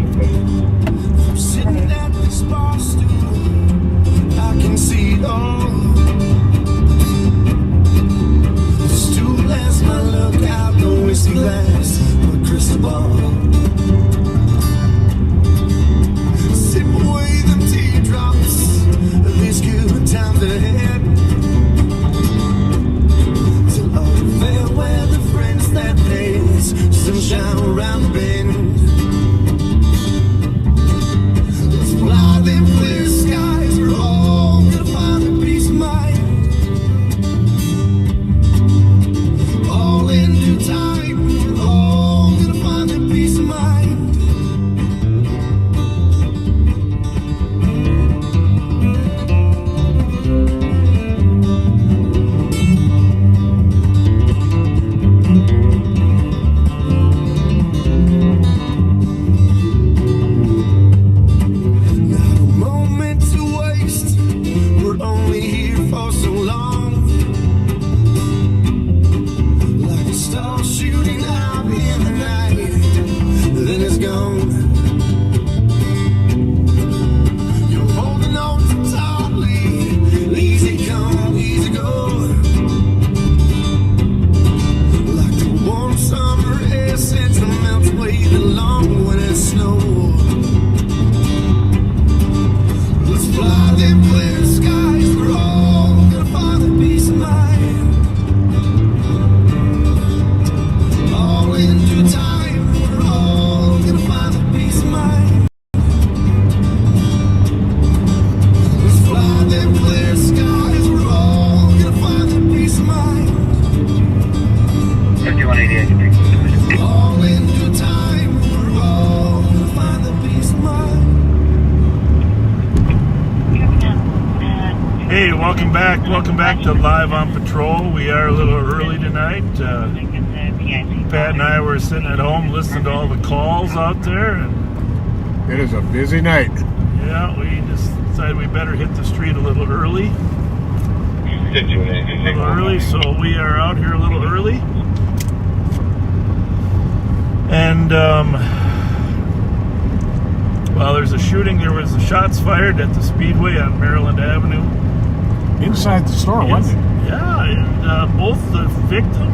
I'm sitting at this bar stool, I can see it all. The stool as my look out the whiskey glass, my crystal ball. Sip away the teardrops, these good times ahead. Till all the fair weather friends that days, sunshine around the bend. Let's fly them clear skies, we're all gonna find a peace of mind. All in due time, we're all gonna find a peace of mind. Not a moment to waste, we're only here for so long. Like a star shooting out in the night, then it's gone. You're holding on too tightly, easy come, easy go. Like the warm summer air sets the melts away the long winter snow. Let's fly them clear skies, we're all gonna find a peace of mind. All in due time, we're all gonna find a peace of mind. Let's fly them clear skies, we're all gonna find a peace of mind. 5188. All in due time, we're all gonna find a peace of mind. Hey, welcome back. Welcome back to Live on Patrol. We are a little early tonight. Pat and I were sitting at home listening to all the calls out there. And It is a busy night. yeah, we just decided we better hit the street a little early. So we are out here a little early. And, well, there's a shooting. There was shots fired at the Speedway on Maryland Avenue. Inside the store, wasn't it? Yeah, and both the victim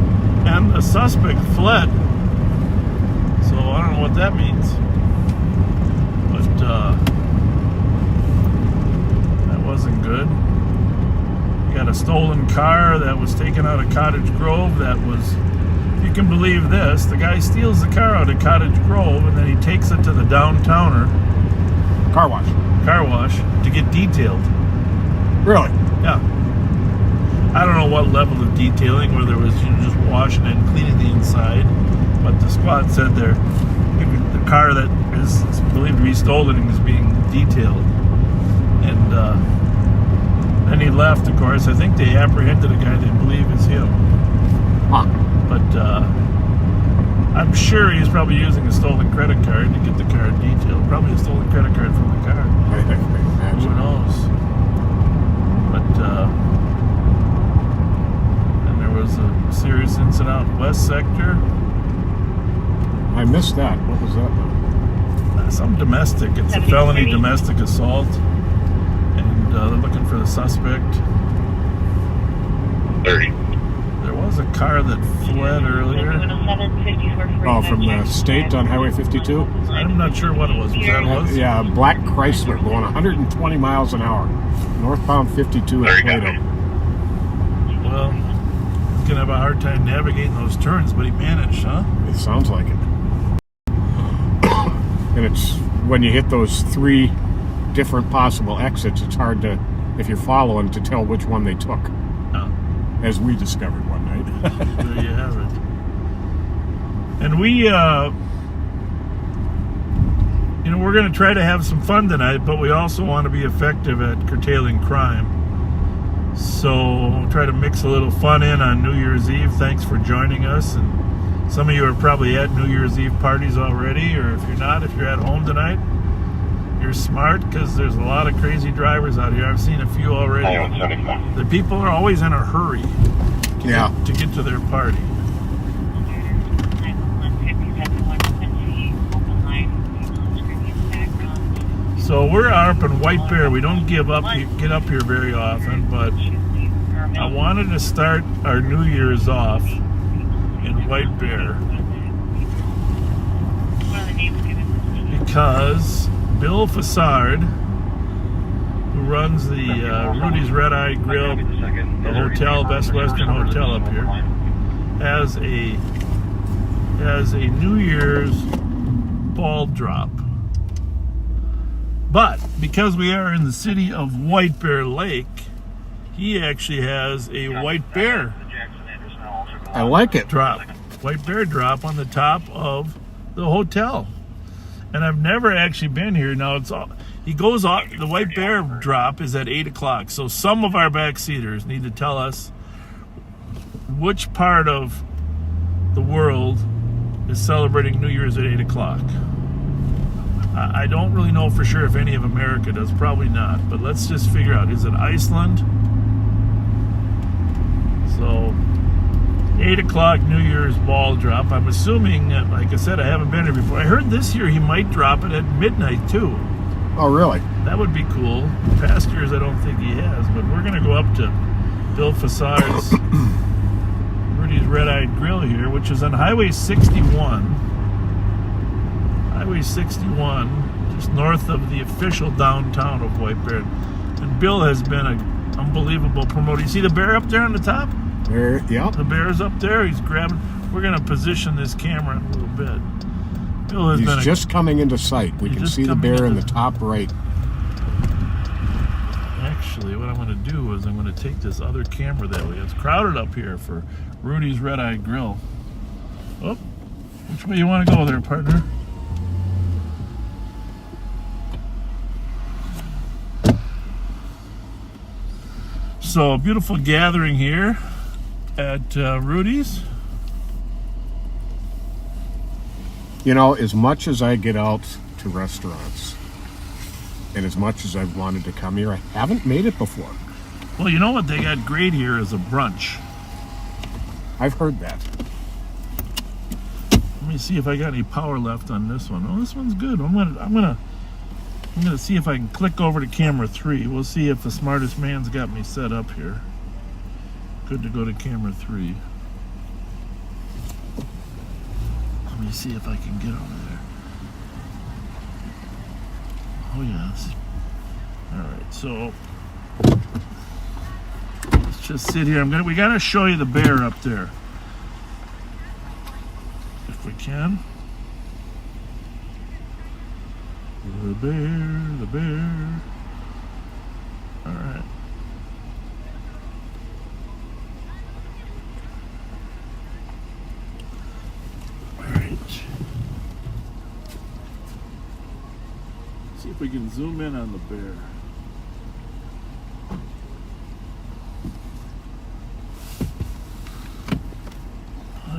and the suspect fled. So I don't know what that means. But that wasn't good. You got a stolen car that was taken out of Cottage Grove that was, if you can believe this, the guy steals the car out of Cottage Grove and then he takes it to the downtowner Car wash. to get detailed. Really? Yeah. I don't know what level of detailing, whether it was just washing it and cleaning the inside, but the squad said the car that is believed to be stolen is being detailed. And then he left, of course. I think they apprehended a guy they believe is him. Huh. But I'm sure he's probably using a stolen credit card to get the car detailed. Probably a stolen credit card from the car. I think they Who imagine. knows? But and there was a serious incident out in West Sector. I missed that. What was that? Some domestic. It's a felony domestic assault, and they're looking for the suspect. 30. There was a car that fled earlier. Oh, from the state on Highway 52? I'm not sure what it was. Was that what it was? Yeah, a black Chrysler going 120 miles an hour. Northbound 52 at Plato. Well, he's gonna have a hard time navigating those turns, but he managed, huh? It sounds like it. And it's when you hit those three different possible exits, it's hard to, if you're following, to tell which one they took. Oh. As we discovered one night. There you have it. And we, we're going to try to have some fun tonight, but we also want to be effective at curtailing crime. So we'll try to mix a little fun in on New Year's Eve. Thanks for joining us. And some of you are probably at New Year's Eve parties already, or if you're not, if you're at home tonight, you're smart, because there's a lot of crazy drivers out here. I've seen a few already. The people are always in a hurry to get to their party. So we're up in White Bear. We don't get up here very often, but I wanted to start our New Year's off in White Bear because Bill Fassard, who runs the Rudy's Red Eye Grill, the hotel, Best Western Hotel up here, has a New Year's ball drop. But because we are in the city of White Bear Lake, he actually has a White Bear I like it. drop. White Bear drop on the top of the hotel. And I've never actually been here. Now he goes off, the White Bear drop is at 8 o'clock. So some of our backseaters need to tell us which part of the world is celebrating New Year's at 8 o'clock. I don't really know for sure if any of America does. Probably not. But let's just figure out. Is it Iceland? So 8 o'clock New Year's ball drop. I'm assuming, like I said, I haven't been here before. I heard this year he might drop it at midnight too. Oh, really? That would be cool. Past years I don't think he has, but we're going to go up to Bill Fassard's Rudy's Red Eye Grill here, which is on Highway 61. Highway 61, just north of the official downtown of White Bear. And Bill has been an unbelievable promoter. You see the bear up there on the top? There, yeah. The bear's up there. He's grabbing. We're going to position this camera in a little bit. Bill has He's been just coming into sight. We can just see the coming bear in into- the top right. Actually, what I'm going to do is I'm going to take this other camera that way. It's crowded up here for Rudy's Red Eye Grill. Oh, which way you want to go there, partner? So, a beautiful gathering here at Rudy's. You know, as much as I get out to restaurants and as much as I've wanted to come here, I haven't made it before. Well, you know what they got great here is a brunch. I've heard that. Let me see if I got any power left on this one. Oh, this one's good. I'm gonna see if I can click over to camera 3. We'll see if the smartest man's got me set up here. Good to go to camera 3. Let me see if I can get over there. Oh yes. All right, so let's just sit here. We gotta show you the bear up there, if we can. The bear. All right. All right. See if we can zoom in on the bear.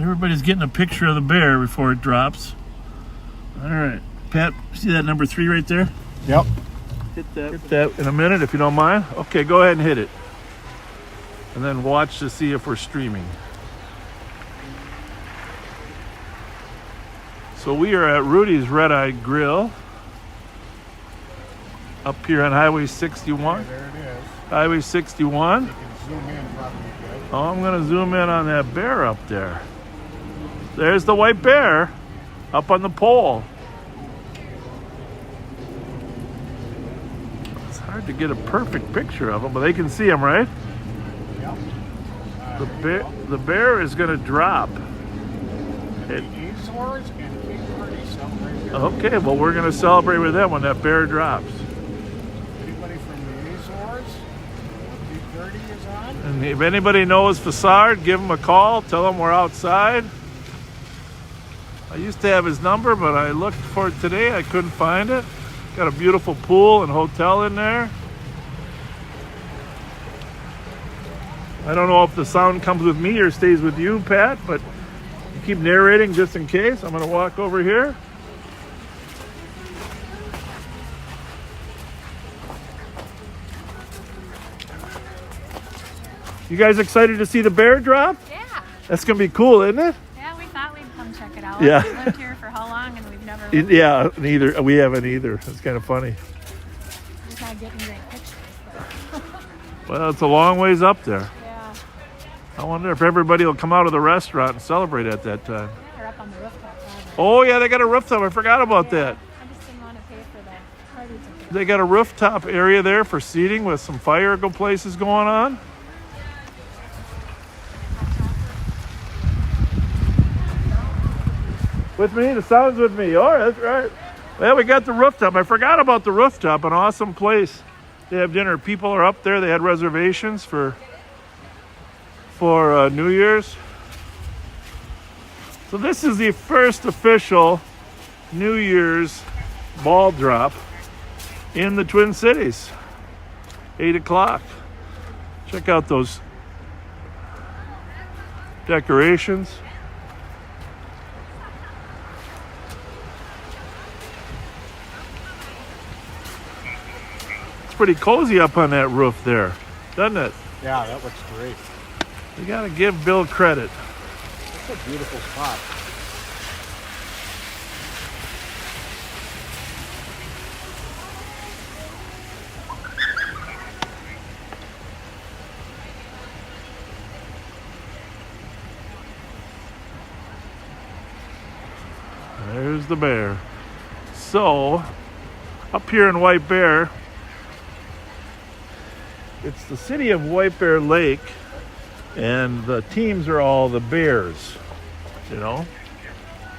Everybody's getting a picture of the bear before it drops. All right. Pat, see that number 3 right there? Yep. Hit that in a minute if you don't mind. Okay, go ahead and hit it. And then watch to see if we're streaming. So we are at Rudy's Red Eye Grill up here on Highway 61. There it is. Highway 61. You can zoom in probably good. Oh, I'm going to zoom in on that bear up there. There's the white bear up on the pole. It's hard to get a perfect picture of him, but they can see him, right? Yep. The bear is going to drop. It, Azores and Cape Verde celebrate here. okay, well, we're going to celebrate with them when that bear drops. Anybody from the Azores? Cape Verde is on? And if anybody knows Fassard, give him a call. Tell him we're outside. I used to have his number, but I looked for it today. I couldn't find it. Got a beautiful pool and hotel in there. I don't know if the sound comes with me or stays with you, Pat, but you keep narrating just in case. I'm going to walk over here. You guys excited to see the bear drop? Yeah. That's going to be cool, isn't it? Yeah, we thought we'd come check it out. Yeah. We lived here for how long and we've never Yeah, neither. We haven't either. It's kind of funny. getting great pictures. But Well, it's a long ways up there. yeah, I wonder if everybody will come out of the restaurant and celebrate at that time. they're up on the rooftop. Oh, yeah, they got a rooftop. I forgot about that. I just didn't want to pay for the party ticket. They got a rooftop area there for seating with some fire places going on. With me? The sound's with me. Oh, that's right. Well, we got the rooftop. I forgot about the rooftop. An awesome place to have dinner. People are up there. They had reservations for New Year's. So this is the first official New Year's ball drop in the Twin Cities. 8 o'clock. Check out those decorations. It's pretty cozy up on that roof there, doesn't it? Yeah, that looks great. You gotta give Bill credit. It's a beautiful spot. There's the bear. So, up here in White Bear, it's the city of White Bear Lake, and the teams are all the Bears, you know?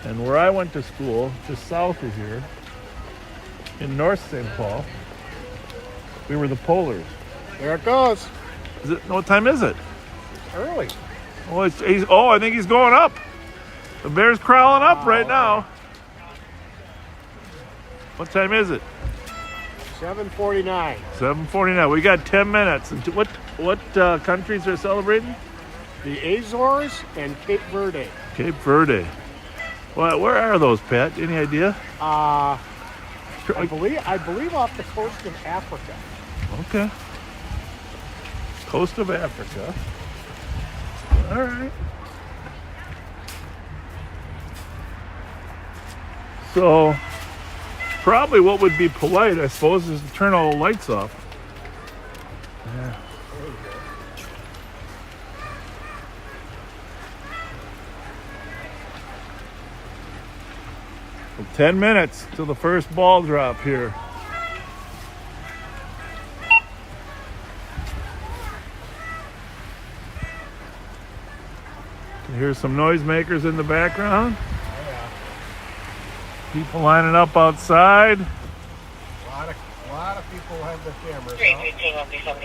And where I went to school, just south of here, in North St. Paul, we were the Polars. There it goes. What time is it? Early. Oh, I think he's going up. The bear's crawling up right now. What time is it? 7:49. 7:49. We got 10 minutes. And what countries are celebrating? The Azores and Cape Verde. Cape Verde. Well, where are those, Pat? Any idea? I believe off the coast of Africa. Okay. Coast of Africa. All right. So, probably what would be polite, I suppose, is to turn all the lights off. Yeah. So 10 minutes till the first ball drop here. Can hear some noisemakers in the background. People lining up outside. A lot of people have their cameras out.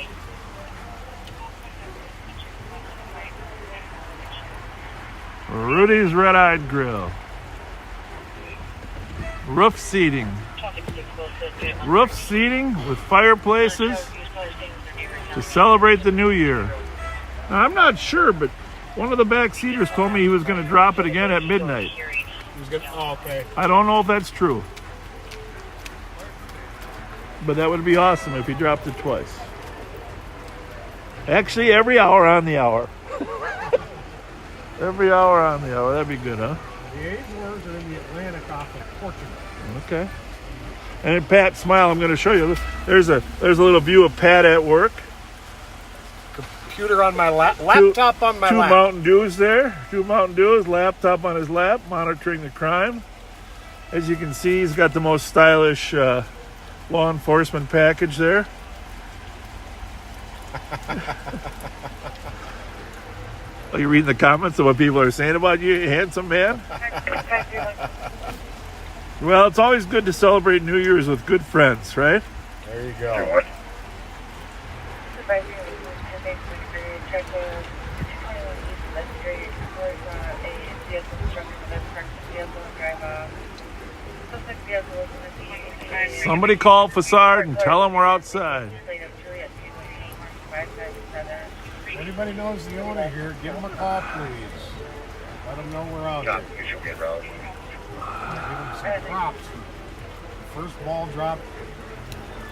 Rudy's Red Eyed Grill. Roof seating. Roof seating with fireplaces to celebrate the new year. Now, I'm not sure, but one of the backseaters told me he was going to drop it again at midnight. Okay. I don't know if that's true. But that would be awesome if he dropped it twice. Actually, every hour on the hour. Every hour on the hour. That'd be good, huh? The Azores are in the Atlantic off of Portugal. Okay. And then Pat, smile. I'm going to show you. There's a little view of Pat at work. Computer on my lap, laptop on my lap. Two Mountain Dews there. 2 Mountain Dews, laptop on his lap, monitoring the crime. As you can see, he's got the most stylish law enforcement package there. Are you reading the comments of what people are saying about you, handsome man? Well, it's always good to celebrate New Year's with good friends, right? There you go. Somebody call Fassard and tell him we're outside. Anybody knows the owner here, give him a call, please. Let him know we're out here. Give him some props. First ball drop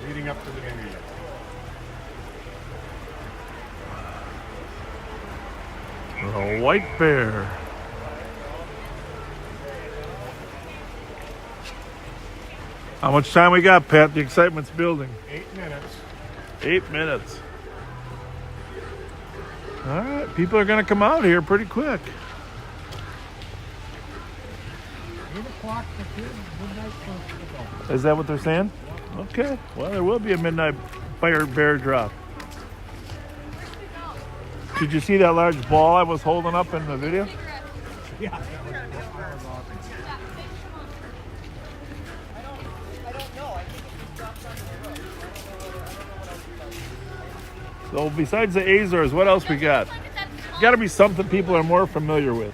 leading up to the new year. The White Bear. How much time we got, Pat? The excitement's building. 8 minutes. 8 minutes. All right, people are going to come out here pretty quick. 8 o'clock for kids, midnight for adults. Is that what they're saying? Okay. Well, there will be a midnight fire bear drop. Did you see that large ball I was holding up in the video? Yeah, that was awesome. So besides the Azores, what else we got? Got to be something people are more familiar with.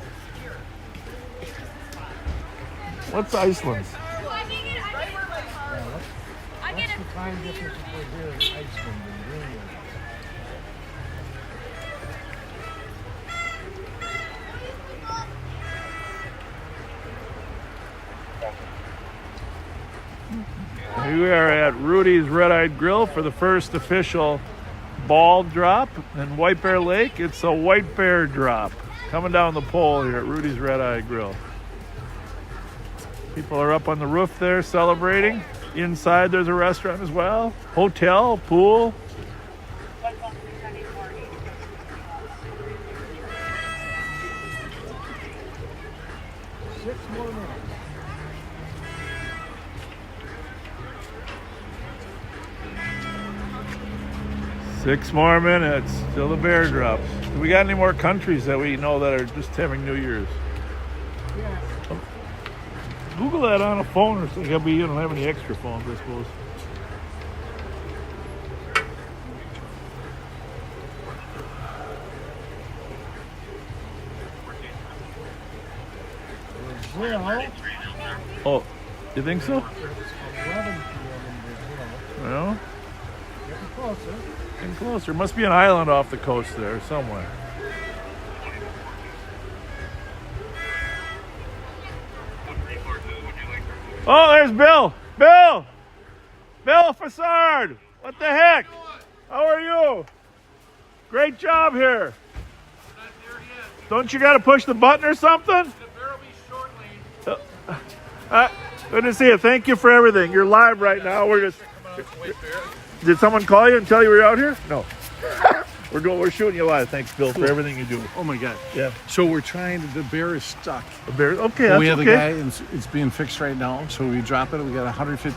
What's Iceland's? What's the time difference if we're here in Iceland and Greenland? Here we are at Rudy's Red-Eyed Grill for the first official ball drop in White Bear Lake. It's a white bear drop coming down the pole here at Rudy's Red-Eyed Grill. People are up on the roof there celebrating. Inside there's a restaurant as well. Hotel, pool. Six more minutes. Six more minutes till the bear drops. Do we got any more countries that we know that are just having New Year's? Yeah. Google that on a phone or something. You don't have any extra phones, I suppose. Brazil. Oh, you think so? 11 p.m. in Brazil. Well, Getting closer. getting closer. Must be an island off the coast there somewhere. Oh, there's Bill. Bill Fassard. What the heck? How are you? Great job here. Don't you got to push the button or something? Good to see you. Thank you for everything. You're live right now. We're just. Did someone call you and tell you we were out here? No. We're shooting you live. Thanks, Bill, for everything you do. Oh my God! Yeah. So we're trying to. The bear is stuck. The bear. Okay, that's We have okay. a guy, and it's being fixed right now. So we drop it. We got 150.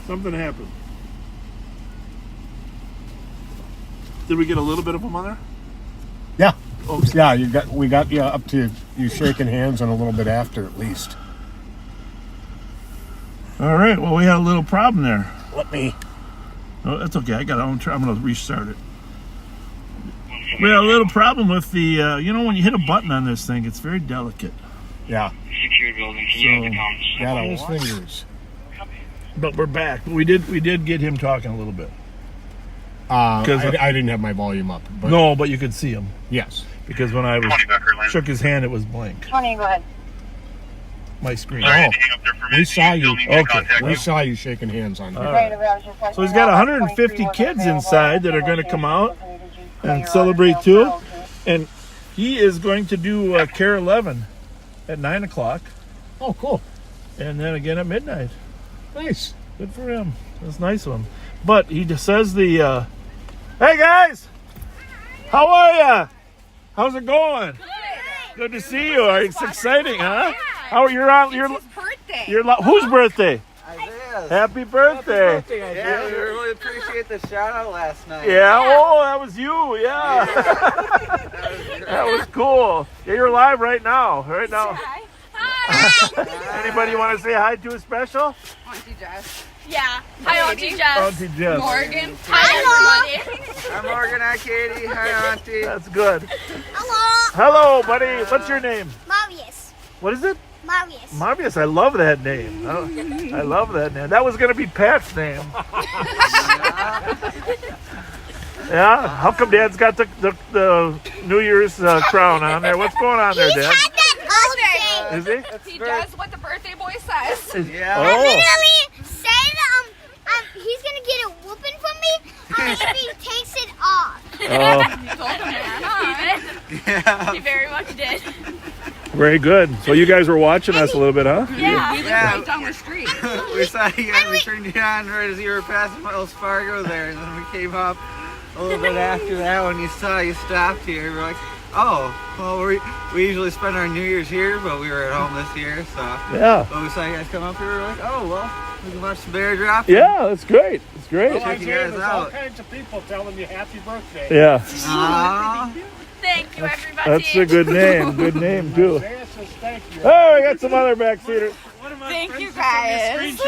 Something happened. Did we get a little bit of them on there? Yeah. Okay. Yeah, we got you up to you shaking hands and a little bit after at least. All right. Well, we had a little problem there. Let me. Oh, that's okay. I'm going to restart it. We had a little problem with the, when you hit a button on this thing, it's very delicate. Yeah. Secure building. Can you have the comms? Got those fingers. But we're back. We did get him talking a little bit. I didn't have my volume up. But No, but you could see him Yes. because when I 20 Becker Lane. shook his hand, it was blank. 20, go ahead. My screen. Sorry, I Oh. had to hang up there for a minute. We saw you. Still need me to Okay. contact We you. saw you shaking hands on here. Right, I was just letting So he's you got know, 150 23 kids wasn't inside that are available. going to come out and You're celebrate on too. sale, And he is going to do Care 11 at 9 o'clock Oh, cool. and then again at midnight. Nice. Good for him. That's nice of him. But he just says hey guys, how are ya? How's it going? Good to see you. It's exciting, huh? How are you on? You're birthday. whose birthday? Isaiah's. Happy birthday. Yeah, we really appreciate the shout out last night. Yeah. Oh, that was you. Yeah. That was cool. Yeah, you're live right now. Right now. Hi. Anybody want to say hi to a special? Auntie Jess. Yeah. Hi, Auntie Jess. Auntie Jess. Morgan. Hi, everybody. Hi, Morgan. Hi, Katie. Hi, Auntie. That's good. Hello. Hello, buddy. What's your name? Marius. What is it? Marius. Marvius. I love that name. I love that name. That was going to be Pat's name. Yeah? How come Dad's got the New Year's crown on there? What's going on there, He's Dad? had that all day. Is he? He does what the birthday boy says. Yeah. I Oh. literally said he's gonna get a whooping from me if he takes it off. Oh, You told him that, huh? Yeah. He very much did. very good. So you guys were watching us a little bit, huh? Yeah. We live Yeah. right down the street. We saw you guys. We turned you on right as you were passing Wells Fargo there, and then we came up a little bit after that when you saw you stopped here. We were like, oh, well, we usually spend our New Year's here, but we were at home this year, so. Yeah. When we saw you guys come up here, we were like, oh, well, we can watch the bear drop. Yeah, that's great. It's great. Well, Check you Isaiah, guys there's all out. kinds of people telling you happy birthday. Yeah, Aw. Thank you, everybody. that's a good name. Good name, too. Isaiah says thank you. Oh, we got some other backseaters. Thank you guys.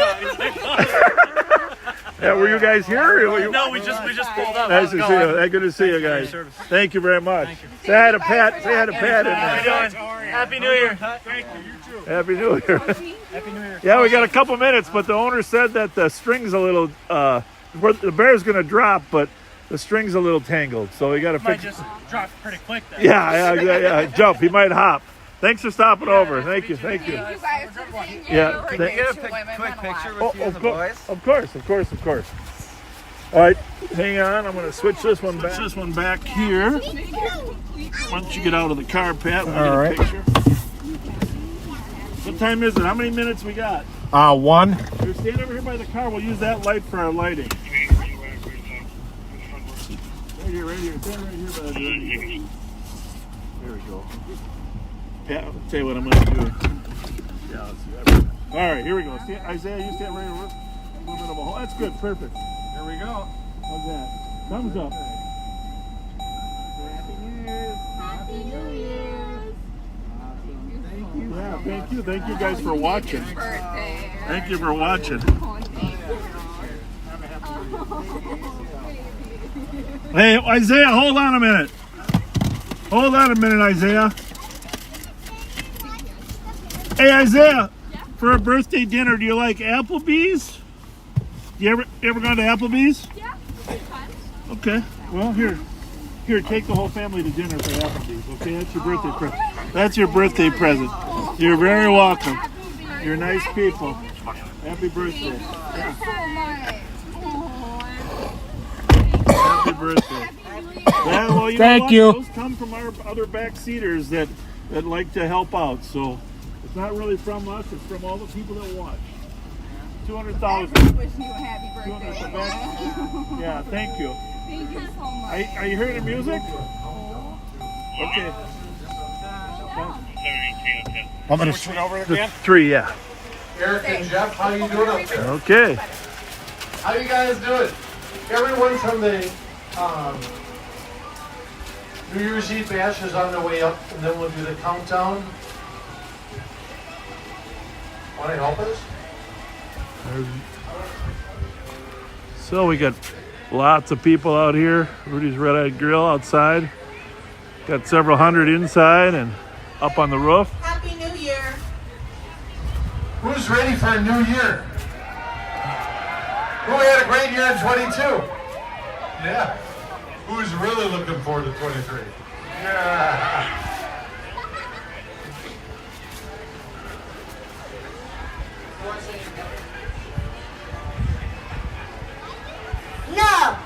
Yeah, were you guys here? Or were you... No, we just pulled up. Nice to see you. Hey, good to see you guys. Thank you very much. Say hi to Pat. Say hi to Pat in How you there. doing? Happy New Year. Thank you, you too. Happy New Year. Happy New Year. Yeah, we got a couple minutes, but the owner said that the string's a little, the bear's going to drop, but the string's a little tangled, so we got to Might fix it. just drop pretty quick then. Yeah, jump. He might hop. Thanks for stopping over. Thank you. Thank you guys for seeing you. Yeah, Can thank- you get a Two women quick and a picture lot. with you and the boys? Of course. All right, hang on. I'm going to switch this one back. This one back here. Why don't you get out of the car, Pat? We'll All get a picture. What time is it? How many minutes we got? 1. You're standing over here by the car. We'll use that light for our lighting. Right here. Stand right here by the door. There we go. Pat, I'll tell you what I'm going to do. Yeah, let's do that. All right, here we go. Isaiah, you stand right here. A little bit of a hole. That's good. Perfect. Here we go. How's that? Thumbs up. Yeah, thank you. Thank you guys for watching. Birthday. Thank you for watching. Hey, Isaiah, hold on a minute. Isaiah. Hey, Isaiah, for a birthday dinner, do you like Applebee's? You ever gone to Applebee's? Yeah. Okay. Well, here, take the whole family to dinner for Applebee's. Okay, that's your birthday present. That's your birthday present. You're very welcome. You're nice people. Happy birthday. Happy birthday. Yeah, well, you know what? Those come from our other backseaters that like to help out. So it's not really from us. It's from all the people that watch. 200,000. Wishing you a happy birthday. Yeah, thank you. Thank you so much. Are you hearing the music? Okay. I'm going to swing over again. 3, yeah. Eric and Jeff, how you doing up there? Okay. How you guys doing? Everyone from the New Year's Eve bash is on their way up, and then we'll do the countdown. Want to help us? So we got lots of people out here. Rudy's Red Eyed Grill outside. Got several hundred inside and up on the roof. Happy New Year. Who's ready for a new year? Who had a great year in 22? Yeah. Who's really looking forward to 23? Yeah. No.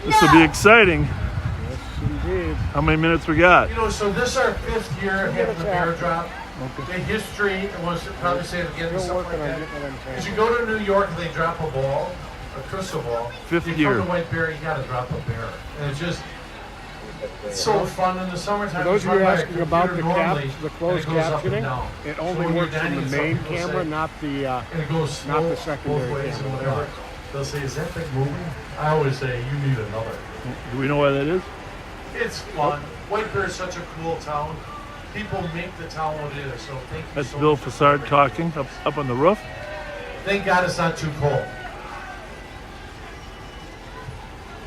This will be exciting. Yes, indeed. How many minutes we got? You know, so this is our 5th year having the bear drop. The history, and we'll probably say it again and stuff like that. As you go to New York and they drop a ball, a crystal ball, 5th you year. come to White Bear, you gotta drop a bear. And it's just, it's so fun in the summertime. For those of you asking about the normally, the closed and it goes up and captioning, down. it So only when you're works from dining the and main stuff, people camera, say- not the And it goes not slow the secondary both ways camera. and whatever. they'll say, "Is that thing moving?" I always say, "You need another." Do we know why that is? It's fun. White Bear is such a cool town. People make the town what it is. So thank you That's so Bill much. Fassard talking up on the roof. Thank God it's not too cold.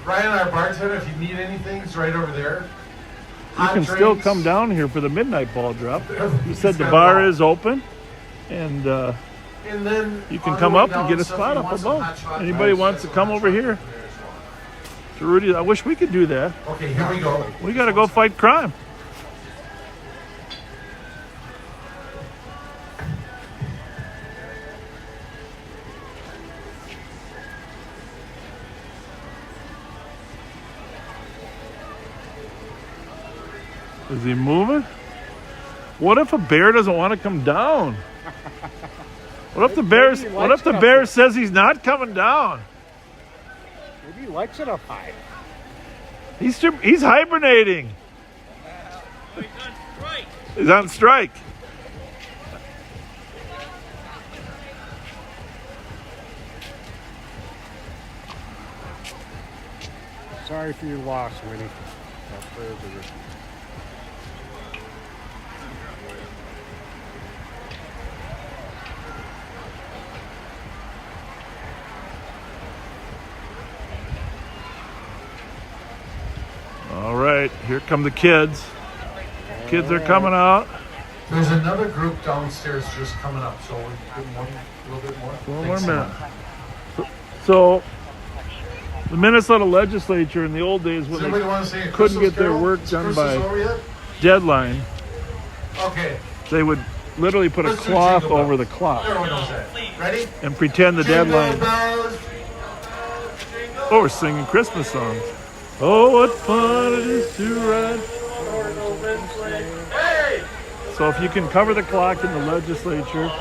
Brian, our bartender, if you need anything, it's right over there. You Hot can still drinks. come down here for the midnight ball drop. You Everything's said the got it bar all. is open, and And then you can on come the way up and down, get a so if spot you up want some above. hot chocolate, Anybody there's wants to some come hot over chocolate here there as well. to Rudy, I wish we could do that. Okay, here we go. We got to go fight crime. Is he moving? What if a bear doesn't want to come down? What if the bear says he's not coming down? Maybe he likes it up high. He's hibernating. He's on strike. Sorry for your loss, Winnie. Our prayers are with you. All right, here come the kids. Kids are coming out. There's another group downstairs just coming up, so we'll give them a little bit more. One more Thanks a minute. lot. So, the Minnesota legislature in the old days Does when anybody they want to say a couldn't Christmas get their carol? work Is done Christmas by over yet? deadline, Okay, they would literally put a Let's do cloth Jingle Bell. over the clock everyone knows that. Ready? and pretend the deadline. Jingle bells, jingle Oh, we're singing Christmas songs. Oh, what fun it is to ride. Hey! So if you can cover the clock in the legislature,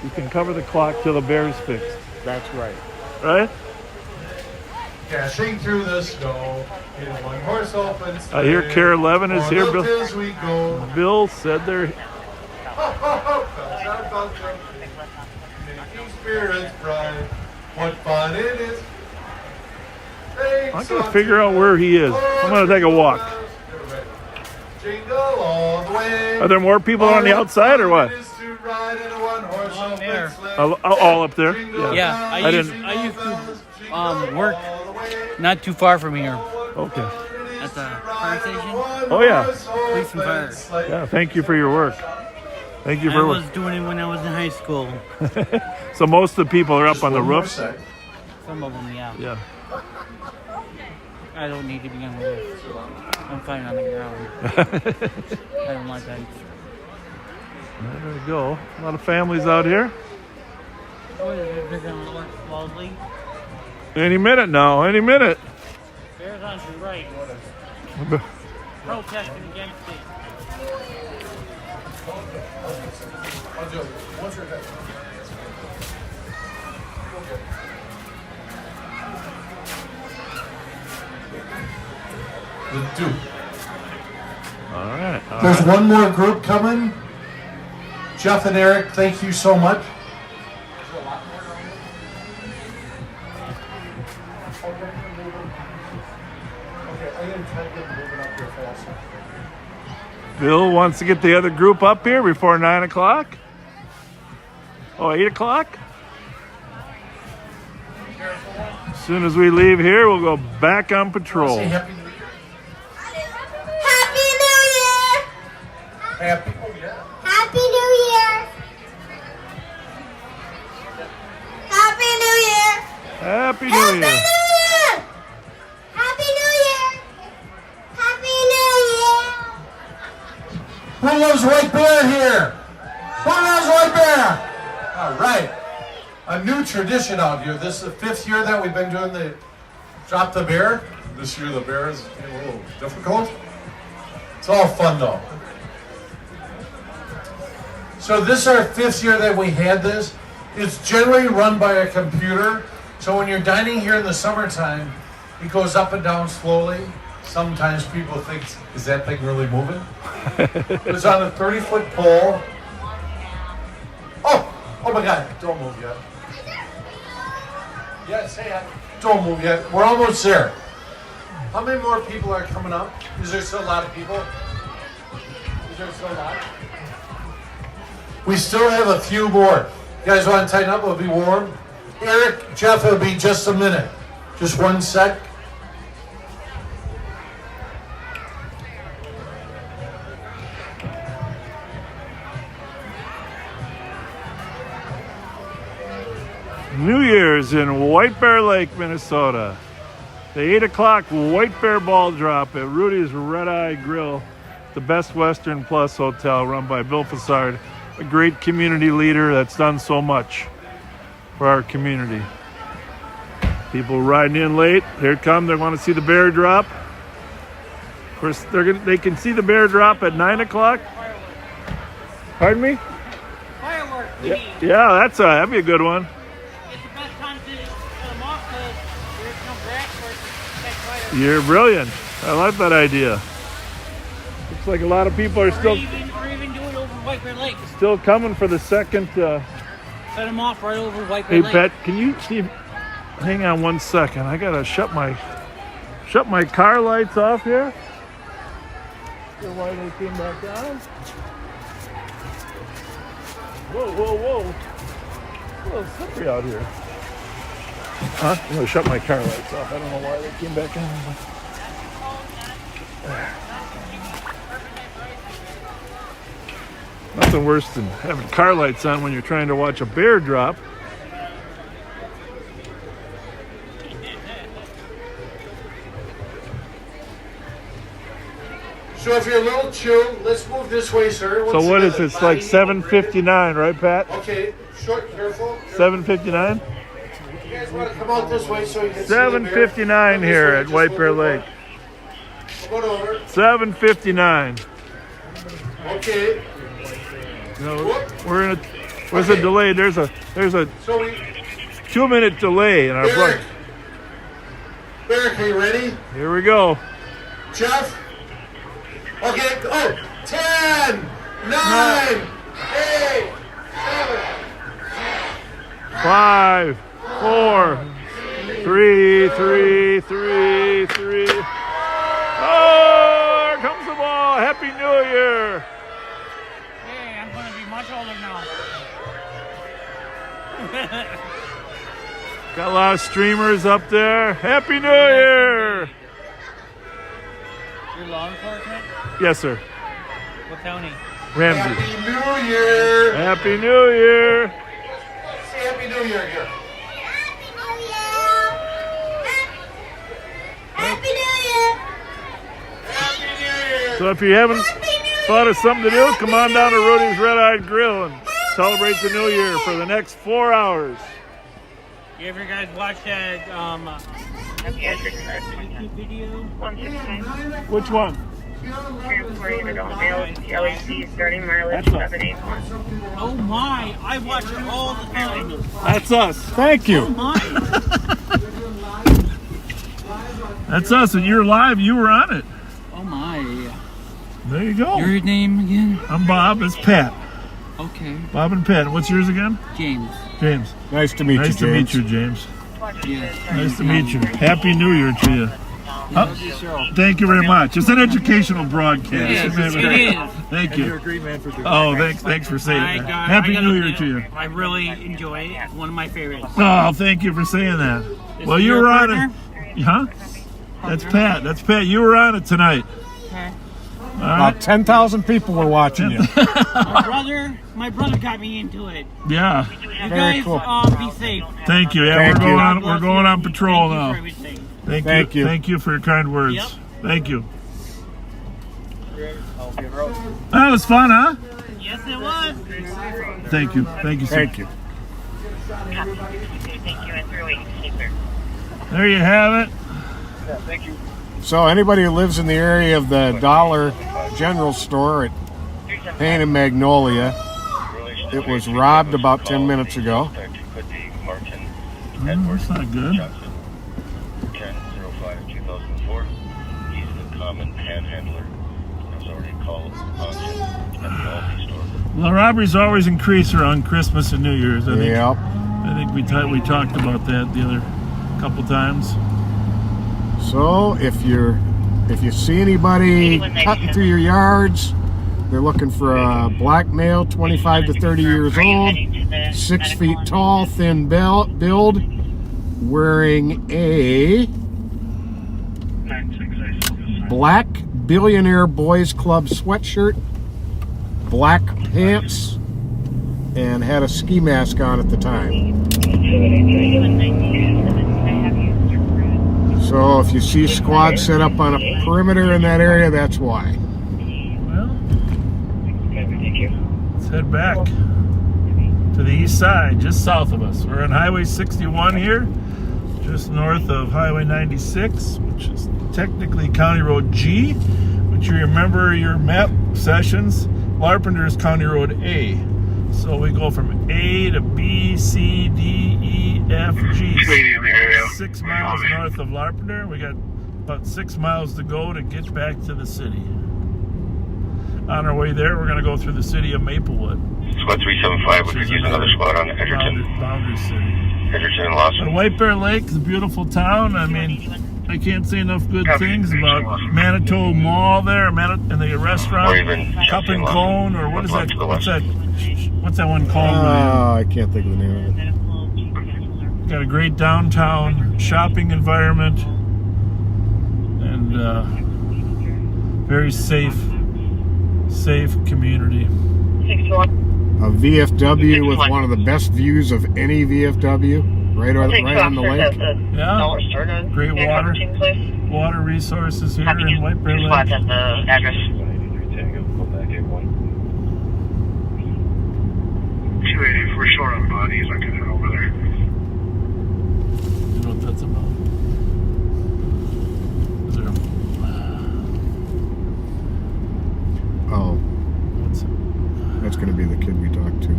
you can cover the clock till the bear's fixed, That's right. right? Dashing through the snow in a one-horse open sleigh. I hear Care 11 is On here, the Bill. hills we go. Bill said they're... Ho, ho, ho, bells are buzzing, making spirits bright. What fun it is! I'm gonna figure out where he is. I'm gonna take a walk. Jingle all the way. Are there more people on the outside or what? It is to ride in a one-horse open there. sleigh. All up there? Jingle Yeah, I I didn't- used to bells, work all the way. not too far from here Okay. at the fire station. Oh, yeah. Police and fire. Yeah, thank you for your work. Thank you I for was doing it when I was in high school. So most of the people are up on the One more roofs? sec. Some of them, yeah. Yeah. I don't need to be on the roof. I'm fine on the ground. I don't like that. There we go. A lot of families out here. Oh, they're gonna work slowly. Any minute now, any minute. Bears on your right. Protesting against it. I'll do it. Once you're done. The Duke. All right. All There's right. one more group coming. Jeff and Eric, thank you so much. Bill wants to get the other group up here before 9 o'clock. Oh, 8 o'clock? As soon as we leave here, we'll go back on patrol. Say happy New Year. Happy New Year! Happy. Oh yeah. Happy New Year! Happy New Year! Happy New Happy Year. New Year! Happy New Year! Happy New Year! Who loves White Bear here? Who loves White Bear? All right. A new tradition out here. This is the 5th year that we've been doing the Drop the Bear. This year the bear is a little difficult. It's all fun though. So this is our 5th year that we had this. It's generally run by a computer. So when you're dining here in the summertime, it goes up and down slowly. Sometimes people think, is that thing really moving? It's on a 30-foot pole. Oh my God, don't move yet. Yes, hey, don't move yet. We're almost there. How many more people are coming up? Is there still a lot of people? Is there still a lot? We still have a few more. You guys want to tighten up? It'll be warm. Eric, Jeff, it'll be just a minute. Just 1 sec. New Year's in White Bear Lake, Minnesota. The 8 o'clock White Bear ball drop at Rudy's Red Eye Grill, the Best Western Plus Hotel, run by Bill Fassard, a great community leader that's done so much for our community. People riding in late. Here it come. They want to see the bear drop. Of course, they can see the bear drop at 9 o'clock. Pardon me? Fireworks. Yeah, that'd be a good one. It's the best time to set them off because there's no grass for it to catch fire. You're brilliant. I like that idea. Looks like a lot of people are Or still even do it over White Bear Lake. still coming for the second. Set them off right over White Bear Hey, Lake. Pat, can you see? Hang on 1 second. I gotta shut my car lights off here. See why they came back down? Whoa! It's a little slippery out here. Huh? I'm gonna shut my car lights off. I don't know why they came back on. Nothing worse than having car lights on when you're trying to watch a bear drop. So if you're a little chilled, let's move this way, sir. So what is it? It's like 7:59, right, Pat? Okay, short, careful. 7:59? You guys want to come out this way so you can see the bear? 7:59 here at White Bear Lake. We'll go over. 7:59. Okay. No, there's a delay. There's a So we, 2-minute delay in our Eric, play. Eric, are you ready? Here we go. Jeff? Okay, oh, 10, 9, 8, 7. 5, 4, 3. Oh, here comes the ball. Happy New Year. Hey, I'm going to be much older now. Got a lot of streamers up there. Happy New Year. You're law enforcement? Yes, sir. What county? Ramsey. Happy New Year. Happy New Year. Say Happy New Year again. Happy New Year! Happy New Year. So if you haven't thought of something to do, come on down to Rudy's Red Eye Grill and celebrate the New Year for the next 4 hours. You ever guys watch that YouTube video? Which one? Transporting adult males, LEC starting mileage That's us. 781. Oh my, I watch it all the time. That's us. Thank Oh you. my. That's us. And you're live. You were on it. Oh my. There you go. Your name again? I'm Bob. It's Pat. Okay. Bob and Pat. What's yours again? James. James. Nice to meet Nice you, to James. meet you, James. Yes. Nice to meet you. Happy New Year to you. Show. Thank you very much. It's an educational broadcast. Yes, Thank it is. you. a great man for doing Oh, thanks for saying that. Happy New Year to you. I really enjoy it. One of my favorites. Oh, thank you for saying that. This Well, is you your were on partner? it. Huh? That's Pat. That's Pat. You were on it tonight. Okay. All About right. 10,000 people were watching you. My brother got me into it. Yeah. You Very guys, cool. be safe. Thank you. Yeah, Thank we're you. going on. God bless We're going you. on patrol Thank you now. for everything. Thank you. Thank you for your kind words. Yep. Thank you. That was fun, huh? Yes, it was. Thank you. Thank you, sir. Thank you. Thank you, and 3 There you have it. So anybody who lives in the area of the Dollar General store at Payne and Magnolia, it was robbed about 10 minutes ago. That's not good. 10-05-2004. He's the common panhandler. Has already called auction at the Aldi store. Well, robberies always increase around Christmas and New Year's. I think. Yep. I think we talked about that the other a couple times. So if you see anybody cutting through your yards, they're looking for a black male, 25 to 30 years old, 6 feet tall, thin build, wearing a black Billionaire Boys Club sweatshirt, black pants, and had a ski mask on at the time. So if you see squad set up on a perimeter in that area, that's why. Well, let's head back to the east side, just south of us. We're on Highway 61 here, just north of Highway 96, which is technically County Road G, but you remember your map sessions, Larpenteur is County Road A. So we go from A to B, C, D, E, F, G. 6 miles north of Larpenteur. We got about 6 miles to go to get back to the city. On our way there, we're going to go through the city of Maplewood. Squad 375, we could use another squad on Edgerton. Boundary city. Edgerton and Lawson. But White Bear Lake is a beautiful town. I mean, I can't say enough good things about Manitou Mall there, and the restaurant, Or even Cup and Cone, or what is that? To the What's west. that one called? I can't think of the name of it. Got a great downtown shopping environment and very safe community. A VFW with one of the best views of any VFW, right on the lake. Yeah, great water resources here in White Bear Lake. Address. 280, if we're short on bodies, I can head over there. You know what that's about? Is there Oh, what's it? that's going to be the kid we talked to.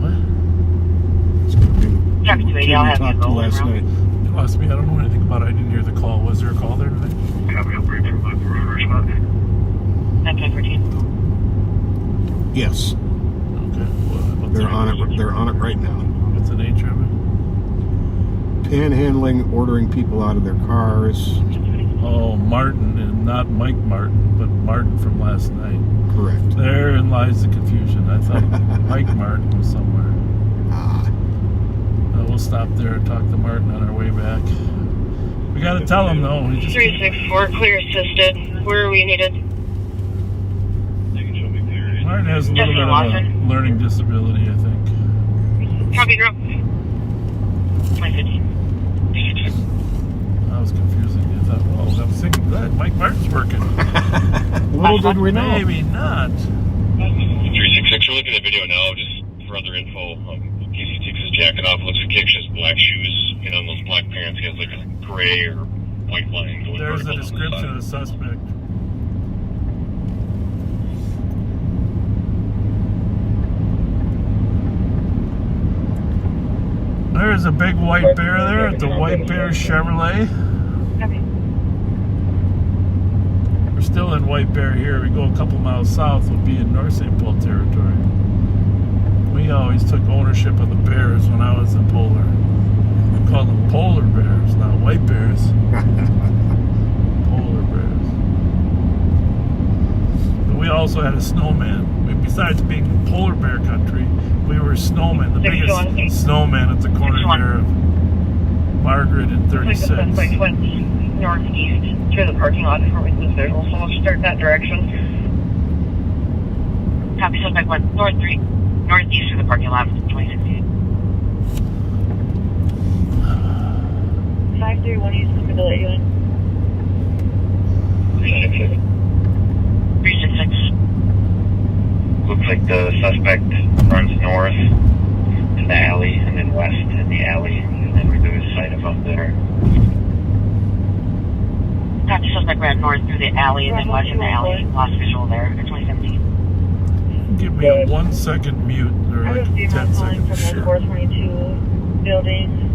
What? It's going to be the Traffic kid 280, we I'll have you talked to roll last around. night. You lost me. I don't know anything about it. I didn't hear the call. Was there a call there today? Copy, I'll bring from my perimeter spot. 1014. Yes, Okay. What's they're the on nature? it. They're on it right now. What's the nature of it? Panhandling, ordering people out of their cars. Oh, Martin, and not Mike Martin, but Martin from last night. Correct. Therein lies the confusion. I thought Mike Martin was somewhere. We'll stop there and talk to Martin on our way back. We got to tell him though. We just 364, clear assisted. Where are we needed? Martin has a little bit of a learning disability, I think. Copy, girl. 2015. That was confusing. I thought, well, I was thinking, glad Mike Martin's working. Little did we know. Maybe not. 366, we're looking at the video now, just for other info. Casey takes his jacket off, looks like Kick, has black shoes, and on those black pants, he has like a gray or white line going There's the vertical down description of the suspect. There's a big white bear there at the White Bear Chevrolet. We're still in White Bear here. We go a couple miles south, we'll be in North St. Paul territory. We always took ownership of the bears when I was in Polar. We called them polar bears, not white bears. Polar bears. But we also had a snowman. Besides being polar bear country, we were snowmen, the biggest snowman at the corner there of Margaret and 36. Northeast through the parking lot before we lose visual, so we'll start that direction. Copy, suspect went northeast through the parking lot, 2016. 531 East, number the lady line. 366. Looks like the suspect runs north to the alley and then west in the alley, and then we lose sight of him there. Copy, suspect ran north through the alley and then west in the alley. Lost visual there, 2017. Give me a 1 second mute, or like 10 seconds. Shit. 422 building.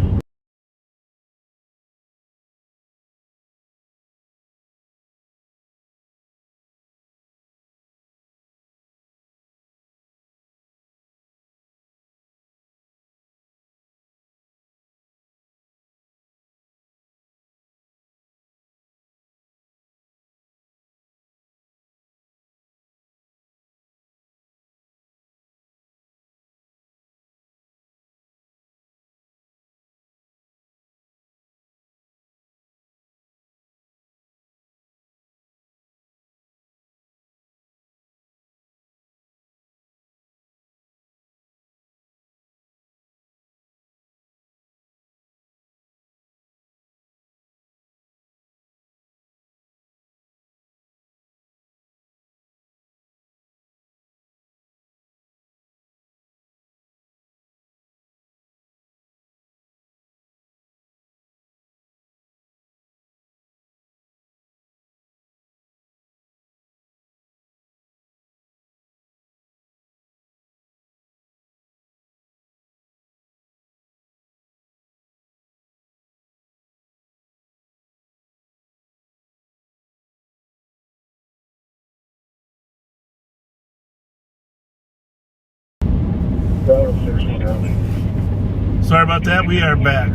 Sorry about that. We are back.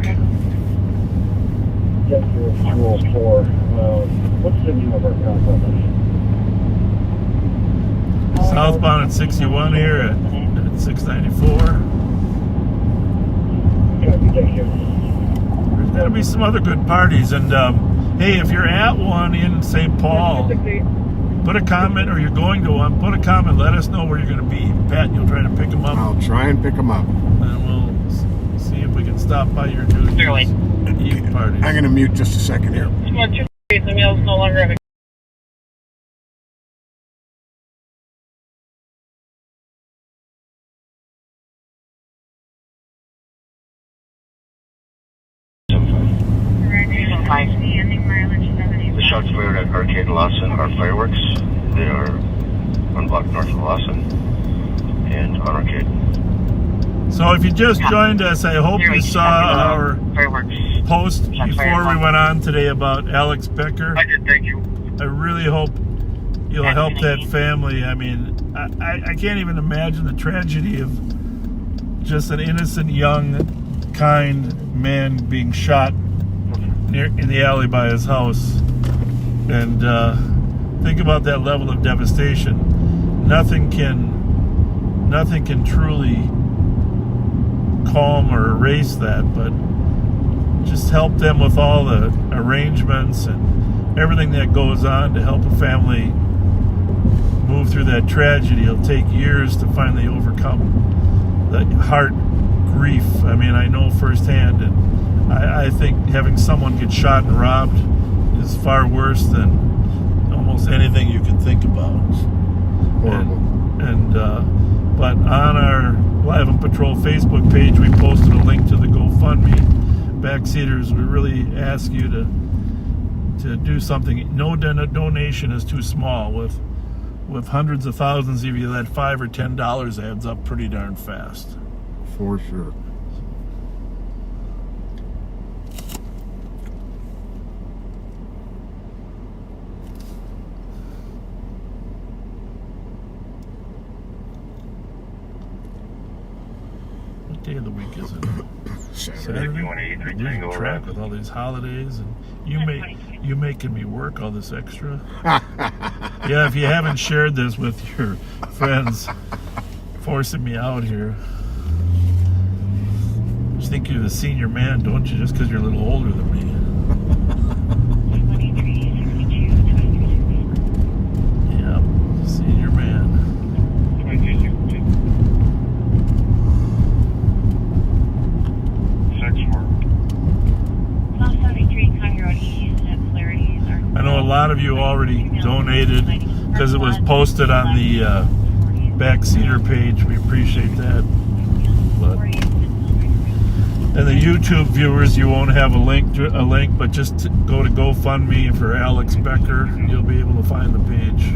Yes, sir, 204. What's the name of our contact? Southbound at 61 here at 694. There's got to be some other good parties. And hey, if you're at one in St. Paul, put a comment, or you're going to one, put a comment. Let us know where you're going to be. Pat, you'll try to pick them up. I'll try and pick them up. And we'll see if we can stop by your New Year's Eve parties. I'm going to mute just a second here. The meal's no longer having. The shots fired at Arcade and Lawson are fireworks. They are 1 block north of Lawson and on Arcade. So if you just joined us, I hope you saw our post before we went on today about Alex Becker. I did, thank you. I really hope you'll help that family. I mean, I can't even imagine the tragedy of just an innocent, young, kind man being shot in the alley by his house. And think about that level of devastation. Nothing can truly calm or erase that, but just help them with all the arrangements and everything that goes on to help a family move through that tragedy. It'll take years to finally overcome the heart grief. I mean, I know firsthand, and I think having someone get shot and robbed is far worse than almost anything you can think about. Horrible. But on our Live on Patrol Facebook page, we posted a link to the GoFundMe. Backseaters, we really ask you to do something. No donation is too small. With hundreds of thousands of you, that $5 or $10 adds up pretty darn fast. For sure. What day of the week is it? Saturday. Losing track with all these holidays, and you making me work all this extra. Yeah, if you haven't shared this with your friends, forcing me out here. You think you're the senior man, don't you? Just because you're a little older than me. Yeah, senior man. I know a lot of you already donated because it was posted on the Backseater page. We appreciate that. And the YouTube viewers, you won't have a link, but just go to GoFundMe for Alex Becker. You'll be able to find the page.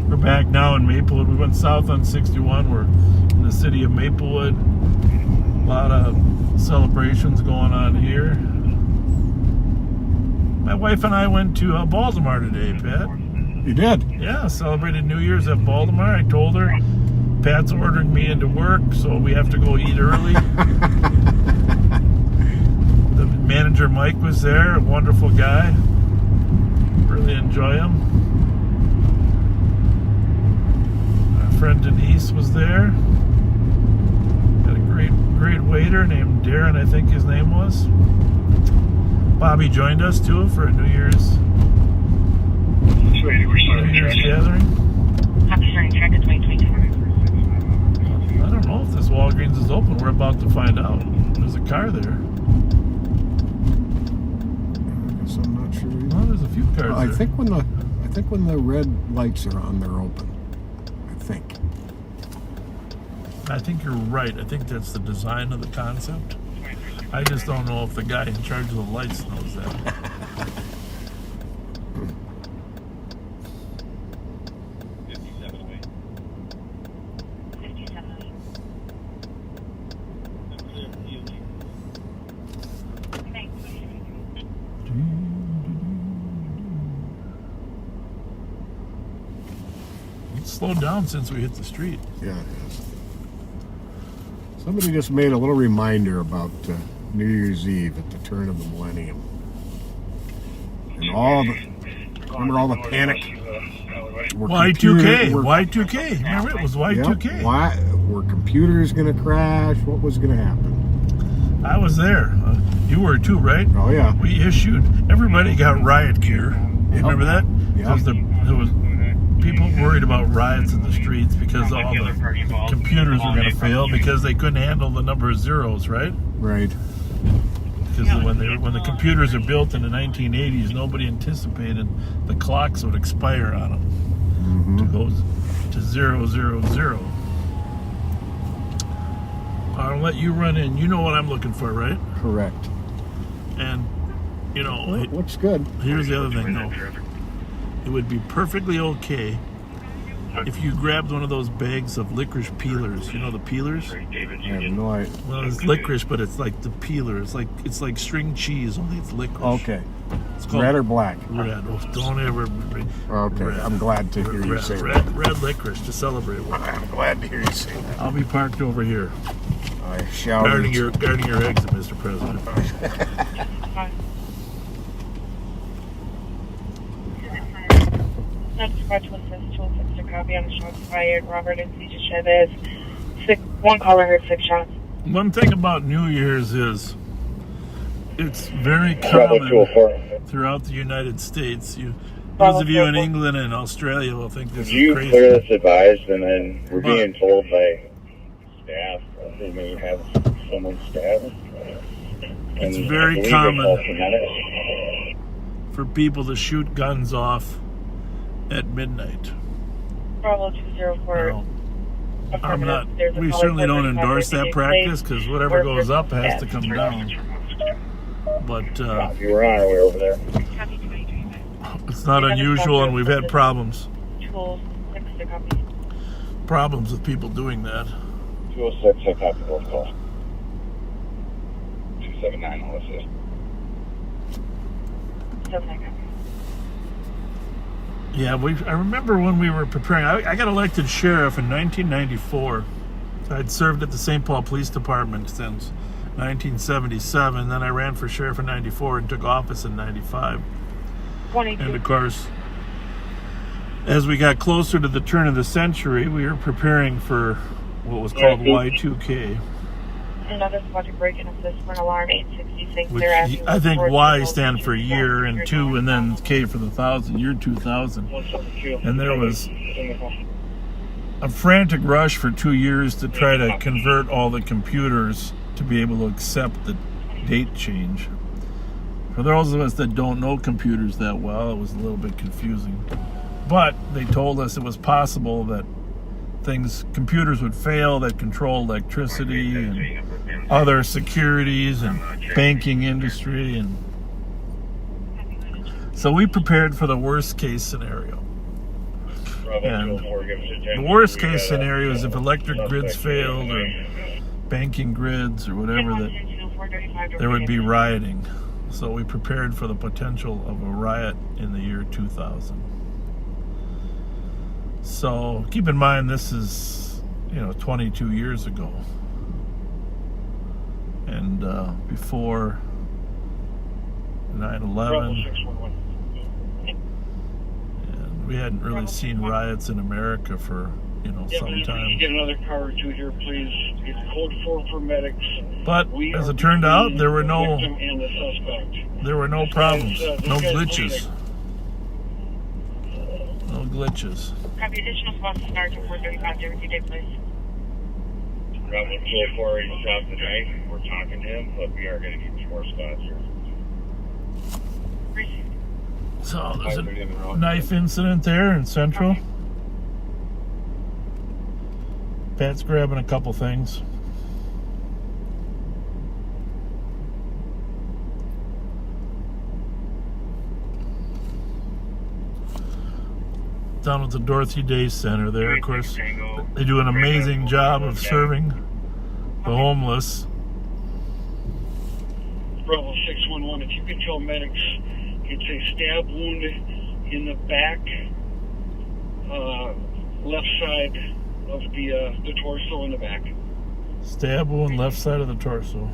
We're back now in Maplewood. We went south on 61. We're in the city of Maplewood. A lot of celebrations going on here. My wife and I went to Baltimore today, Pat. You did? Yeah, celebrated New Year's at Baltimore. I told her Pat's ordering me into work, so we have to go eat early. The manager Mike was there, a wonderful guy. Really enjoy him. Our friend Denise was there. Had a great waiter named Darren, I think his name was. Bobby joined us too for a New Year's gathering. Happy starting track at 2024. I don't know if this Walgreens is open. We're about to find out. There's a car there. I guess I'm not sure either. Oh, there's a few cars I there. think when the red lights are on, they're open. I think. I think you're right. I think that's the design of the concept. I just don't know if the guy in charge of the lights knows that. slowed down since we hit the street. Yeah, it is. Somebody just made a little reminder about New Year's Eve at the turn of the millennium. And remember all the panic? Y2K. Y2K. Remember, it was Y2K. Were computers going to crash? What was going to happen? I was there. You were too, right? Oh, yeah. We issued, everybody got riot gear. You remember that? Yeah. There was people worried about riots in the streets because all the computers were going to fail because they couldn't handle the number of zeros, right? Right. Because when the computers are built in the 1980s, nobody anticipated the clocks would expire on them to go to 000. I'll let you run in. You know what I'm looking for, right? Correct. And, you know... Well, it looks good. Here's the other thing, though. It would be perfectly okay if you grabbed one of those bags of licorice peelers. You know the peelers? I have no idea. Well, it's licorice, but it's like the peeler. It's like string cheese, only it's licorice. Okay. It's called Red or black? Red. Oh, don't ever... Okay, red. I'm glad to hear you say that. Red licorice to celebrate with. I'm glad to hear you say that. I'll be parked over here. I shall. Guarding your exit, Mr. President. Next squad to assist to assist a copy on the shots fired. Robert and CJ Chavez. One caller heard 6 shots. One thing about New Year's is it's very common throughout the United States. Those of you in England and Australia will think this is crazy. You clear this advised, and then we're being told by staff that they may have someone stabbed. It's very common for people to shoot guns off at midnight. Bravo 204. I'm not. We certainly don't endorse that practice because whatever goes up has to come down. But you were on our way over there. It's not unusual, and we've had problems. 206 to copy. Problems with people doing that. 206, I copy both calls. 279, I'll assist. 79 copy. Yeah, I remember when we were preparing. I got elected sheriff in 1994. I'd served at the St. Paul Police Department since 1977. Then I ran for sheriff in 94 and took office in 95. 22. And of course, as we got closer to the turn of the century, we were preparing for what was called Y2K. Another squad to break and assist for an alarm 866. Which I think Y stand for year and 2 and then K for the 1,000, year 2000. And there was a frantic rush for 2 years to try to convert all the computers to be able to accept the date change. For those of us that don't know computers that well, it was a little bit confusing. But they told us it was possible that computers would fail that control electricity and other securities and banking industry, and so we prepared for the worst case scenario. And the worst case scenario is if electric grids failed or banking grids or whatever, that there would be rioting. So we prepared for the potential of a riot in the year 2000. So keep in mind, this is 22 years ago, and before 9/11, and we hadn't really seen riots in America for some time. Get another car or two here, please. It's code 4 for medics. But as it turned out, there were no problems, no glitches. No glitches. Copy. Additional spots to start to 435 Liberty Day, please. Bravo 204, he's dropped the knife. We're talking to him, but we are going to need some more spots here. So there's a knife incident there in Central. Pat's grabbing a couple things. Down at the Dorothy Day Center there, of course, they do an amazing job of serving the homeless. Bravo 611, if you could tell medics, it's a stab wound in the back, left side of the torso in the back. Stab wound, left side of the torso.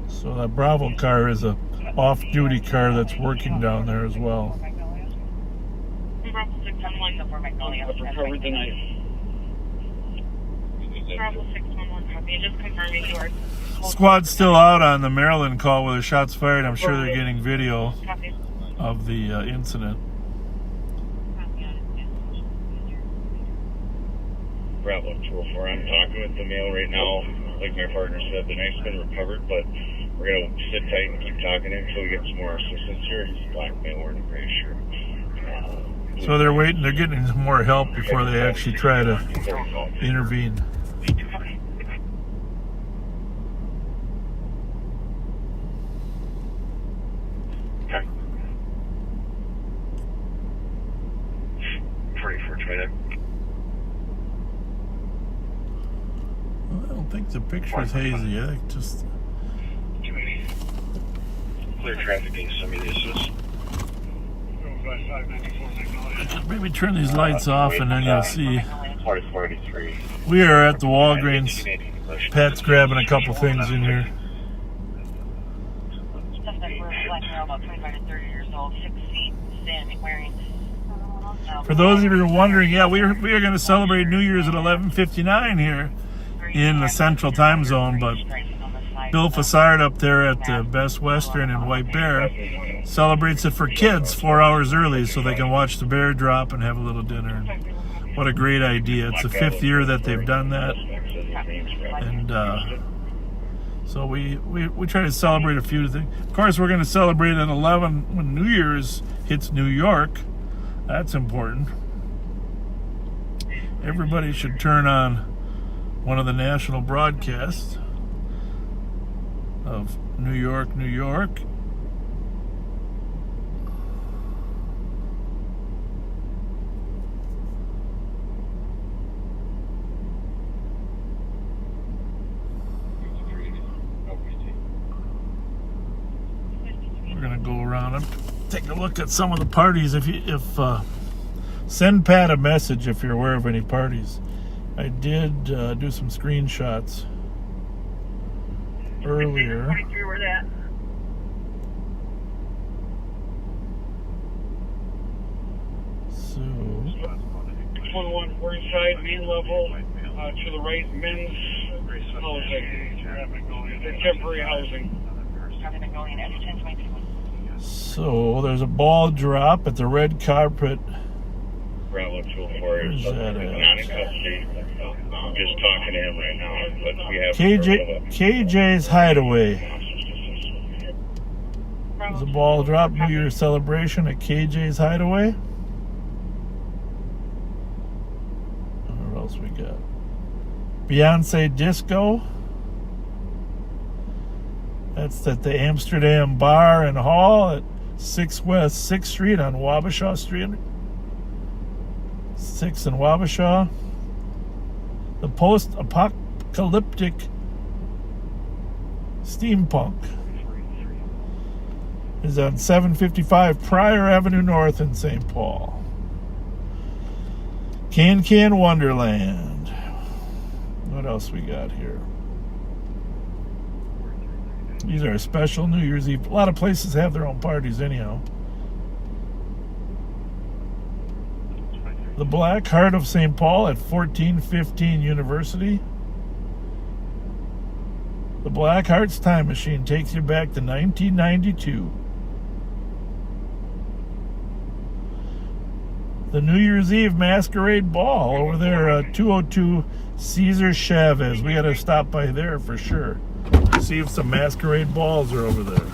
So that Bravo car is a off-duty car that's working down there as well. I've recovered the knife. Bravo 611, copy. Just confirming you are. Squad's still out on the Maryland call with the shots fired. I'm sure they're getting video Copy. of the incident. Bravo 204, I'm talking with the male right now. Like my partner said, the knife's been recovered, but we're going to sit tight and keep talking to him until we get some more assistance here. He's a black male wearing a gray shirt. So they're waiting, they're getting some more help before they actually try to intervene. Okay. 44, try that. Well, I don't think the picture's hazy. I think just 280. Clear traffic in some uses. maybe turn these lights off and then you'll see. 4483. We are at the Walgreens. Pat's grabbing a couple things in here. For those of you who are wondering, yeah, we are going to celebrate New Year's at 11:59 here in the Central Time Zone, but Bill Fassard up there at the Best Western in White Bear celebrates it for kids 4 hours early so they can watch the bear drop and have a little dinner. What a great idea. It's the 5th year that they've done that. And so we try to celebrate a few things. Of course, we're going to celebrate at 11 when New Year's hits New York. That's important. Everybody should turn on one of the national broadcasts of New York, New York. We're gonna go around and take a look at some of the parties. Send Pat a message if you're aware of any parties. I did do some screenshots earlier. So 611, we're inside main level, to the right, men's housing, the temporary housing. So there's a ball drop at the red carpet. Bravo 204 is not in custody. I'm just talking to him right now, but we have KJ's Hideaway. There's a ball drop, New Year's celebration at KJ's Hideaway. What else we got? Beyonce Disco. That's at the Amsterdam Bar and Hall at 6 West 6th Street on Wabasha Street. 6th and Wabasha. The post-apocalyptic steampunk is on 755 Pryor Avenue North in St. Paul. Can Wonderland. What else we got here? These are special New Year's Eve. A lot of places have their own parties anyhow. The Black Heart of St. Paul at 1415 University. The Black Heart's Time Machine takes you back to 1992. The New Year's Eve Masquerade Ball over there at 202 Cesar Chavez. We got to stop by there for sure. See if some masquerade balls are over there.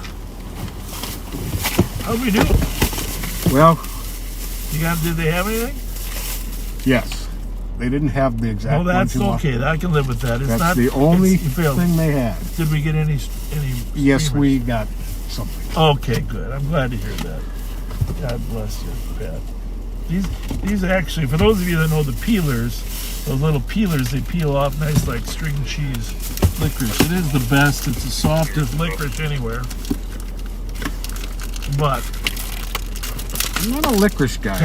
How'd we do? Well, did they have anything? Yes. They didn't have the exact ones. Oh, that's okay. I can live with that. It's that's not the only thing they had. Did we get any Yes, we got something. Okay, good. I'm glad to hear that. God bless you, Pat. These actually, for those of you that know the peelers, those little peelers, they peel off nice like string cheese licorice. It is the best. It's the softest licorice anywhere. But I'm not a licorice guy.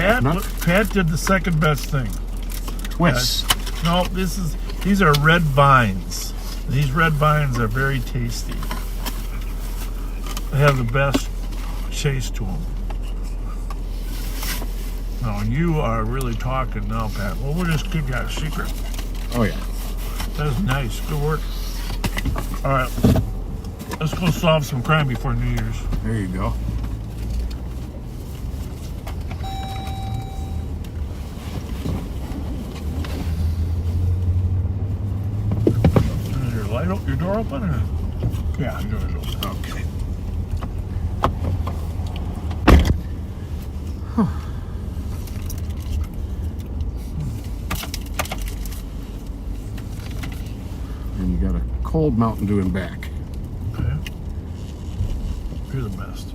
Pat did the second best thing. Twists. No, these are red vines. These red vines are very tasty. They have the best taste to them. Now, you are really talking now, Pat. Well, we'll just keep that a secret. Oh, yeah. That's nice. Good work. All right. Let's go solve some crime before New Year's. There you go. Is your door open? Or? Yeah, your door is open. Okay. And you got a cold Mountain Dew in back. Okay. You're the best.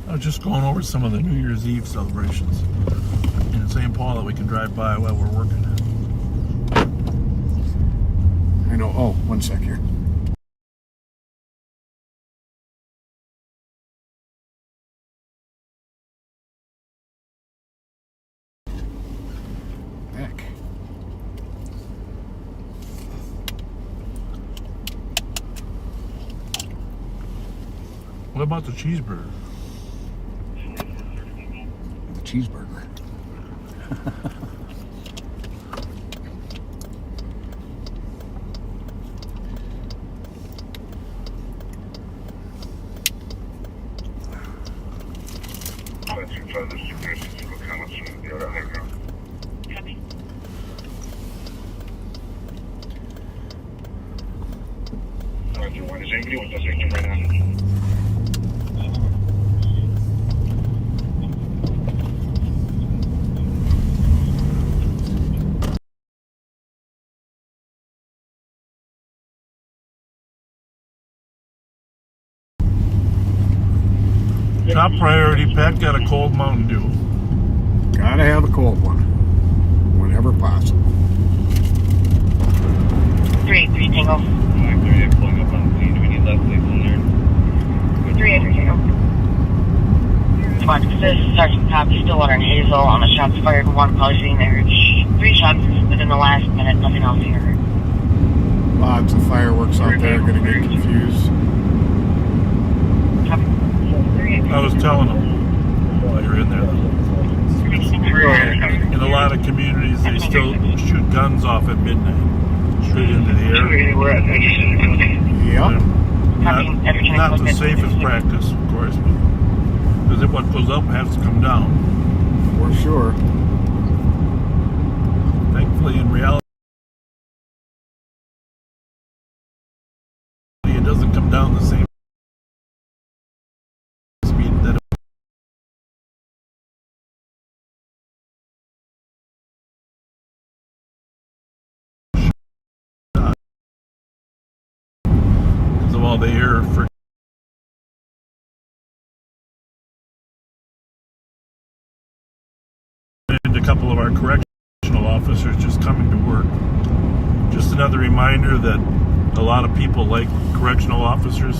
I was just going over some of the New Year's Eve celebrations in St. Paul that we can drive by while we're working. I know. Oh, one sec here. Back. What about the cheeseburger? The cheeseburger. Fletcher, try this suggestion to look how much you can get out of here. Roger, one. Is anybody with us victim right now? Top priority, Pat got a cold Mountain Dew. Gotta have a cold one. Whenever possible. 383 Tango. 538 pulling up on the scene. Do we need left plates in there? 383 Tango. Squad 6, Sergeant Copy, Stillwater and Hazel on the shots fired. One probably seen there. 3 shots within the last minute. Nothing else here. Lots of fireworks out there. Gonna get confused. I was telling them while you're in there. In a lot of communities, they still shoot guns off at midnight, straight into the air. Yep. Not the safest practice, of course, because if what goes up has to come down. For sure. Thankfully, in reality, it doesn't come down the same speed that it because of all the air for and a couple of our correctional officers just coming to work. Just another reminder that a lot of people, like correctional officers,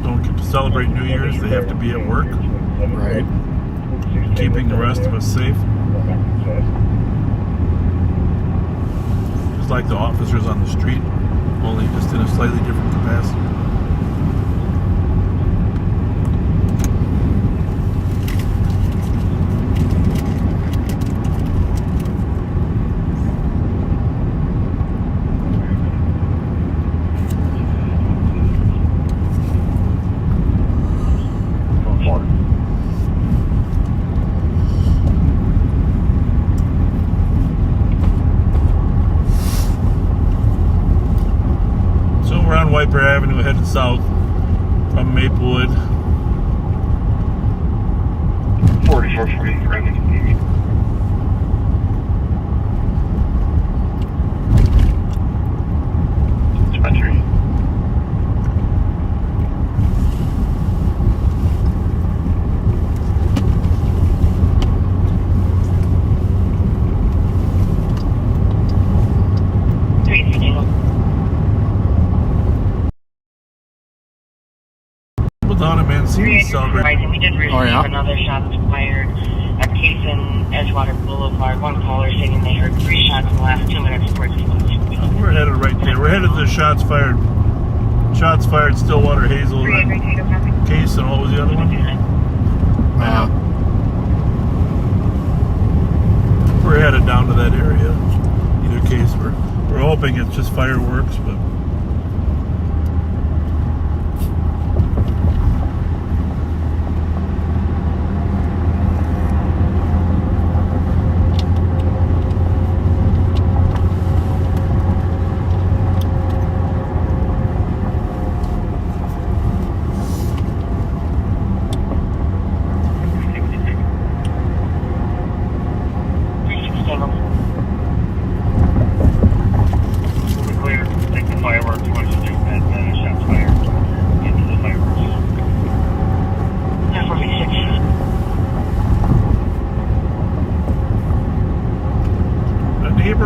don't get to celebrate New Year's. They have to be at work. Right. Keeping the rest of us safe. Just like the officers on the street, only just in a slightly different capacity. Wiper Avenue headed south from Maplewood. 4440, Ramsey. Dispensary. celebrate. Right, and we did receive another shots fired at Case and Edgewater Boulevard. One caller saying they heard 3 shots in the last 2 minutes before it exploded. We're headed right there. We're headed to the shots fired, Stillwater, Hazel, Case, and what was the other one? We're headed down to that area. Either case, we're hoping it's just fireworks, but.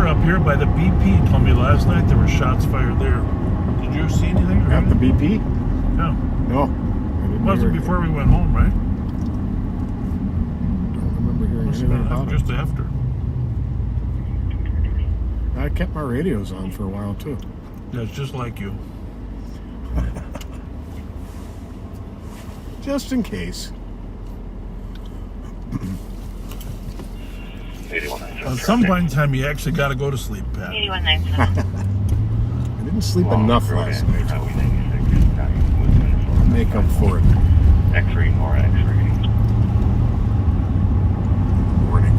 Up here by the BP told me last night there were shots fired there. Did you see anything? At the BP? No. No. It wasn't before we went home, right? Don't remember hearing anything about just after. I kept my radios on for a while too. That's just like you. Just in case. At some point in time, you actually got to go to sleep, Pat. 8197. I didn't sleep enough last night. Make up for it. X-ray, more X-ray. Morning.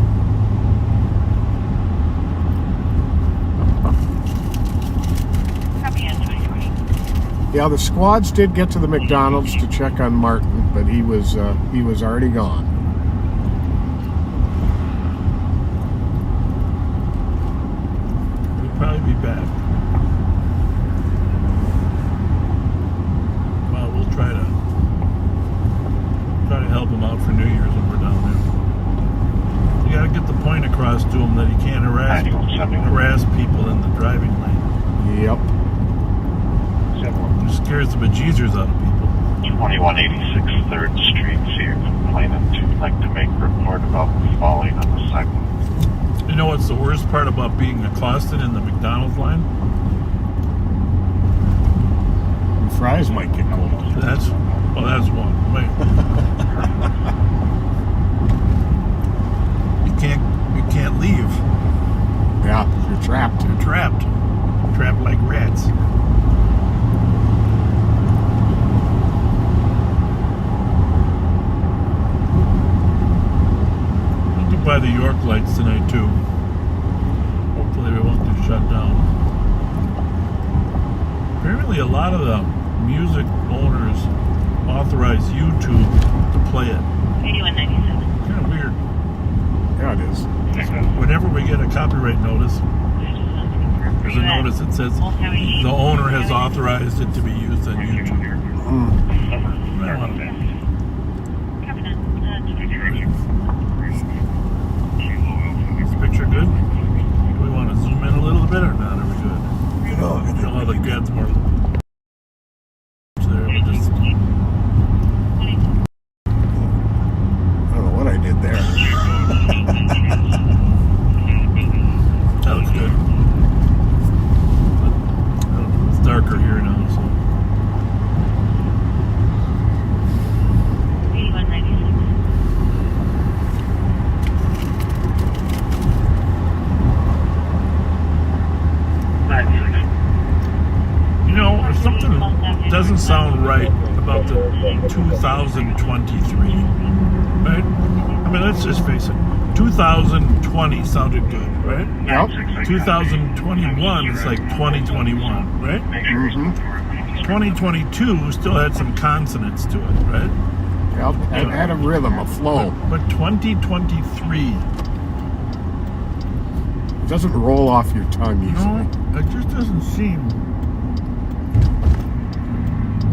Yeah, the squads did get to the McDonald's to check on Martin, but he was already gone. Probably be back. Well, we'll try to help him out for New Year's when we're down there. You got to get the point across to him that he can't harass people in the driving lane. Yep. It scares the bejesus out of people. 2186 3rd Street. See your complainant would like to make a report about falling on the sidewalk. You know what's the worst part about being accosted in the McDonald's line? And fries might get cold. That's one. Wait. You can't leave. Yeah, you're trapped. You're trapped. Trapped like rats. By the York lights tonight too. Hopefully we won't get shut down. Apparently a lot of the music owners authorize YouTube to play it. 8197. Kind of weird. Yeah, it is. Whenever we get a copyright notice, there's a notice that says the owner has authorized it to be used on YouTube. Picture good? Do we want to zoom in a little bit or not? Are we good? Oh, the gad's more there. We just... I don't know what I did there. That looks good. It's darker here now, so. 8196. You know, if something doesn't sound right about the 2023, right? I mean, let's just face it. 2020 sounded good, right? Yep. 2021 is like 2021, right? Mm-hmm. 2022 still had some consonants to it, right? Yep. It had a rhythm, a flow. But 2023... It doesn't roll off your tongue easily. No, it just doesn't seem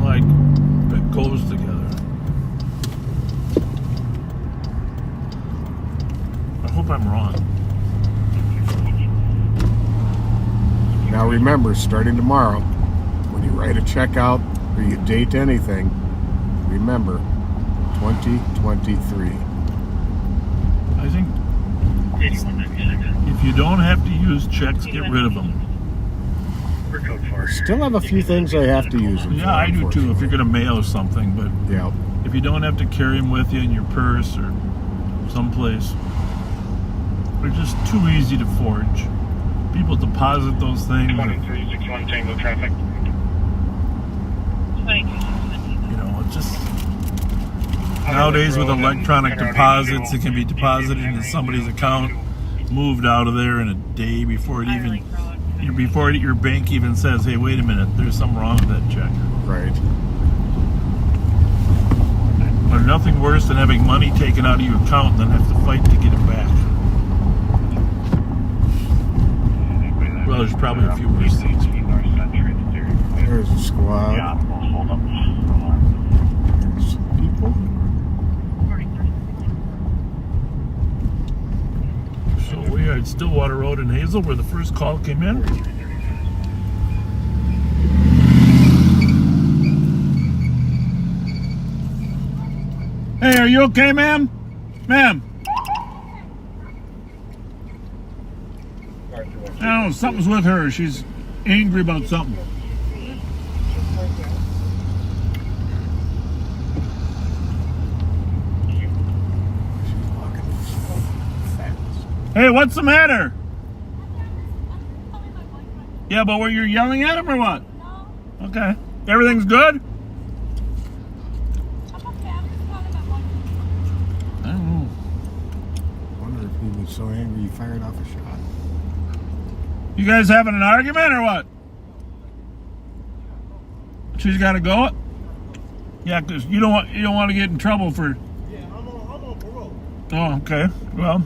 like it goes together. I hope I'm wrong. Now remember, starting tomorrow, when you write a check out or you date anything, remember, 2023. I think if you don't have to use checks, get rid of them. Still have a few things I have to use them for. Yeah, I do too. If you're going to mail something, but yeah, if you don't have to carry them with you in your purse or someplace, they're just too easy to forge. People deposit those things. 2361 Tango traffic. You know, it's just nowadays with electronic deposits, it can be deposited into somebody's account, moved out of there in a day before your bank even says, "Hey, wait a minute, there's something wrong with that check." right. There's nothing worse than having money taken out of your account and then have to fight to get it back. Well, there's probably a few worse things. There's a squad. There's people. So we are at Stillwater Road in Hazel where the first call came in. Hey, are you okay, ma'am? Ma'am? I don't know, something's with her. She's angry about something. Hey, what's the matter? Yeah, but were you yelling at him or what? No. Okay. Everything's good? I don't know. I wonder if he was so angry he fired off a shot. You guys having an argument or what? She's got to go? Yeah, because you don't want to get in trouble for... Yeah, I'm on parole. Oh, okay. Well,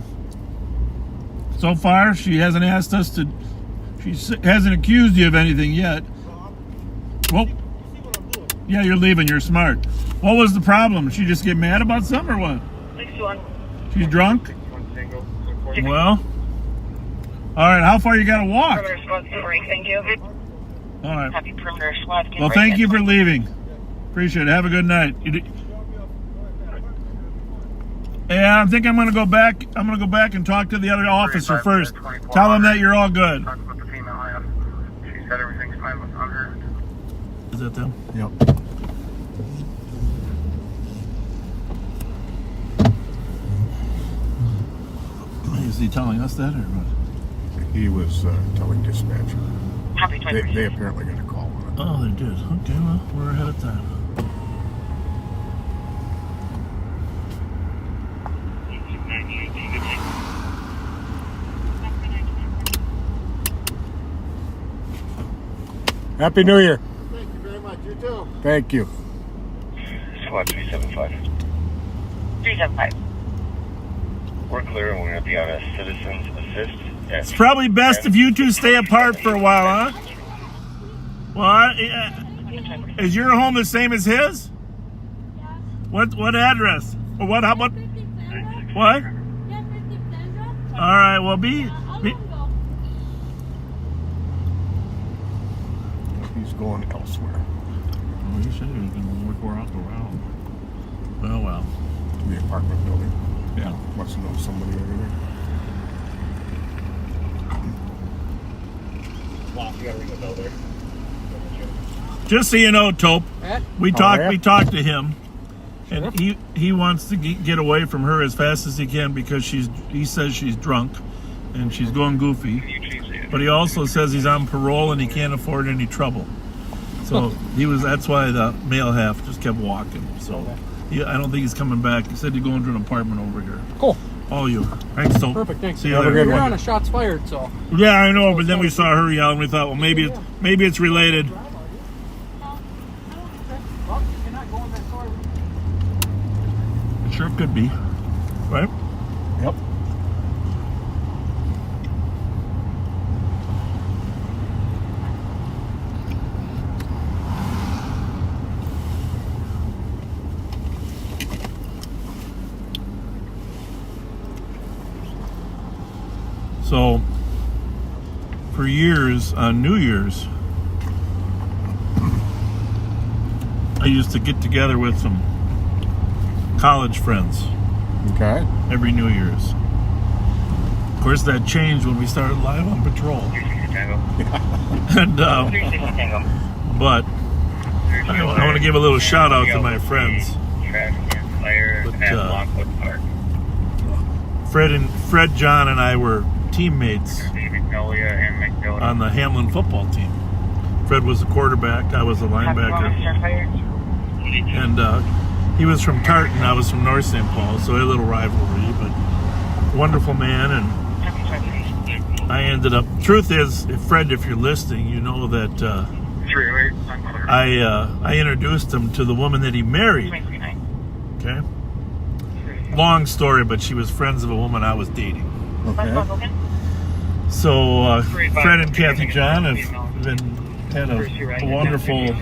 so far she hasn't asked us to... She hasn't accused you of anything yet. Well, yeah, you're leaving. You're smart. What was the problem? She just get mad about something or what? She's drunk? Well... All right, how far you got to walk? Perimeter squad, thank you. All right. Happy perimeter squad. Well, thank you for leaving. Appreciate it. Have a good night. Yeah, I think I'm going to go back. I'm going to go back and talk to the other officer first. Tell him that you're all good. Talk about the female. She said everything's fine on her. Is that them? Yep. Is he telling us that or what? He was telling dispatcher. Happy 23. They apparently got a call on it. Oh, they did. Okay, well, we're ahead of time. Happy New Year. Thank you very much. You too. Thank you. Squad 375. 375. We're clear and we're going to be on a citizen's assist. It's probably best if you two stay apart for a while, huh? What? Is your home the same as his? What address? Or what? How? What? What? All right. Well, be. He's going elsewhere. Oh, you said he was going to work around. Oh well. The apartment building. Yeah. Must know somebody over there. You got to ring the bell there. Just so you know, Tope, we talked to him, and he wants to get away from her as fast as he can because he says she's drunk and she's going goofy. But he also says he's on parole and he can't afford any trouble. So that's why the male half just kept walking. So I don't think he's coming back. He said he'd go into an apartment over here. Cool. All you. Thanks, Tope. Perfect, thanks. See you later. We're on a shots fired, so. Yeah, I know, but then we saw her yell and we thought, well, maybe it's related. It sure could be, right? Yep. So, for years, on New Year's, I used to get together with some college friends. Okay. Every New Year's. Of course, that changed when we started Live on Patrol. And but I want to give a little shout out to my friends. But, Fred, John, and I were teammates on the Hamlin football team. Fred was the quarterback. I was the linebacker. And he was from Tartan. I was from North St. Paul, so a little rivalry. But wonderful man, and I ended up. Truth is, Fred, if you're listening, you know that I introduced him to the woman that he married. Okay. Long story, but she was friends of a woman I was dating. Okay. So Fred and Kathy John have had a wonderful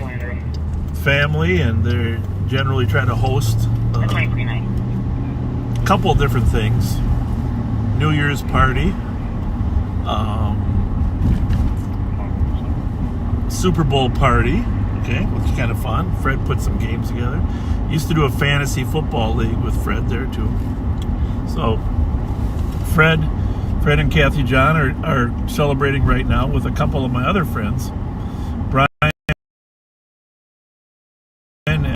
family, and they generally try to host a couple of different things. New Year's party, Super Bowl party, okay, which is kind of fun. Fred put some games together. Used to do a fantasy football league with Fred there too. So Fred and Kathy John are celebrating right now with a couple of my other friends, Brian and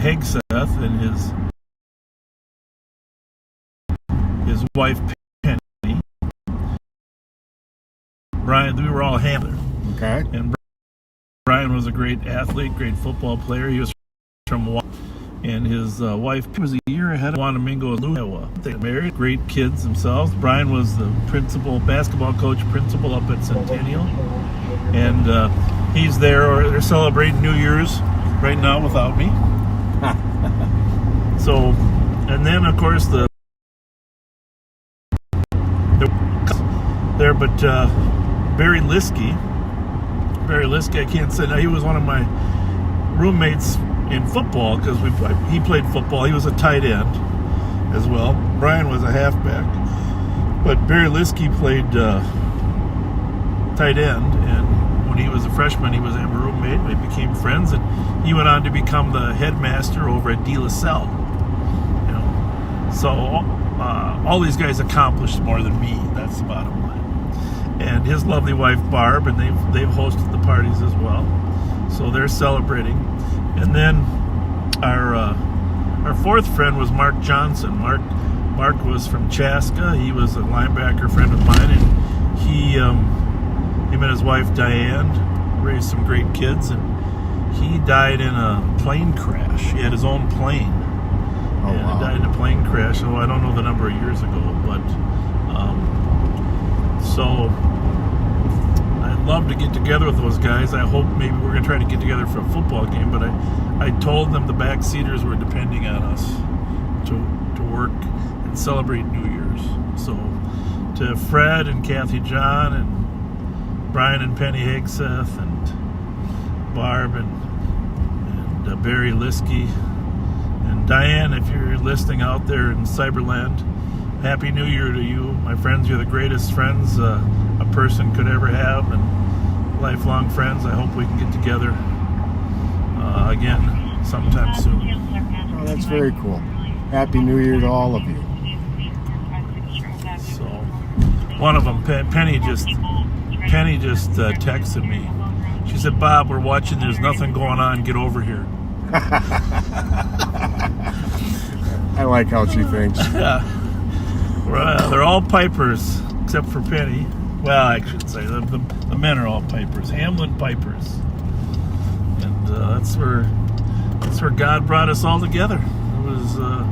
Hegseth and his wife Penny. Brian, we were all Hamler. Okay. And Brian was a great athlete, great football player. He was from Hawaii. And his wife was a year ahead of Wanamingo, Iowa. They married, great kids themselves. Brian was the basketball coach principal up at Centennial. And he's there, or they're celebrating New Year's right now without me. So, and then of course Barry Liskey, I can't say now, he was one of my roommates in football because he played football. He was a tight end as well. Brian was a halfback, but Barry Liskey played tight end, and when he was a freshman, he was a roommate. We became friends, and he went on to become the headmaster over at De La Salle. You know, so all these guys accomplished more than me. That's the bottom line. And his lovely wife Barb, and they've hosted the parties as well. So they're celebrating. And then our fourth friend was Mark Johnson. Mark was from Chaska. He was a linebacker friend of mine, and him and his wife Diane raised some great kids, and he died in a plane crash. He had his own plane. Oh, wow. He died in a plane crash. So I don't know the number of years ago, but so I'd love to get together with those guys. I hope maybe we're going to try to get together for a football game, but I told them the backseaters were depending on us to work and celebrate New Year's. So to Fred and Kathy John and Brian and Penny Hegseth and Barb and Barry Liskey and Diane, if you're listening out there in Cyberland, Happy New Year to you. My friends, you're the greatest friends a person could ever have, and lifelong friends. I hope we can get together again sometime soon. Oh, that's very cool. Happy New Year to all of you. So, one of them, Penny just texted me. She said, "Bob, we're watching. There's nothing going on. Get over here." I like how she thinks. Yeah. They're all Pipers, except for Penny. Well, I should say the men are all Pipers, Hamlin Pipers, and that's where God brought us all together. It was an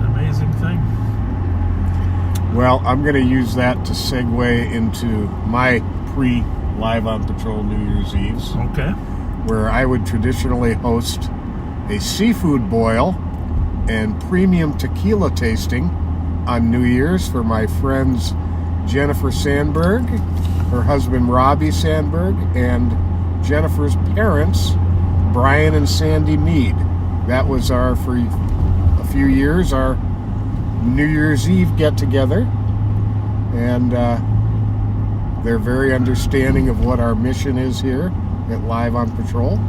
amazing thing. Well, I'm going to use that to segue into my pre-Live on Patrol New Year's Eves. Okay. Where I would traditionally host a seafood boil and premium tequila tasting on New Year's for my friends Jennifer Sandberg, her husband Robbie Sandberg, and Jennifer's parents, Brian and Sandy Mead. That was for a few years, our New Year's Eve get-together. And they're very understanding of what our mission is here at Live on Patrol.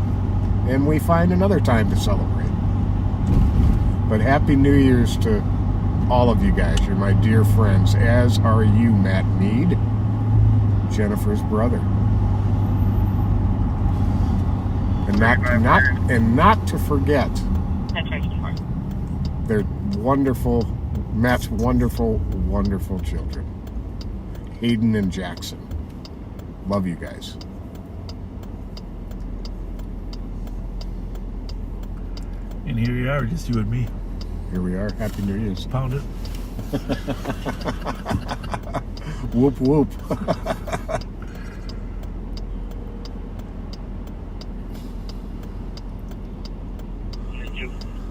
And we find another time to celebrate. But Happy New Year's to all of you guys. You're my dear friends, as are you, Matt Mead, Jennifer's brother. And not to forget, they're wonderful, Matt's wonderful, wonderful children, Hayden and Jackson. Love you guys. And here you are, just you and me. Here we are. Happy New Year's. Pound it. Whoop whoop.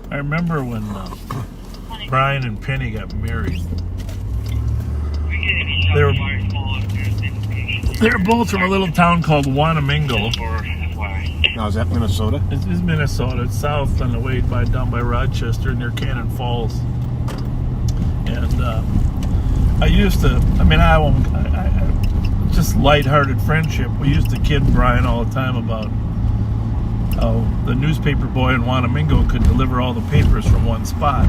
I remember when Brian and Penny got married. They were both from a little town called Wanamingo. Now, is that Minnesota? It's Minnesota. It's south on the way down by Rochester near Cannon Falls. And I just lighthearted friendship. We used to kid Brian all the time about how the newspaper boy in Wanamingo could deliver all the papers from one spot.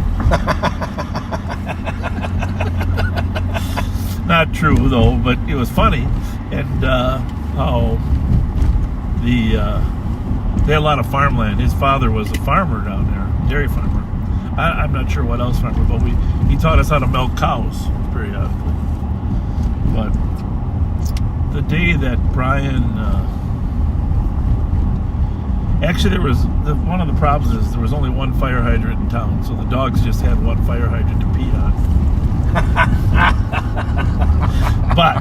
Not true, though, but it was funny. And how they had a lot of farmland. His father was a farmer down there, dairy farmer. I'm not sure what else farmer, but he taught us how to milk cows periodically. But the day that Brian, actually there was one of the problems is there was only one fire hydrant in town, so the dogs just had one fire hydrant to pee on. But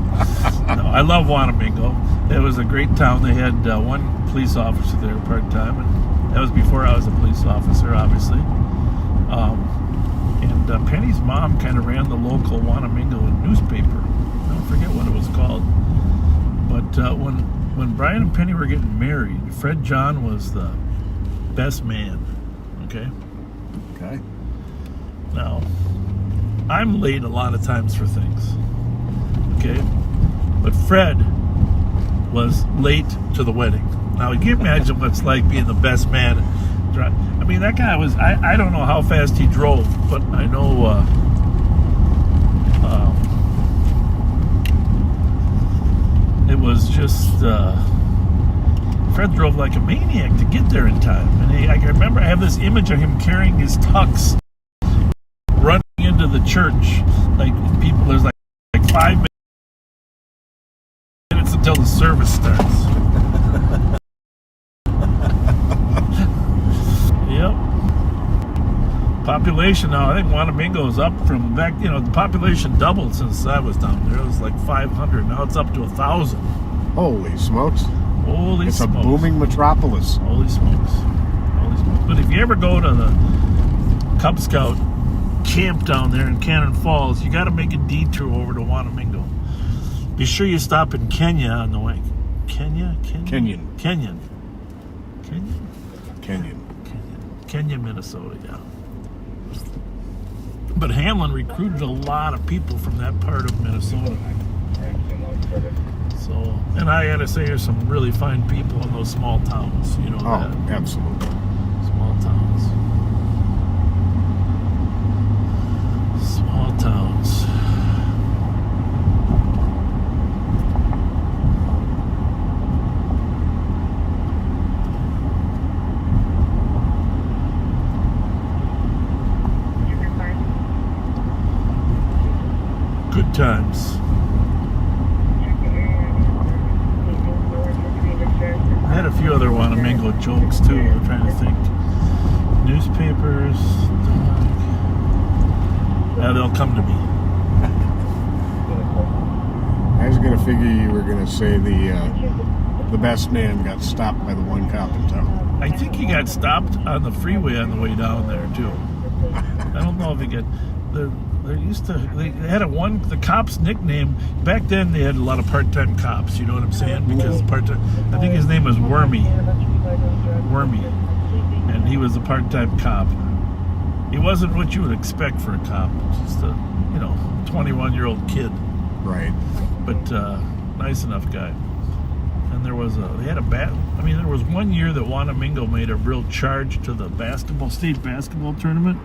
no, I love Wanamingo. It was a great town. They had one police officer there part-time, and that was before I was a police officer, obviously. And Penny's mom kind of ran the local Wanamingo newspaper. I don't forget what it was called. But when Brian and Penny were getting married, Fred John was the best man. Okay? Okay. Now, I'm late a lot of times for things. Okay? But Fred was late to the wedding. Now, you can imagine what it's like being the best man. I mean, that guy was, I don't know how fast he drove, but I know it was just, Fred drove like a maniac to get there in time. And I remember I have this image of him carrying his tux, running into the church. Like, people, there's like 5 minutes until the service starts. Yep. Population now, I think Wanamingo's up from back, the population doubled since I was down there. It was like 500. Now it's up to 1,000. Holy smokes. Holy it's smokes. It's a booming metropolis. Holy smokes. Holy smokes. But if you ever go to the Cub Scout camp down there in Cannon Falls, you got to make a detour over to Wanamingo. Be sure you stop in Kenya on the way. Kenyan. Kenya, Minnesota, yeah. But Hamlin recruited a lot of people from that part of Minnesota. So, and I gotta say, there's some really fine people in those small towns, Oh, that. Absolutely. Small towns. Small towns. Good times. I had a few other Wanamingo jokes too. I'm trying to think. Newspapers. Yeah, they'll come to me. I was going to figure you were going to say the best man got stopped by the one cop in town. I think he got stopped on the freeway on the way down there too. I don't know if he got. They had the cop's nickname back then. They had a lot of part-time cops. You know what I'm saying? Because part-time. I think his name was Wormy, and he was a part-time cop. He wasn't what you would expect for a cop. Just a 21-year-old kid. Right. But nice enough guy. And there was there was one year that Wanamingo made a real charge to the state basketball tournament.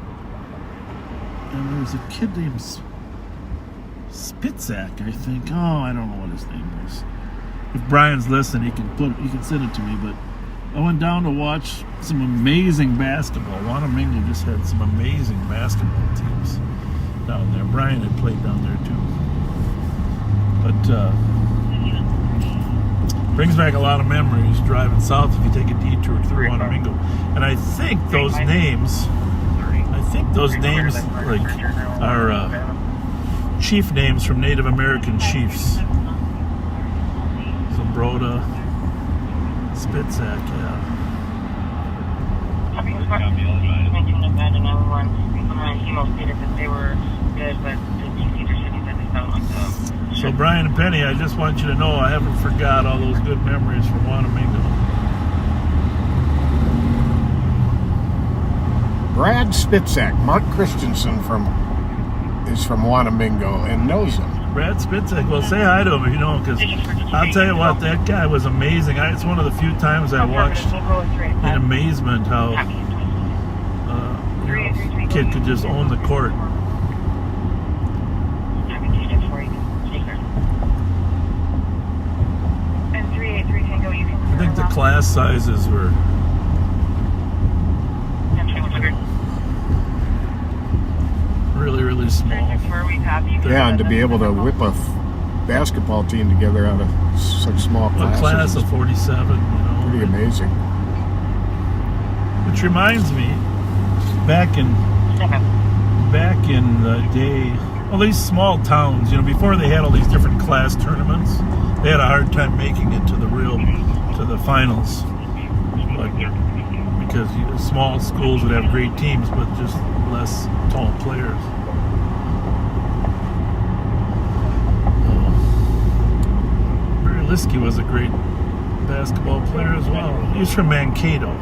And there was a kid named Spitzak, I think. Oh, I don't know what his name was. If Brian's listening, he can send it to me. But I went down to watch some amazing basketball. Wanamingo just had some amazing basketball teams down there. Brian had played down there too. But brings back a lot of memories driving south if you take a detour through Wanamingo. And I think those names like are chief names from Native American chiefs. Zambroda, Spitzak, yeah. So Brian and Penny, I just want you to know I haven't forgot all those good memories from Wanamingo. Brad Spitzak, Mark Christensen is from Wanamingo and knows him. Brad Spitzak, well, say hi to him if you know him, because I'll tell you what, that guy was amazing. It's one of the few times I watched in amazement how a kid could just own the court. I think the class sizes were really, really small. Yeah, and to be able to whip a basketball team together out of such small classes. A class of 47, you know. Pretty amazing. Which reminds me, back in the day, all these small towns, you know, before they had all these different class tournaments, they had a hard time making it to the finals. But because small schools would have great teams, but just less tall players. Barry Liskey was a great basketball player as well. He was from Mankato.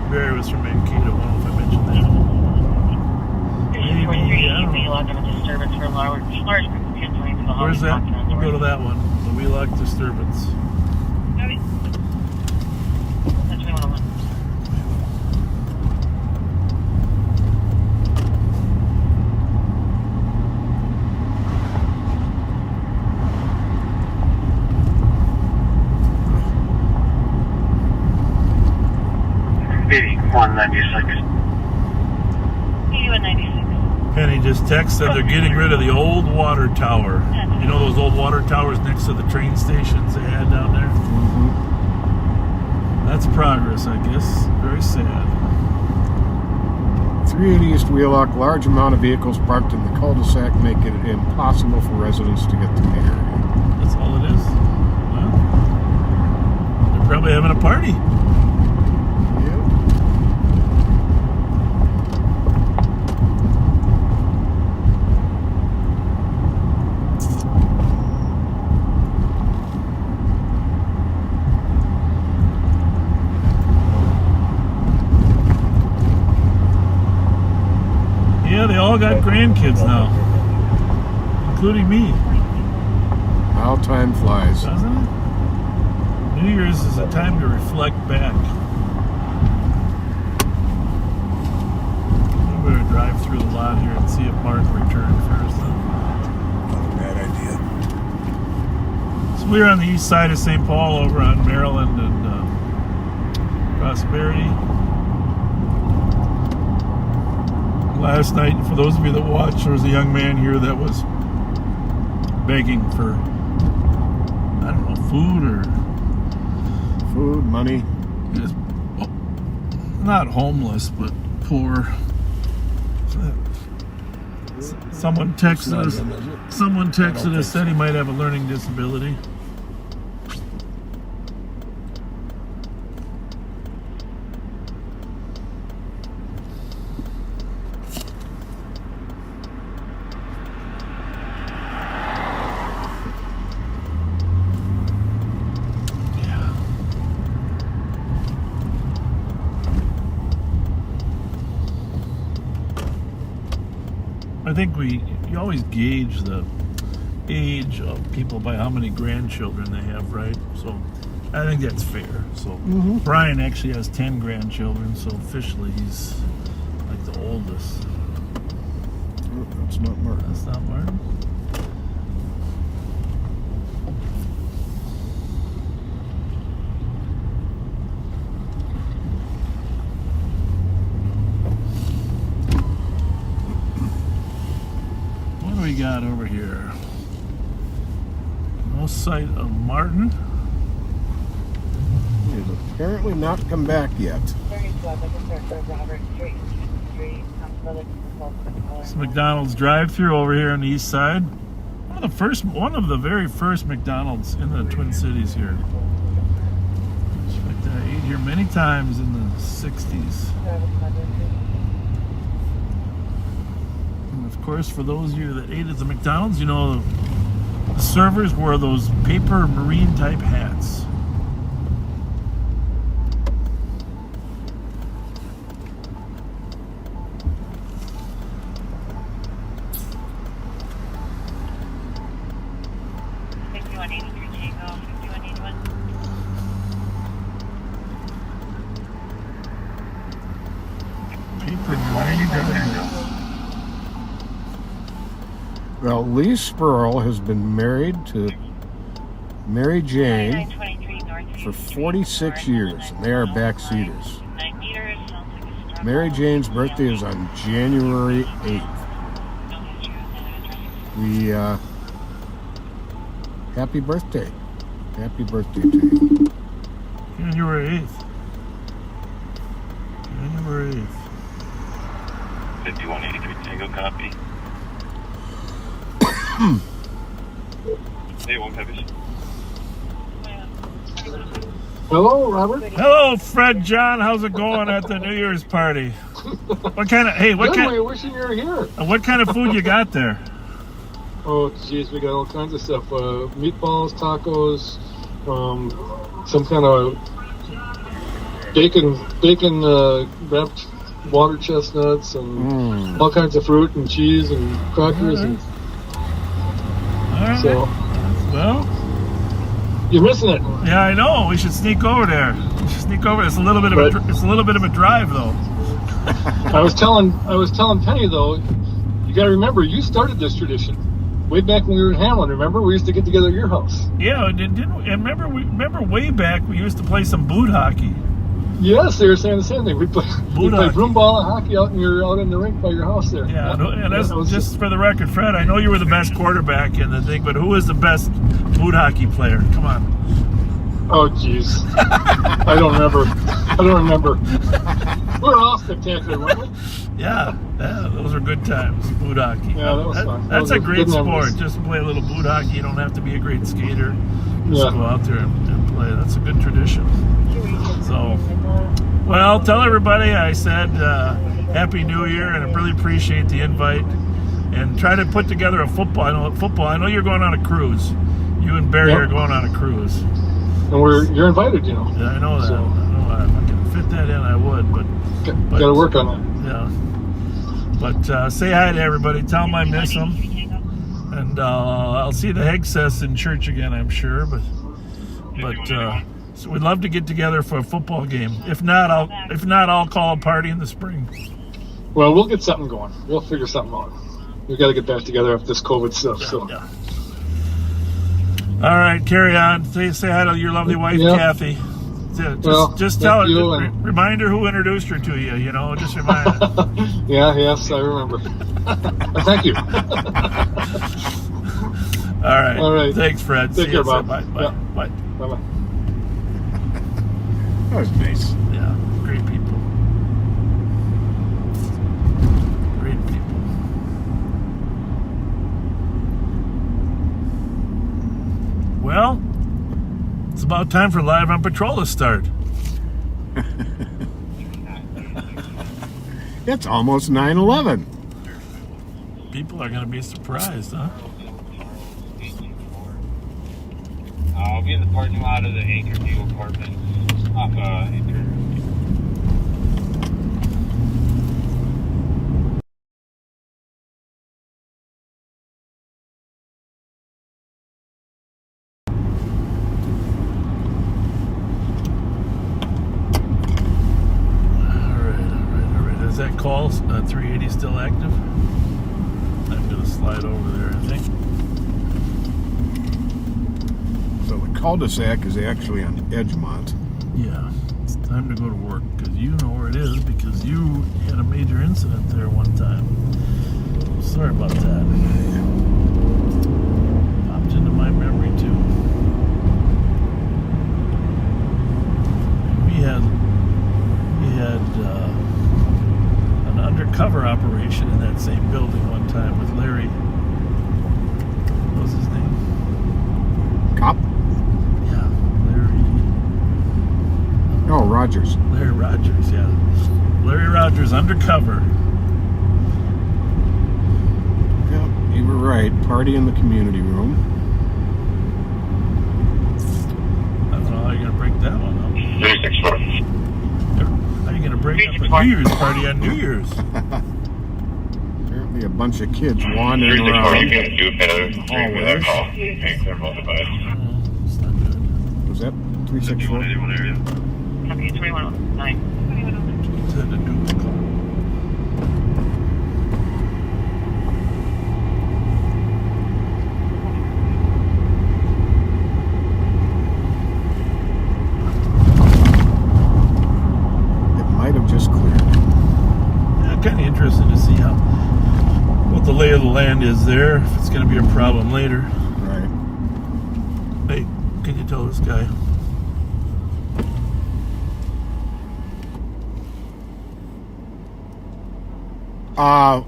Barry was from Mankato. I don't know if I mentioned that. Maybe, I don't know. Where's that? We'll go to that one. The Wheelock disturbance. Maybe 196. Penny just texted they're getting rid of the old water tower. You know those old water towers next to the train stations they had down there? Mm-hmm. That's progress, I guess. Very sad. 380 East Wheelock, large amount of vehicles parked in the cul-de-sac make it impossible for residents to get to the area. That's all it is. Well, they're probably having a party. Yeah, they all got grandkids now, including me. How time flies. Doesn't it? New Year's is a time to reflect back. We better drive through the lot here and see if Mark returned first. Not a bad idea. So we're on the east side of St. Paul over on Maryland and Prosperity. Last night, for those of you that watched, there was a young man here that was begging for, I don't know, food, money. Just, not homeless, but poor. Someone texted us, said he might have a learning disability. I think you always gauge the age of people by how many grandchildren they have, right? So I think that's fair. So Brian actually has 10 grandchildren, so officially he's like the oldest. That's not Martin. That's not Martin. What do we got over here? No sight of Martin. He has apparently not come back yet. It's McDonald's drive-through over here on the east side. One of the very first McDonald's in the Twin Cities here. In fact, I ate here many times in the 60s. And of course, for those of you that ate at the McDonald's, you know the servers wore those paper marine type hats. Well, Lee Spurl has been married to Mary Jane for 46 years, and they are backseaters. Mary Jane's birthday is on January 8th. Happy birthday. Happy birthday to you. January 8th. January 8th. 5183 Tango copy. Hey, one copy. Hello, Robert. Hello, Fred John. How's it going at the New Year's party? What kind of Good, we're wishing you were here. What kind of food you got there? Oh, geez, we got all kinds of stuff. Meatballs, tacos, some kind of bacon wrapped water chestnuts, and all kinds of fruit and cheese and crackers. All right. So, well, you're missing it. Yeah, I know. We should sneak over there. It's a little bit of it's a little bit of a drive, though. I was telling Penny though, you got to remember you started this tradition way back when we were in Hamlin. Remember, we used to get together at your house. Yeah, remember way back we used to play some boot hockey. Yes, they were saying the same thing. We played broom ball and hockey out in the rink by your house there. Yeah, and that's just for the record, Fred. I know you were the best quarterback in the thing, but who was the best boot hockey player? Come on. Oh, jeez. I don't remember. We were all spectacular, weren't we? Yeah, those are good times. Boot hockey. Yeah, that was fun. That's a great sport. Memories. Just play a little boot hockey. You don't have to be a great skater. Just go out there and play. That's a good tradition. So, well, tell everybody I said Happy New Year, and I really appreciate the invite. And try to put together a football. I know you're going on a cruise. You and Barry are going on a cruise. And you're invited, you know. Yeah, I know that. So, I know that. If I could fit that in, I would. But got to work on that. Yeah. But say hi to everybody. Tell them I miss them. And I'll see the Hegsess in church again, I'm sure. But so we'd love to get together for a football game. If not, I'll call a party in the spring. Well, we'll get something going. We'll figure something out. We've got to get back together after this COVID stuff. Yeah. All right, carry on. Say hi to your lovely wife, Kathy. Just tell her. Remind her who introduced her to you. You know, just remind her. Yes, I remember. Thank you. All right. Thanks, Fred. Take care, Bob. Bye. Yeah. Bye. Bye. That was nice. Yeah, great people. Great people. Well, it's about time for Live on Patrol to start. It's almost 9/11. People are going to be surprised, huh? I'll be in the parking lot of the Anchor View Apartments off Anchor. All right. Is that call 380 still active? modified over there, I think. So the cul-de-sac is actually on Edgemont. Yeah, it's time to go to work because you know where it is because you had a major incident there one time. Sorry about that. Popped into my memory too. We had an undercover operation in that same building one time with Larry. What was his name? Cop? Yeah, Larry. Oh, Rogers. Larry Rogers, yeah. Larry Rogers undercover. Yeah, you were right. Party in the community room. I don't know how you're gonna break that one up. 364. How are you gonna break up a New Year's party on New Year's? Apparently a bunch of kids wandering 364, around. you can do better. Hallways. Call. Thanks, they're both advised. It's not good. Was that 364? area. Copy 2109. It's had to do with the call. It might have just cleared. Yeah, kind of interesting to see what the lay of the land is there. If it's going to be a problem later. Right. Hey, can you tell this guy?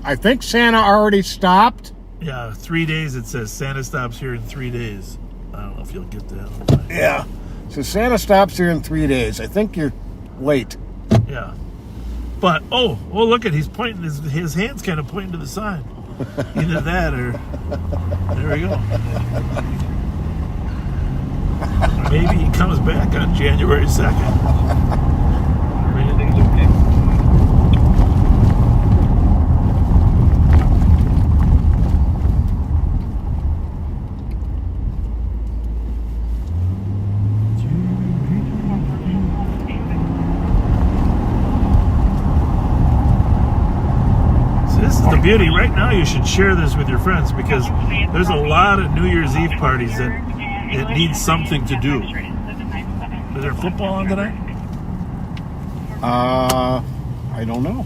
I think Santa already stopped. Yeah, 3 days. It says Santa stops here in 3 days. I don't know if you'll get that. Yeah. So Santa stops here in 3 days. I think you're late. Yeah. But oh, look at he's pointing his hands kind of pointing to the sign. Either that or there we go. Maybe he comes back on January 2nd. Everything's okay. Beauty, right now you should share this with your friends because there's a lot of New Year's Eve parties that it needs something to do. Is there football on tonight? I don't know.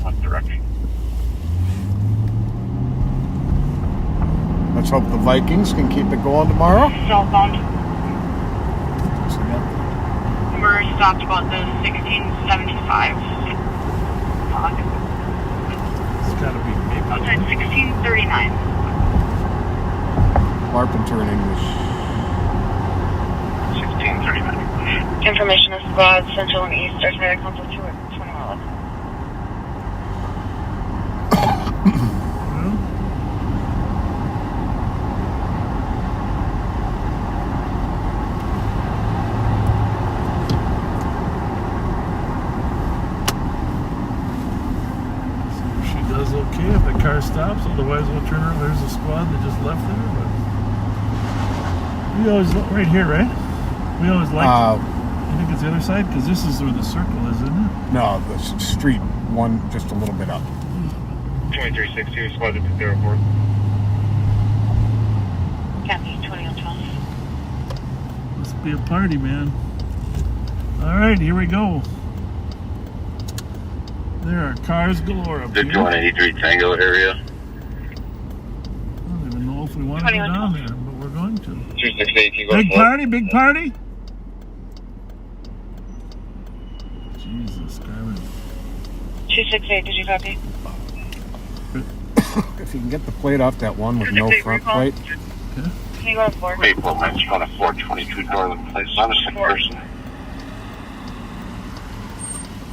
What direction? Let's hope the Vikings can keep it going tomorrow. Southbound. We're stopped about the 1675. Gotta be maybe. Outside 1639. Carpenter in English. 1639. Information is squad central and east. There's radar console 2 at 2111. Does okay if the car stops, otherwise we'll turn around. There's a squad that just left there, but we always look right here, right? We always like I think it's the other side because this is where the circle is, isn't it? No, the street one just a little bit up. 2360, squad to 04. Copy 2112. Must be a party, man. All right, here we go. There are cars galore up here. 5183 Tango area. I don't even know if we want to go down there, but we're going to. 268, you go Big forward. party, big party. Jesus, Carmen. 268, did you copy? If you can get the plate off that one with no front plate. Okay. Can you go to 4? Maple, man, it's on a 422 Northern Place. I'm a sick person.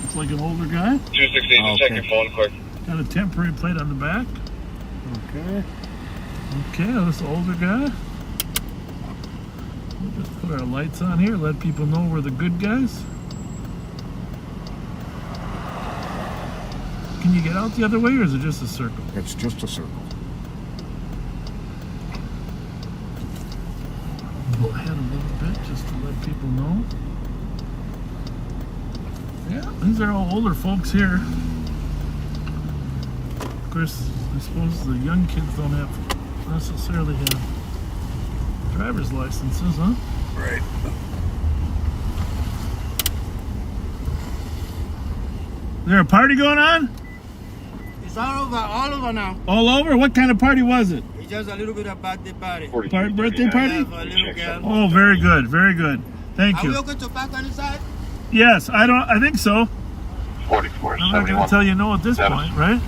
Looks like an older guy. 268, just check your phone quick. Got a temporary plate on the back. Okay. Okay, that's the older guy. We'll just put our lights on here, let people know we're the good guys. Can you get out the other way, or is it just a circle? It's just a circle. Go ahead a little bit just to let people know. Yeah, these are all older folks here. Of course, I suppose the young kids don't have necessarily have driver's licenses, huh? Right. Is there a party going on? It's all over now. All over? What kind of party was it? It's just a little bit of birthday party. Birthday party? For a little girl. Oh, very good, very good. Thank Are we you. okay to park on the side? Yes, I think so. 44, I'm not going to tell you no at this point, right?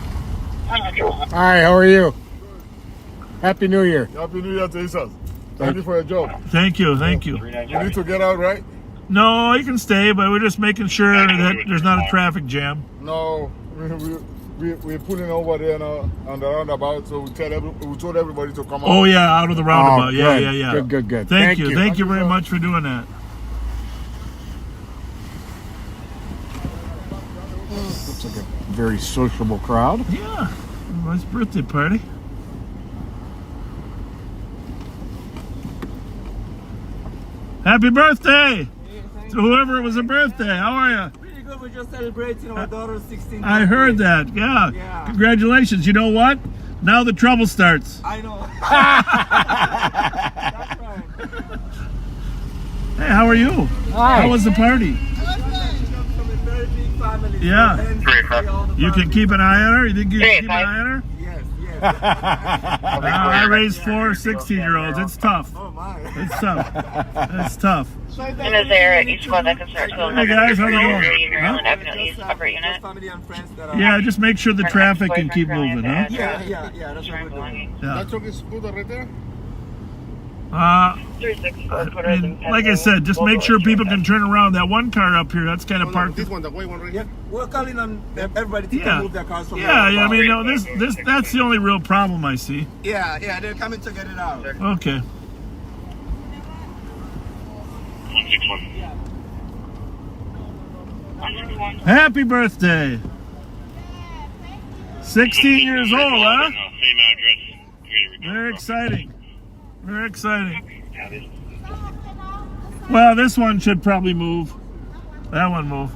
Hi, how are you? Happy New Year. Happy New Year to you, sir. Thank you for your job. Thank you, thank you. You need to get out, right? No, you can stay, but we're just making sure that there's not a traffic jam. No, we're pulling over there now on the roundabout, so we told everybody to come out. Oh yeah, out of the roundabout. Oh, Yeah, good. yeah. Good. Thank you. Thank you very much for doing that. Looks like a very sociable crowd. Yeah, nice birthday party. Happy birthday to whoever it was a birthday. How are you? Pretty good. We're just celebrating our daughter's 16th. I heard that. Yeah. Congratulations. You know what? Now the trouble starts. I know. That's right. Hey, how are you? Hi. How was the party? From a very big family. Yeah. You can keep an eye on her? You think you can keep an eye on her? Yes. I raised 4 16-year-olds. It's tough. Oh my. It's tough. It's tough. And is there an East Coast that can start to Hey guys, how's it going? Maryland Avenue East upper unit? Family and friends that are. Yeah, just make sure the traffic can keep moving, huh? Yeah. That's what we're doing. Yeah. That truck is good right there? Like I said, just make sure people can turn around. That one car up here, that's kind of parked. This one, the white one right here? We're calling on everybody to Yeah. move their cars from Yeah, I mean, no, that's the only real problem I see. Yeah, they're coming to get it out. Okay. 161. Happy birthday. 16 years old, huh? Same address. Very exciting. Very exciting. Well, this one should probably move. That one move.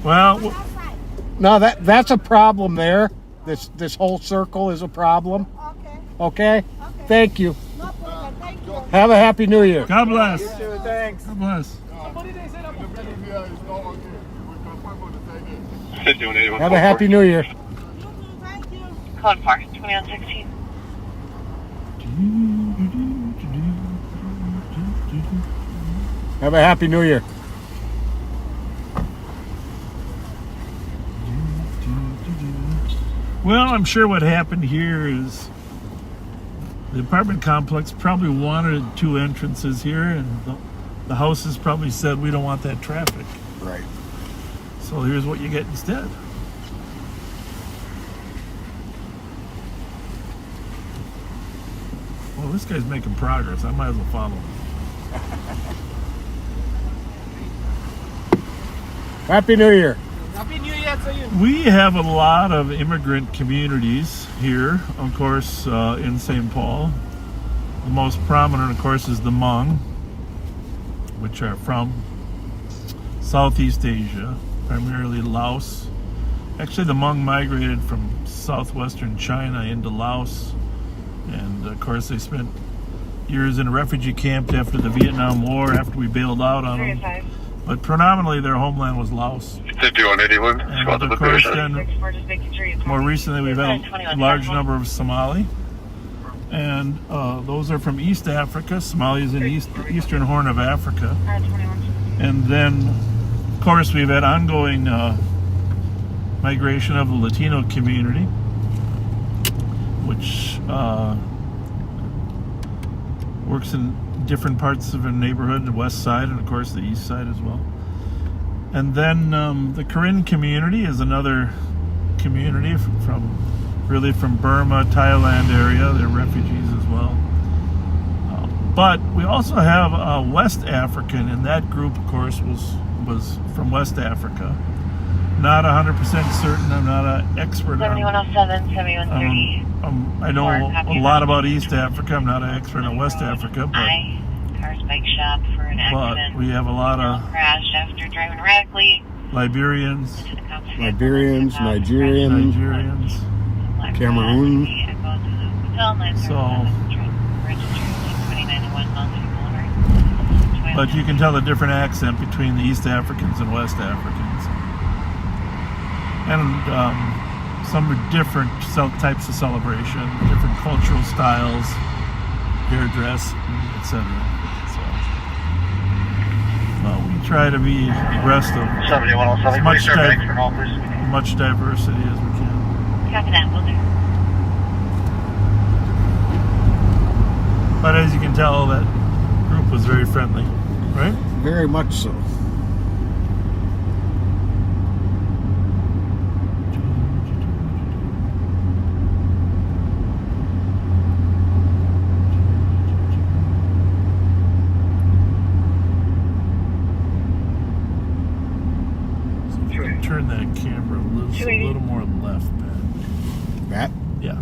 Well, No, that's a problem there. This whole circle is a problem. Okay? Thank you. Have a happy New Year. God bless. Thanks. God bless. Have a happy New Year. Code 4, 2116. Have a happy New Year. Well, I'm sure what happened here is the apartment complex probably wanted 2 entrances here, and the houses probably said, we don't want that traffic. Right. So here's what you get instead. Well, this guy's making progress. I might as well follow him. Happy New Year. Happy New Year to you. We have a lot of immigrant communities here, of course, in St. Paul. The most prominent, of course, is the Hmong, which are from Southeast Asia, primarily Laos. Actually, the Hmong migrated from southwestern China into Laos, and of course they spent years in a refugee camp after the Vietnam War, after we bailed out on them. But predominantly their homeland was Laos. And of course then, more recently we've had a large number of Somali. And those are from East Africa. Somalia is in the eastern Horn of Africa. And then, of course, we've had ongoing migration of the Latino community, which works in different parts of the neighborhood, the west side and, of course, the east side as well. And then the Karen community is another community from Burma, Thailand area. They're refugees as well. But we also have West African, and that group, of course, was from West Africa. Not 100% certain. I'm not an expert. 7107, 7130. I know a lot about East Africa. I'm not an expert on West Africa, but bike shop for an but accident. we have a lot of Crashed after driving erratically. Liberians, Nigerians, Cameroon. So, but you can tell the different accent between the East Africans and West Africans. And some are different types of celebration, different cultural styles, hairdress, etc. So, well, we try to be abreast of as much diversity as we can. Copy that, will do. But as you can tell, that group was very friendly, right? Very much so. Turn that camera a little more left, Pat. That? Yeah.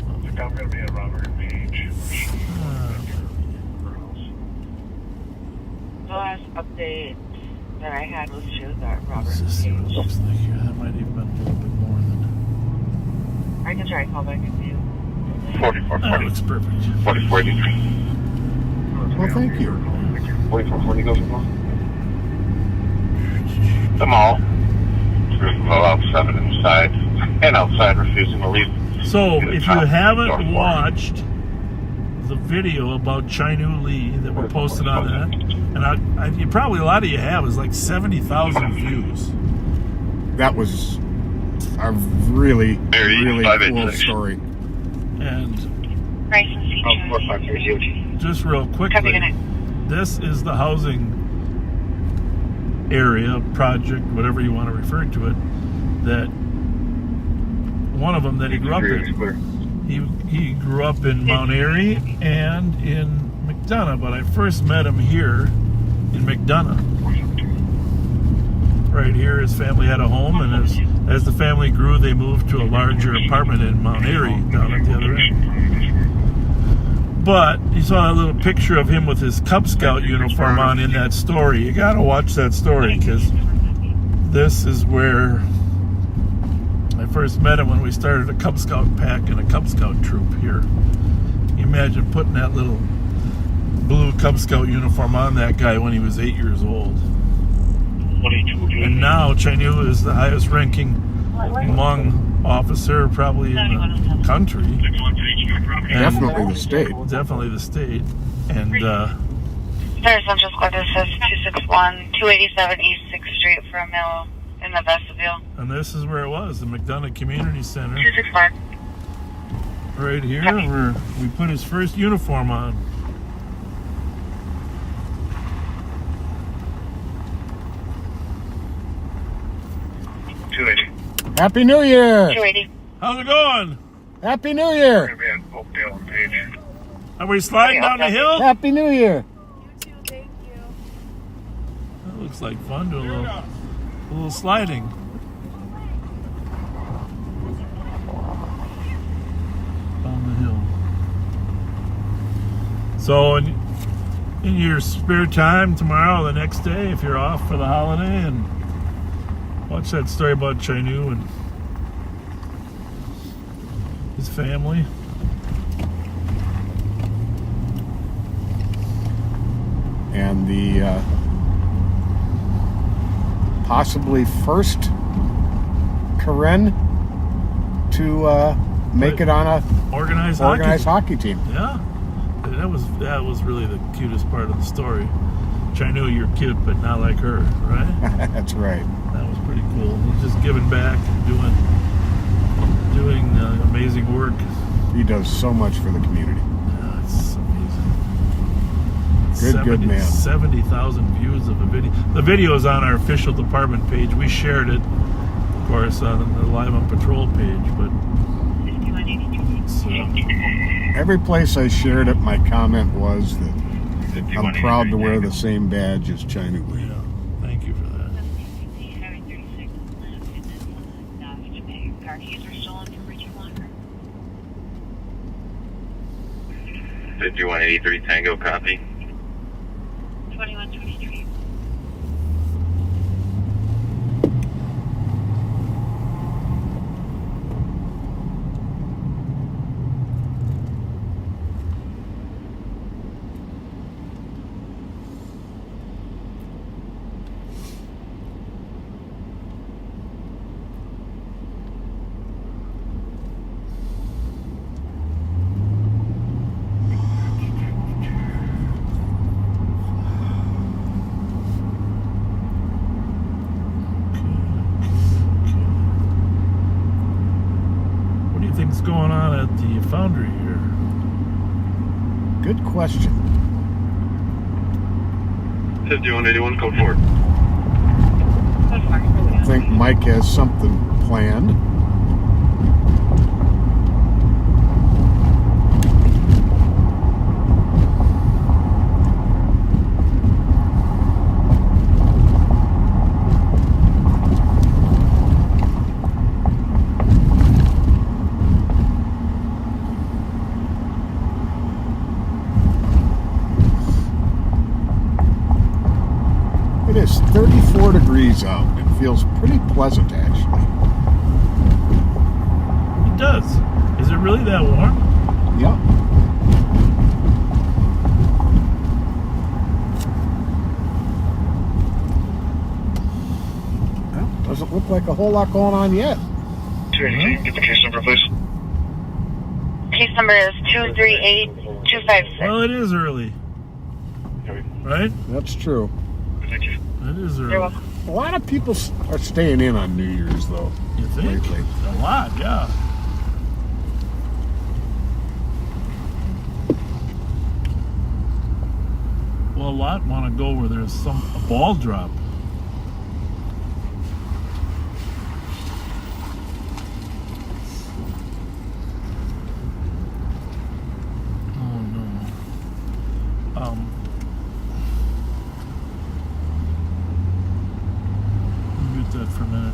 I'm going to be a Robert Page. The last update that I had was showed that Robert Let's just see what it Page. looks like here. That might have been a little bit more than I can try to call back with you. 44, that. Looks perfect. 44, Well, thank you. 44, goes from the mall. Well, 7 inside. And outside, refusing to leave. So, if you haven't watched the video about Chai-Nu Lee that we posted on that, and you probably, a lot of you have, is like 70,000 views. That was a really cool story. And just real quickly, this is the housing area, project, whatever you want to refer to it, that one of them that he grew up in. He grew up in Mount Airy and in McDonough, but I first met him here in McDonough. Right here, his family had a home, and as the family grew, they moved to a larger apartment in Mount Airy down at the other end. But you saw a little picture of him with his Cub Scout uniform on in that story. You gotta watch that story, because this is where I first met him, when we started a Cub Scout pack and a Cub Scout troop here. You imagine putting that little blue Cub Scout uniform on that guy when he was 8 years old. And now Chai-Nu is the highest ranking Hmong officer probably in the country. Definitely the state. Definitely the state. And There's Central Squad that says 261, 287 East 6th Street for a mill in the vestibule. and this is where it was, the McDonough Community Center. 265. Right here, where we put his first uniform on. Happy New Year! 280. How's it going? Happy New Year! Are we sliding down the hill? Happy New Year! That looks like fun, doing a little sliding. Down the hill. So in your spare time tomorrow, the next day, if you're off for the holiday, and watch that story about Chai-Nu and his family. And the possibly first Karen to make it on a organized hockey team. Yeah, that was really the cutest part of the story. Chai-Nu, you're cute, but not like her, right? That's right. That was pretty cool. He's just giving back, doing amazing work. He does so much for the community. Yeah, it's amazing. Good man. 70,000 views of a video. The video is on our official department page. We shared it, of course, on the Live on Patrol page, but every place I shared it, my comment was that I'm proud to wear the same badge as Chai-Nu Lee. Yeah, thank you for that. 5183 Tango, copy. 2123. What do you think's going on at the foundry here? Good question. 5181, code 4. I think Mike has something planned. It is 34 degrees out. It feels pretty pleasant, actually. It does. Is it really that warm? Yep. Well, doesn't look like a whole lot going on yet. 283, get the case number, please. Case number is 238256. Well, it is early. Right? That's true. Thank you. It is You're early. welcome. A lot of people are staying in on New Year's, though. You think? Lately. A lot, yeah. Well, a lot want to go where there's a ball drop. Oh no. Mute that for a minute.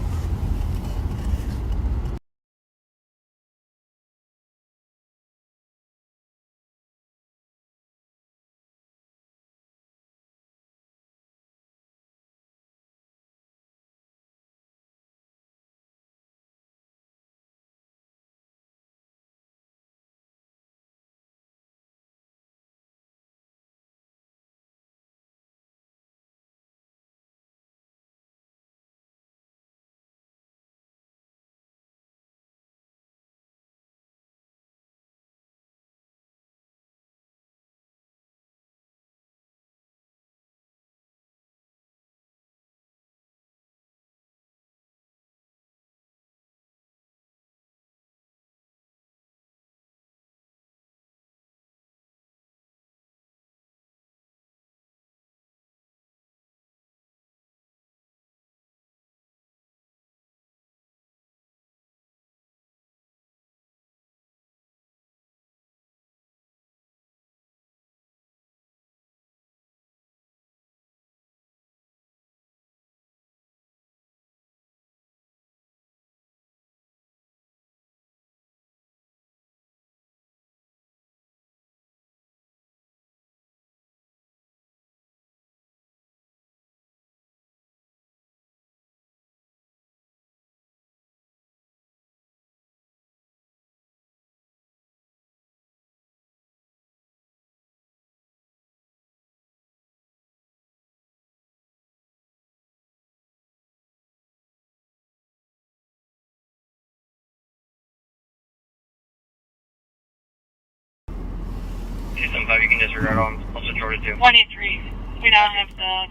You can disregard all Georgia 2. 183. We now have the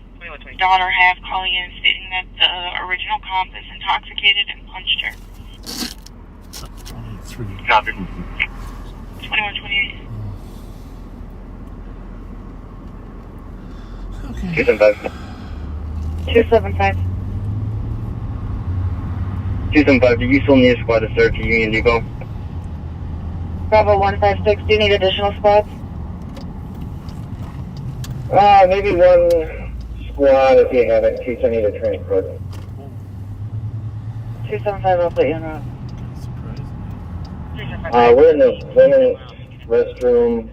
daughter half calling in stating that the original comp is intoxicated and punched her. 23. Copy. 2128. Okay. 275. 275. 275, do you still need a squad to search a Union Depot? Bravo 156. Do you need additional spots? Maybe one squad if you have it, in case I need a transport. 275. I'll put you in route. Surprising. We're in the women's restroom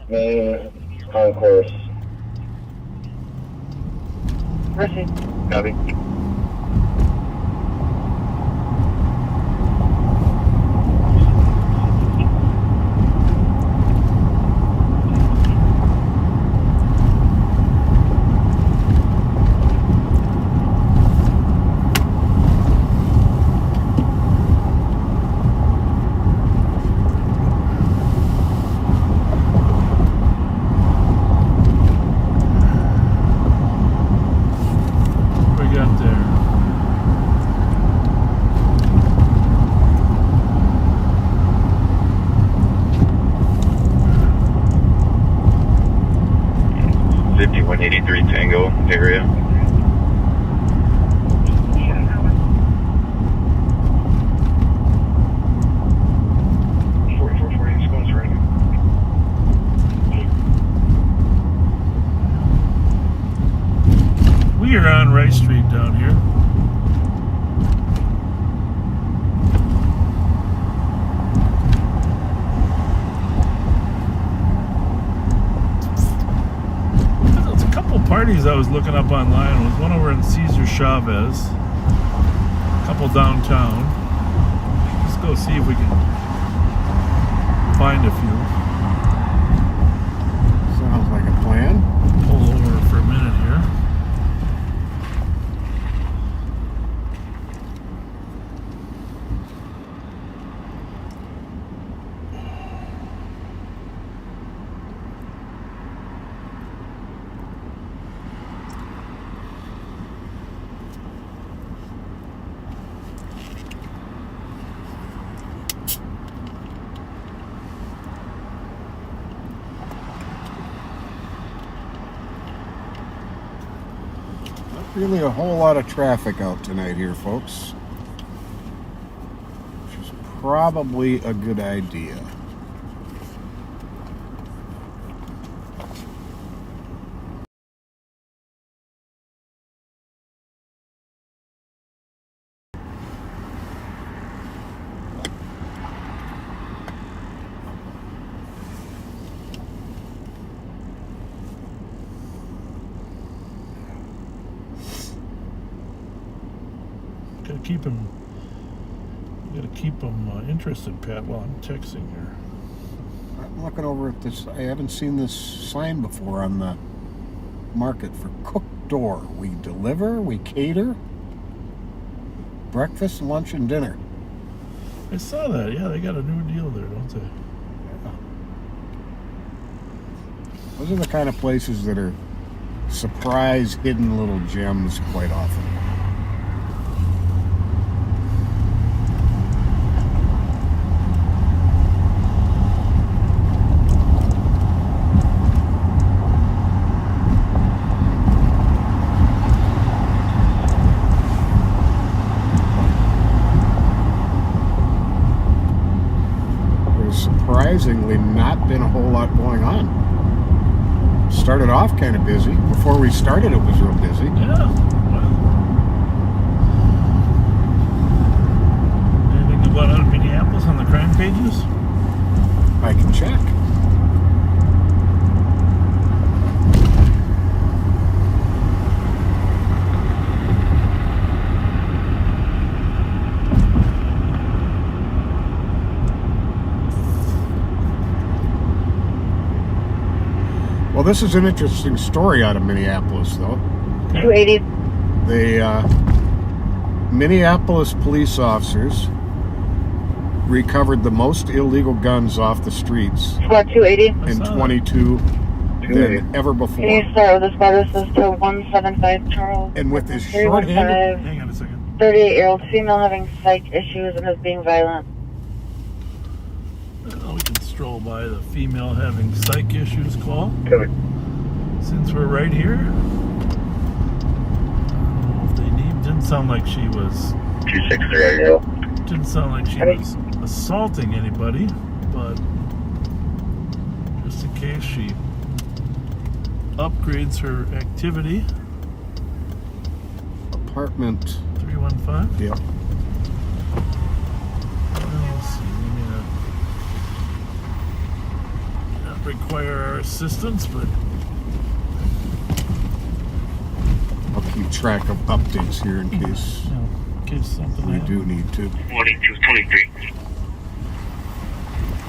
Main concourse. Mercy. Copy. What we got there? .5183 Tango area. We are on Rice Street down here. There's a couple parties I was looking up online. There was one over in Cesar Chavez, a couple downtown. Let's go see if we can find a few. Sounds like a plan. Pull over for a minute here. Really a whole lot of traffic out tonight here, folks. Which is probably a good idea. Gotta keep them interested, Pat, while I'm texting here. I'm looking over at this. I haven't seen this sign before on the market for cooked door. We deliver, we cater, breakfast, lunch, and dinner. I saw that. Yeah, they got a new deal there, don't they? Yeah. Those are the kind of places that are surprise, hidden little gems quite often. Surprisingly not been a whole lot going on. Started off kind of busy. Before we started, it was real busy. Yeah. Well, anything about out of Minneapolis on the crime pages? I can check. Well, this is an interesting story out of Minneapolis, though. 280. The Minneapolis police officers recovered the most illegal guns off the streets Squad 280. in 22 than ever before. Can you start with the squad assist to 175 Charles? And with this short-handed... Hang on a second. 38-year-old female having psych issues and is being violent. We can stroll by the female having psych issues call. Since we're right here. I don't know if they need. Didn't sound like she was. 263. Didn't sound like she was assaulting anybody, but just in case she upgrades her activity. Apartment 315. Yep. Well, let's see. We may not require our assistance, but I'll keep track of updates here in case in case something we happens. do need to. 2223.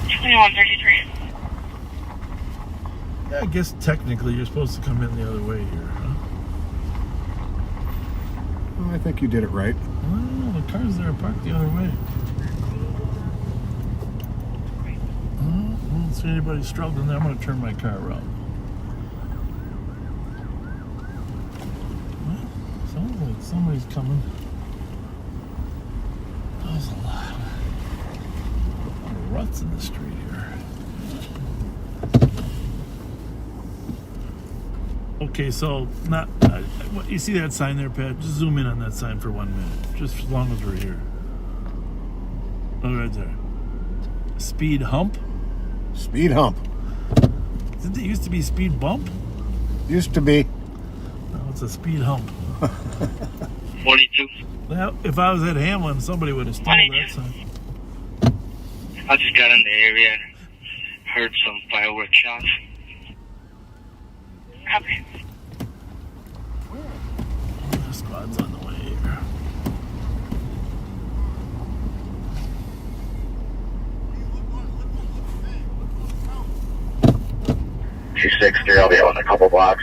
2133. Yeah, I guess technically you're supposed to come in the other way here, huh? Well, I think you did it right. Well, the cars there are parked the other way. I don't see anybody struggling there. I'm going to turn my car around. Well, sounds like somebody's coming. There's a lot of ruts in the street here. Okay, so you see that sign there, Pat? Just zoom in on that sign for 1 minute, just as long as we're here. Oh, right there. Speed hump. Speed hump. Didn't it used to be speed bump? Used to be. No, it's a speed hump. 42. Well, if I was at Hamlin, somebody would have stolen that sign. I just got in the area and heard some fireworks shots. Copy. The squad's on the way here. I'll be out in a couple blocks.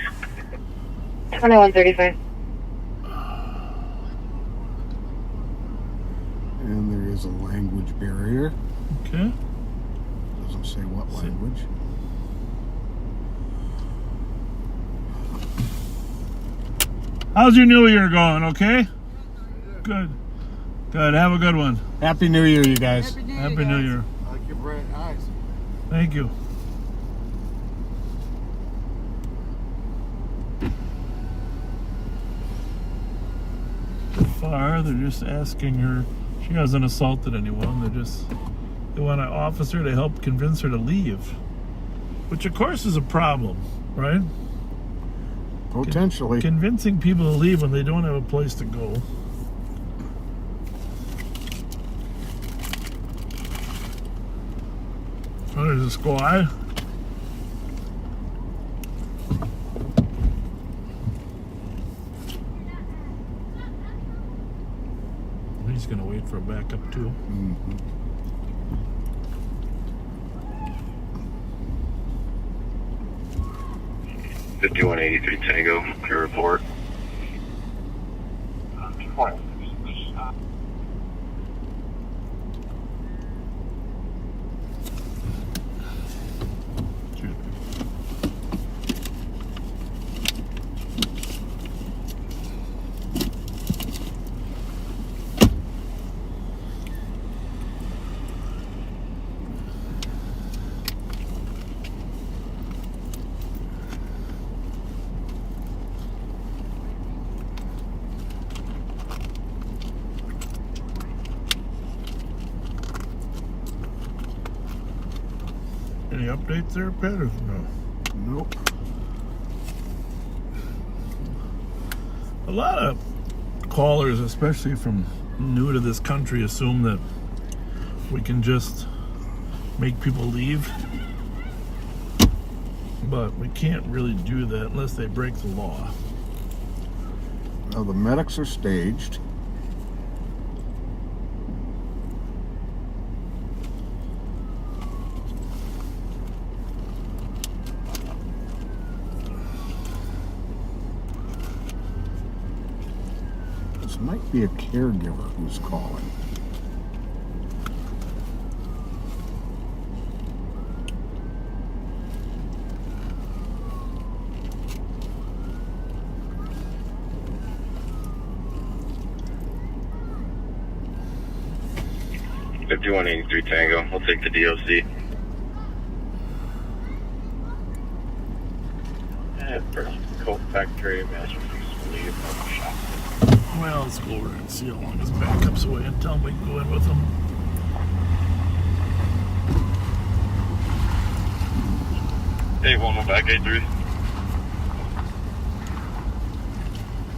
2135. And there is a language barrier. Okay. Doesn't say what language. How's your new year going? Okay? Good. Good. Have a good one. Happy New Year, you guys. Happy New Year. I like your bright eyes. Thank you. So far, they're just asking her. She hasn't assaulted anyone. They want an officer to help convince her to leave, which of course is a problem, right? Potentially. Convincing people to leave when they don't have a place to go. Oh, there's a squad. He's gonna wait for a backup too. Mm-hmm. $5183 Tango, your report. Any updates there, Pat, or no? Nope. A lot of callers, especially from new to this country, assume that we can just make people leave. But we can't really do that unless they break the law. Now the medics are staged. This might be a caregiver who's calling. $5183 Tango, we'll take the DOC. Coat Factory, Masterpiece, leave, shop. Well, let's go over and see how long his backup's away and tell him we can go in with him. Hey, one more back, 83.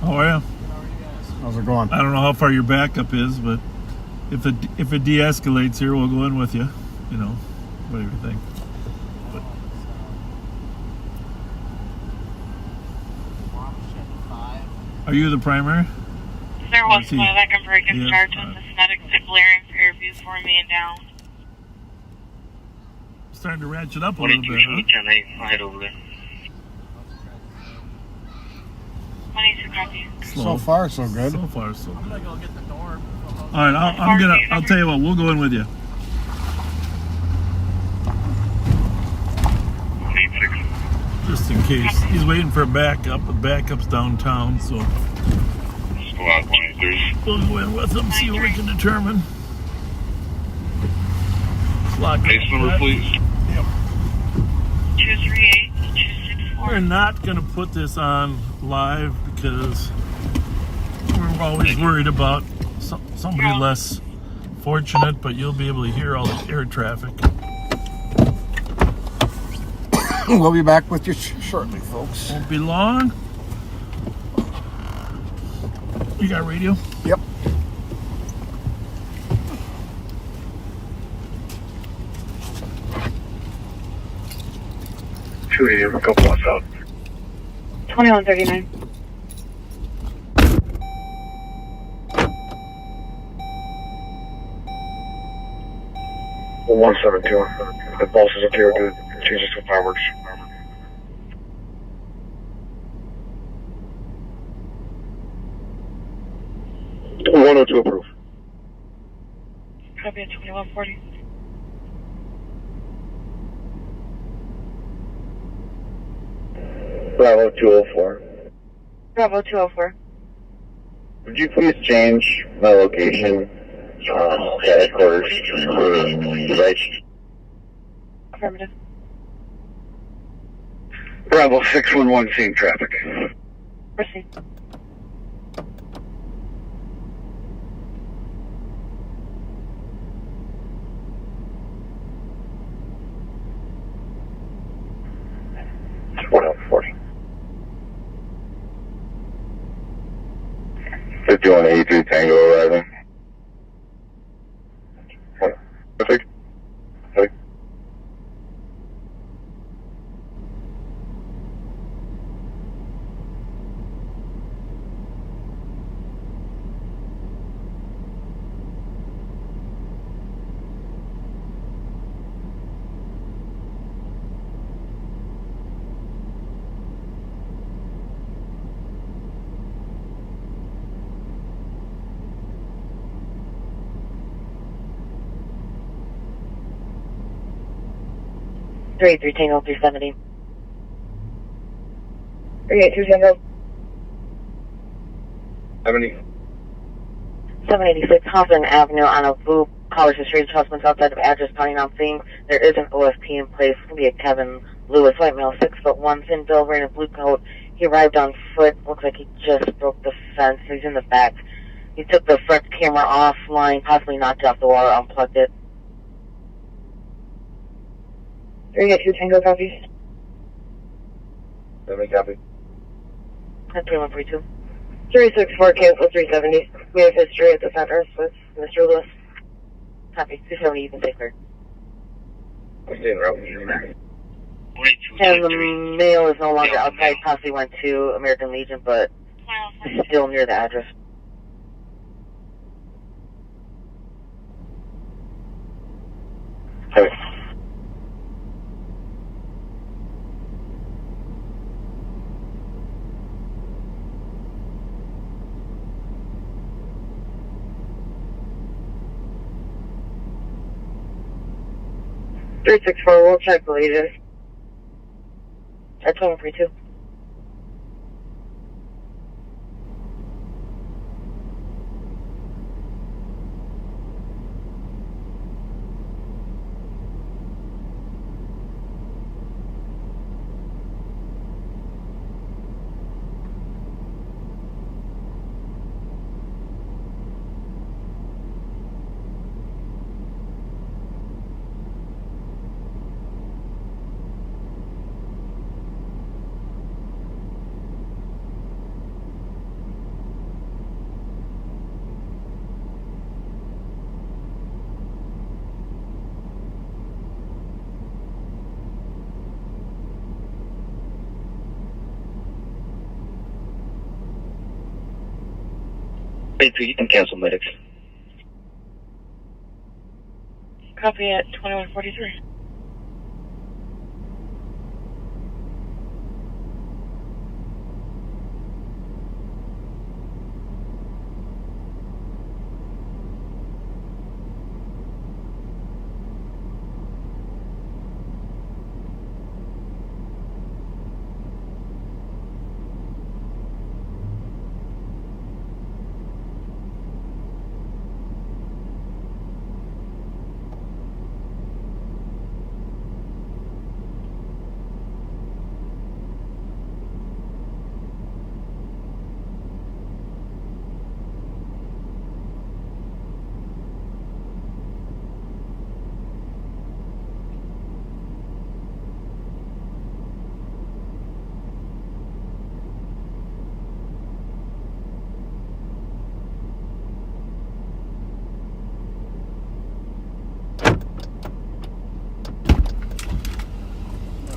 How are you? How's it going? I don't know how far your backup is, but if it de-escalates here, we'll go in with you. You know, whatever you think. But Are you the primary? There Or was is he- one that can break and Yeah. charge with the static blaring for your view for me and down. Starting to ratchet up a little bit, huh? 10-8, I'll head over there. 22 copy. So far, so good. So far, so I'm good. gonna go get the door. All right, I'll tell you what, we'll go in with you. 8-6. Just in case. He's waiting for a backup. The backup's downtown, so Squad 23. we'll go in with him, see what we can determine. Lock Base number, please. 238, 264. We're not going to put this on live because we're always worried about somebody less fortunate, but you'll be able to hear all the air traffic. We'll be back with you shortly, folks. Won't be long. You got radio? Yep. A couple months out. 2139. Well, 172. The pulse is up here. Good. Changes to fireworks. $102 approved. Copy at 2140. Bravo 204. Bravo 204. Would you please change my location to headquarters for device? Affirmative. Bravo 611, seeing traffic. Proceed. It's 140. 5183 Tango arriving. Perfect. Perfect. Three Tango 370. 382 Tango. 70. 786 Hawthorne Avenue on a blue college history adjustments outside of address pounding on thing. There is an OFP in place. Via Kevin Lewis, white male, 6'1", thin build, wearing a blue coat. He arrived on foot. Looks like he just broke the fence. He's in the back. He took the front camera offline, possibly knocked it off the wall or unplugged it. 382 Tango copy. 70 copy. That's 3132. 364 cancel 370. We have history at the center with Mr. Lewis. Copy. 270, you can take clear. I'm staying route. And the mail is no longer outside, possibly went to American Legion, but it's still near the address. Heavy. Three 6-4, we'll check the latest. At 1232. Wait, you can cancel medics. Copy at 2143.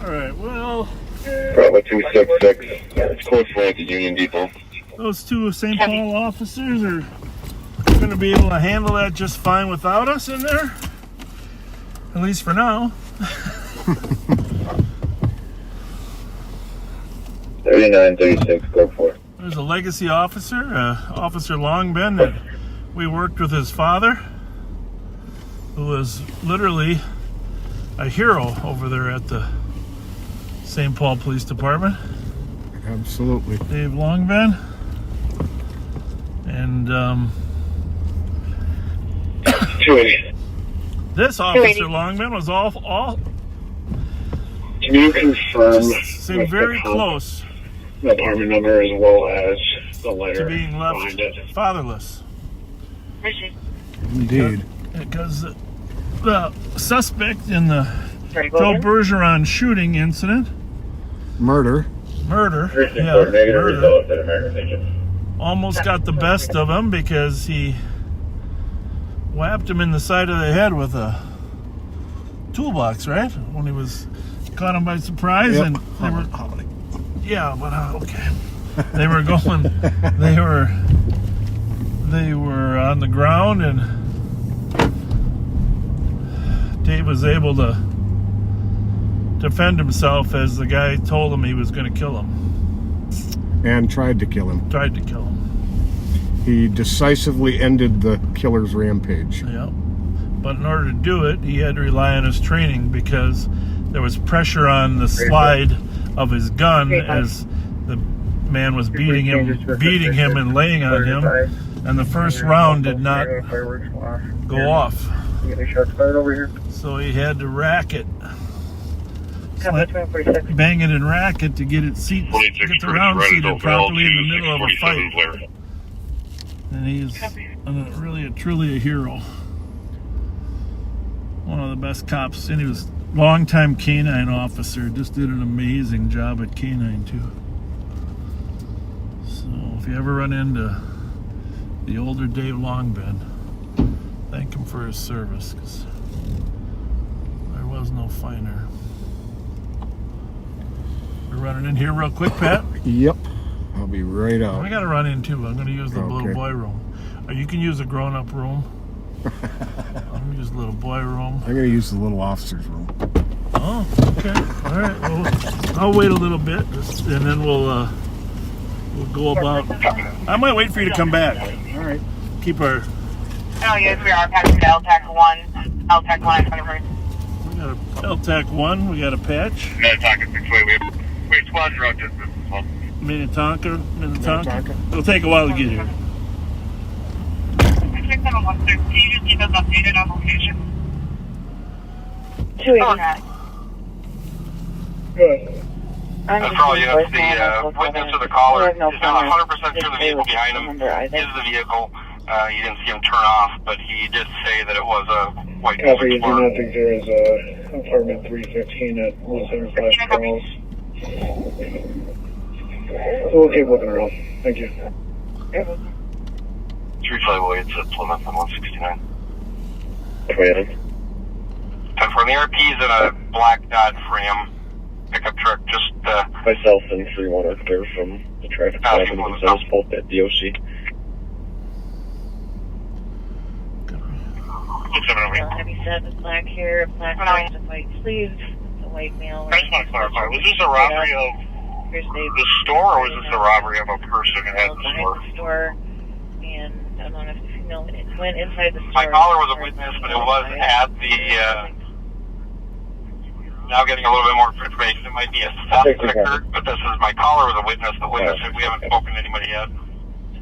Alright, well, Bravo 266. It's close for at the Union Depot. those two St. Paul officers are going to be able to handle that just fine without us in there. At least for now. 3936, go for it. There's a legacy officer, Officer Longben, that we worked with his father, who was literally a hero over there at the St. Paul Police Department. Absolutely. Dave Longben. And 280. this Officer Longben was all Can you confirm seemed very close the apartment number as well as the letter to being left behind it? fatherless? Indeed. Because the suspect in the Joe Bergeron shooting incident, Murder. almost got the best of him because he whapped him in the side of the head with a toolbox, right? When he was caught him by surprise. Yep. And they were, yeah, but okay. They were going, they were on the ground, and Dave was able to defend himself as the guy told him he was going to kill him. And tried to kill him. He decisively ended the killer's rampage. Yeah. But in order to do it, he had to rely on his training because there was pressure on the slide of his gun as the man was beating him and laying on him, and the first round did not go off. So he had to rack it, bang it and rack it to get it get the round seated properly in the middle of a fight. And he's truly a hero. One of the best cops, and he was longtime canine officer, just did an amazing job at canine too. So if you ever run into the older Dave Longben, thank him for his service, because there was no finer. We're running in here real quick, Pat? Yep. I'll be right out. I gotta run in too. I'm gonna use the little boy room. Or you can use a grown-up room. I'm gonna use the little boy room. I'm gonna use the little officer's room. Oh, okay. All right. Well, I'll wait a little bit, and then we'll go about. I might wait for you to come back. All right. Keep our. Oh, yes, we are passing to LTAC 1. LTAC 1 on 21st. We got a LTAC 1. We got a patch. Minnetonka 6-way. We have squads route distance as well. Minnetonka. It'll take a while to get here. 6716, can you just keep us updated on location? 289. Good. That's all you have. The witness to the caller is not 100% sure the vehicle behind him is the vehicle. You didn't see him turn off, but he did say that it was a white Explorer. You do not think there is a apartment 315 at 175 Charles. We'll keep looking around. Thank you. 358, it's at Plymouth on 169. 29. Confirm the RP is in a black dot frame pickup truck, just myself and 31 are clear from the traffic stop and themselves both at DOC. Heavy set with black hair, black dress with white sleeves, a white male. I just want to clarify, was this a robbery of the store, or was this a robbery of a person at the store? And I don't know if the female went inside the store. My caller was a witness, but it was at the, now getting a little bit more information. It might be a theft that occurred, but this is, my caller was a witness. The witness, we haven't spoken to anybody yet.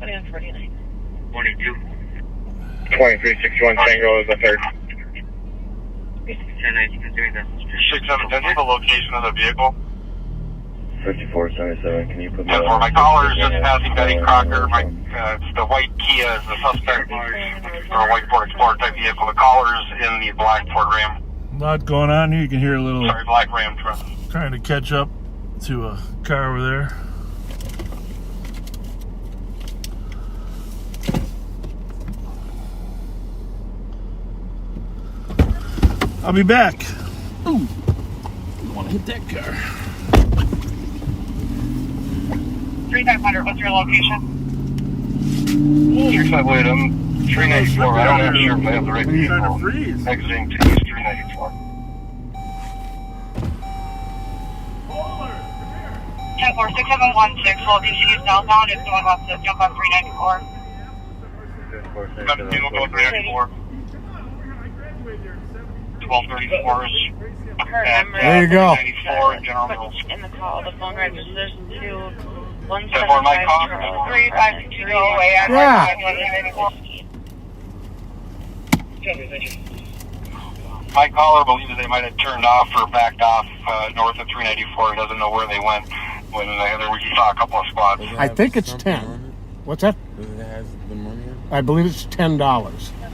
2149. 22. 2361 Tango is the third. 6710 is the location of the vehicle. 5477, can you put me And for my caller is just passing Betty Crocker. It's the white Kia is the suspect, or a white Ford Explorer type vehicle. The caller is in the black Ford Ram. A lot going on here. You can hear a little. Sorry, black Ram truck. Trying to catch up to a car over there. I'll be back. Ooh, don't want to hit that car. 3500, what's your location? 6500, I'm 394. I'm not sure if I have the right vehicle. Exiting to East 394. 10-4-6716, location is southbound. If someone wants to jump on 394. 394. 1234 is there you go. 94 in General Mills. In the call, the phone registers to 175 away. Yeah. My caller believes they might have turned off or backed off north of 394. He doesn't know where they went when he saw a couple of spots. I think it's 10. What's that? Does it have the money in it? I believe it's $10.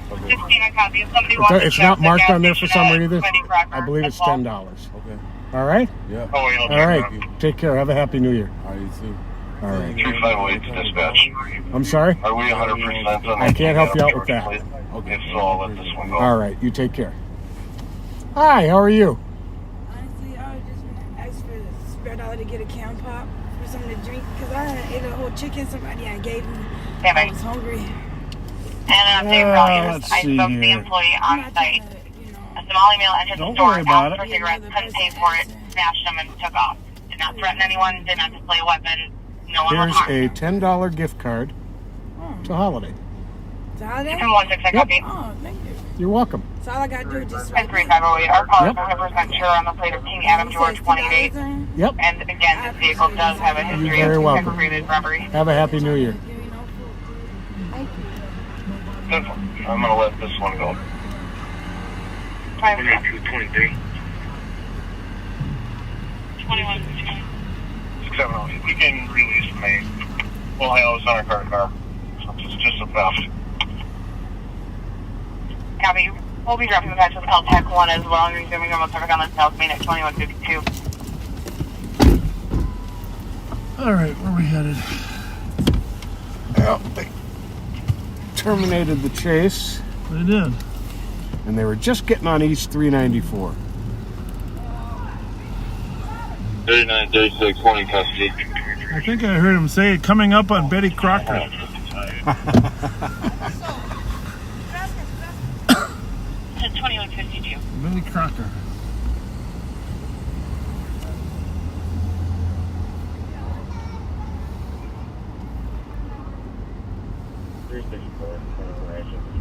16, I copy. If somebody wants to It's check not the marked gas on there for some station reason. at Betty Crocker, I believe it's that's all. $10. Okay. All right? Yeah. Oh, yeah. All right. Take care. Have a happy New Year. All right, you too. All right. 3508 dispatch. I'm sorry? Are we 100% on I can't help you out with that. Okay, so I'll let this one go. All right. You take care. Hi. How are you? Honestly, I was just asked for spare dollar to get a can pop for something to drink because I ate a whole chicken somebody had gave me. I was hungry. And Dave Rogers, I spoke to the employee on site. A Somali male entered the store, asked for cigarettes, couldn't pay for it, smashed them, and took off. Did not threaten anyone, did not display a weapon. No one was Here's harmed. a $10 gift card to Holiday. So how that? 216, copy. Oh, thank you. You're welcome. So all I got to do is just And 3508, our caller is 100% sure on the plate of King Adam George 28. Yep. And again, this vehicle does have a history You're very of welcome. aggravated robbery. Have a happy New Year. I'm going to let this one go. 2223. 21. 670. We can release the main. We'll handle this on our car. So it's just a theft. Copy. We'll be dropping the patch with LTAC 1 as well. And resuming remote traffic on the south main at 2152. All right, where are we headed? Well, they terminated the chase. They did. And they were just getting on East 394. 3936, 20 custody. I think I heard him say coming up on Betty Crocker. 2152. Betty Crocker.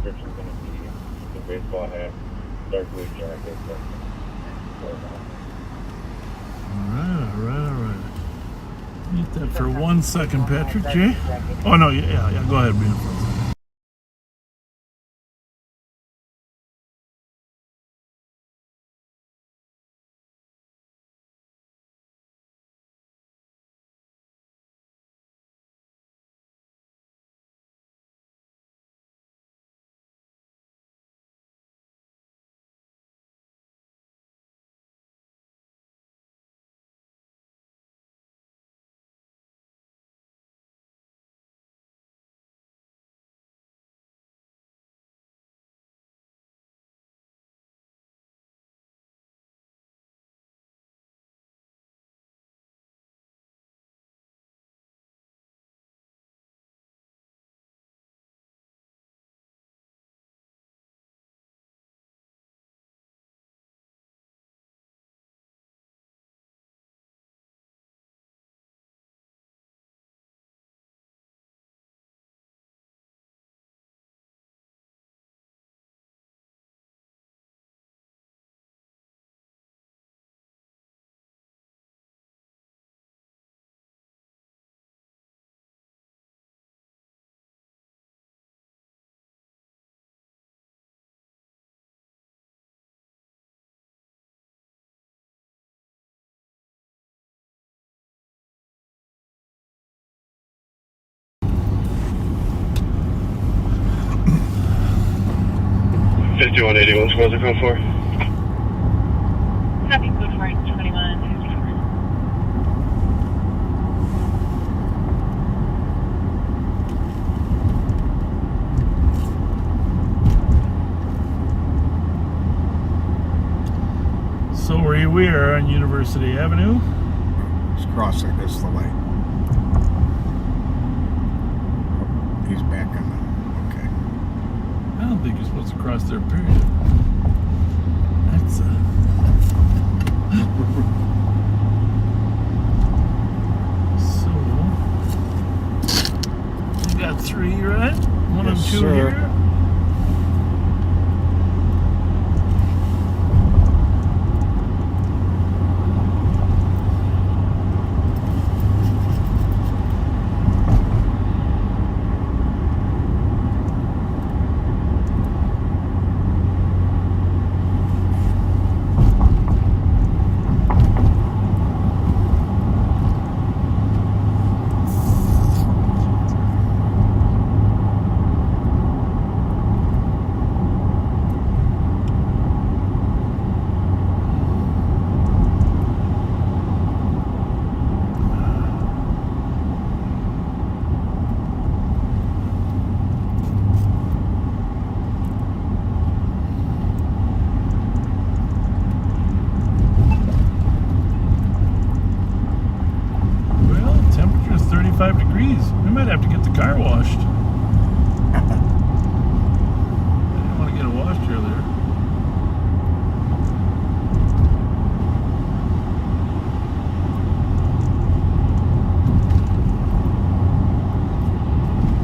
Description's going to be the baseball hat, dark blue jacket. All right. Mute that for 1 second, Patrick. Jay? Oh, no, yeah, go ahead, Brian. 5181 squads are coming for. Copy, code for 21. So we are on University Avenue. He's crossing this the light. Oh, he's back on the. Okay. I don't think you're supposed to cross there, period. That's so you got 3, right? 1 and 2 here. Degrees. We might have to get the car washed. I didn't want to get it washed earlier.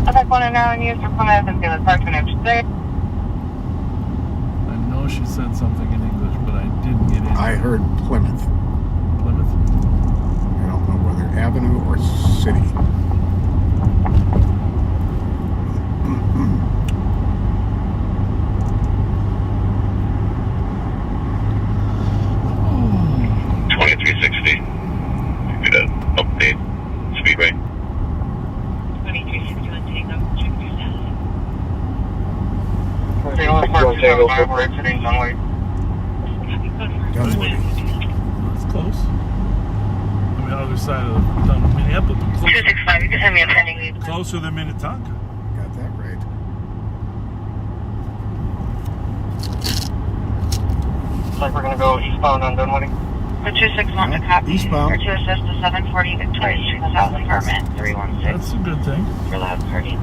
Okay, 1 and now in use for Plymouth and Field Park and H6. I know she said something in English, but I didn't get it. I heard Plymouth. Plymouth? I don't know whether Avenue or City. Update speedway. 2361 Tango, check your status. We're exiting Dunway. Dunway. That's close. I mean, other side of Minneapolis. 265, you can send me a pending lead. Closer than Minnetonka. Got that right. Looks like we're going to go eastbound on Dunwoody. For 261 to copy. Eastbound. Or to assist the 740 Victoria Street, the South Apartment, 316. That's a good thing. For loud party.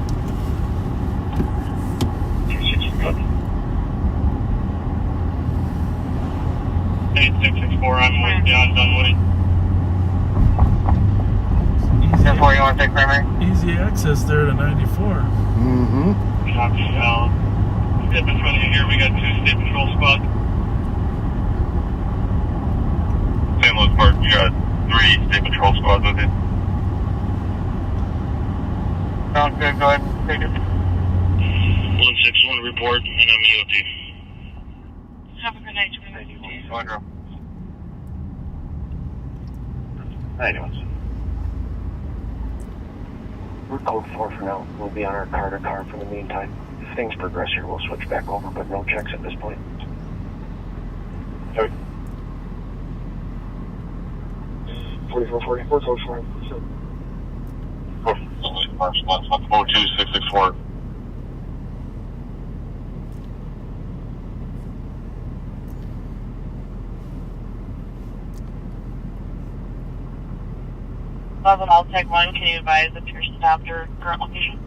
8664 on beyond Dunwoody. 10-4, you want to take primary? Easy access there to 94. Mm-hmm. Copy. Step in front of you here. We got 2 state patrol squads. St. Louis Park, you got 3 state patrol squads with you. Sounds good. Go ahead. Take it. 161 report, and I'm EOT. Have a good night, 91. Girl. 91. We're code 4 for now. We'll be on our car-to-car for the meantime. If things progress here, we'll switch back over, but no checks at this point. Sorry. 4444, code 4. 02664. I'll take 1. Can you advise if you're stopped or current location?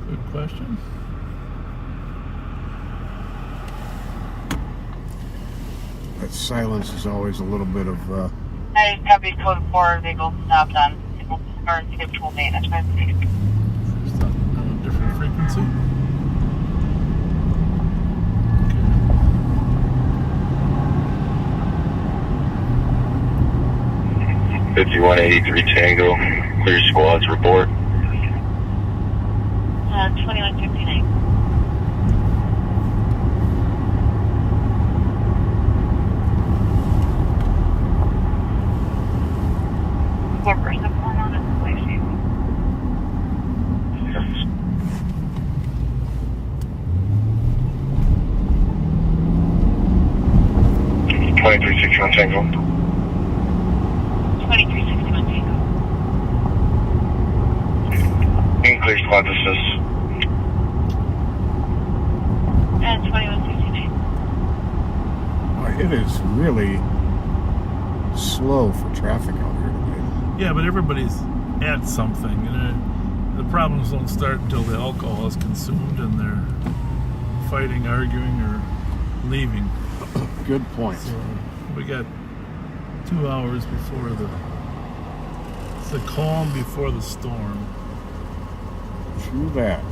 Good question. That silence is always a little bit of. I copy code 4. Vehicle stopped on or City Patrol maintenance. Stop on a different frequency. 5183 Tango, clear squads report. 2159. What person pulling on it? 2361 Tango. 2361 Tango. English squad assist. And 2169. Boy, it is really slow for traffic out here today. Yeah, but everybody's at something. And the problems don't start until the alcohol is consumed and they're fighting, arguing, or leaving. Good point. So we got 2 hours before it's the calm before the storm. True that.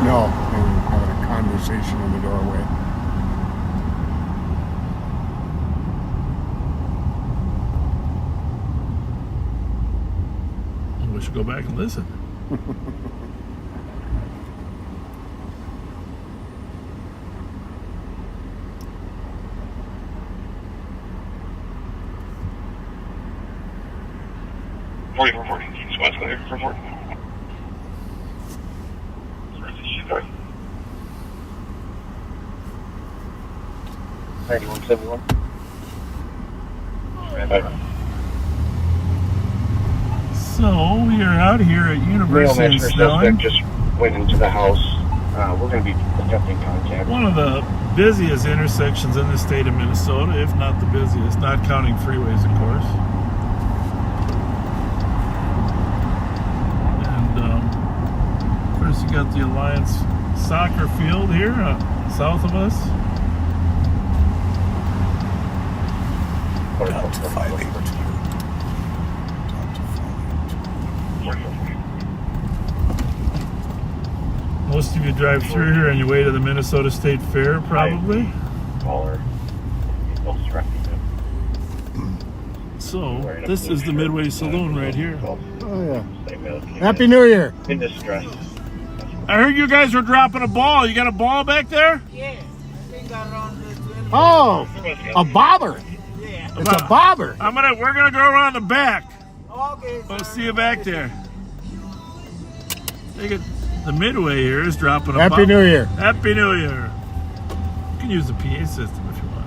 No, they were having a conversation in the doorway. We should go back and listen. Squad's clear for 40. 9171. So we are out here at University of Snelling. Just went into the house. We're going to be attempting contact. One of the busiest intersections in the state of Minnesota, if not the busiest, not counting freeways, of course. And of course, you got the Alliance soccer field here south of us. Down to 582. Most of you drive through here on your way to the Minnesota State Fair, probably. So, this is the Midway Saloon right here. Oh, yeah. Happy New Year. In distress. I heard you guys were dropping a ball. You got a ball back there? Yeah. I think I run the Oh, a bobber. It's a bobber. We're gonna go around the back. Okay. We'll see you back there. The Midway here is dropping a Happy ball. New Year. Happy New Year. You can use the PA system if you want.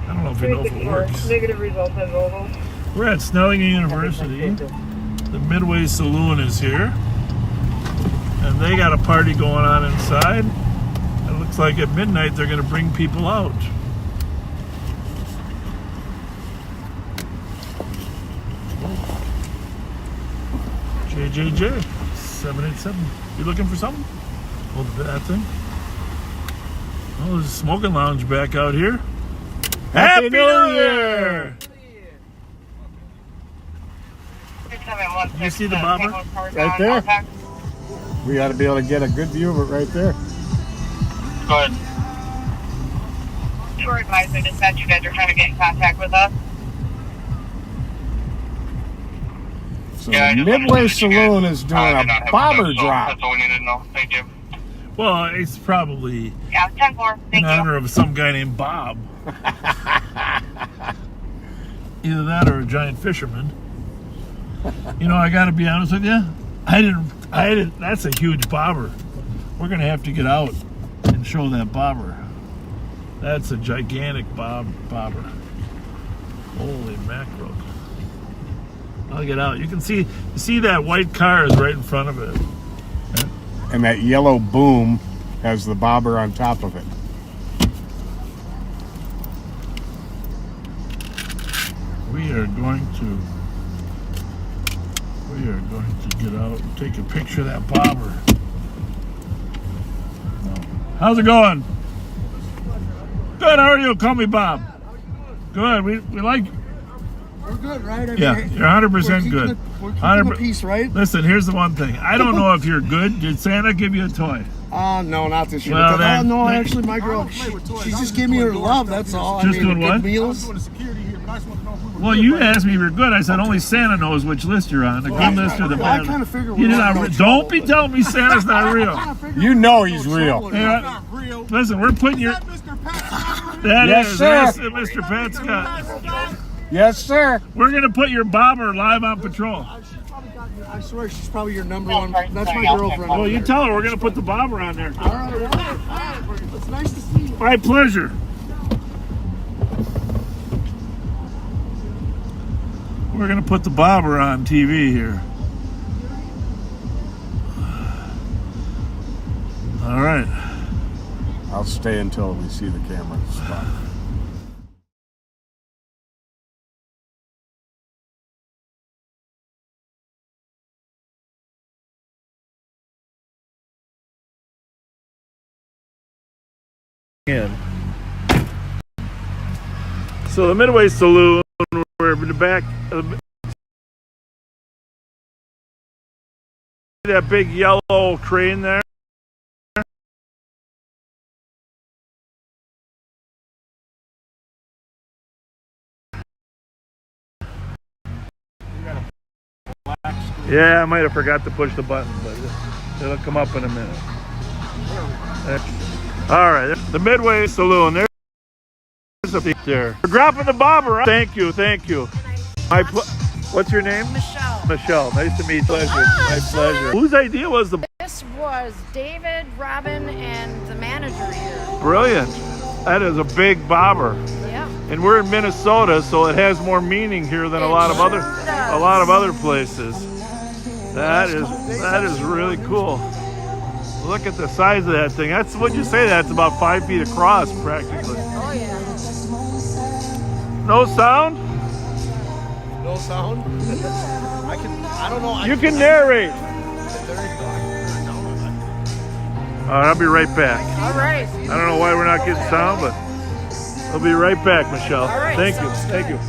I don't know if you know if it works. Negative results as well. We're at Snelling University. The Midway Saloon is here. And they got a party going on inside. It looks like at midnight they're going to bring people out. JJJ 787. You looking for something? Hold that thing. Oh, there's a smoking lounge back out here. Happy New Year! You see the bobber? Right there. We ought to be able to get a good view of it right there. Go ahead. Tour advisor dispatch, you guys are trying to get in contact with us. So the Midway Saloon is doing a bobber drop. That's all we needed to know. Thank you. Well, it's probably 10-4. in honor of some guy named Bob. Either that or a giant fisherman. You know, I got to be honest with you. I didn't. That's a huge bobber. We're gonna have to get out and show that bobber. That's a gigantic bobber. Holy mackerel! I'll get out. You can see that white car is right in front of it. And that yellow boom has the bobber on top of it. We are going to get out and take a picture of that bobber. How's it going? Good, how are you? Call me Bob. Good, we like We're good, right? I Yeah, mean, you're 100% good. We're keeping the peace, right? Listen, here's the one thing. I don't know if you're good. Did Santa give you a toy? No, not this year. Well, then, no, actually, my girl, she just gave me her love. That's all. Just I mean, doing what? good meals. Well, you asked me if you're good. I said only Santa knows which list you're on. The good list or the bad. I kind of figured You're we're not not Don't be telling me Santa's not real. You know he's real. Yeah. Listen, we're putting your. That Yes, is sir. That's Mr. Pat Scott. Yes, sir. We're gonna put your bobber live on patrol. I swear she's probably your number one. That's my girlfriend. Well, you tell her we're gonna put the bobber on there. All right. It's nice to see you. My pleasure. We're gonna put the bobber on TV here. All right. I'll stay until we see the camera spot. In. So the Midway Saloon, we're in the back. That big yellow crane there. Yeah, I might have forgot to push the button, but it'll come up in a minute. All right, the Midway Saloon. There's a seat there. We're dropping the bobber. Right? Thank you, thank you. What's your name? Michelle. Michelle, nice to meet you. Pleasure. My pleasure. Whose idea was the? This was David, Robin, and the manager here. Brilliant. That is a big bobber. Yeah. And we're in Minnesota, so it has more meaning here than a lot of other places. That is really cool. Look at the size of that thing. That's what you say. That's about 5 feet across, practically. Oh yeah. No sound? No sound? I don't know. You can narrate. All right, I'll be right back. All right. I don't know why we're not getting sound, but I'll be right back, Michelle. All right, Thank you. sounds Thank you.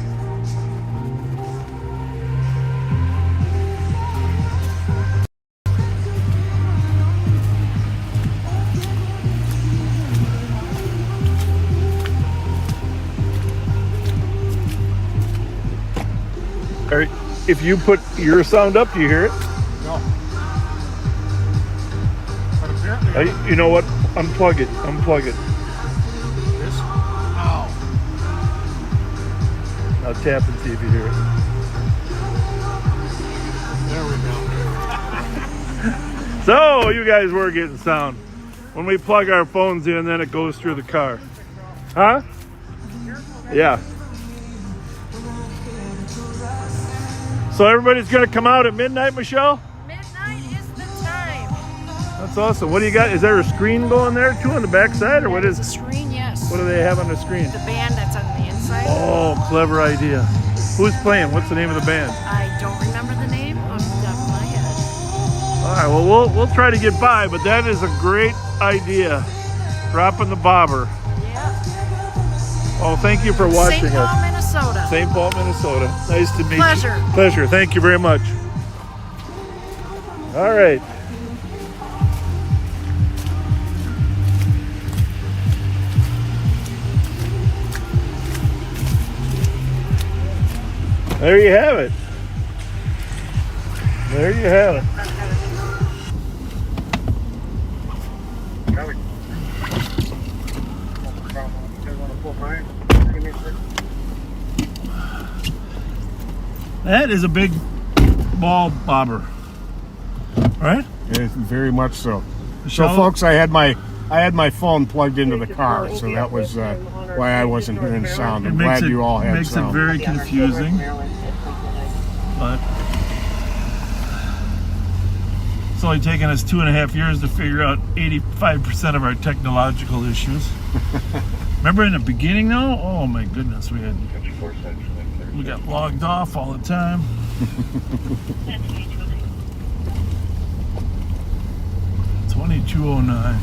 All right, if you put your sound up, do you hear it? No. But apparently, You know what? Unplug it. Unplug it. this. Ow. Now tap and see if you hear it. There we go. So you guys were getting sound. When we plug our phones in, then it goes through the car. Huh? Yeah. So everybody's gonna come out at midnight, Michelle? Midnight is the time. That's awesome. What do you got? Is there a screen going there too on the backside, or what is The screen, yes. What do they have on the screen? The band that's on the inside. Oh, clever idea. Who's playing? What's the name of the band? I don't remember the name off the top of my head. All right, well, we'll try to get by, but that is a great idea. Dropping the bobber. Yeah. Oh, thank you for watching St. Paul, us. Minnesota. St. Paul, Minnesota. Nice to meet Pleasure. you. Pleasure. Thank you very much. All right. There you have it. There you have it. That is a big ball bobber, right? Yeah, very much so. Michelle? So, folks, I had my phone plugged into the car, so that was why I wasn't hearing sound. I'm glad you all had makes sound. it very confusing, but it's only taken us 2.5 years to figure out 85% of our technological issues. Remember in the beginning, though? Oh my goodness, we got logged off all the time. $22.09.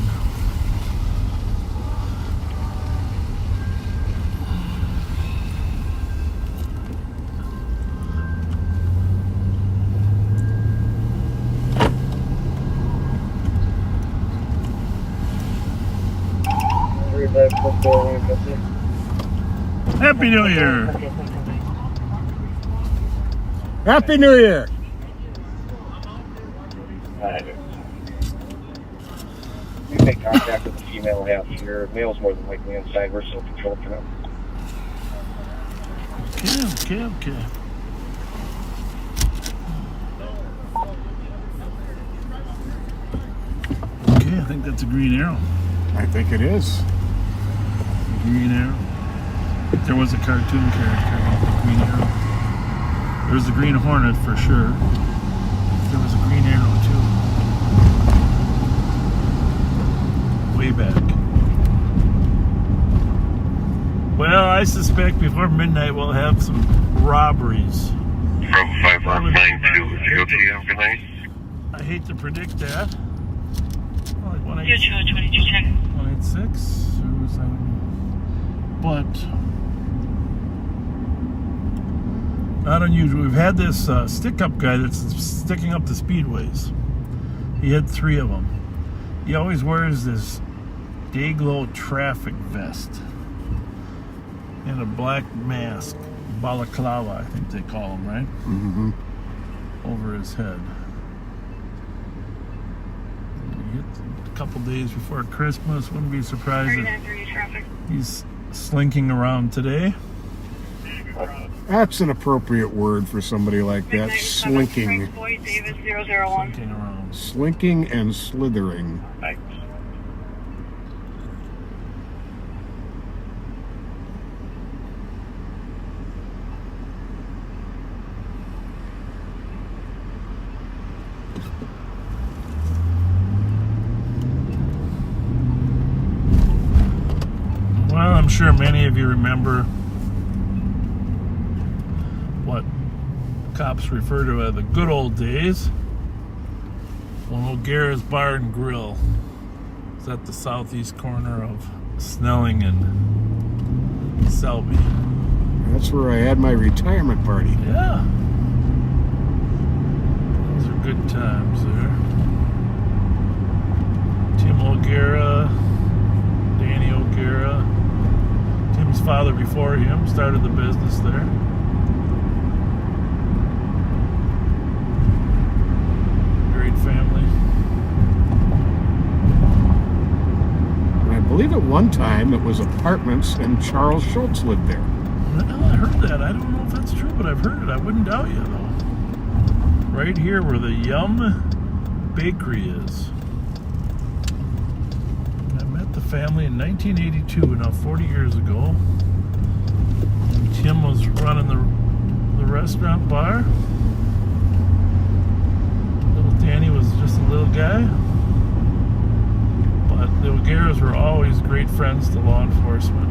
Happy New Year. Happy New Year. We make contact with the female half here. Male's more than likely inside. We're still controlled for now. Okay. Okay, I think that's a green arrow. I think it is. Green arrow. There was a cartoon character called the Green Arrow. There was the Green Hornet for sure. There was a Green Arrow too. Way back. Well, I suspect before midnight we'll have some robberies. From 5192, GOT after night. I hate to predict that. Well, like 2210. 186 or something. But not unusual. We've had this stick-up guy that's sticking up the speedways. He had 3 of them. He always wears this day-glow traffic vest and a black mask, balaclava, I think they call them, right? Mm-hmm. Over his head. He hit a couple days before Christmas. Wouldn't be surprised if he's slinking around today. That's an appropriate word for somebody like that. Slinking. Slinking around. Slinking and slithering. Well, I'm sure many of you remember what cops refer to as the good old days when O'Gara's Bar and Grill is at the southeast corner of Snelling and Selby. That's where I had my retirement party. Yeah. Those are good times there. Tim O'Gara, Danny O'Gara. Tim's father before him started the business there. Great family. And I believe at one time it was apartments and Charles Schultz lived there. Well, I heard that. I don't know if that's true, but I've heard it. I wouldn't doubt you, though. Right here where the Yum Bakery is. I met the family in 1982, now 40 years ago. Tim was running the restaurant bar. Little Danny was just a little guy. But the O'Garas were always great friends to law enforcement.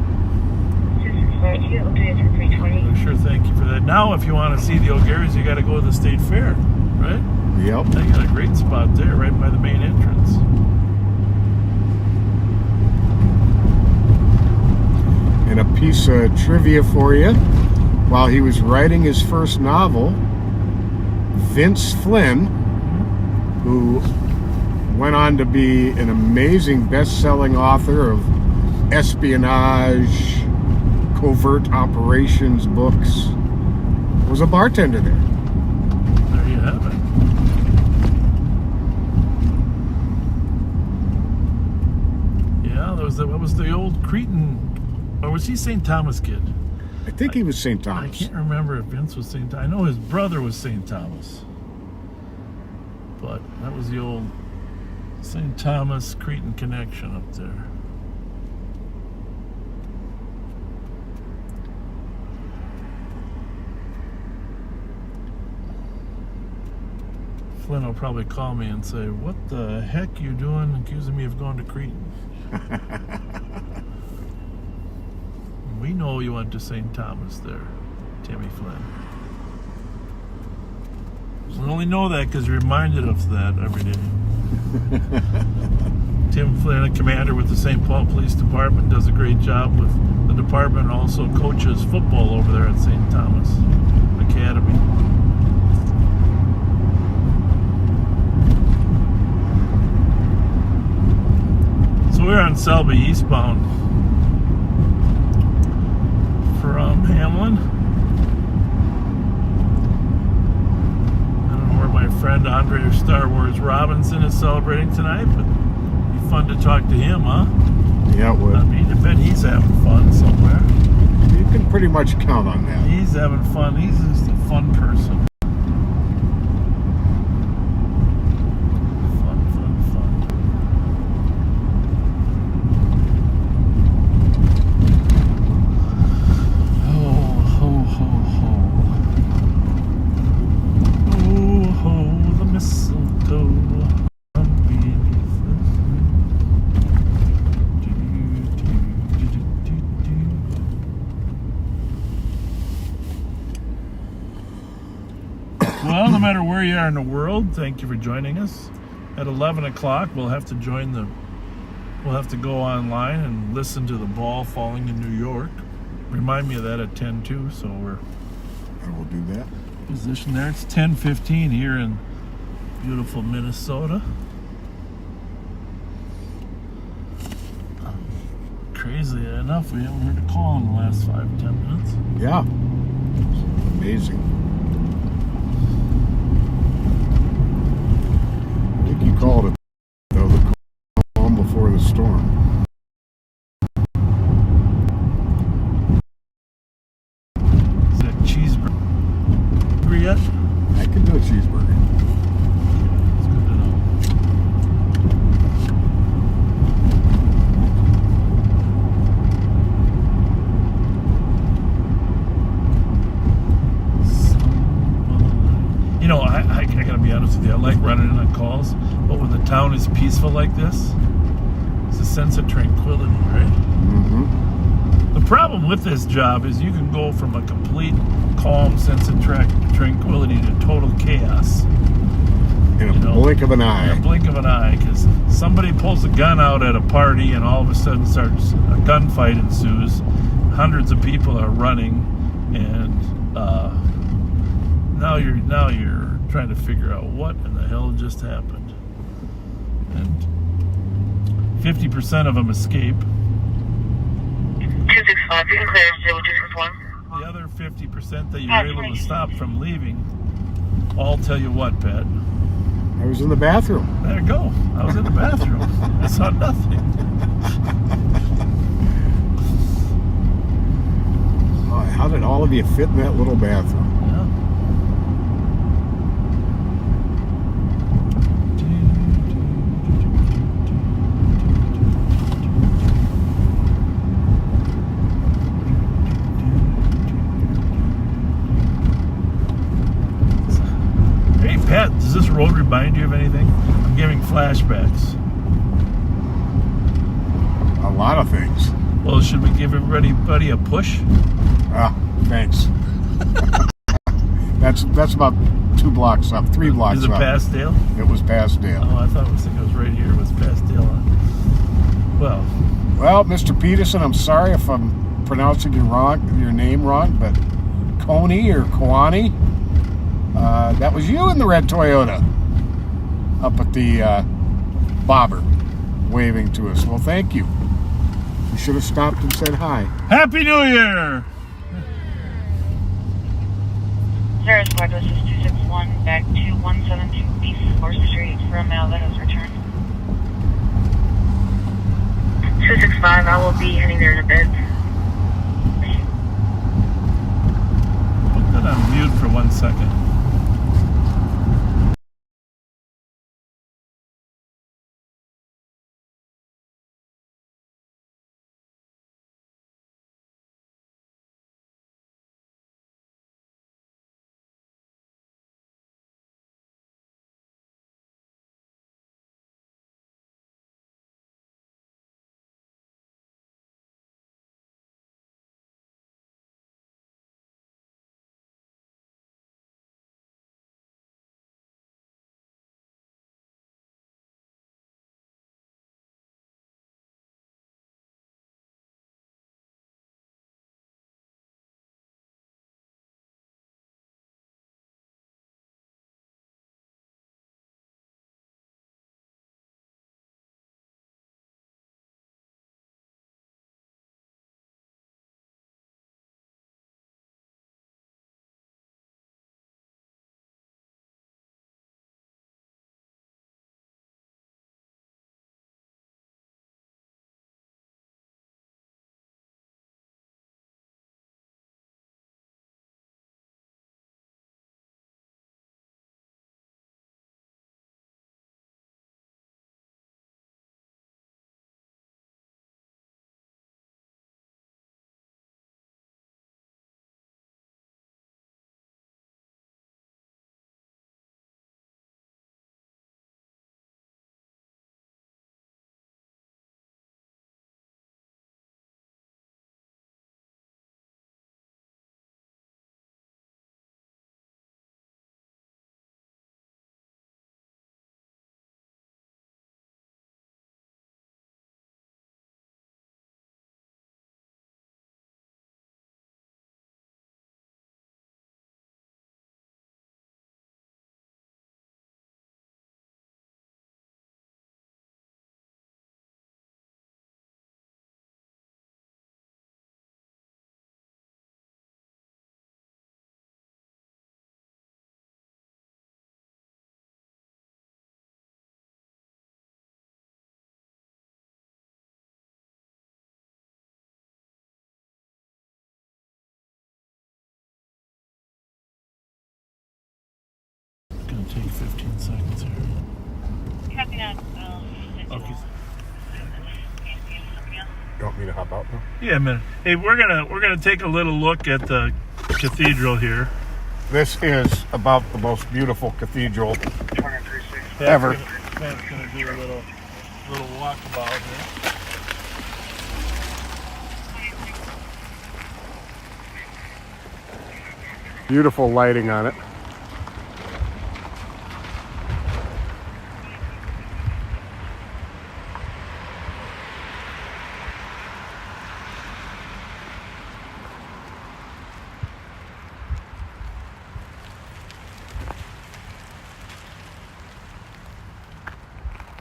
Sure, thank you for that. Now, if you want to see the O'Garas, you got to go to the State Fair, right? Yep. They got a great spot there, right by the main entrance. And a piece of trivia for you. While he was writing his first novel, Vince Flynn, who went on to be an amazing best-selling author of espionage, covert operations books, was a bartender there. There you have it. Yeah, there was what was the old Cretan, or was he St. Thomas kid? I think he was St. Thomas. I can't remember if Vince was St. Thomas. I know his brother was St. Thomas. But that was the old St. Thomas Cretan connection up there. Flynn will probably call me and say, "What the heck you doing accusing me of going to Cretan?" We know you went to St. Thomas there, Timmy Flynn. We only know that because you're reminded of that every day. Tim Flynn, a commander with the St. Paul Police Department, does a great job with the department, and also coaches football over there at St. Thomas Academy. So we're on Selby eastbound from Hamlin. I don't know where my friend Andre of Star Wars Robinson is celebrating tonight, but it'd be fun to talk to him, huh? Yeah, it would. I bet he's having fun somewhere. You can pretty much count on that. He's having fun. He's just a fun person. Fun. The mistletoe from beneath Well, no matter where you are in the world, thank you for joining us. At 11 o'clock, we'll have to go online and listen to the ball falling in New York. Remind me of that at 10 too, so we're... I will do that. Position there. It's 10:15 here in beautiful Minnesota. Crazy enough, we haven't heard a call in the last 5-10 minutes. Yeah. Amazing. I think you called it, though, the calm before the storm. Is that cheeseburger yet? I can do a cheeseburger. It's good to know. You know, I gotta be honest with you, I like running in on calls, but when the town is peaceful like this, it's a sense of tranquility, right? Mm-hmm. The problem with this job is you can go from a complete calm sense of tranquility to total chaos. In a blink of an eye. In a blink of an eye, because somebody pulls a gun out at a party and all of a sudden starts a gunfight ensues. Hundreds of people are running, and now you're trying to figure out what in the hell just happened. And 50% of them escape. 265, you can clear 0261. The other 50% that you're able to stop from leaving, all tell you what, Pat? I was in the bathroom. There you go. I was in the bathroom. I saw nothing. Oh, how did all of you fit in that little bathroom? Pat, does this road remind you of anything? I'm giving flashbacks. A lot of things. Well, should we give everybody a push? Ah, thanks. That's about 2 blocks up, 3 blocks up. Is it past Dale? It was past Dale. Oh, I thought it was right here. It was past Dale. Well, Mr. Peterson, I'm sorry if I'm pronouncing your name wrong, but Coney or Kawani, that was you in the red Toyota up at the bobber waving to us. Well, thank you. You should have stopped and said hi. Happy New Year! Sarah's Progress is 261, back to 172 East 4th Street for a mail that has returned. 265, I will be heading there in a bit. Put that on mute for 1 second. Take 15 seconds here. Copy that. Okay. You want me to hop out now? Yeah, a minute. Hey, we're gonna take a little look at the cathedral here. This is about the most beautiful cathedral ever. Pat's gonna do a little walkabout here. Beautiful lighting on it.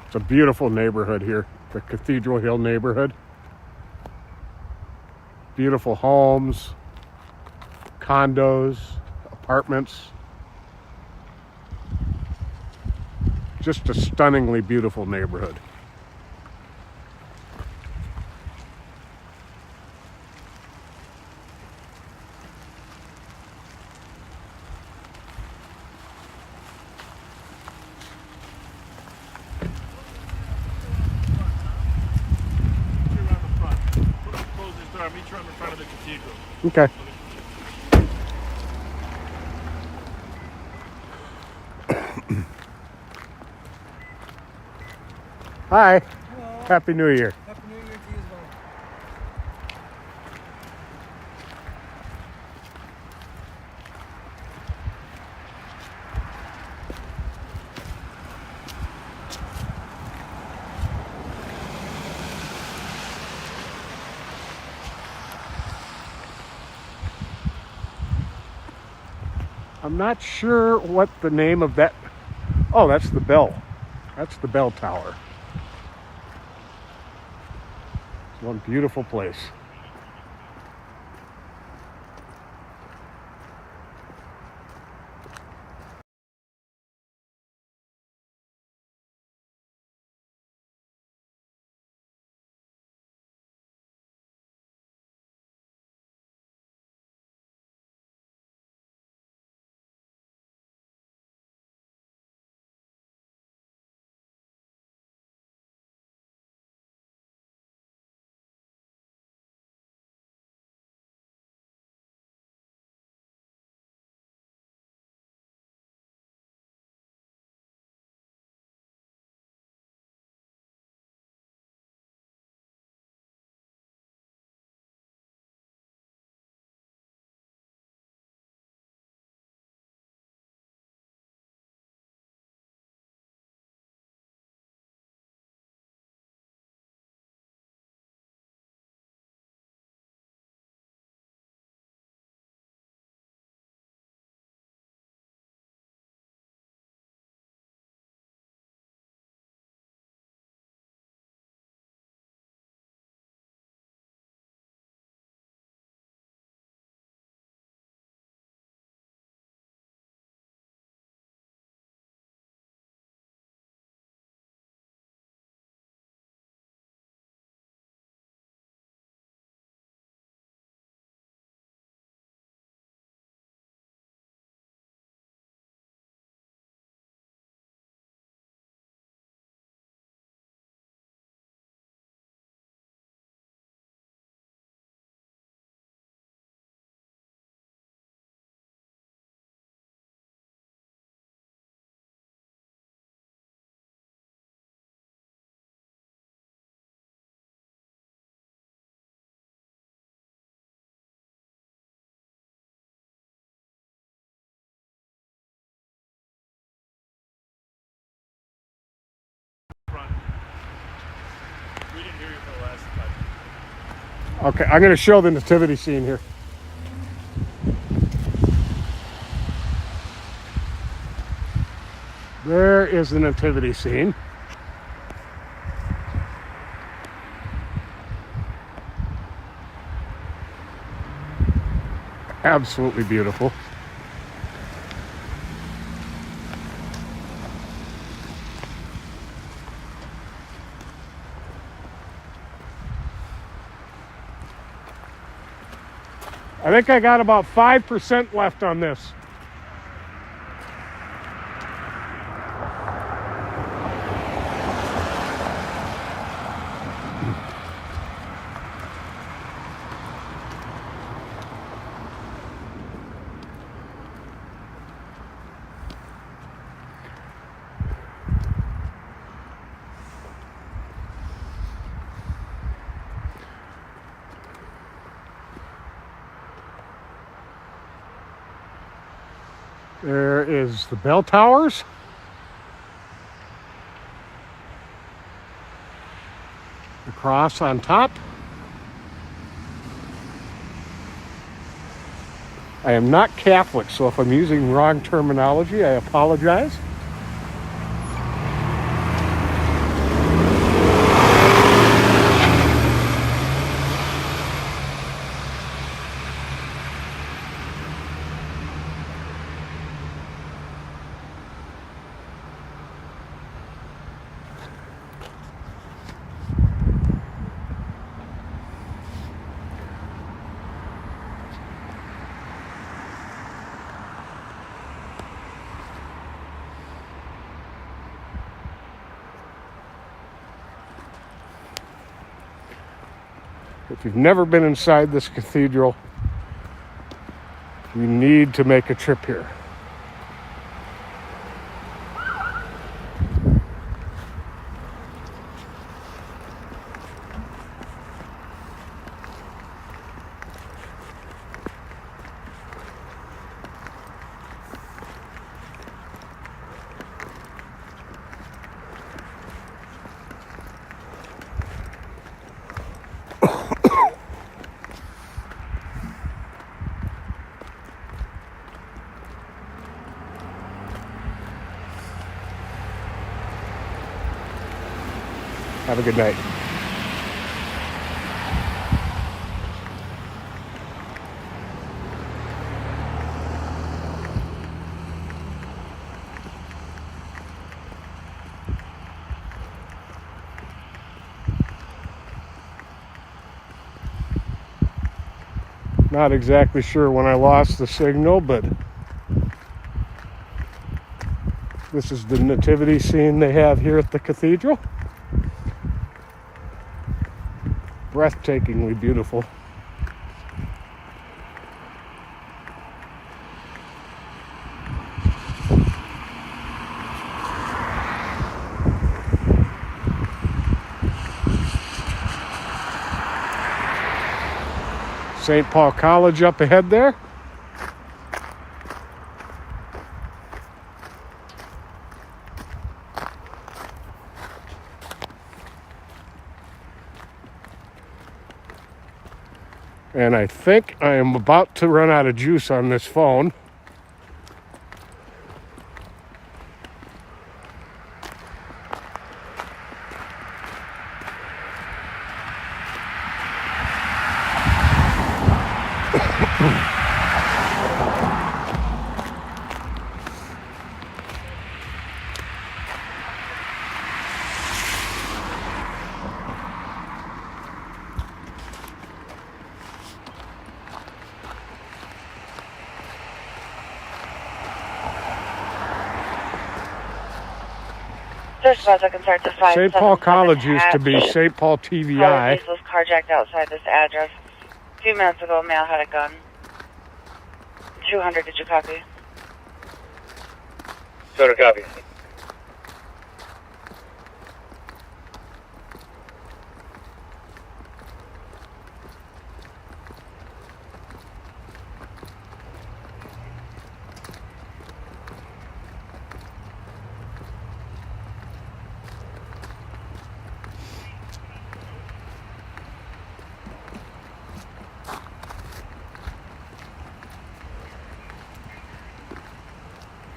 It's a beautiful neighborhood here, the Cathedral Hill neighborhood. Beautiful homes, condos, apartments. Just a stunningly beautiful neighborhood. I'll meet you in front of the cathedral. Okay. Hi. Hello. Happy New Year. Happy New Year to you as well. I'm not sure what the name of that. Oh, that's the bell. That's the bell tower. It's one beautiful place. We didn't hear you for the last time. Okay, I'm going to show the nativity scene here. There is the nativity scene. Absolutely beautiful. I think I got about 5% left on this. There is the bell towers. The cross on top. I am not Catholic, so if I'm using wrong terminology, I apologize. If you've never been inside this cathedral, you need to make a trip here. Have a good night. Not exactly sure when I lost the signal, but this is the nativity scene they have here at the cathedral. Breathtakingly beautiful. St. Paul College up ahead there. And I think I am about to run out of juice on this phone. St. Paul College used to be St. Paul TVI. Was carjacked outside this address. A few minutes ago, a male had a gun. 200, did you copy? 200 copy.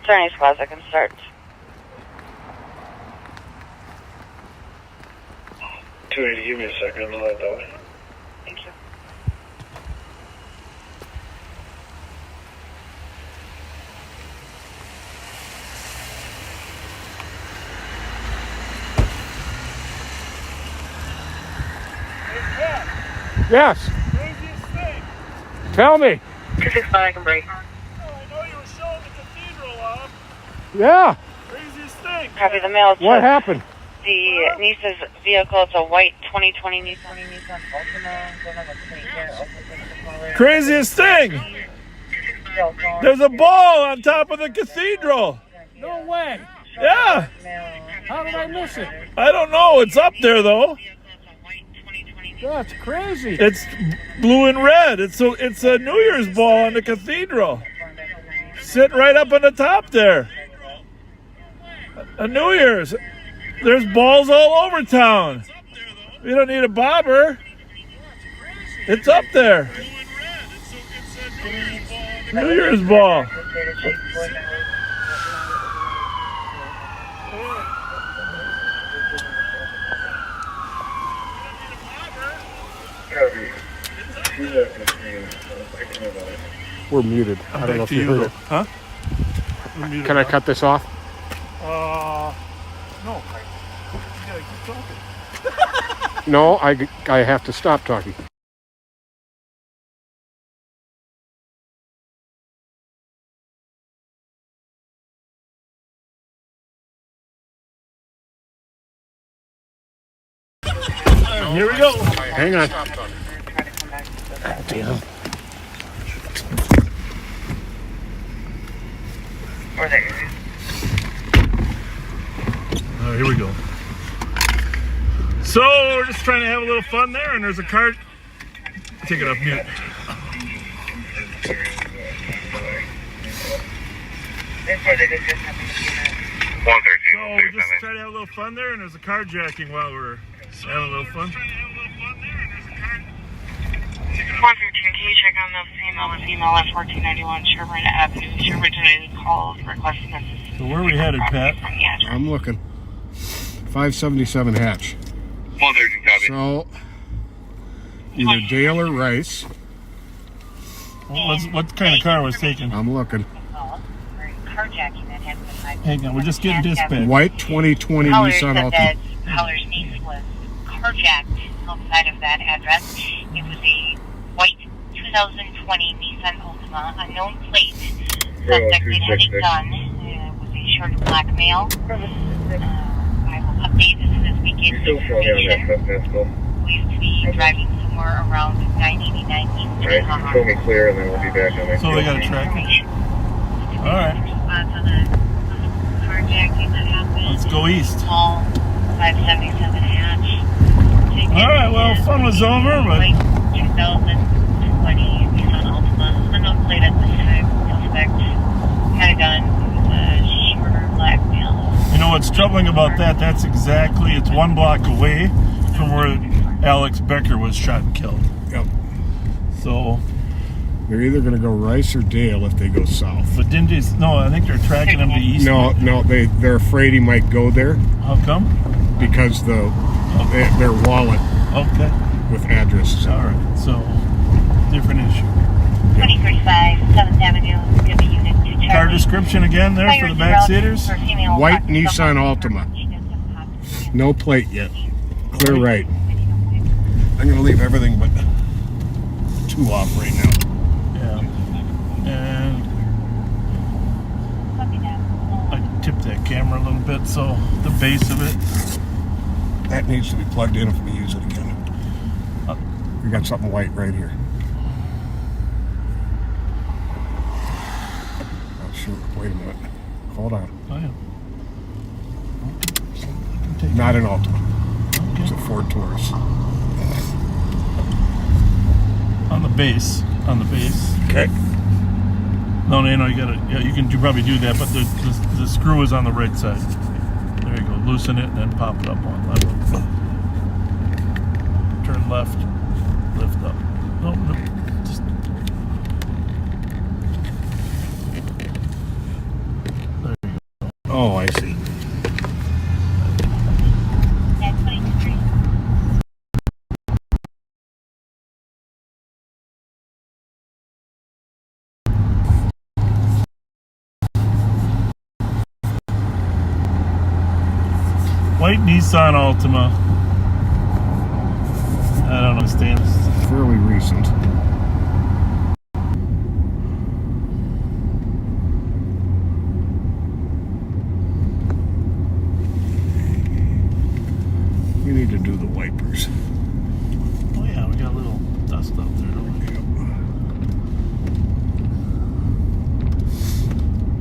Is there any squads I can start? 280, give me a second, I'll let that way. Thank you. Yes. Craziest thing. Tell me. 265, I can break. Oh, I know you were showing the cathedral off. Yeah. Craziest thing. Copy the mail. What happened? The niece's vehicle, it's a white 2020 Nissan Altima. Don't have a plate yet. Craziest thing. There's a ball on top of the cathedral. No way. Yeah. How did I miss it? I don't know. It's up there though. That's crazy. It's blue and red. It's a New Year's ball on the cathedral. sitting right up on the top there. A New Year's. There's balls all over town. We don't need a bobber. It's up there. New Year's ball. We're muted. I don't know if you heard it. Huh? Can I cut this off? No. You gotta keep talking. No, I have to stop talking. Here we go. Hang on. Damn. Here we go. So we're just trying to have a little fun there, and there's a cart. Take it off mute. So we're just trying to have a little fun there, and there's a carjacking while we're having a little fun. 113, can you check on the female at 1491 Sherburne Avenue? Sherburne today called requesting assistance. So where are we headed, Pat? I'm looking. 577 Hatch. 113, copy. So, either Dale or Rice. What kind of car was taken? I'm looking. Carjacking that happened at 5. Hang on, we're just getting dispatched. White 2020 Nissan Altima. Caller's niece was carjacked outside of that address. It was a white 2020 Nissan Altima, unknown plate. Suspect did have a gun. It was a short black male. I will update as soon as we get information. We used to be driving somewhere around 989 East. Alright, show me clear and then we'll be back on that. So they got a track. Alright. On the carjacking that happened. Let's go east. Small 577 Hatch. Alright, well, fun was over, but 2020 Nissan Altima. Unknown plate at this time. Suspect had a gun. It was a shorter black male. you know what's troubling about that? That's exactly, it's 1 block away from where Alex Becker was shot and killed. Yep. So they're either going to go Rice or Dale if they go south. But didn't they, no, I think they're tracking him to east. No, they're afraid he might go there. How come? Because their wallet with addresses. All right, so different issue. 2035 7th Avenue. Give a unit to Charlie. Car description again there for the backseaters. White Nissan Altima. No plate yet. Clear right. I'm going to leave everything but 2 off right now. Yeah. And I tipped that camera a little bit, so the base of it. That needs to be plugged in if we use it again. We got something white right here. Not sure. Wait a minute. Hold on. Oh, yeah. Not an Altima. Okay. It's a Ford Taurus. On the base. Okay. No, you gotta. Yeah, you probably do that, but the screw is on the right side. There you go. Loosen it and then pop it up on level. Turn left. Lift up. No. Just. There you go. Oh, I see. White Nissan Altima. I don't understand. Fairly recent. We need to do the wipers. Oh yeah, we got a little dust up there, don't we?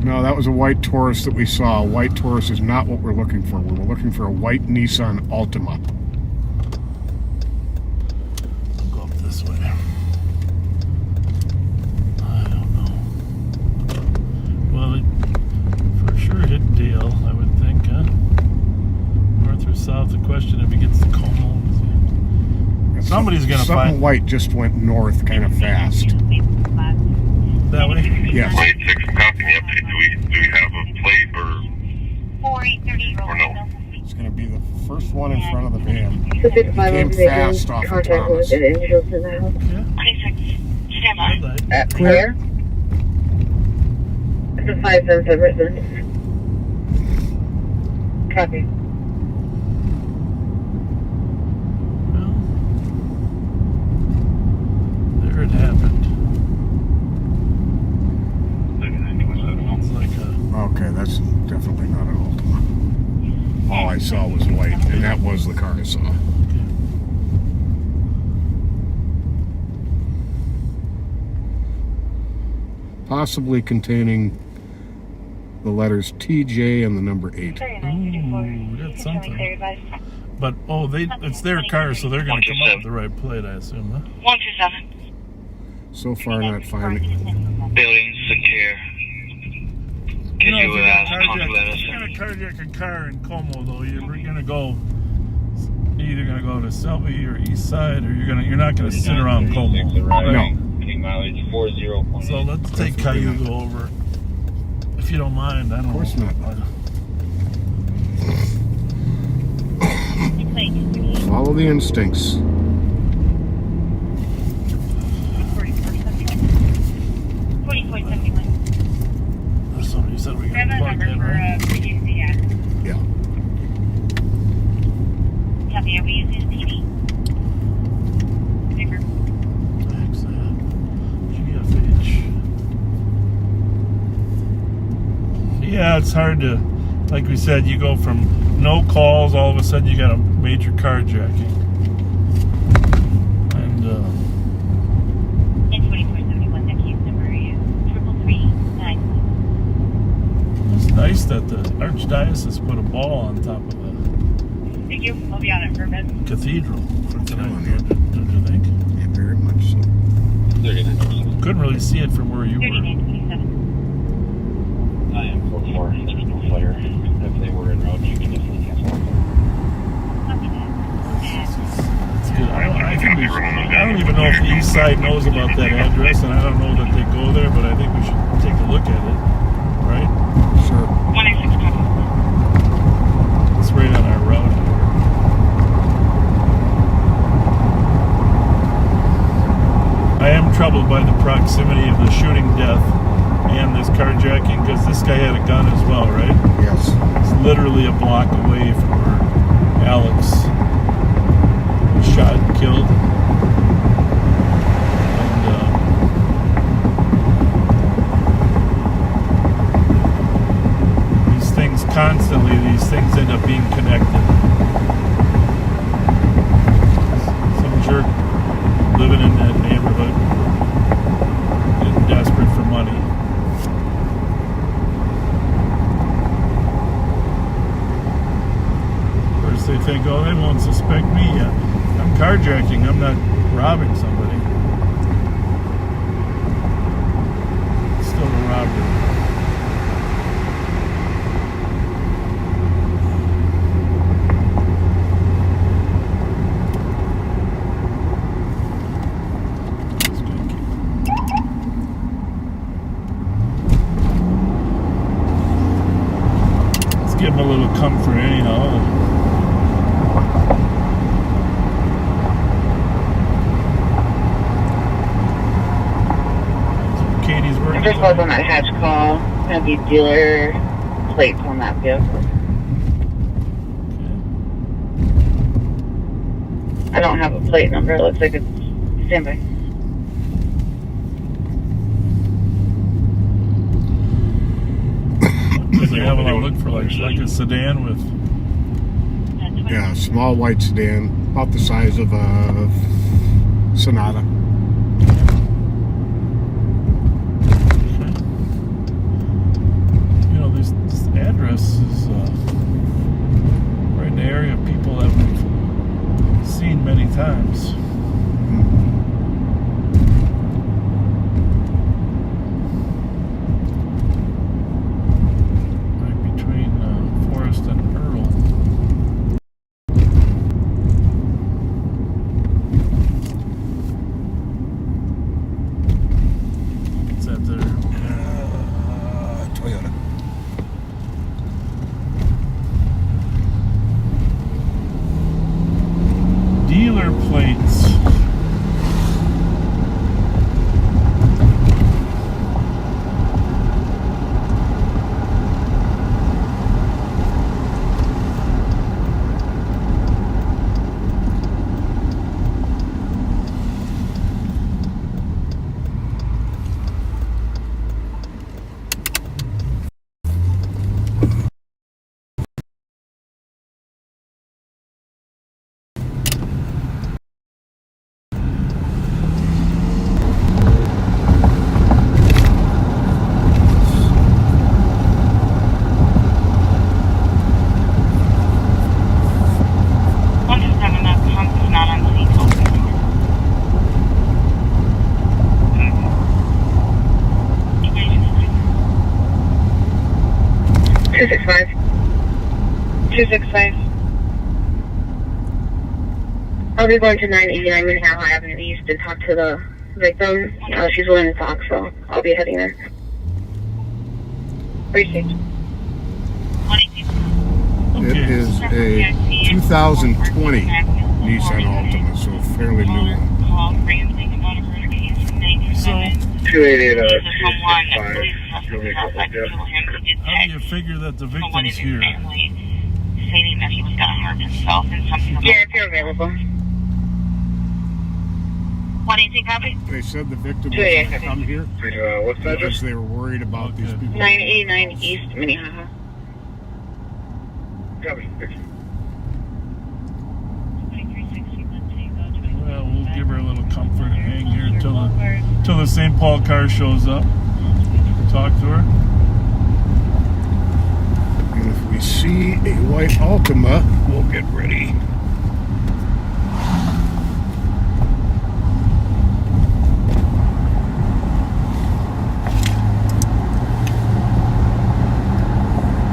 No, that was a white Taurus that we saw. A white Taurus is not what we're looking for. We're looking for a white Nissan Altima. I'll go up this way. I don't know. Somebody's gonna something find white just went north kind of fast. that way. Yes. Light 6 copy me up. Do we have a plate or no? It's going to be the first one in front of the van. It 265 came fast off of contact Thomas. with individuals in the house. 26. Stand by. Red light. Clear. It's a 577 residence. Copy. Well, there it happened. Sounds like a Okay, that's definitely not an Altima. All I saw was white, and that was the car I saw. Possibly containing the letters TJ and the number 8. ooh, that's something. But it's their car, so they're gonna come up with the right plate, I assume, huh? 127. So far, not finding. Building secure. You know, if you you're ask gonna carjack a car in Como, though, you're either gonna go to Selby or East Side, or you're not gonna sit around Como. No. Mileage 40. So let's take Cayuga over, if you don't mind. I don't. Of course not. Follow the instincts. Somebody said we got plugged in, right? Yeah. Copy. Are we using TV? GFH. Yeah, it's hard to, like we said, you go from no calls, all of a sudden you got a major carjacking. And, 2471, that case number is 33391. it's nice that the Archdiocese put a ball on top of the Thank you. I'll be on it for a bit. cathedral for tonight, don't you think? Yeah, very much so. Couldn't really see it from where you were. 3927. I am 44. There's no flare. If they were en route, you can definitely cancel. Copy that. It's good. I don't even know if the East Side knows about that address, and I don't know that they go there, but I think we should take a look at it, right? Sure. 186 copy. It's right on our route here. I am troubled by the proximity of the shooting death and this carjacking, because this guy had a gun as well, right? Yes. It's literally a block away from where Alex was shot and killed. And these things end up being connected. Some jerk living in that neighborhood, getting desperate for money. First they think, oh, they won't suspect me. I'm carjacking, I'm not robbing somebody. It's still a robbery. Give him a little comfort anyhow. Katie's I working. just was on that hatch call. Gonna be dealer plates on that vehicle. I don't have a plate number. It looks like it's standby. Does he have a look for like a sedan with? Yeah, a small white sedan, about the size of a Sonata. You know, this address is right in the area of people that we've seen many times. 265. 265. I'll be going to 989 Minnehaha Avenue East to talk to the victim. She's willing to talk, so I'll be heading there. 36. It is a 2020 Nissan Altima, so fairly new one. So, 288, how do you figure that the victim's here? Stating that he was going to harm himself and something. Yeah, if you're available. 118 copy? They said the victim was going to come here what's that? because they were worried about these people. 989 East Minnehaha. Well, we'll give her a little comfort and hang here until the St. Paul car shows up. Talk to her. And if we see a white Altima, we'll get ready.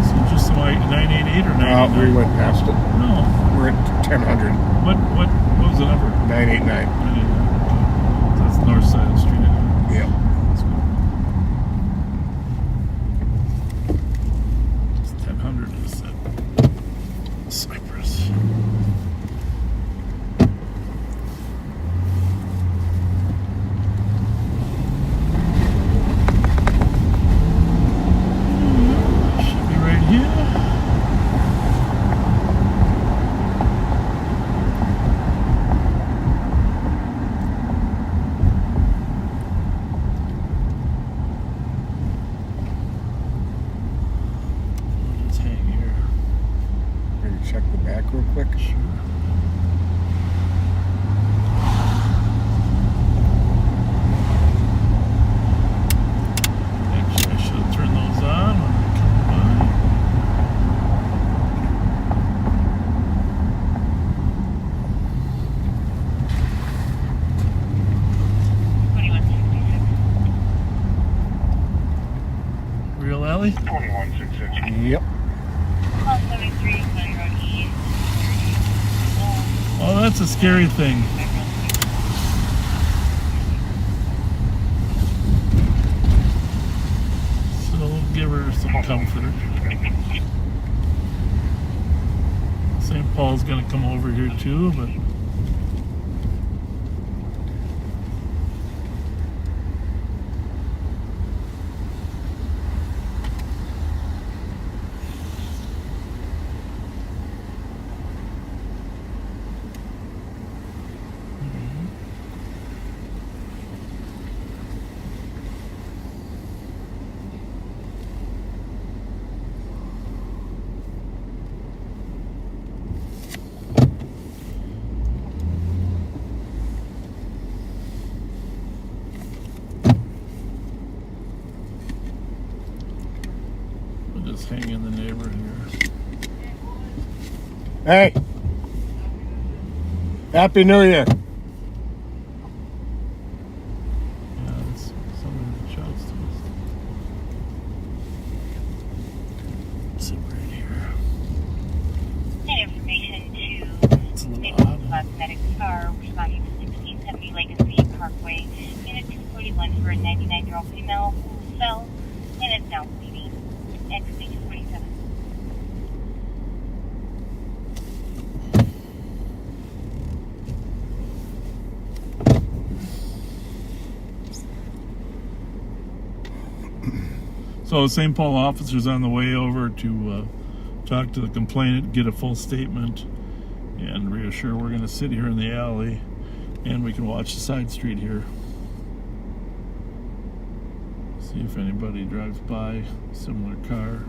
So just the white 988 or 989? We went past it. No. We're at 1000. What was the number? 989. 989. That's the north side of the street. Yep. It's 1000 is that Cypress. Should be right here. Let's hang here. Maybe check the back real quick. Sure. Actually, I should have turned those on when we come by. Real alley? 2166. Yep. Oh, that's a scary thing. So we'll give her some comfort. St. Paul's gonna come over here too, but we'll just hang in the neighborhood here. Hey. Happy New Year. Yeah, that's somebody that shouts to us. Sit right here. Information It's a to little odd. Cosmetics are responding to 1670 Legacy Parkway, unit 241 for a 99-year-old female who fell and is now bleeding. XB 247. So St. Paul officers on the way over to talk to the complainant, get a full statement, and reassure we're going to sit here in the alley and we can watch the side street here. See if anybody drives by a similar car.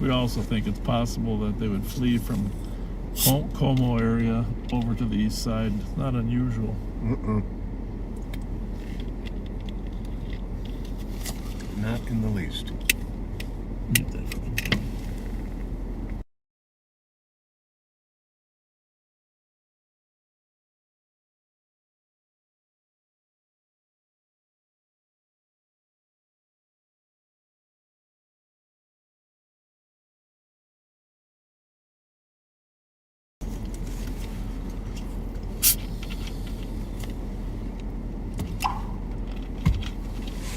We also think it's possible that they would flee from Como area over to the east side. It's not unusual. Not in the least. Mute that for them.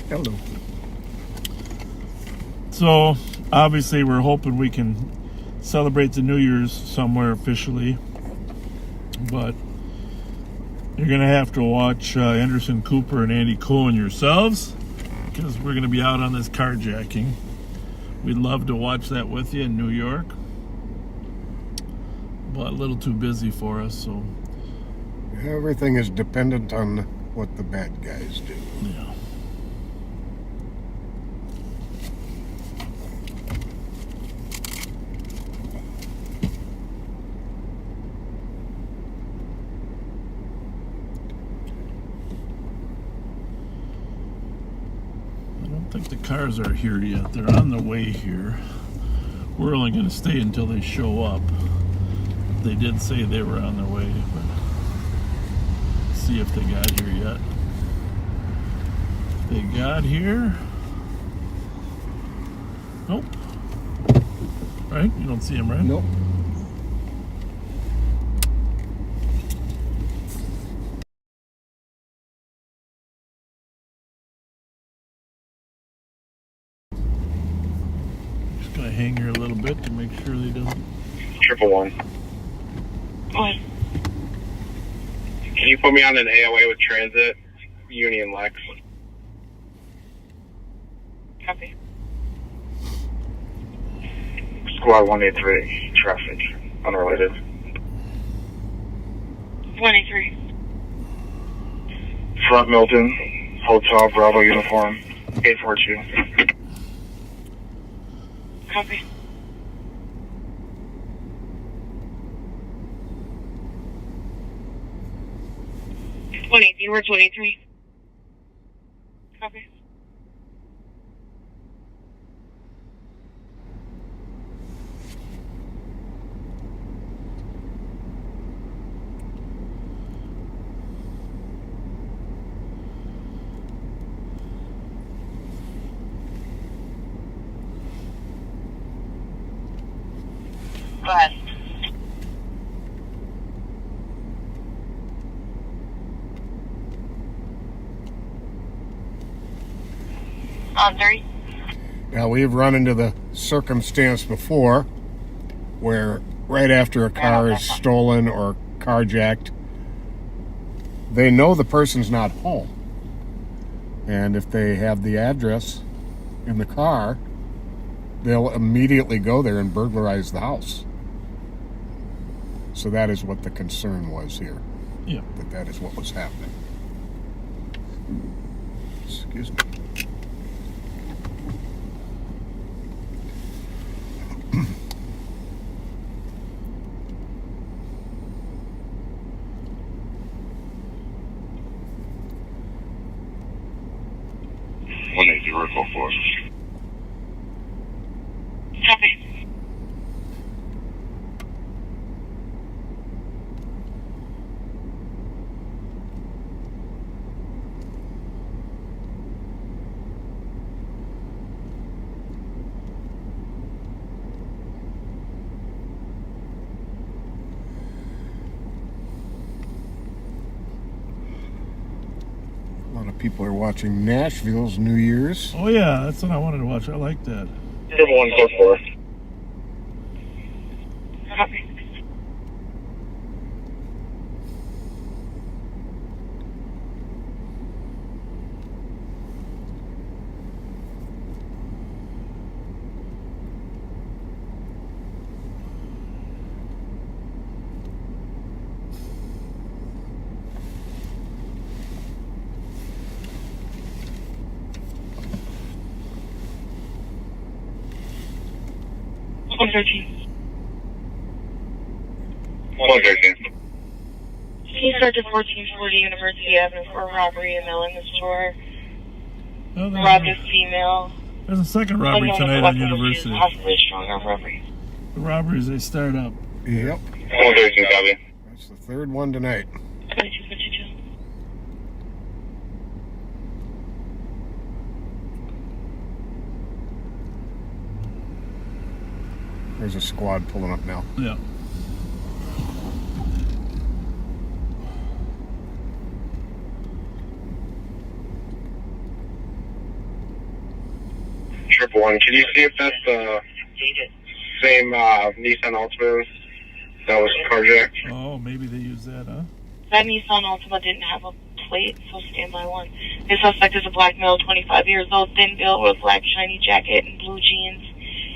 Hello. So, obviously, we're hoping we can celebrate the New Year's somewhere officially. But you're going to have to watch Anderson Cooper and Andy Cohen yourselves, because we're going to be out on this carjacking. We'd love to watch that with you in New York, but a little too busy for us, so... Everything is dependent on what the bad guys do. Yeah. I don't think the cars are here yet. They're on the way here. We're only going to stay until they show up. They did say they were on their way, but see if they got here yet. They got here. Nope. Right? You don't see them, right? Nope. Just gonna hang here a little bit to make sure they don't. 111. What? Can you put me on an AOA with Transit, Union Lex? Copy. Squad 183, traffic, unrelated. 183. Front Milton, Hotel Bravo uniform, 842. Copy. We're 23. Copy. Go ahead. On 3. Now, we've run into the circumstance before where right after a car is stolen or carjacked, they know the person's not home. And if they have the address in the car, they'll immediately go there and burglarize the house. So that is what the concern was here. Yeah. That is what was happening. Excuse me. Copy. A lot of people are watching Nashville's New Year's. Oh yeah, that's what I wanted to watch. I like that. 144. Copy. One 113. He started 1440 University Avenue for robbery and mail in the store. Oh, Robbed a female. There's a second robbery tonight on University. Possibly strong arm robbery. The robberies, they start up. Yep. 113, copy. That's the third one tonight. 2252. There's a squad pulling up now. Yeah. 111, can you see if that's the same Nissan Altima that was carjacked? Oh, maybe they use that, huh? That Nissan Altima didn't have a plate, so stand by one. The suspect is a black male, 25 years old, thin built with black shiny jacket and blue jeans.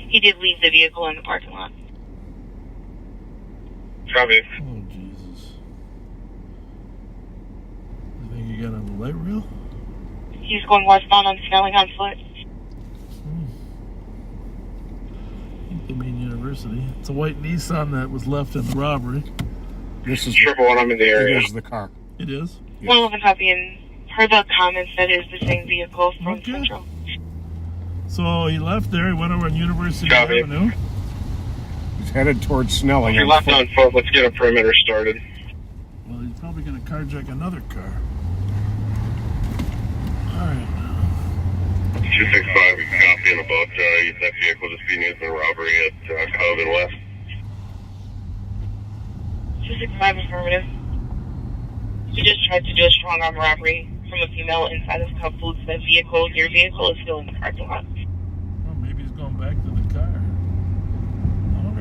He did leave the vehicle in the parking lot. Copy. Oh, Jesus. I think you got on the light rail? He's going westbound on Snelling on foot. I think they mean University. It's a white Nissan that was left in the robbery. This is 111, I'm in the area. It is the car. It is? Yes. 111 copy, and per the comments, that is the same vehicle from Okay. Central. So he left there, he went over on University Copy. Avenue. He's headed towards Snelling. If you're left on foot, let's get a perimeter started. Well, he's probably going to carjack another car. Alright. 265, we can copy in about that vehicle just being used in a robbery at Calvin West. 265 affirmative. He just tried to do a strong arm robbery from a female inside of Cub Foods. That vehicle, your vehicle, is still in the parking lot. Well, maybe he's going back to the car.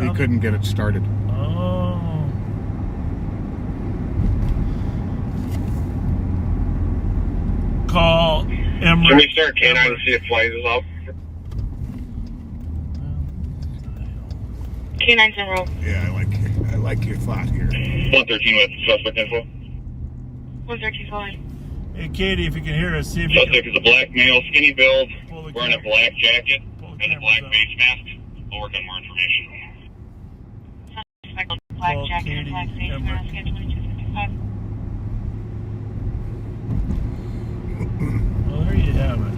He couldn't get it started. Oh. Call Emery. Can we start K9 to see if flies is up? K9's en route. Yeah, I like your thought here. 113 with suspect info. 113 forward. Hey, Katie, if you can hear us, see if you Suspect is a black male, skinny build, Pull the wearing a camera. black jacket and a cameras black up. face mask. We'll work on more information. Suspect with a black Call jacket and Katie black face Emmer. mask at 2255. Well, there you have it.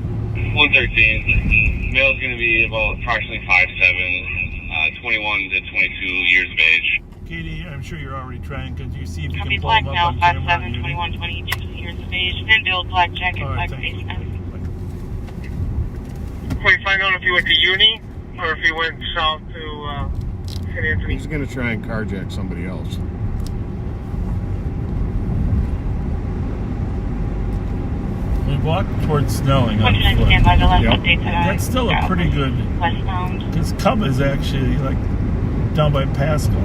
113. Male's going to be about approximately 5'7", 21 to 22 years of age. Katie, I'm sure you're already trying. Could you see if you Copy, can pull black him up male, on camera? 5'7", 21, 22 years of age. Thin build, black jacket, All right, black thanks. face mask. Can we find out if he went to Uni or if he went south to St. Anthony? He's going to try and carjack somebody else. We walked towards Snelling on Stand foot. by the last Yep. update that That's still a pretty good, westbound. because Cub is actually like down by Pascal.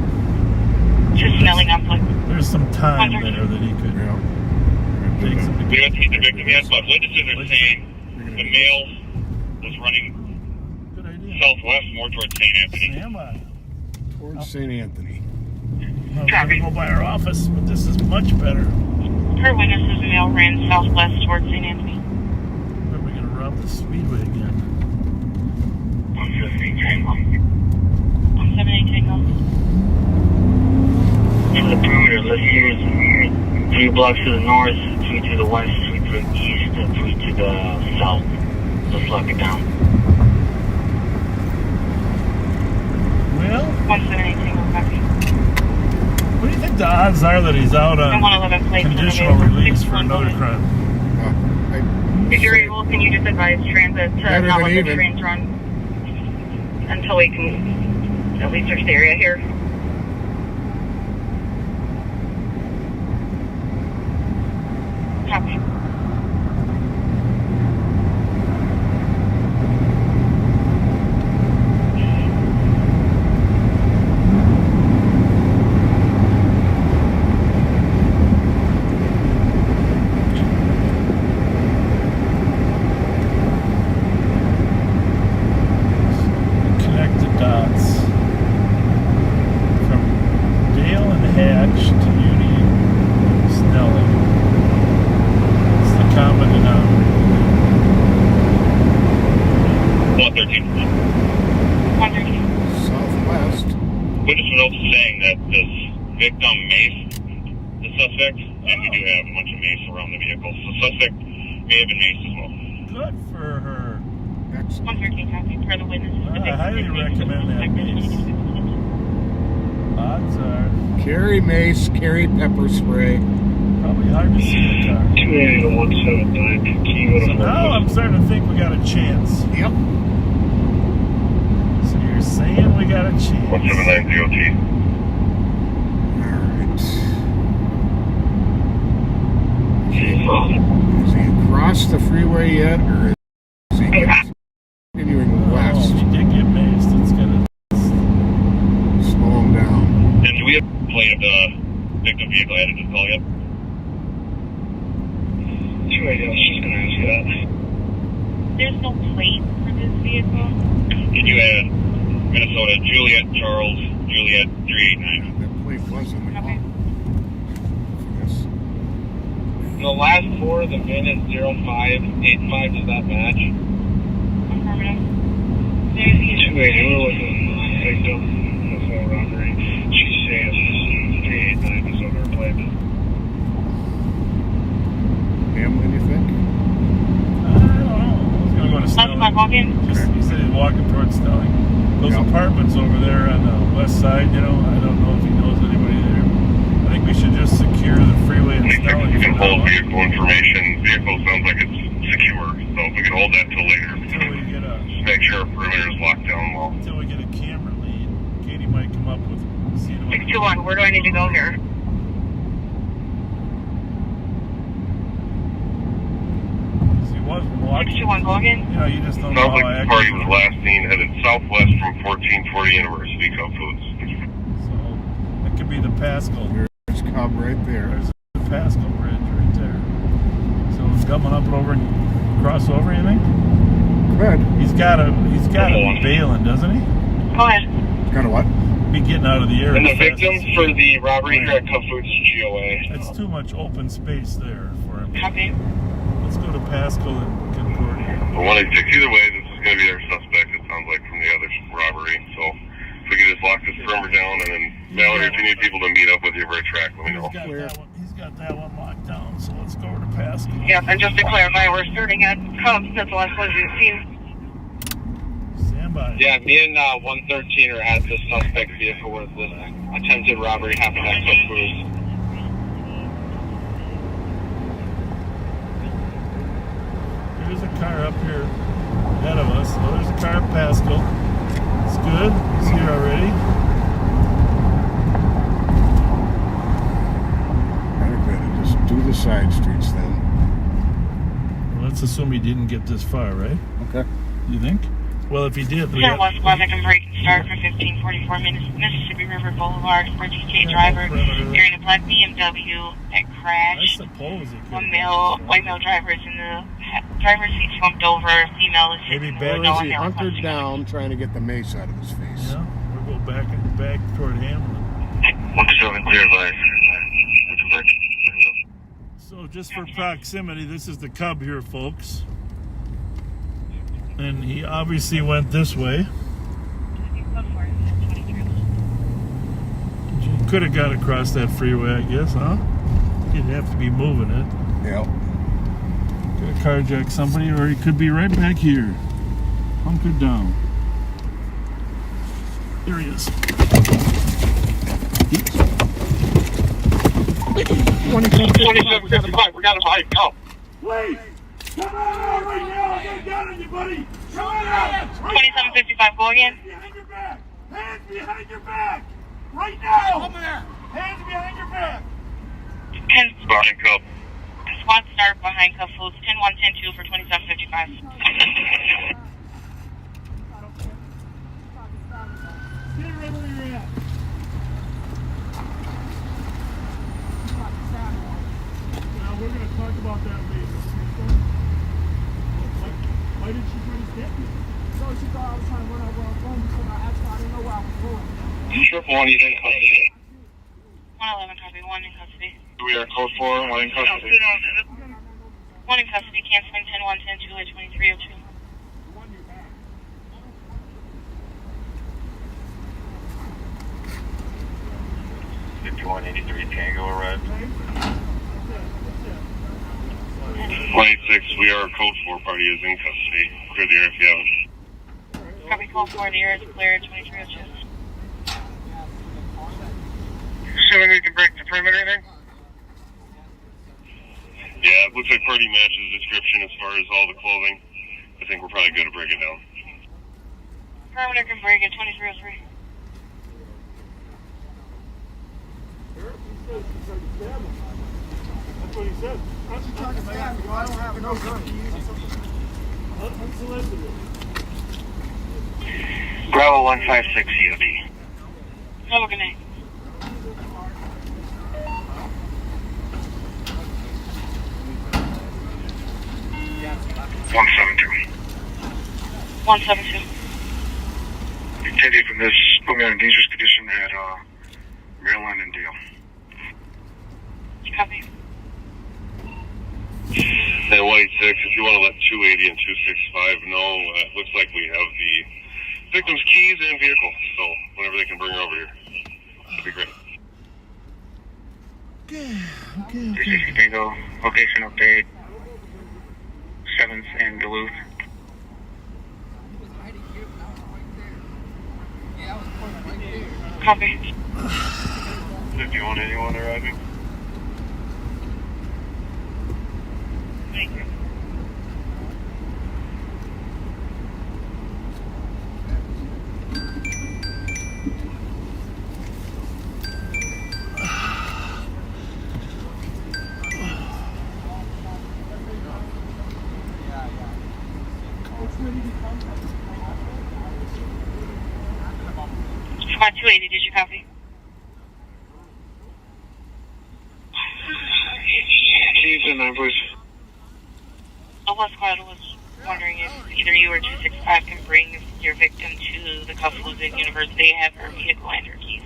Just Snelling on foot. There's some time there that he could take some. We haven't seen the victim yet, but witnesses are saying the male was running southwest more towards St. Anthony. Am I? Towards St. Anthony. I was gonna go by our office, but this is much better. Per witnesses, the male ran southwest towards St. Anthony. Are we gonna rob the Speedway again? 115 Tango. 178 Tango. To the perimeter, let's hear 3 blocks to the north, 3 to the west, 3 to the east, and 3 to the south. Let's lock it down. Well, 178 Tango, copy. what do you think the odds are that he's out on 111 plates conditional unavailable, release for 61 another crime? If you're able, can you just advise transit to Better not than let the even. trains run until we can at least search the area here? Copy. Connect the dots from Dale and Hatch to Uni Snelling. It's the common denominator. 113. 113. Southwest. Witness was also saying that this victim maced the suspect, and we do have a bunch of mace around the vehicle. So the suspect may have been maced as well. Good for her. 113 copy. Per the witnesses, the I highly recommend that mace. Odds are Carry mace, carry pepper spray. probably hard to see the car. 28179, So now I'm starting to think we got a chance. Yep. So you're saying we got a chance. 179 DOT. Is he across the freeway yet, or is he continuing west? mess. If he did get maced, it's gonna slow him down. And do we have a plate of the victim vehicle added to the call yet? 280, I was just going to ask you that. There's no plate for this vehicle. Can you add Minnesota Juliet Charles Juliet 389? That plate was in the call. The last four of the VIN is 0585. Does that match? Affirmative. There's the 280. We're looking at the victim. That's no robbery. She's saying 389 is on her plate. Hamlin, you think? I don't know. He's gonna go to Snelling. He said he's walking towards Snelling. Those apartments over there on the west side, you know, I don't know if he knows anybody there. I think we should just secure the freeway in Snelling. You can hold vehicle information. Vehicle sounds like it's secure, so if we can hold that till later. Until we get a... Just make sure our perimeter is locked down well. Until we get a camera lead. Katie might come up with... 621, where do I need to go here? He was walking. 621, go again? Yeah, you just don't know Sounds how like the party was last seen headed southwest from 1440 University Cub Foods. That could be the Pascal. There's Cub right there. There's the Pascal Bridge right there. So it's coming up and over and cross over, you think? Good. He's gotta be bailing, doesn't he? Go ahead. Got a what? Be getting out of the area. And the victim for the robbery here at Cub Foods GOA. It's too much open space there for him. Copy. Let's go to Pascal and Concordia. Well, either way, this is going to be our suspect, it sounds like, from the other robbery. So if we can just lock this perimeter down, and then, Valerie, if you need people to meet up with you for a track, let me know. He's got that one locked down, so let's go over to Pascal. Yes, and just to clarify, we're starting at Cubs. That's the last one you've seen. Standby. Yeah, me and 113 are at the suspect vehicle where this attempted robbery happened at Cub Foods. There's a car up here ahead of us. Oh, there's a car at Pascal. It's good. It's here already. Very good. Just do the side streets then. Well, let's assume he didn't get this far, right? Okay. You think? Well, if he did, we 10-1 Quebec and break and start for 1544 Mississippi River Boulevard for GTA driver carrying a black BMW that crashed. I suppose it could. White male driver is in the driver's seat, slumped over. Female is Maybe sitting Barry's hunkered down trying to get the mace out of his face. Yeah, we'll go back toward Hamlin. 127 clear by. So just for proximity, this is the Cub here, folks. And he obviously went this way. You could have got across that freeway, I guess, huh? You'd have to be moving it. Yep. Could have carjacked somebody, or he could be right back here. Hunkered down. There he is. 2755, we got him behind. Go. Please! Come on out right now! I got a gun on you, buddy! Come on out! 2755, go again. Behind your back! Hands behind your back! Right now! Come here! Hands behind your back! Behind Cub. Squad start behind Cub Foods. 10-1, 10-2 for 2755. Stay right where you're at. Now we're going to talk about that later. Why did she try to step you? So she thought I was trying to run over her phone because I asked her, I didn't know where I was going. Triple one, he's in custody. 111, copy. 1 in custody. We are code 4, 1 in custody. 1 in custody, canceling 10-1, 10-2 at 2302. 5183 Tango arrived. 186, we are code 4 party is in custody. Clear the air if you have it. Copy, call 4, the air is clear at 2302. Assuming we can break the perimeter then? Yeah, it looks like party matches description as far as all the clothing. I think we're probably good to break it down. Perimeter can break at 2303. That's what he said. How's she trying to stab me? I don't have no gun. Unsolicited. 0156 COD. Have a good night. One seven two. Detective from this put me on a dangerous condition at Maryland and Dale. Copy. At 186, if you want to let 280 and 265 know, it looks like we have the victim's keys and vehicle, so whenever they can bring her over here, that'd be great. Okay. 360 Tango, location update. 7th and Duluth. Copy. If you want anyone arriving. Thank you. Squad 280, did you copy? Keys and numbers. West Squad was wondering if either you or 265 can bring your victim to the Cufflewson University, have her vehicle and her keys.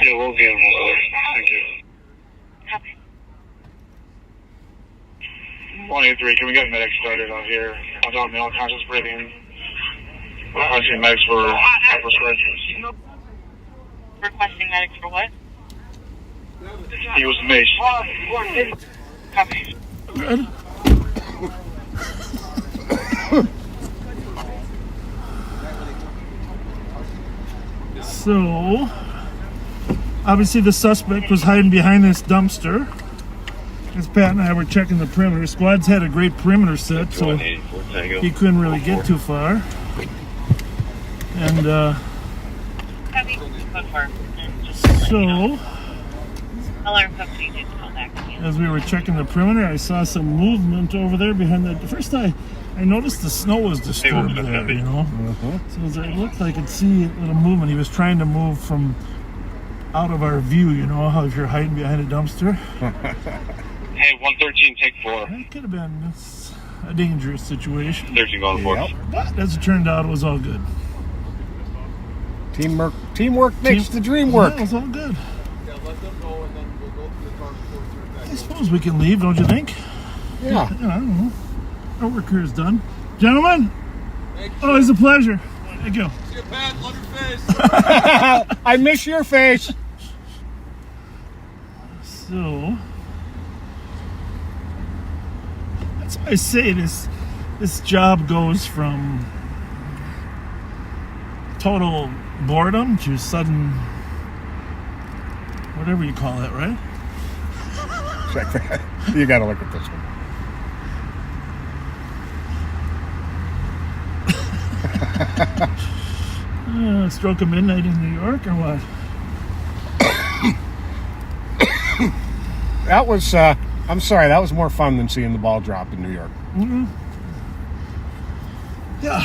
Yeah, we'll be able to. Thank you. Copy. 183, can we get medics started out here? Without male conscious breathing. I see medics for hyperspirituals. Requesting medics for what? He was maced. Copy. Good. So, obviously the suspect was hiding behind this dumpster. As Pat and I were checking the perimeter. Squad's had a great perimeter set, so he couldn't really get too far. And so, Alarm company did call back. as we were checking the perimeter, I saw some movement over there behind that. First I noticed the snow was disturbed there, you know. So it looked like I could see a little movement. He was trying to move from out of our view, you know, how if you're hiding behind a dumpster. Hey, 113, take 4. That could have been a dangerous situation. 13 going for. But as it turned out, it was all good. Teamwork makes the dream work. Yeah, it was all good. I suppose we can leave, don't you think? Yeah. I don't know. Our work here is done. Gentlemen, always a pleasure. Thank you. See you, Pat. Love your face. I miss your face. So, that's why I say this job goes from total boredom to sudden, whatever you call it, right? Check that. You got to look at this one. Stroke of midnight in New York, or what? That was, I'm sorry, that was more fun than seeing the ball drop in New York. Mm-hmm. Yeah.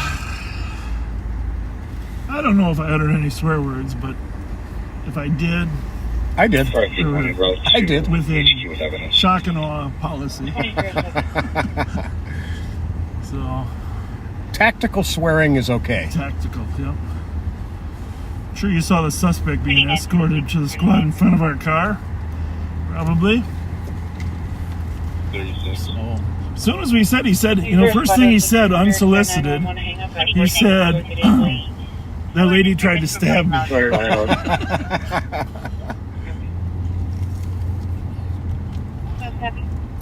I don't know if I uttered any swear words, but if I did, I did. I did. Within shock and awe policy. So. Tactical swearing is okay. Tactical, yep. I'm sure you saw the suspect being escorted to the squad in front of our car. Probably. 36. So, as soon as he said, you know, first thing he said, unsolicited, he said, that lady tried to stab me.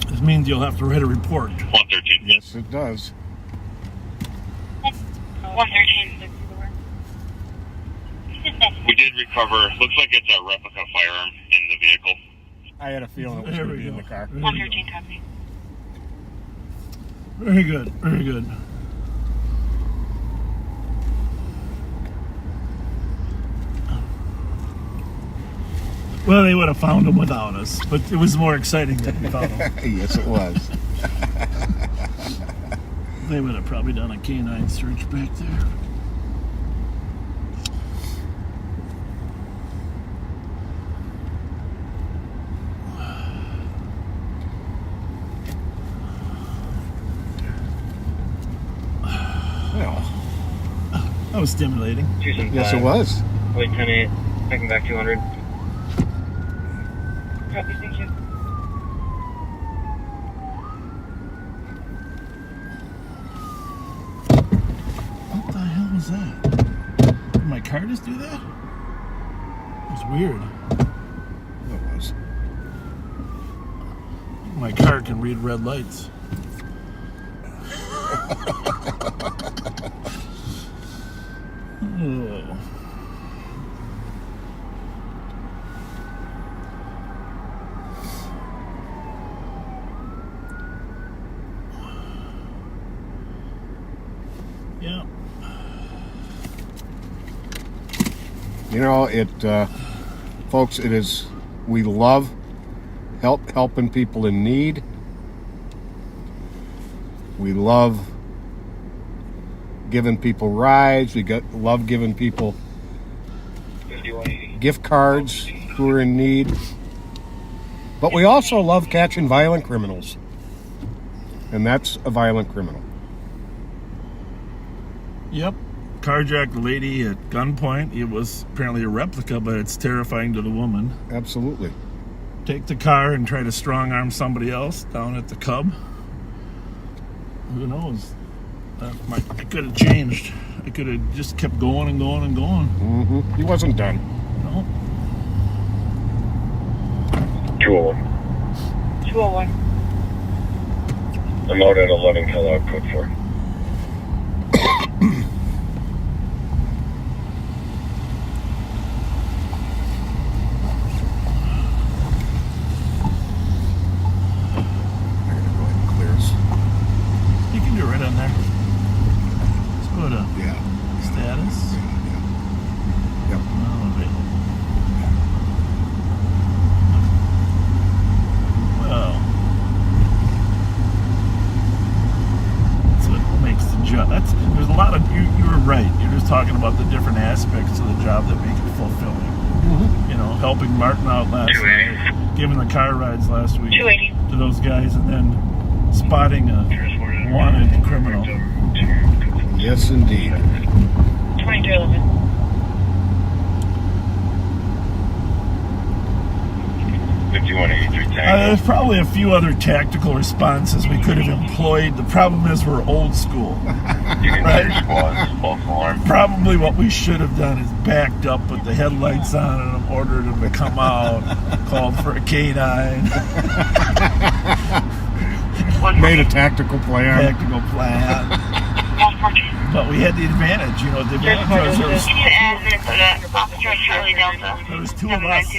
This means you'll have to write a report. 113. Yes, it does. 113. We did recover, looks like it's a replica firearm in the vehicle. I had a feeling it was going to be in the car. 113 copy. Very good, very good. Well, they would have found him without us, but it was more exciting that we found him. Yes, it was. They would have probably done a canine search back there. Well, that was stimulating. Yes, it was. Wait 10-8. Checking back 200. Copy, thank you. What the hell was that? Did my car just do that? It was weird. It was. My car can read red lights. Oh. Yeah. You know, folks, it is, we love helping people in need. We love giving people rides. Love giving people gift cards who are in need. But we also love catching violent criminals. And that's a violent criminal. Yep. Carjacked a lady at gunpoint. It was apparently a replica, but it's terrifying to the woman. Absolutely. Take the car and try to strong arm somebody else down at the Cub. Who knows? I could have changed. I could have just kept going and going and going. Mm-hmm. He wasn't done. No. 201. 201. I'm out at 11 Kellogg, code 4. Status. Yep. Well, that's what makes the job. There's a lot of you were right. You're just talking about the different aspects of the job that make it fulfilling. Mm-hmm. You know, helping Martin out last week, giving the car rides last week to those guys, and then spotting a wanted criminal. Yes, indeed. 2311. There's probably a few other tactical responses we could have employed. The problem is we're old school. Right? Probably what we should have done is backed up with the headlights on and ordered them to come out, called for a canine. Made a tactical plan. But we had the advantage, you know. The advantage was there was two of us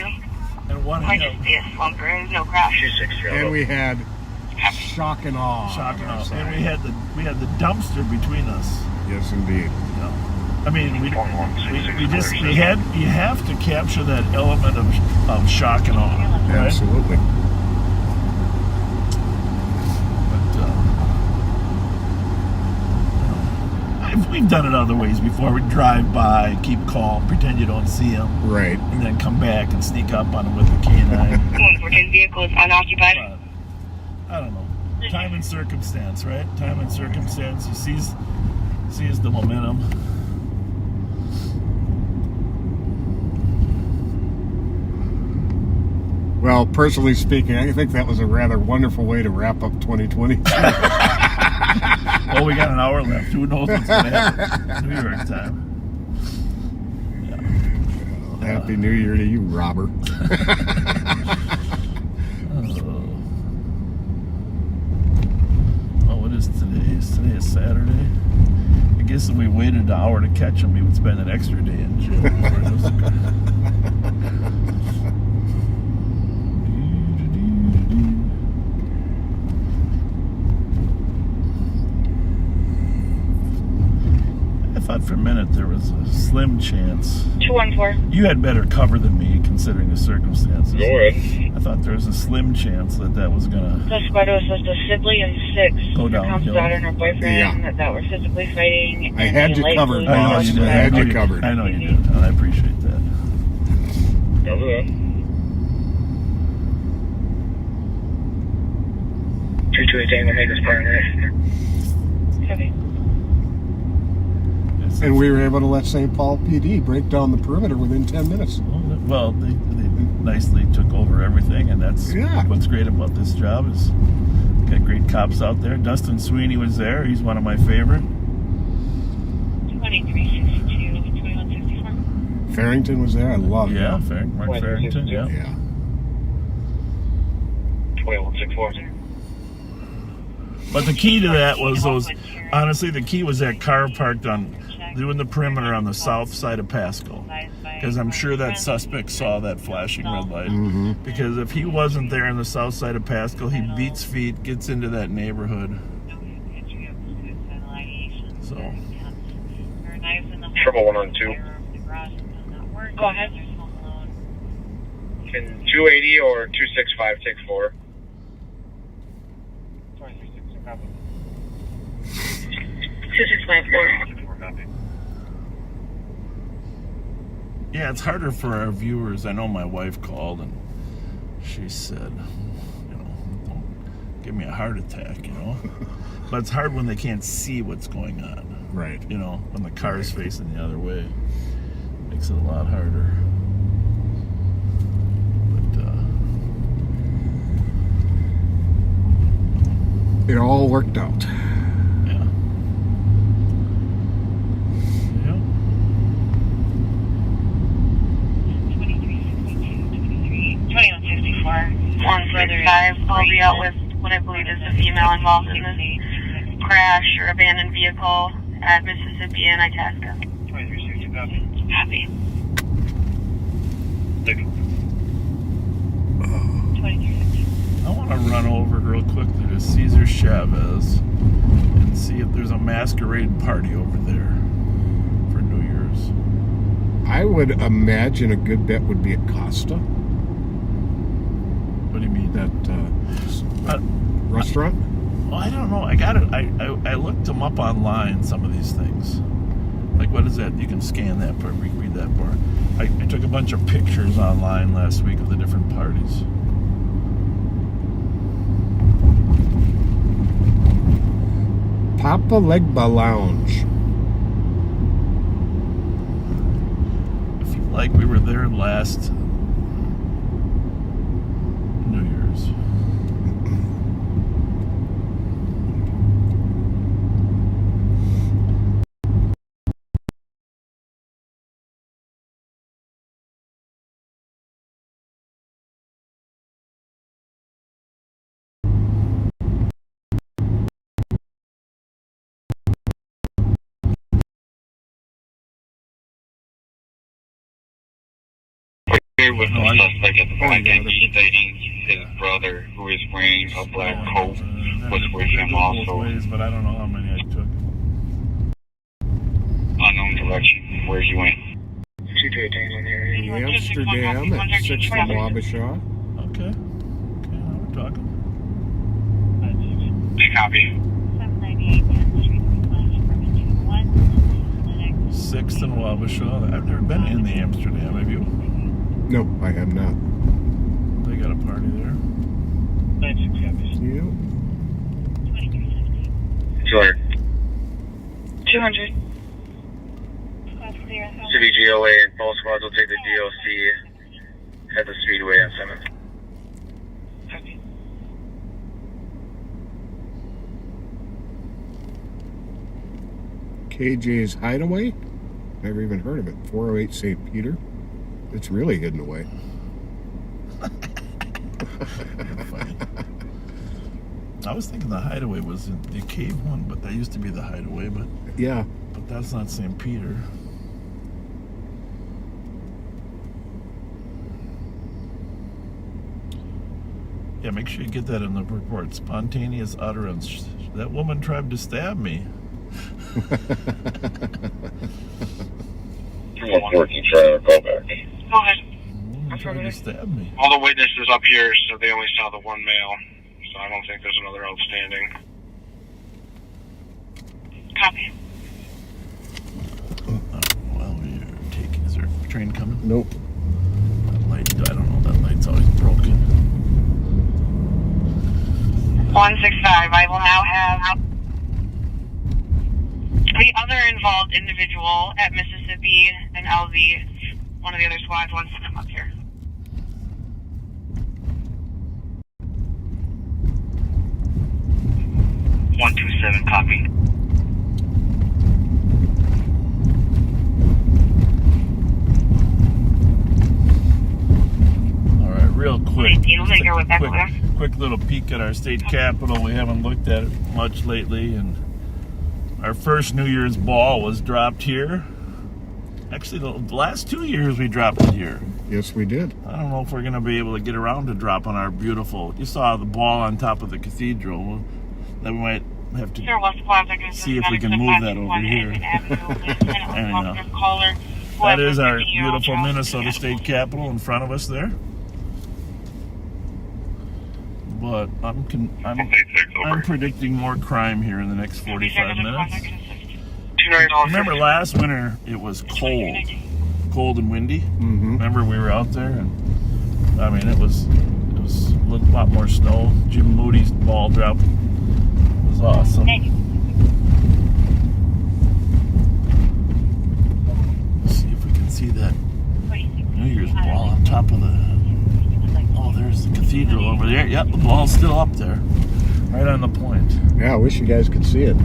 and one of him. No crash. And we had shock and awe. And we had the dumpster between us. Yes, indeed. Yeah. I mean, you have to capture that element of shock and awe. Right? Absolutely. We've done it other ways before. We drive by, keep calm, pretend you don't see them. Right. And then come back and sneak up on them with a canine. 114 vehicle is unoccupied. I don't know. Time and circumstance, right? Time and circumstance. He sees the momentum. Well, personally speaking, I think that was a rather wonderful way to wrap up 2020. Well, we got an hour left. Who knows what's going to happen? New York time. Yeah. Happy New Year to you, Robert. What is today? Today is Saturday. I guess if we waited an hour to catch him, we would spend an extra day in jail. I thought for a minute there was a slim chance. 214. You had better cover than me, considering the circumstances. Go ahead. I thought there was a slim chance that was gonna Suspect was just a Sibley and 6. go Her downhill. daughter and her boyfriend that were physically fighting. I had you covered, I know boss. you did. I had you covered. I know you did, and I appreciate that. Cover that. 328 Tango Hager's partner. Okay. And we were able to let St. Paul PD break down the perimeter within 10 minutes. Well, they nicely took over everything, and that's what's great about this job is got great cops out there. Dustin Sweeney was there. He's one of my favorite. 2362, 2164. Farrington was there. I love him. Yeah, Mark Farrington. Yeah. 2164. But the key to that was those. Honestly, the key was that car parked on doing the perimeter on the south side of Pasco, because I'm sure that suspect saw that flashing red light. Mm-hmm. Because if he wasn't there on the south side of Pasco, he beats feet, gets into that neighborhood. So. 112. Go ahead. Can 280 or 265 take 4? 2654. Yeah, it's harder for our viewers. I know my wife called and she said, don't give me a heart attack, But it's hard when they can't see what's going on. Right. When the car is facing the other way. It makes it a lot harder. But, it all worked out. Yeah. 2164. 165. I'll be out with what I believe is a female involved in this crash or abandoned vehicle at Mississippi and Itasca. 2362. Happy. 2360. I want to run over real quickly to Cesar Chavez and see if there's a masquerade party over there for New Year's. I would imagine a good bet would be at Costa. What do you mean? That restaurant? Well, I don't know. I got it. I looked them up online, some of these things. Like, what is that? You can scan that part, read that part. I took a bunch of pictures online last week of the different parties. Papa Legba Lounge. I feel like we were there last New Year's. With the suspect at the back end, stating his brother, who is wearing a black coat, was with him also. But I don't know how many I took. Unknown direction, where he went. 228 Tango in the area. Amsterdam at 6th and Wabasha. Okay, now we're talking. Copy. 798 10th Street, request permit 21. 6th and Wabasha. I've never been in the Amsterdam, have you? No, I have not. They got a party there. 200. 200. City GLA and both squads will take the DLC at the Speedway on 7th. KJ's Hideaway? Never even heard of it. 408 St. Peter. It's really hidden away. I was thinking the Hideaway was in the cave one, but that used to be the Hideaway, but yeah. But that's not St. Peter. Yeah, make sure you get that in the report. Spontaneous utterance. That woman tried to stab me. Working trailer, call back. Go ahead. Trying to stab me. All the witnesses up here, so they only saw the one male. So I don't think there's another outstanding. Copy. Well, you're taking. Is there a train coming? Nope. That light, I don't know. That light's always broken. 165. I will now have the other involved individual at Mississippi and LV. One of the other squads wants to come up here. .127, copy. All right, real quick. Quick quick little peek at our state capitol. We haven't looked at it much lately, and our first New Year's ball was dropped here. Actually, the last 2 years we dropped it here. Yes, we did. I don't know if we're going to be able to get around to dropping our beautiful... You saw the ball on top of the cathedral. That we might have to see if we can move that over here. Anyhow, that is our beautiful Minnesota State Capitol in front of us there. But I'm predicting more crime here in the next 45 minutes. Remember last winter it was cold and windy. Mm-hmm. Remember we were out there, and I mean it was a lot more snow. Jim Moody's ball drop was awesome. Let's see if we can see that New Year's ball on top of the. Oh, there's the cathedral over there. Yep, the ball's still up there, right on the point. Yeah, I wish you guys could see it.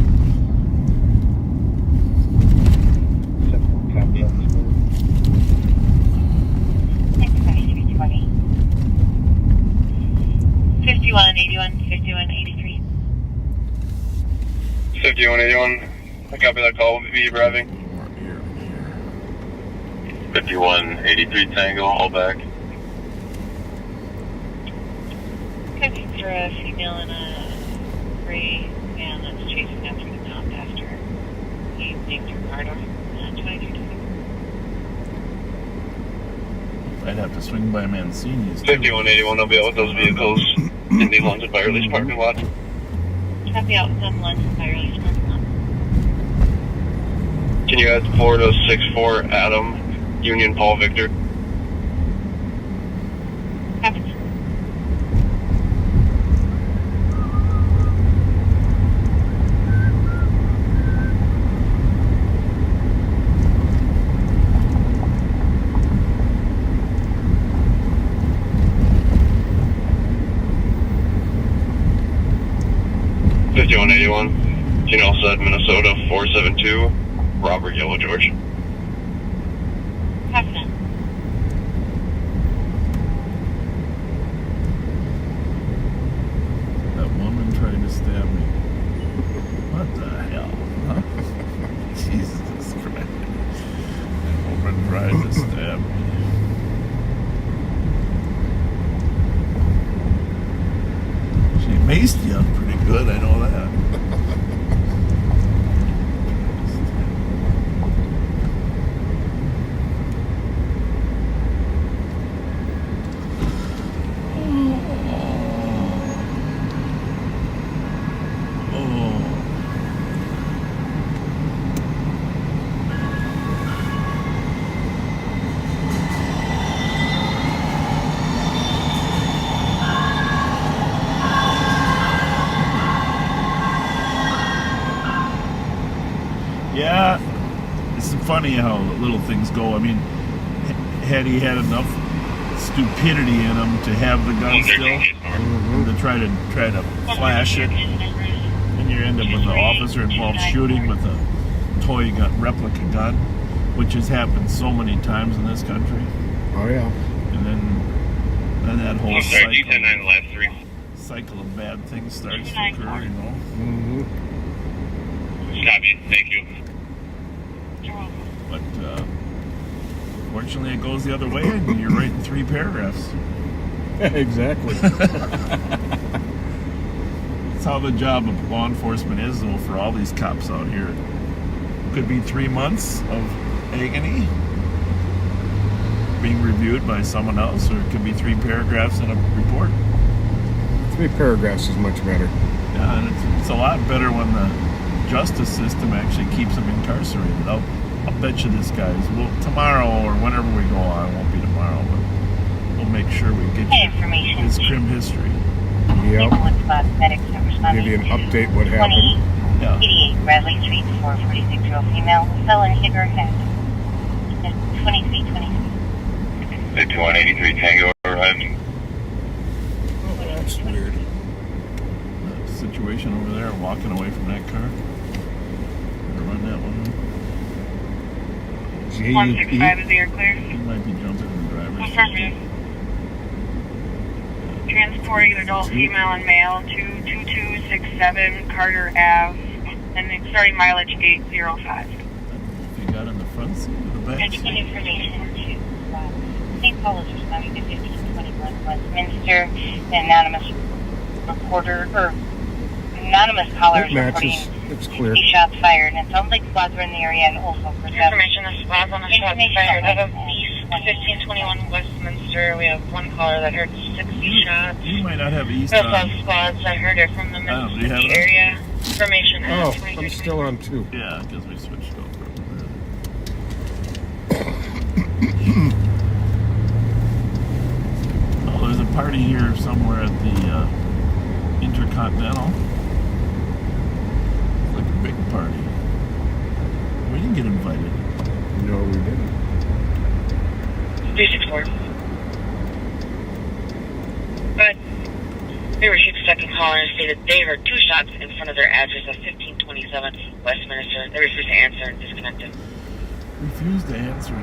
5181, 5183. 5181. I copy that call. We'll be arriving. 5183 Tango, all back. Copy for a female in a gray van that's chasing after the mound after he named her car door. 2320. I'd have to swing by Mancini's. 5181, I'll be out with those vehicles in the London Fire Release parking lot. Copy out with them London Fire Release parking lot. Can you add 4064 Adam, Union Paul Victor? Copy. Janelle said Minnesota 472, Robert Yellow George. Copy that. That woman tried to stab me. What the hell? Huh? Jesus Christ. That woman tried to stab me. She maced you up pretty good, I know that. Yeah, it's funny how little things go. I mean, had he had enough stupidity in him to have the gun still, and to try to flash it, and you end up with an officer involved shooting with a toy gun, replica gun, which has happened so many times in this country. Oh yeah. And then that whole cycle of bad things starts to occur, you know. Mm-hmm. Copy. Thank you. But fortunately, it goes the other way, and you're writing 3 paragraphs. Exactly. That's how the job of law enforcement is, though, for all these cops out here. could be 3 months of agony being reviewed by someone else, or it could be 3 paragraphs in a report. 3 paragraphs is much better. Yeah, and it's a lot better when the justice system actually keeps them incarcerated. I'll bet you this, guys. Well, tomorrow or whenever we go on, it won't be tomorrow, but we'll make sure we get you his crim history. Yep. Give you an update what happened. Yeah. 88 Bradley Street, 446-year-old female. Felon hit her head. 2326. 5183 Tango overhead. Oh, that's weird. That situation over there, walking away from that car. Better run that one. 165 is the air clear. He might be jumping in the driver's seat. Affirmative. Transporting adult female and male to 2267 Carter Ave, and starting mileage 805. If you got in the front seat or the back seat. Information to St. Paul is responding to 1521 Westminster. An anonymous reporter, or anonymous caller is reporting it's clear. 60 shots fired, and it sounds like squads are in the area and also for information, the squads on the shots fired out of East 1521 Westminster. We have one caller that heard 60 shots. You might not have East on. on. Squads that heard it from the Mississippi area. Information. Oh, I'm still on 2. Yeah, because we switched over. Oh, there's a party here somewhere at the Intercontinental. It's like a big party. We didn't get invited. No, we didn't. 364. But they received a second caller and stated they heard 2 shots in front of their address of 1527 Westminster. They refused to answer and disconnected. Refused to answer.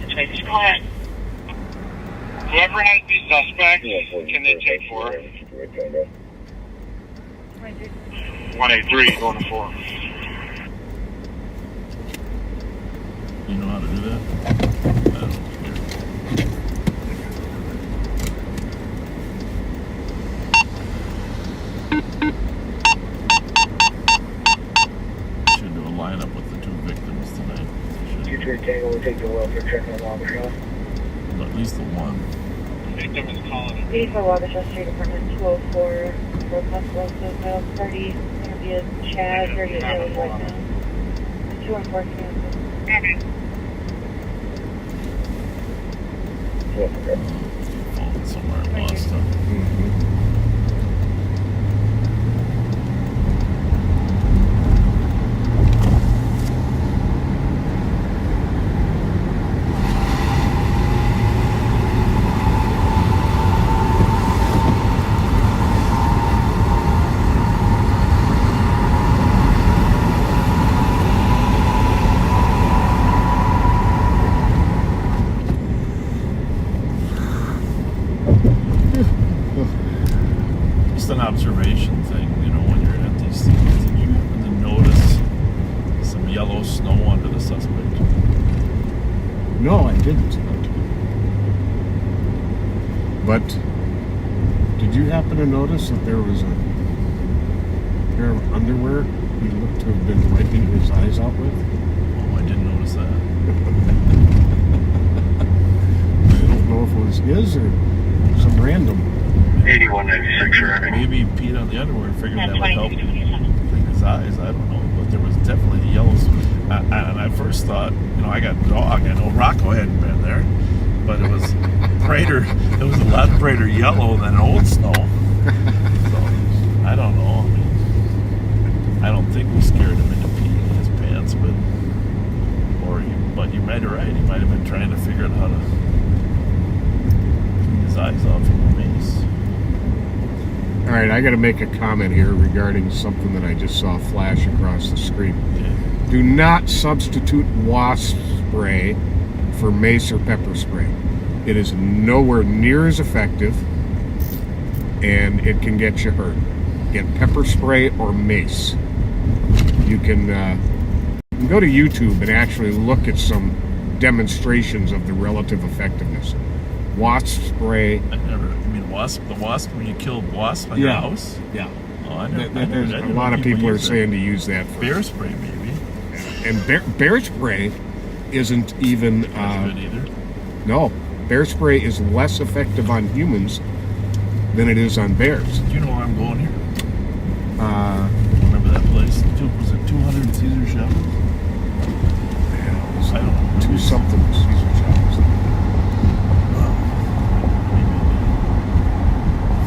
It's basically quiet. Whoever has the suspect, can they take 4? 183 going to 4. You know how to do that? I don't care. Should do a lineup with the 2 victims tonight. We'll take the welfare check on Wabash. At least the one. Victim is calling. 84 Wabash Street Apartment 204. For possible male party. Going to be a Chad 30 Hills right now. 2 and 4 Falling somewhere in Boston. Just an observation thing, you know, when you're at these things, did you happen to notice some yellow snow under the suspect? No, I didn't. But did you happen to notice that there was a pair of underwear he looked to have been wiping his eyes out with? Oh, I didn't notice that. I don't know if it was his or some random. 8196. Maybe he peed on the underwear and figured that would help clean his eyes. I don't know. But there was definitely yellows. And I first thought, you know, I got a dog. I know Rocco hadn't been there. But it was brighter. It was a lot brighter yellow than old snow. So, I don't know. I mean, I don't think we scared him into peeing in his pants. But you might be right. He might have been trying to figure out how to clean his eyes off from the mace. All right, I got to make a comment here regarding something that I just saw flash across the screen. Yeah. Do not substitute wasp spray for mace or pepper spray. It is nowhere near as effective, and it can get you hurt. Get pepper spray or mace. You can go to YouTube and actually look at some demonstrations of the relative effectiveness. Wasp spray. I never. I mean, the wasp when you kill wasp on your house. Yeah. Oh, I There's a lot of people are saying to use that for bear spray, maybe. And bear spray isn't even. Good either. No, bear spray is less effective on humans than it is on bears. Do you know where I'm going here? Remember that place? Was it 200 Caesar Chavez? I don't know. 2 something Caesar Chavez.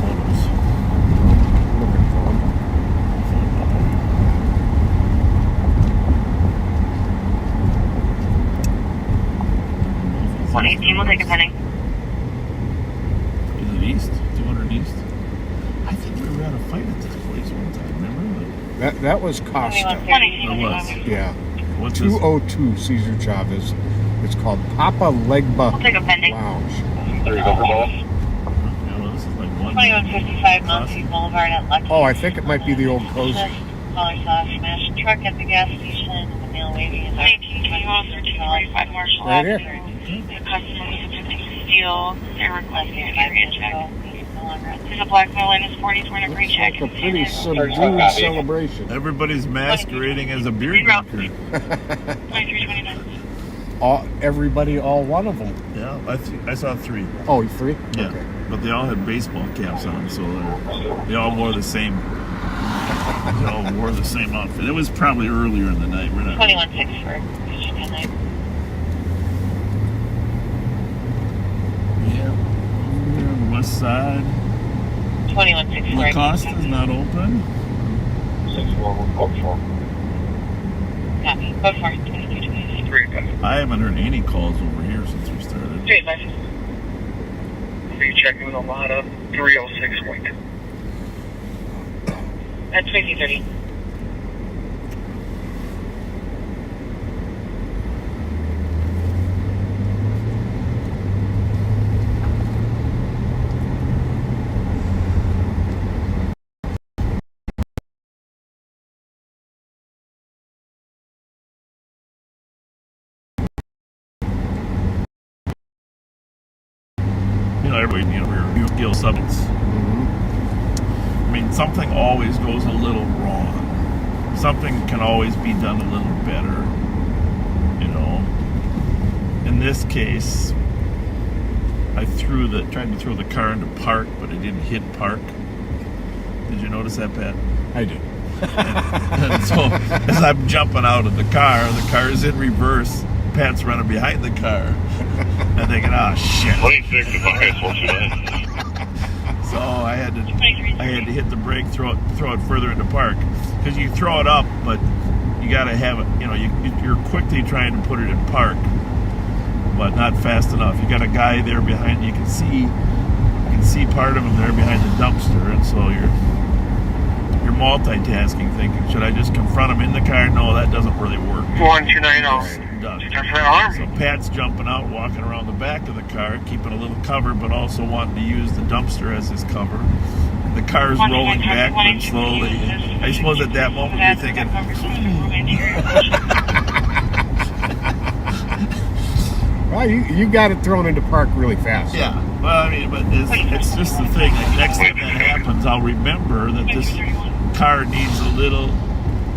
Photos. Looking for them. 118, we'll take a pending. Is it east? 200 east? I think we were at a fight at this place one time, remember? That was Costa. It was. Yeah. What's this? 202 Caesar Chavez. It's called Papa Legba We'll take a pending. Lounge. Yeah, well, this is like 2155 Muncie Boulevard at Lexington. Oh, I think it might be the old Cozy. Caller saw a smashed truck at the gas station. The male waving his arm. 1345 Marshall Right here. Avenue. The customer was attempting to steal their requesting an area check. There's a black male in his 40s wearing a green Looks jacket. like a pretty subdued celebration. Everybody's masquerading as a beer drinker. 2329. Everybody, all one of them. Yeah, I saw 3. Oh, 3? Yeah, Okay. but they all had baseball caps on, so they all wore the same. They all wore the same outfit. It was probably earlier in the night. We're not. 21-6 for Christian Midnight. Yeah, over here on the west side. 21-6 for Lacoste is not open. 6-4, code 4. Copy. Code 4, 22-26. I haven't heard any calls over here since we started. 3-5. Are you checking with a lot of 306 Wink? At 2330. Everybody, your gill substance. I mean, something always goes a little wrong. Something can always be done a little better. In this case, I tried to throw the car into park, but it didn't hit park. Did you notice that, Pat? I did. And so, as I'm jumping out of the car is in reverse. Pat's running behind the car. I'm thinking, shit. 26 is okay, So I had to hit the brake, throw it further into park, because you throw it up, but you got to have it. You're quickly trying to put it in park, but not fast enough. You got a guy there behind. You can see part of him there behind the dumpster, and so you're multitasking, thinking, should I just confront him in the car? No, that doesn't really work. 4290. So Pat's jumping out, walking around the back of the car, keeping a little cover, but also wanting to use the dumpster as his cover. The car's rolling backward slowly. I suppose at that moment you're thinking, well, you got it thrown into park really fast. Yeah. Well, I mean, but it's just the thing. Like, next time that happens, I'll remember that this car needs a little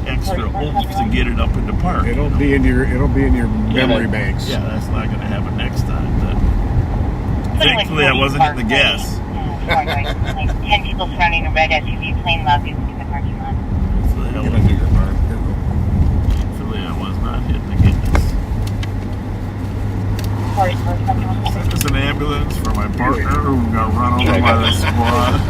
extra oomph to get it up into park. It'll be in your memory banks. Yeah, that's not going to happen next time. But thankfully, I wasn't in the gas. 10 people surrounding a red SUV plane lobby in the parking lot. Thankfully, I was not hitting the gas. Send us an ambulance for my partner who got run over by the squad.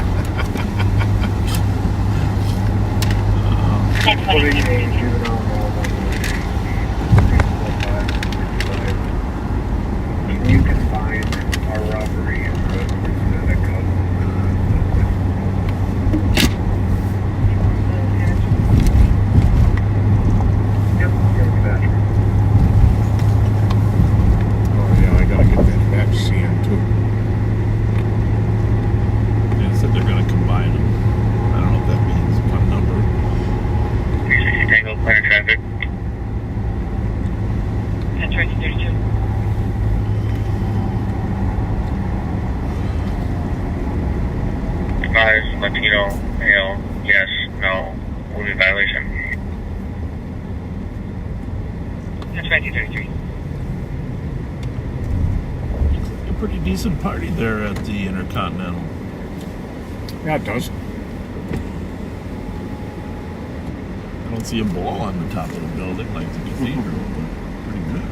You can find our robbery in the That's right, 233. A pretty decent party there at the Intercontinental. Yeah, it does. I don't see a ball on the top of the building like the cathedral, but pretty good.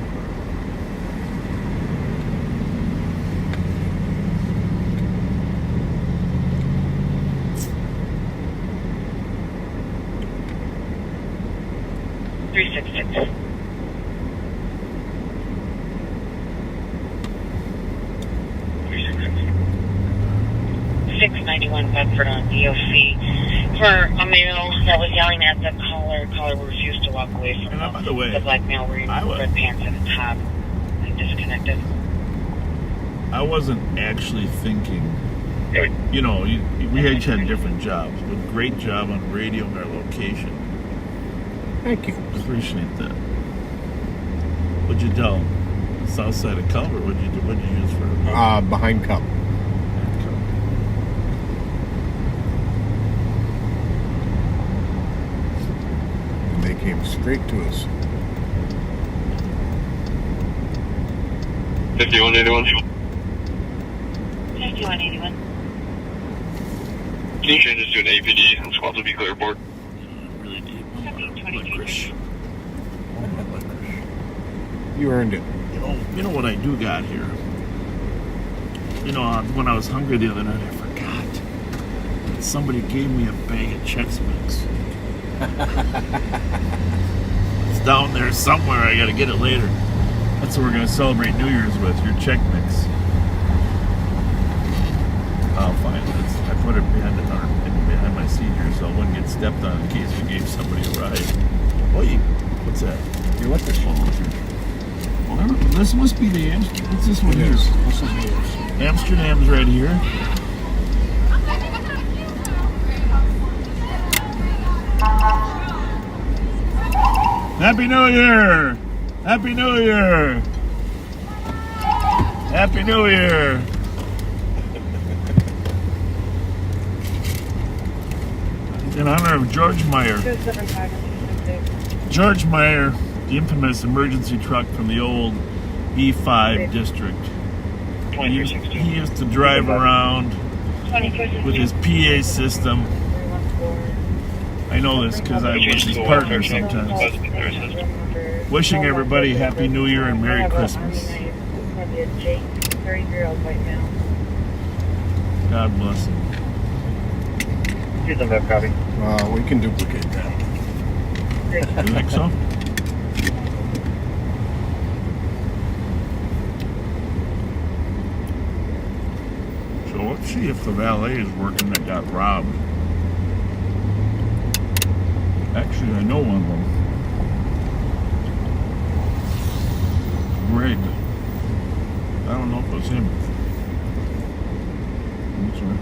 Bedford on DOC for a male that was yelling at the caller. Caller refused to walk away from by the way, the black male wearing red pants and a top and disconnected. I wasn't actually thinking, you know, we each had different jobs, but great job on radio and our location. Thank you. Appreciate that. What'd you tell them? South side of Culver, what'd you do? What'd you use for behind Cup. They came straight to us. 5181. 5181. Can you change this to an APD and squad to be clear board? Really deep. Licorice. You earned it. You know what I do got here? You know, when I was hungry the other night, I forgot that somebody gave me a bag of Chex Mix. It's down there somewhere. I gotta get it later. That's what we're gonna celebrate New Year's with, your Chex Mix. I'll find it. I put it behind my seat here so I wouldn't get stepped on in case we gave somebody a ride. Oi, what's that? Your liquor store. Well, this must be the Amsterdam. What's this one here? This is yours. Amsterdam's right here. Happy New Year! Happy New Year! Happy New Year! In honor of George Meyer. George Meyer, the infamous emergency truck from the old E5 district. He used to drive around with his PA system. I know this because I was his partner sometimes. Wishing everybody Happy New Year and Merry Christmas. God bless him. Here's a web copy. We can duplicate that. You think so? So let's see if the valet is working that got robbed. Actually, I know one of them. Greg. I don't know if it was him. That's right.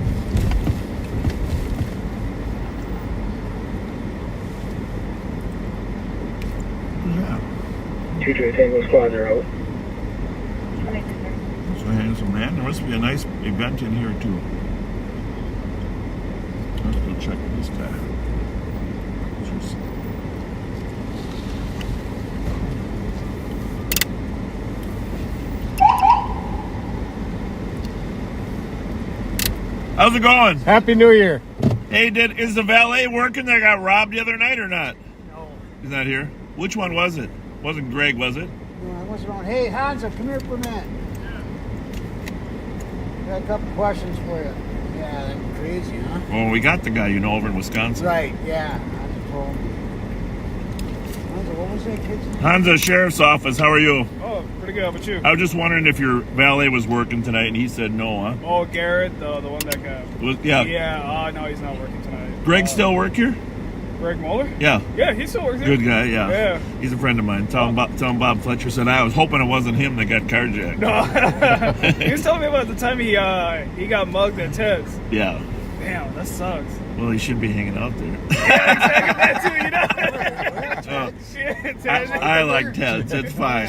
Yeah. 2-3 Tango Squad, they're out. That's a handsome man. There must be a nice event in here, too. Let's go check this guy. How's it going? Happy New Year. Hey, is the valet working that got robbed the other night or not? No. He's not here? Which one was it? Wasn't Greg, was it? No, I wasn't on. Hey, Hansa, come here for a minute. Got a couple questions for you. Yeah, that's crazy, huh? Well, we got the guy you know over in Wisconsin. Right, yeah. Hansa told me. Hansa, what was that kid's name? Hansa Sheriff's Office, how are you? Oh, pretty good. How about you? I was just wondering if your valet was working tonight, and he said no, huh? Oh, Garrett, the one that got... Yeah. Yeah, no, he's not working tonight. Greg still work here? Greg Mueller? Yeah. Yeah, he still works here. Good guy, yeah. Yeah. He's a friend of mine. Tell him Bob Fletcher said I was hoping it wasn't him that got carjacked. No. He was telling me about the time he got mugged at Ted's. Yeah. Damn, that sucks. Well, he should be hanging out there. Yeah, exactly. That too, you know? Shit, Ted. I like Ted's. It's fine.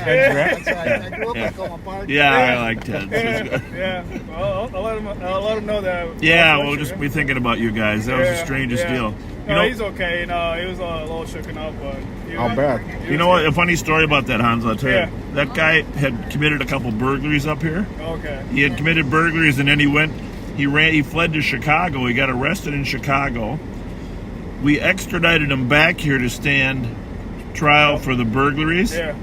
Yeah, I like Ted's. Yeah. Well, I'll let him know that. Yeah, we'll just be thinking about you guys. That was the strangest deal. No, he's okay. No, he was a little shooken up, but I'll bet. You know what? A funny story about that, Hans. I'll tell you. Yeah. That guy had committed a couple burglaries up here. Okay. He had committed burglaries, and then he fled to Chicago. He got arrested in Chicago. We extradited him back here to stand trial for the burglaries. Yeah.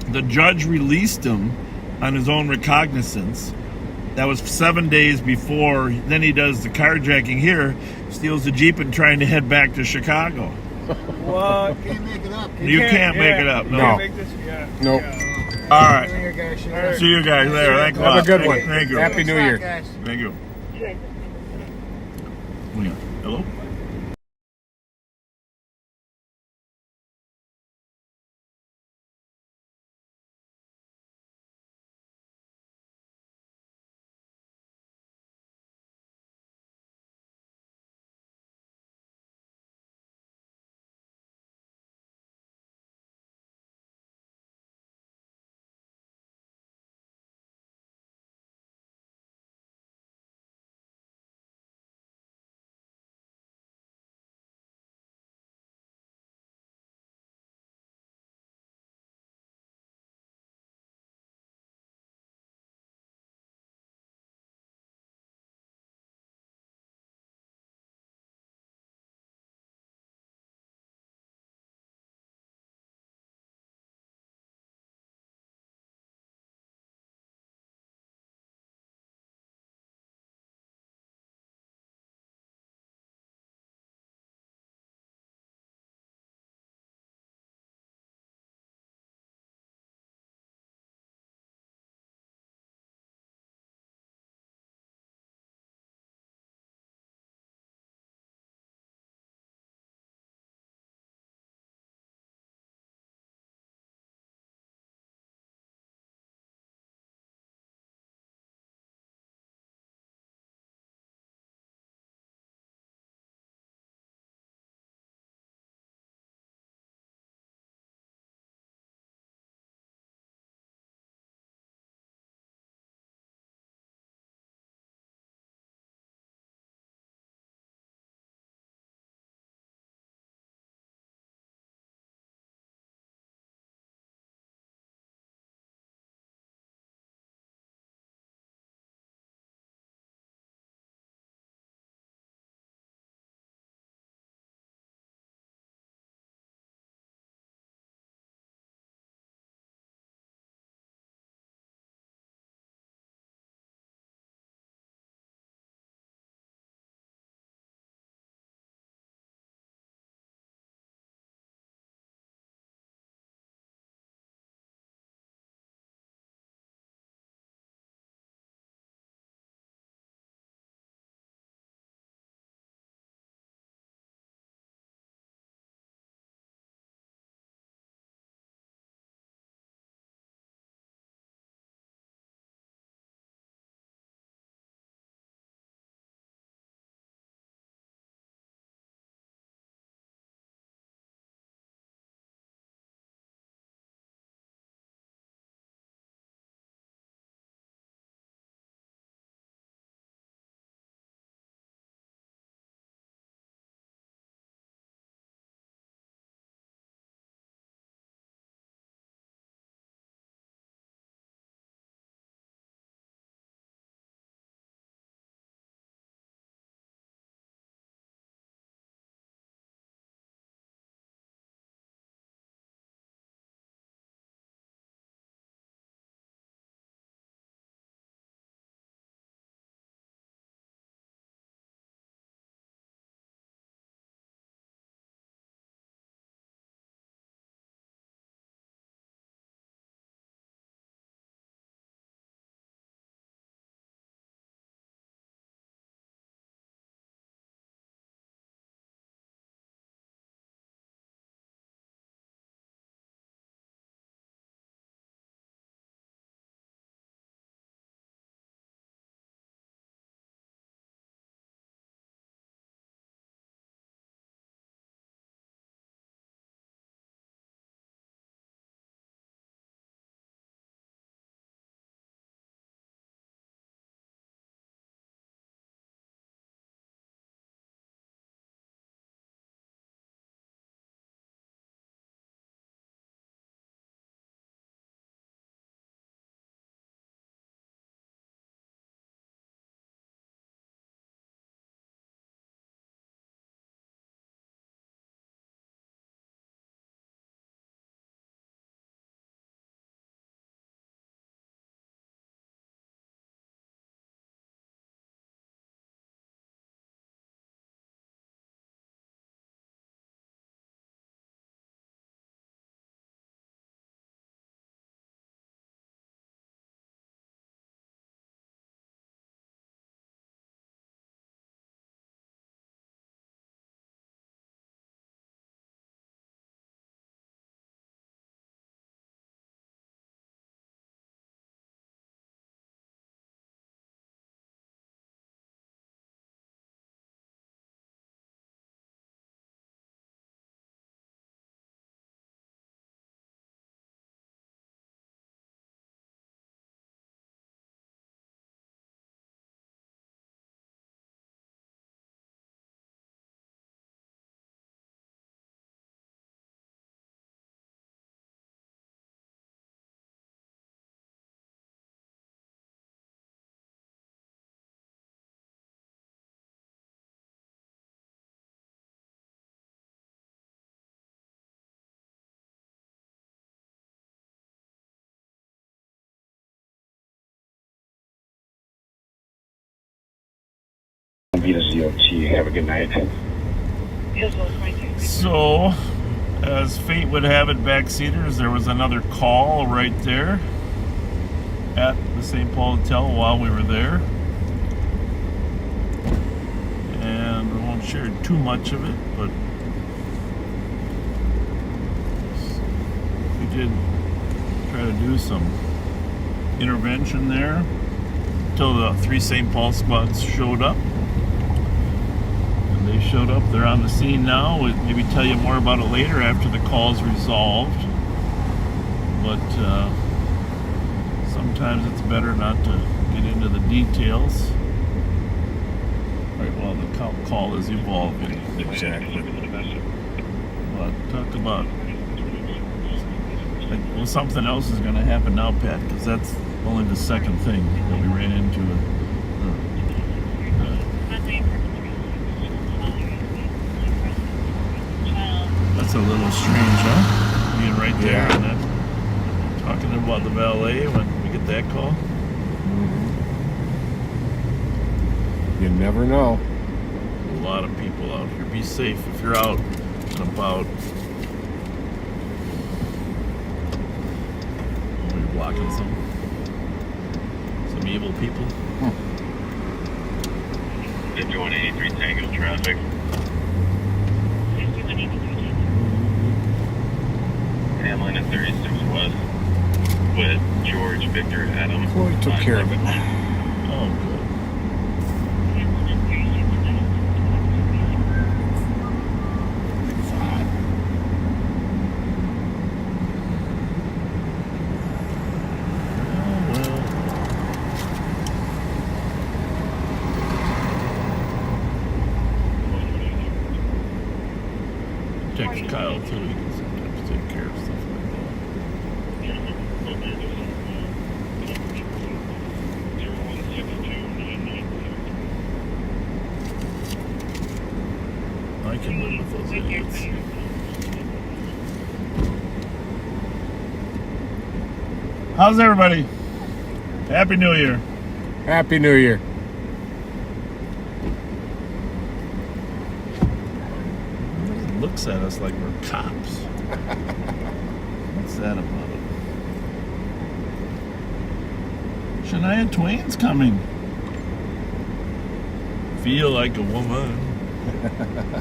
The judge released him on his own recognizance. That was 7 days before. Then he does the carjacking here, steals the Jeep, and trying to head back to Chicago. What? You can't make it up. You can't make it up. You No. can't make this, yeah. Nope. Yeah. All right. Right. See you guys later. Thanks a Have lot. a good one. Thank you. Happy New Year. Thank you. Hello? Have a good night. So, as fate would have it, backseaters, there was another call right there at the St. Paul Hotel while we were there. And we won't share too much of it, but we did try to do some intervention there until the 3 St. Paul squads showed up. And they showed up, they're on the scene now. We'll maybe tell you more about it later after the call's resolved. But sometimes it's better not to get into the details. Right, well, the call is evolving. Exactly. But talk about, well, something else is going to happen now, Pat, because that's only the second thing that we ran into. That's a little strange, huh? Being right there and then talking about the valet when we get that call. You never know. A lot of people out here. Be safe if you're out and about. Oh, you're blocking some evil people. 5183 Tango traffic. 5183 Hamlin at 36 West with George Victor Adam. Floyd took care of it. Oh, good. Text Kyle too, he can sometimes take care of stuff like that. I can live with those idiots. How's everybody? Happy New Year. Happy New Year. Looks at us like we're cops. What's that about? Shania Twain's coming. Feel like a woman.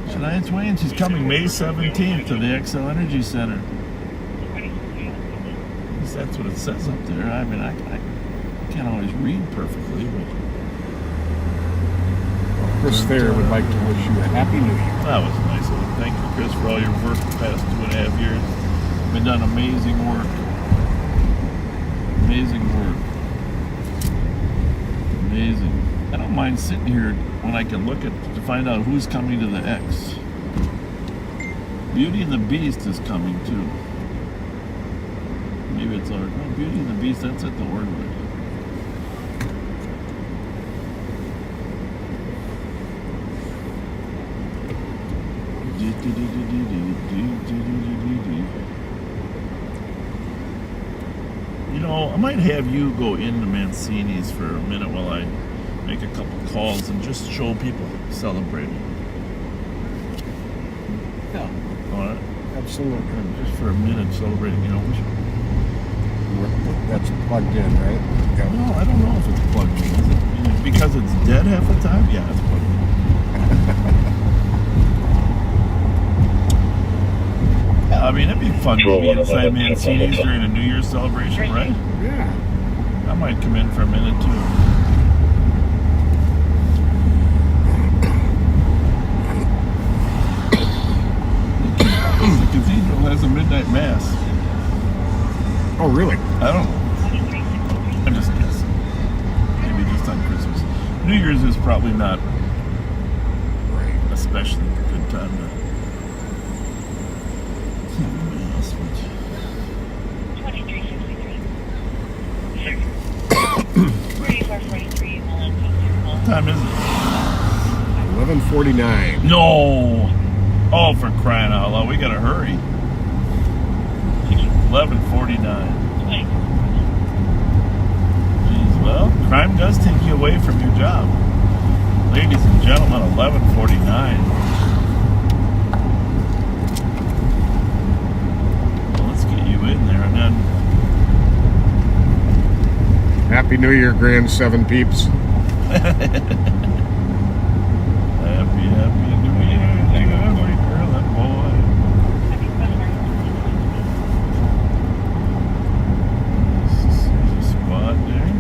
Shania Twain, she's coming May 17th to the XL Energy Center. At least that's what it says up there. I mean, I can't always read perfectly, but Chris Thayer would like to wish you a Happy New Year. that was nice of him. Thank you, Chris, for all your work the past 2.5 years. Been done amazing work. Amazing work. Amazing. I don't mind sitting here when I can look at to find out who's coming to the X. Beauty and the Beast is coming too. Maybe it's our no, Beauty and the Beast. That's at the Ordway. You know, I might have you go into Mancini's for a minute while I make a couple calls and just show people celebrating. Yeah. All right. Absolutely. Just for a minute celebrating, you know. That's plugged in, right? Yeah. No, I don't know if it's plugged in. Is it? Because it's dead half the time? Yeah, it's plugged in. I mean, it'd be fun to be inside Mancini's during a New Year's celebration, right? Yeah. I might come in for a minute, too. The cathedral has a midnight mass. Oh, really? I don't know. I'm just guessing. Maybe just on Christmas. New Year's is probably not especially a good time to... 2363. What time is it? 11:49. No! Oh, for crying out loud. We gotta hurry. 11:49. Jeez, well, crime does take you away from your job. Ladies and gentlemen, 11:49. Well, let's get you in there and then. Happy New Year, Grand 7 peeps. Happy New Year, every girl and boy. There's a spot there.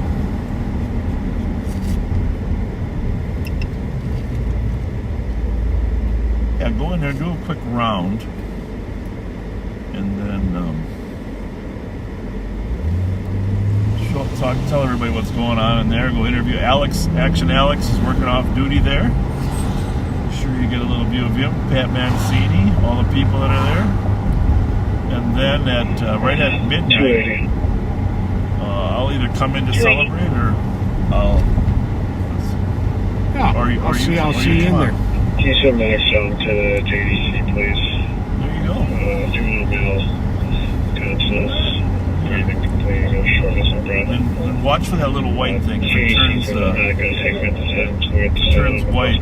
Yeah, go in there, do a quick round, and then tell everybody what's going on in there. Go interview Alex. Action Alex is working off duty there. Make sure you get a little view of him. Pat Mancini, all the people that are there. And then at right at midnight, I'll either come in to celebrate or I'll I'll see you in there. Can you send Max down to the JDC, please? There you go. 2 mil conscious. Breathing complete, no shortness of breath. And watch for that little white thing. If it turns white,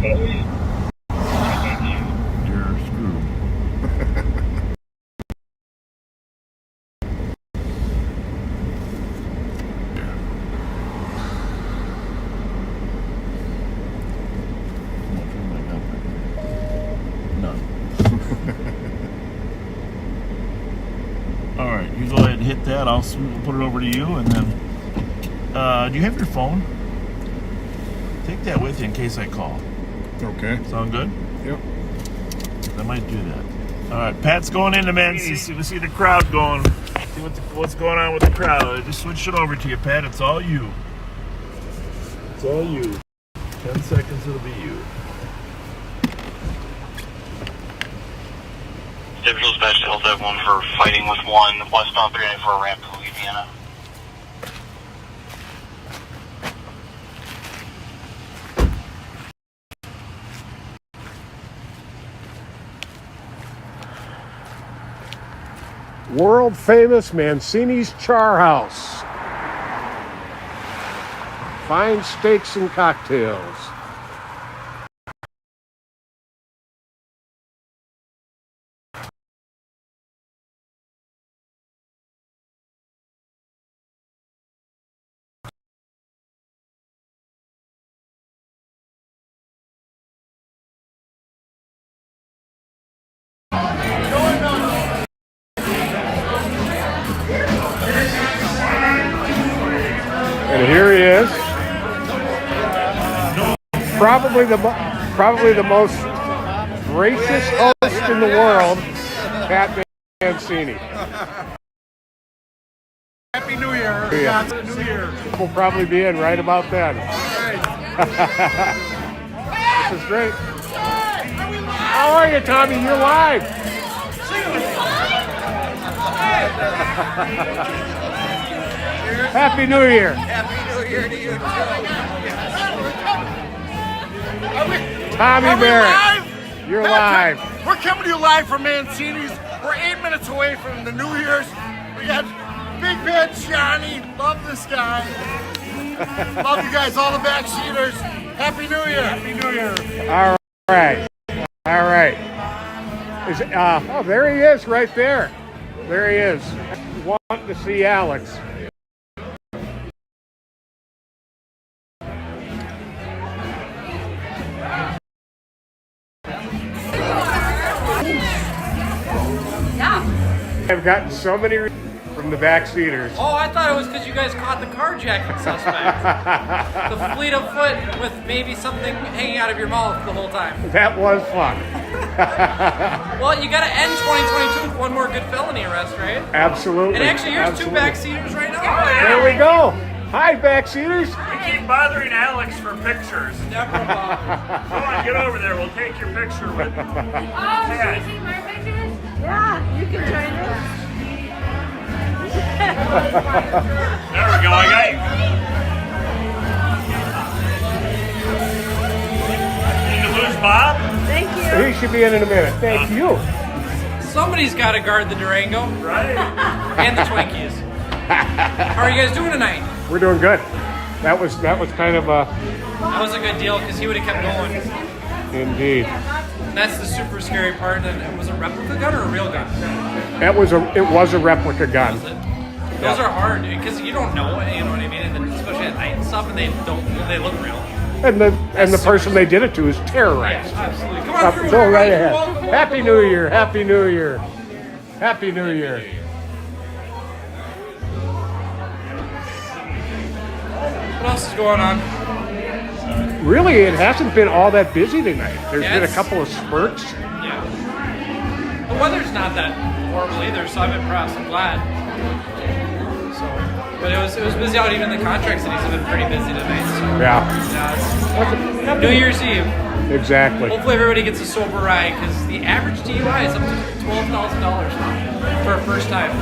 you're screwed. None. All right, you go ahead and hit that. I'll put it over to you, and then do you have your phone? Take that with you in case I call. Okay. Sound good? Yep. I might do that. All right, Pat's going into Mancini. We see the crowd going. See what's going on with the crowd. I just switched it over to you, Pat. It's all you. It's all you. 10 seconds, it'll be you. Divisional Dispatch Delta have 1 for fighting with 1 westbound 39 for a ramp to Louisiana. World famous Mancini's Char House. Fine steaks and cocktails. And here he is. Probably the most gracious host in the world, Pat Mancini. Happy New Year. Yeah. Happy New Year. We'll probably be in right about then. This is great. How are you, Tommy? You're live. Happy New Year. Happy New Year to you. Tommy Barrett. You're live. We're coming to you live from Mancini's. We're 8 minutes away from the New Year's. We got Big Bad Johnny. Love this guy. Love you guys, all the backseaters. Happy New Year. Happy New Year. All right. All right. Oh, there he is right there. There he is. Want to see Alex. I've gotten so many from the backseaters. Oh, I thought it was because you guys caught the carjacking suspect. The fleet of foot with maybe something hanging out of your mouth the whole time. That was fun. Well, you got to end 2022 with one more good felony arrest, right? Absolutely. And actually, here's Absolutely. 2 backseaters right now. There we go. Hi, backseaters. We keep bothering Alex for pictures. Never bother. Come on, get over there. We'll take your picture with Pat. Yeah, you can join us. There we go. I got you. Need to lose Bob? Thank you. He should be in a minute. Thank you. Somebody's got to guard the Durango. Right. And the Twinkies. How are you guys doing tonight? We're doing good. That was kind of a That was a good deal because he would have kept going. Indeed. And that's the super scary part. And was it a replica gun or a real gun? It was a replica gun. Was it? Those are hard because you don't know, you know what I mean, and then especially at night and stuff, and they look real. And the person they did it to is terrorized. Yeah, absolutely. Come on through. Go right ahead. Welcome. Happy New Year. Happy New Year. Happy New Year. What else is going on? Really, it hasn't been all that busy tonight. There's been a couple of spurts. Yeah. The weather's not that horrible either, so I'm impressed. I'm glad. So, but it was busy out. Even the contract cities have been pretty busy tonight. So. Yeah. It's New Year's Eve. Exactly. Hopefully everybody gets a sober ride because the average DUI is up to $12,000 for a first time.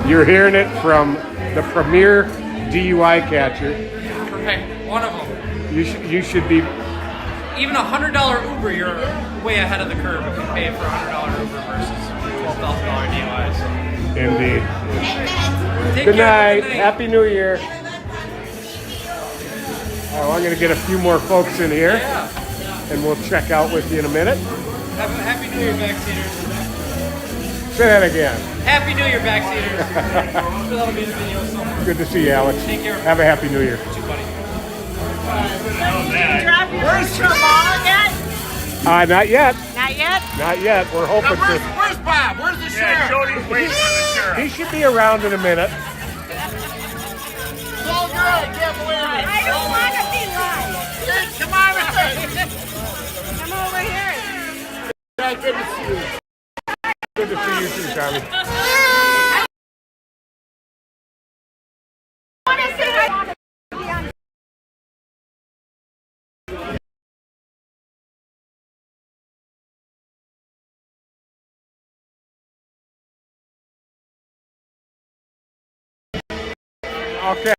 You're hearing it from the premier DUI catcher. Correct. One of them. You should be. Even $100 Uber, you're way ahead of the curve if you pay for $100 Uber versus $12,000 DUI. So. Indeed. Good night. Happy New Year. Oh, I'm going to get a few more folks in here, and we'll check out with you in a minute. Happy New Year, backseaters. Say that again. Happy New Year, backseaters. That'll be the video somewhere. Good to see you, Alex. Take care. Have a happy New Year. You too, buddy. Where's Jamal yet? Not yet. Not yet? Not yet. We're hoping to. Where's Bob? Where's the sheriff? Jody's waiting for the sheriff. He should be around in a minute. Well, you're right. Can't believe it. I don't want to be live. Come on. Come over here. Good to see you. Good to see you too, Tommy. Okay.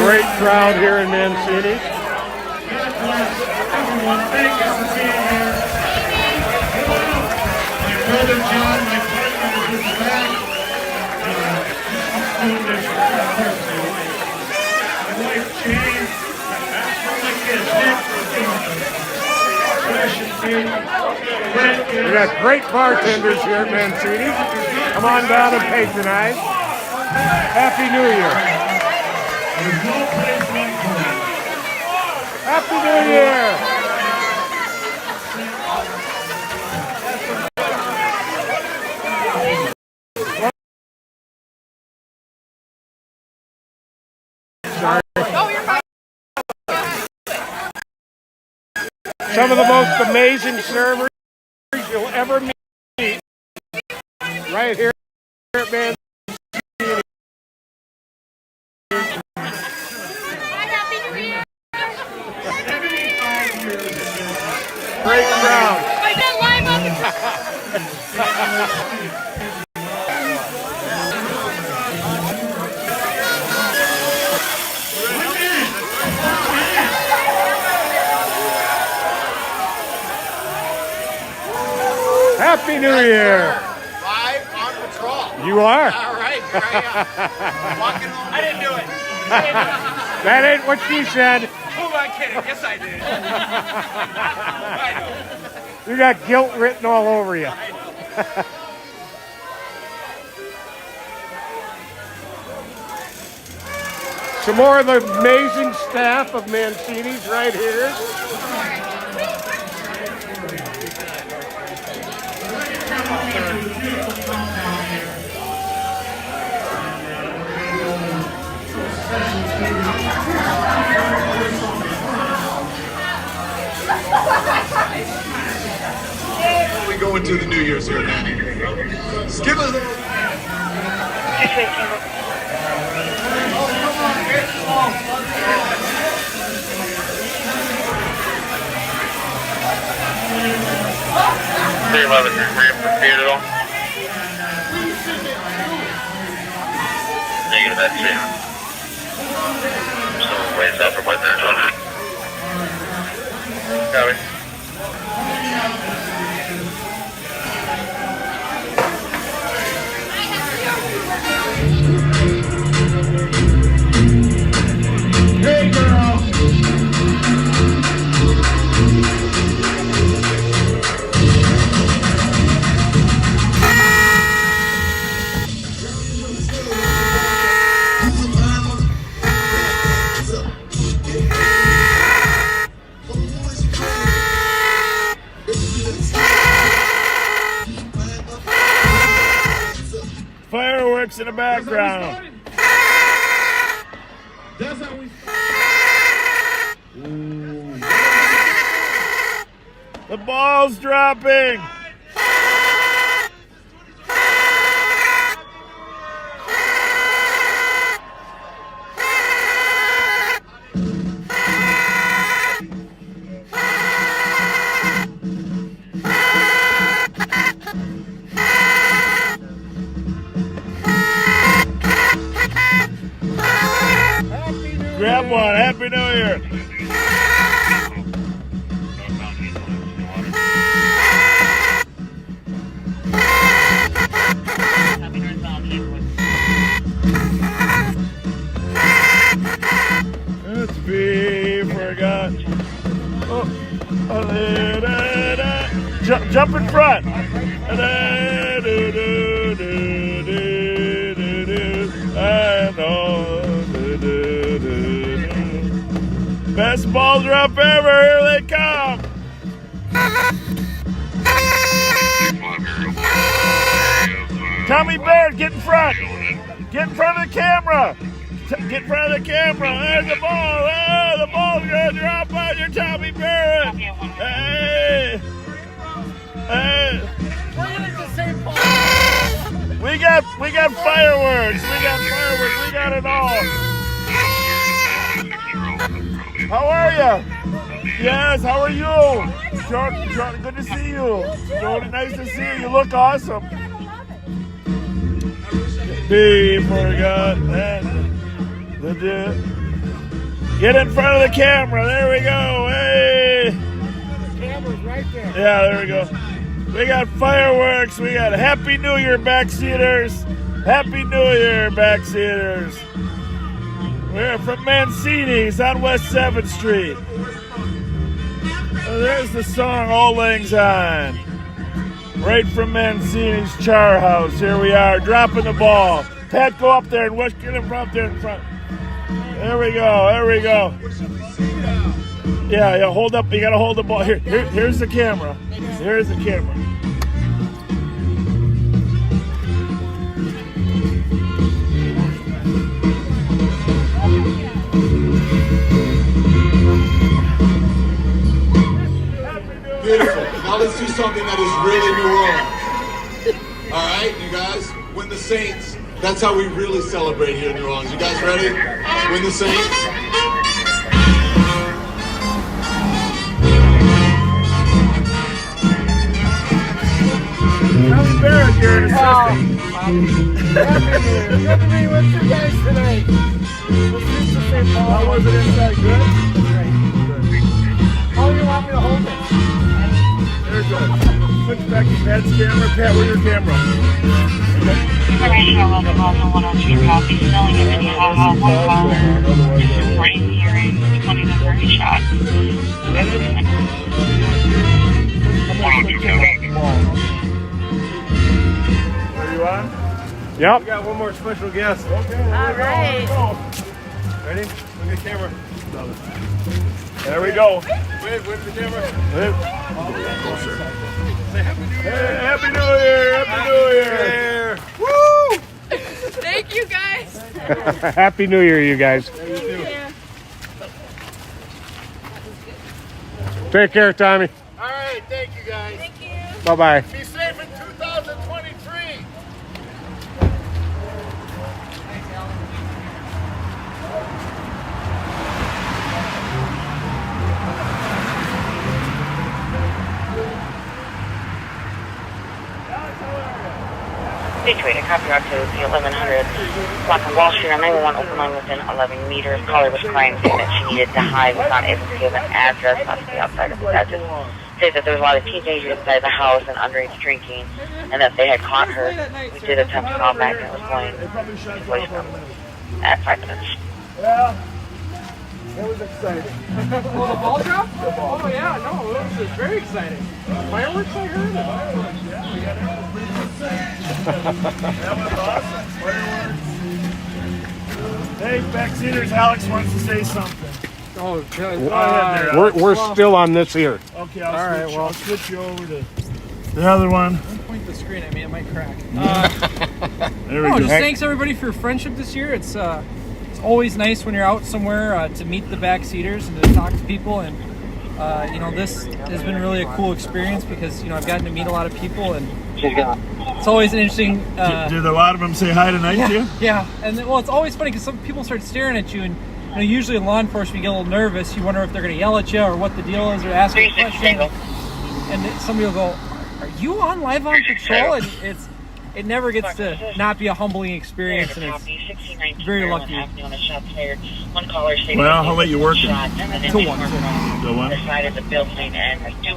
Great crowd here in Mancini. Everyone, thank you for being here. My brother John, my partner, is back. I'm doing this personally. My wife Jane, all my kids, Nick, We got great bartenders here at Mancini. Come on down and patronize. Happy New Year. There's no place like home. Happy New Year. Sorry. Some of the most amazing servers you'll ever meet right here at Mancini. Great crowd. Happy New Year. Live on patrol. You are. All right, here I am. Walking home. I didn't do it. That ain't what she said. Who am I kidding? Yes, I did. I know. You got guilt written all over you. Some more of the amazing staff of Mancini's right here. We go into the New Year's here, Manny. Skip us. 311, were you able to see it at all? Negative, that's it. So, ways up for what there. Copy. Hey, girl. Fireworks in the background. That's how we The ball's dropping. Grab one. Happy New Year. Let's be forgot. Oh. Jump in front. Best ball drop ever. Here they come. Tommy Bear, get in front. Get in front of the camera. Get in front of the camera. There's the ball. Oh, the ball's going to drop on your Tommy Bear. Hey. Hey. We got fireworks. We got fireworks. We got it all. How are you? Yes, how are you? Jordan, good to see you. Jordan, nice to see you. You look awesome. Be forgot that. Get in front of the camera. There we go. Hey. The camera's right there. Yeah, there we go. We got fireworks. We got Happy New Year, backseaters. Happy New Year, backseaters. We're from Mancini's on West 7th Street. There's the song All Lang Syne. Right from Mancini's Char House. Here we are, dropping the ball. Pat, go up there and get him up there in front. There we go, there we go. Yeah, hold up. You gotta hold the ball. Here's the camera. Here's the camera. Beautiful. Now let's do something that is really New Orleans. All right, you guys? When the Saints. That's how we really celebrate here in New Orleans. You guys ready? When the Saints. Tommy Barrett here in assistant. Good to be with you guys tonight. How was it inside? Good? How do you want me to hold it? There's a switch back to Pat's camera. Pat, where's your camera? Information about the Boston 102 copy, snowing in Minnehaha, one caller, reporting hearing 20 to 30 shots. Are you on? Yep. We got one more special guest. Okay. All right. Ready? Look at the camera. There we go. Wait for the camera. Closer. Say Happy New Year. Hey, Happy New Year. Happy New Year. Woo! Thank you, guys. Happy New Year, you guys. Take care, Tommy. All right, thank you guys. Thank you. Bye-bye. Be safe in 2023. Situated, copy out to the 1100 block of Wall Street on 911, open line within 11 meters. Caller was crying, saying that she needed to hide, was not able to give an address, possibly outside of the address. Said that there was a lot of teenagers inside the house and underage drinking, and that they had caught her. We did attempt to call back, and it was going to voicemail at 5 minutes. Yeah, it was exciting. Oh, the ball drop? Oh, yeah, no, it was very exciting. Fireworks, I heard? Fireworks, yeah, we got That was awesome. Fireworks. Hey, backseaters, Alex wants to say something. Oh, Go ahead there, Alex. We're still on this here. Okay, I'll switch you over to the other one. Don't point the screen at me, it might crack. There we go. Just thanks everybody for your friendship this year. It's always nice when you're out somewhere to meet the backseaters and to talk to people. And you know, this has been really a cool experience because, you know, I've gotten to meet a lot of people, and it's always an interesting. Did a lot of them say hi tonight to you? Yeah, and well, it's always funny because some people start staring at you, and you know, usually in law enforcement you get a little nervous. You wonder if they're going to yell at you or what the deal is, or ask you a question. And somebody will go, "Are you live on patrol?" And it never gets to not be a humbling experience, and it's very lucky. Well, I'll let you work it. Till one.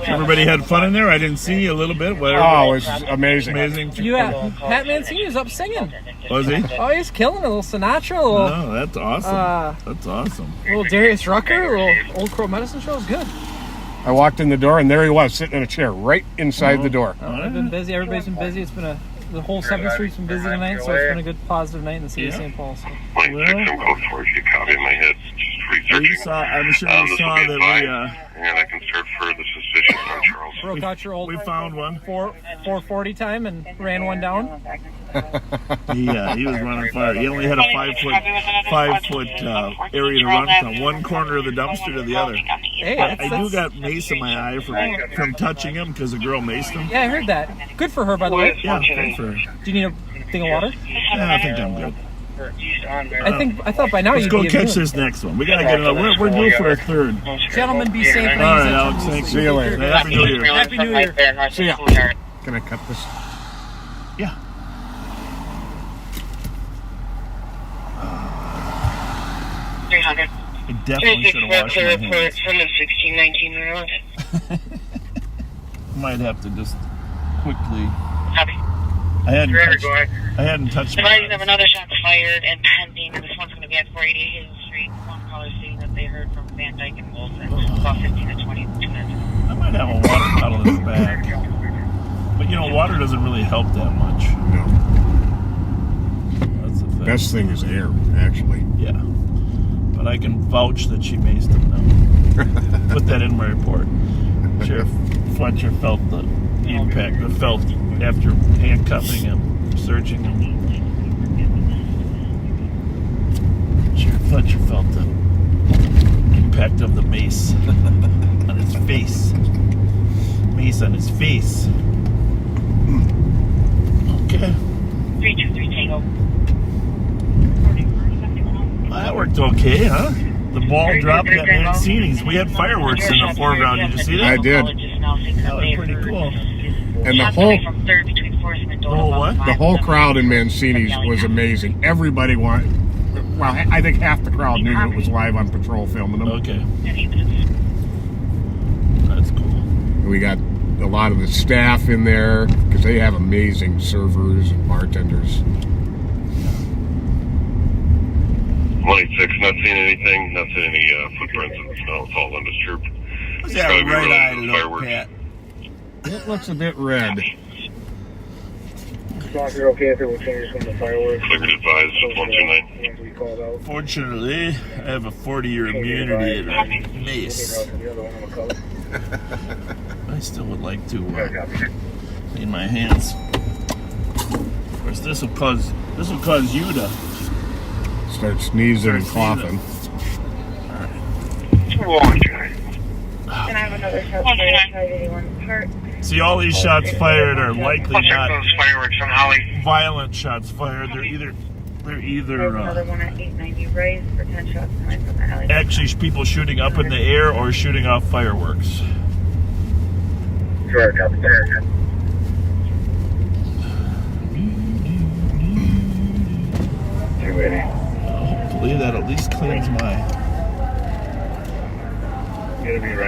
Everybody had fun in there? I didn't see you a little bit. Oh, it was amazing. Pat Mancini was up singing. Was he? Oh, he's killing it. A little Sinatra, a little... Oh, that's awesome. That's awesome. A little Darius Rucker, a little Old Crow Medicine Show. It was good. I walked in the door, and there he was, sitting in a chair right inside the door. I've been busy. Everybody's been busy. It's been the whole 7th Street's been busy tonight, so it's been a good positive night in the city of St. Paul. So. Mike, check some code for you. Copy in my head. Just researching. I'm sure you saw that and I can search for the suspicious on Charles. Broke out your old. We found one. 440 time and ran one down. He was running fire. He only had a 5 foot area to run from one corner of the dumpster to the other. Hey, I do got mace in my eye from touching him because a girl maced him. Yeah, I heard that. Good for her, by the way. Yeah, good for her. Do you need a thing of water? Yeah, I think I'm good. I thought by now Let's you'd go be catch this next one. We gotta get it. We're due for a third. Gentlemen, be safe. All right, Alex. Thanks. See you later. Happy New Year. Happy New Year. See ya. Can I cut this? Yeah. 300. I definitely should have washed my hands. From the 1619 Maryland. Might have to just quickly. Copy. I hadn't touched my Advising of another shot fired and pending. This one's going to be at 480 Hazel Street. One caller stating that they heard from Van Dyke and Wilson about 15 to 22 minutes. I might have a water bottle in the back. But you know, water doesn't really help that much. No. That's the thing. Best thing is air, actually. Yeah. But I can vouch that she maced him now. Put that in my report. Sheriff Fletcher felt the impact, felt after handcuffing him, searching him. Sheriff Fletcher felt the impact of the mace on his face. Mace on his face. Okay. 323 Tango. Well, that worked okay, huh? The ball dropped at Mancini's. We had fireworks in the foreground. Did you see that? I did. That was pretty cool. And the whole crowd in Mancini's was amazing. Everybody wanted. Well, I think half the crowd knew it was live on patrol filming them. Okay. That's cool. We got a lot of the staff in there because they have amazing servers and bartenders. 186, not seeing anything, not seeing any footprints in the snow. It's all undisturbed. What's that right eye look, Pat? It looks a bit red. You're okay if it will change from the fireworks? Cleared advised, 129. Fortunately, I have a 40-year immunity to mace. I still would like to clean my hands. Of course, this will cause you to start sneezing and coughing. And I have another shot fired, 581 Park. See, all these shots fired are likely not fireworks from Holly. Violent shots fired. They're either another one at 890 Race for 10 shots coming from the alley. actually people shooting up in the air or shooting off fireworks. Sure, copy. hopefully that at least cleans my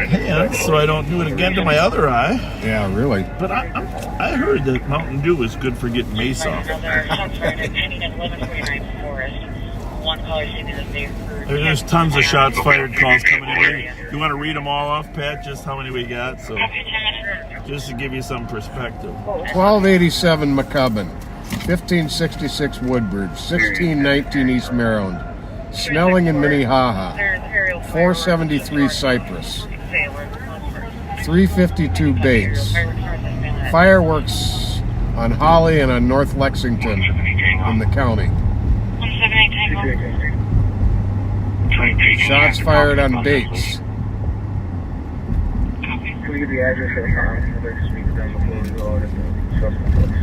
hands so I don't do it again to my other eye. Yeah, really. But I heard that Mountain Dew is good for getting mace off. There's tons of shots fired calls coming in. You want to read them all off, Pat? Just how many we got? So, just to give you some perspective. 1287 McCubbin, 1566 Woodbridge, 1619 East Maryland, Snelling and Minnehaha, 473 Cypress, 352 Bates, fireworks on Holly and on North Lexington in the county. Shots fired on Bates. Can we get the address of the car? I'd like to speak to them before we go out at the suspect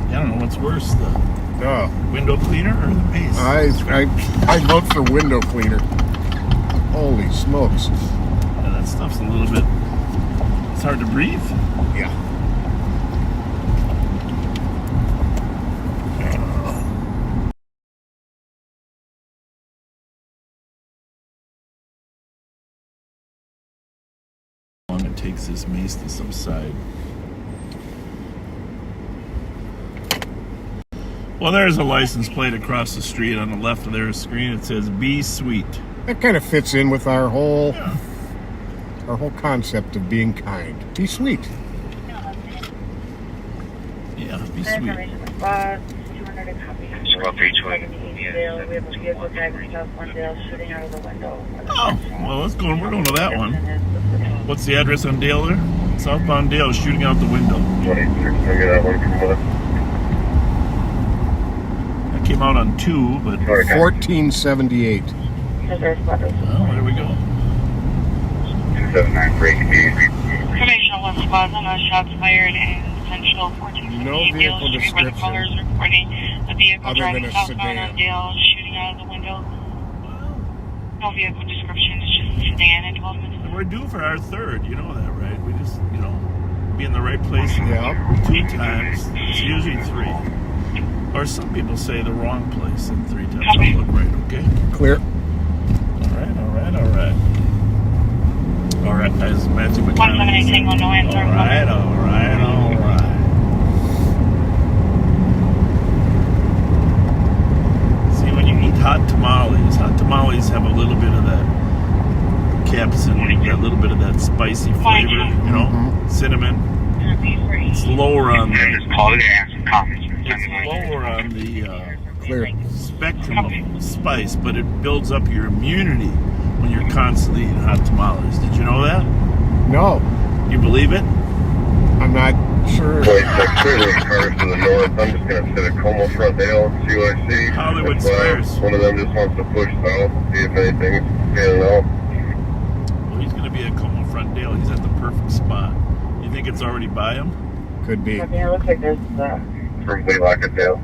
I don't know what's worse, the window cleaner or the mace? I vote for window cleaner. Holy smokes. Yeah, that stuff's a little bit, it's hard to breathe. Yeah. How long it takes this mace to subside. Well, there's a license plate across the street on the left of their screen. It says "Be Sweet." That kind of fits in with our whole concept of being kind. Be sweet. Yeah, be sweet. Oh, well, let's go. We're going to that one. What's the address on Dale there? Southbound Dale is shooting out the window. That came out on 2, but 1478. Well, there we go. 279 break Information 1 Plaza, no shots fired in Central 1478 No Dale vehicle Street, where the caller is reporting a vehicle other driving than a southbound sedan. on Dale shooting out of the window. No vehicle description, it's just a sedan at 12 minutes. And we're due for our third. You know that, right? We just, be in the right place 2 times. It's usually 3. Or some people say the wrong place and 3 times. I'll look right, okay? Clear. All right, guys. Matthew McConnell. 178 Tango, no answer. All right. See, when you eat hot tamales have a little bit of that capsaicin, a little bit of that spicy flavor, cinnamon. It's lower on the spectrum of spice, but it builds up your immunity when you're constantly eating hot tamales. Did you know that? No. You believe it? I'm not sure. To the north. I'm just going to sit at Como Frontale and see what I see. Hollywood Squares. One of them just wants to push south, see if anything's standing out. Well, he's going to be at Como Frontale. He's at the perfect spot. You think it's already by him? Could be. It looks like there's From Waylockdale.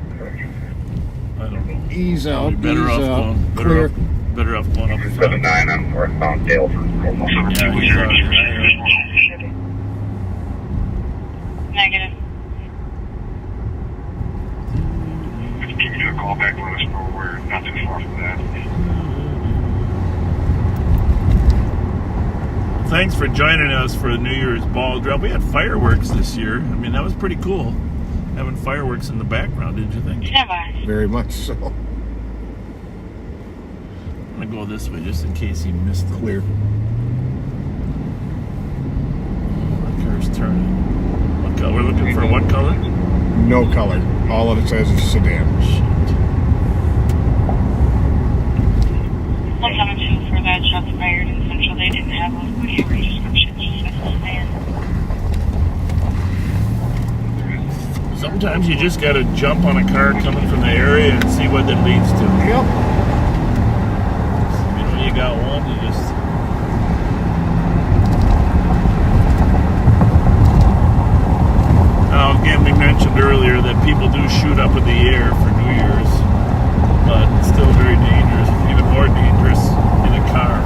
I don't know. Ease out. Better off going. Better off going up. 79 on northbound Dale from Como. Yeah, he's already Negative. Give you a call back to us know we're not too far from that. Thanks for joining us for the New Year's ball drop. We had fireworks this year. I mean, that was pretty cool. Having fireworks in the background, didn't you think? Very much so. I'm going to go this way just in case he missed it. Clear. The car's turning. What color? We're looking for what color? No color. All it says is sedan. 172 for that shots fired in Central. They didn't have a vehicle description, just said sedan. Sometimes you just got to jump on a car coming from the area and see what that leads to. Yep. You got one, you just... Now, again, we mentioned earlier that people do shoot up in the air for New Year's, but it's still very dangerous, even more dangerous in a car.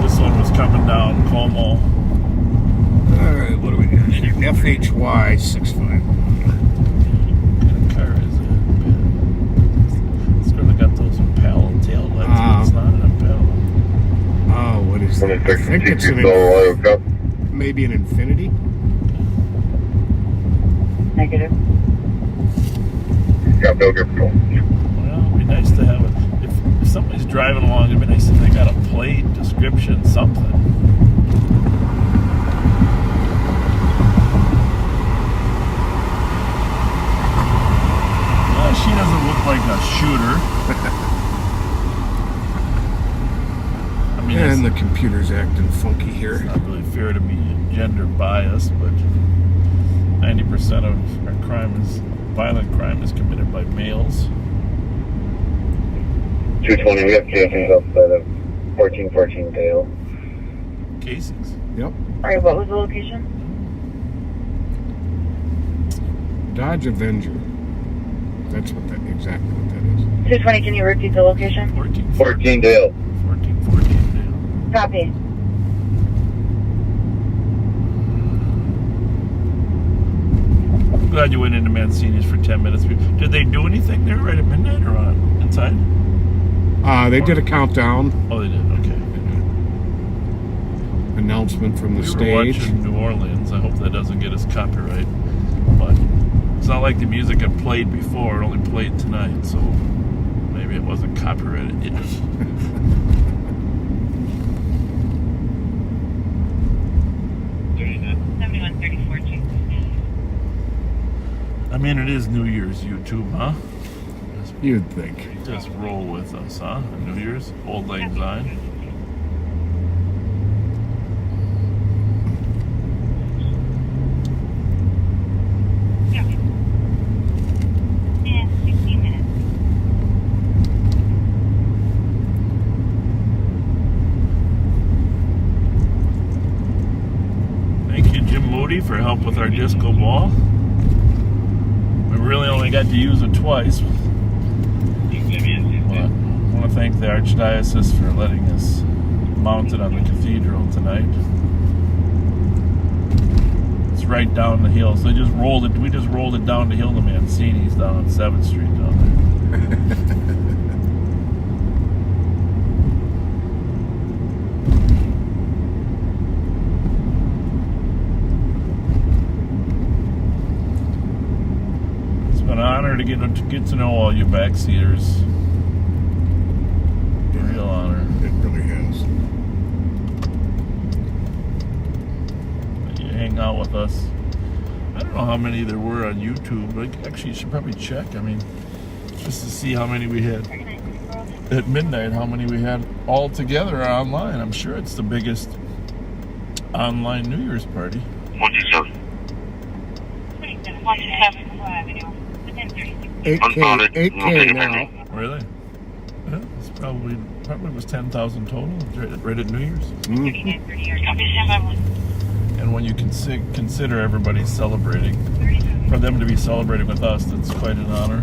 This one was coming down around Como. Alright, what do we got here? FHY 65. What car is it? It's really got those Impala tail lights, but it's not an Impala. Oh, what is that? I think it's maybe an Infinity? Negative. Got no good control. Well, it'd be nice to have it. If somebody's driving along, it'd be nice if they got a plate, description, something. Well, she doesn't look like a shooter. I mean, And the computer's acting funky here. It's not really fair to be gender biased, but 90% of our violent crime is committed by males. 220, we have casings outside of 1414 Dale. Casings? Yep. Alright, what was the location? Dodge Avenger. That's exactly what that is. 220, can you repeat the location? 14 Dale. 14 Dale. Copy. I'm glad you went into Mancini's for 10 minutes. Did they do anything there right at midnight or inside? They did a countdown. Oh, they did. Okay. Announcement from the We stage. were watching New Orleans. I hope that doesn't get us copyright. But it's not like the music had played before. It only played tonight, so maybe it wasn't copyrighted yet. I mean, it is New Year's YouTube, huh? You'd think. Just roll with us, huh? New Year's, Old Lang Syne. Thank you, Jim Moody, for help with our disco ball. We really only got to use it twice. But I want to thank the Archdiocese for letting us mount it on the cathedral tonight. It's right down the hill. So we just rolled it down the hill to Mancini's down on 7th Street down there. An honor to get to know all you backseaters. A real honor. It really is. You hang out with us. I don't know how many there were on YouTube, but actually you should probably check. I mean, just to see how many we had at midnight, how many we had all together online. I'm sure it's the biggest online New Year's party. 127. 8K now. Really? Yeah, it's probably was 10,000 total right at New Year's. Mm-hmm. And when you consider everybody celebrating, for them to be celebrating with us, that's quite an honor.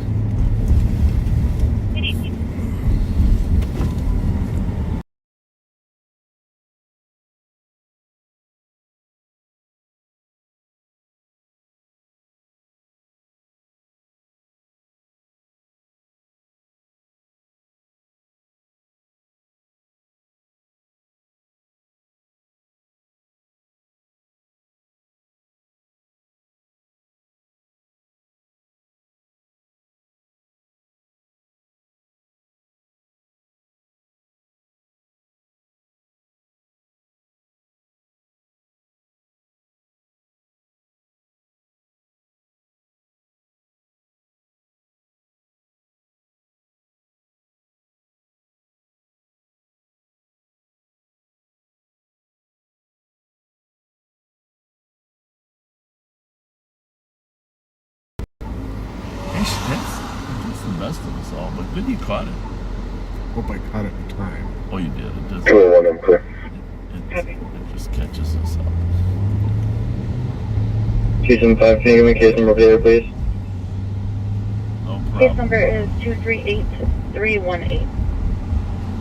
That's the best of us all, but good you caught it. Hope I caught it in time. Oh, you did. It just, 201, I'm clear. it just catches us up. 275, can you give me case number here, please? No problem. Case number is 238318.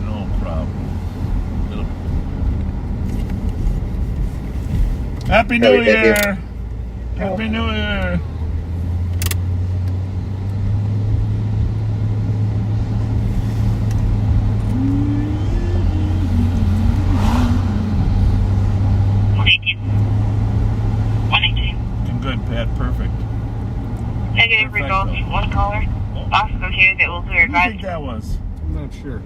No problem. Happy New Year! Happy New Year! I'm good, Pat. Perfect. Negative results. One caller. Bosco here that will clear What do you think that was? I'm not sure.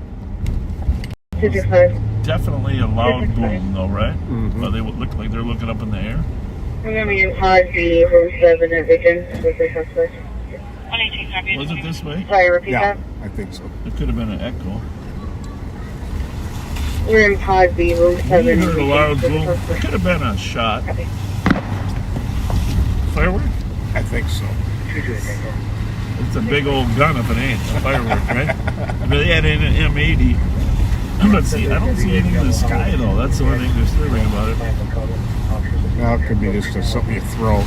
Definitely a loud boom, though, right? Well, they would look like they're looking up in the air. Remember you paused the room 7 and Vision with the suspect? Was it this way? Sorry, repeat that? I think so. It could have been an echo. We're in pause B, room 7. We heard a loud boom. It could have been a shot. Firework? I think so. It's a big old gun if it ain't a firework, right? But they had an M80. But see, I don't see anything in the sky though. That's the one thing disturbing about it. Now it could be just something you throw.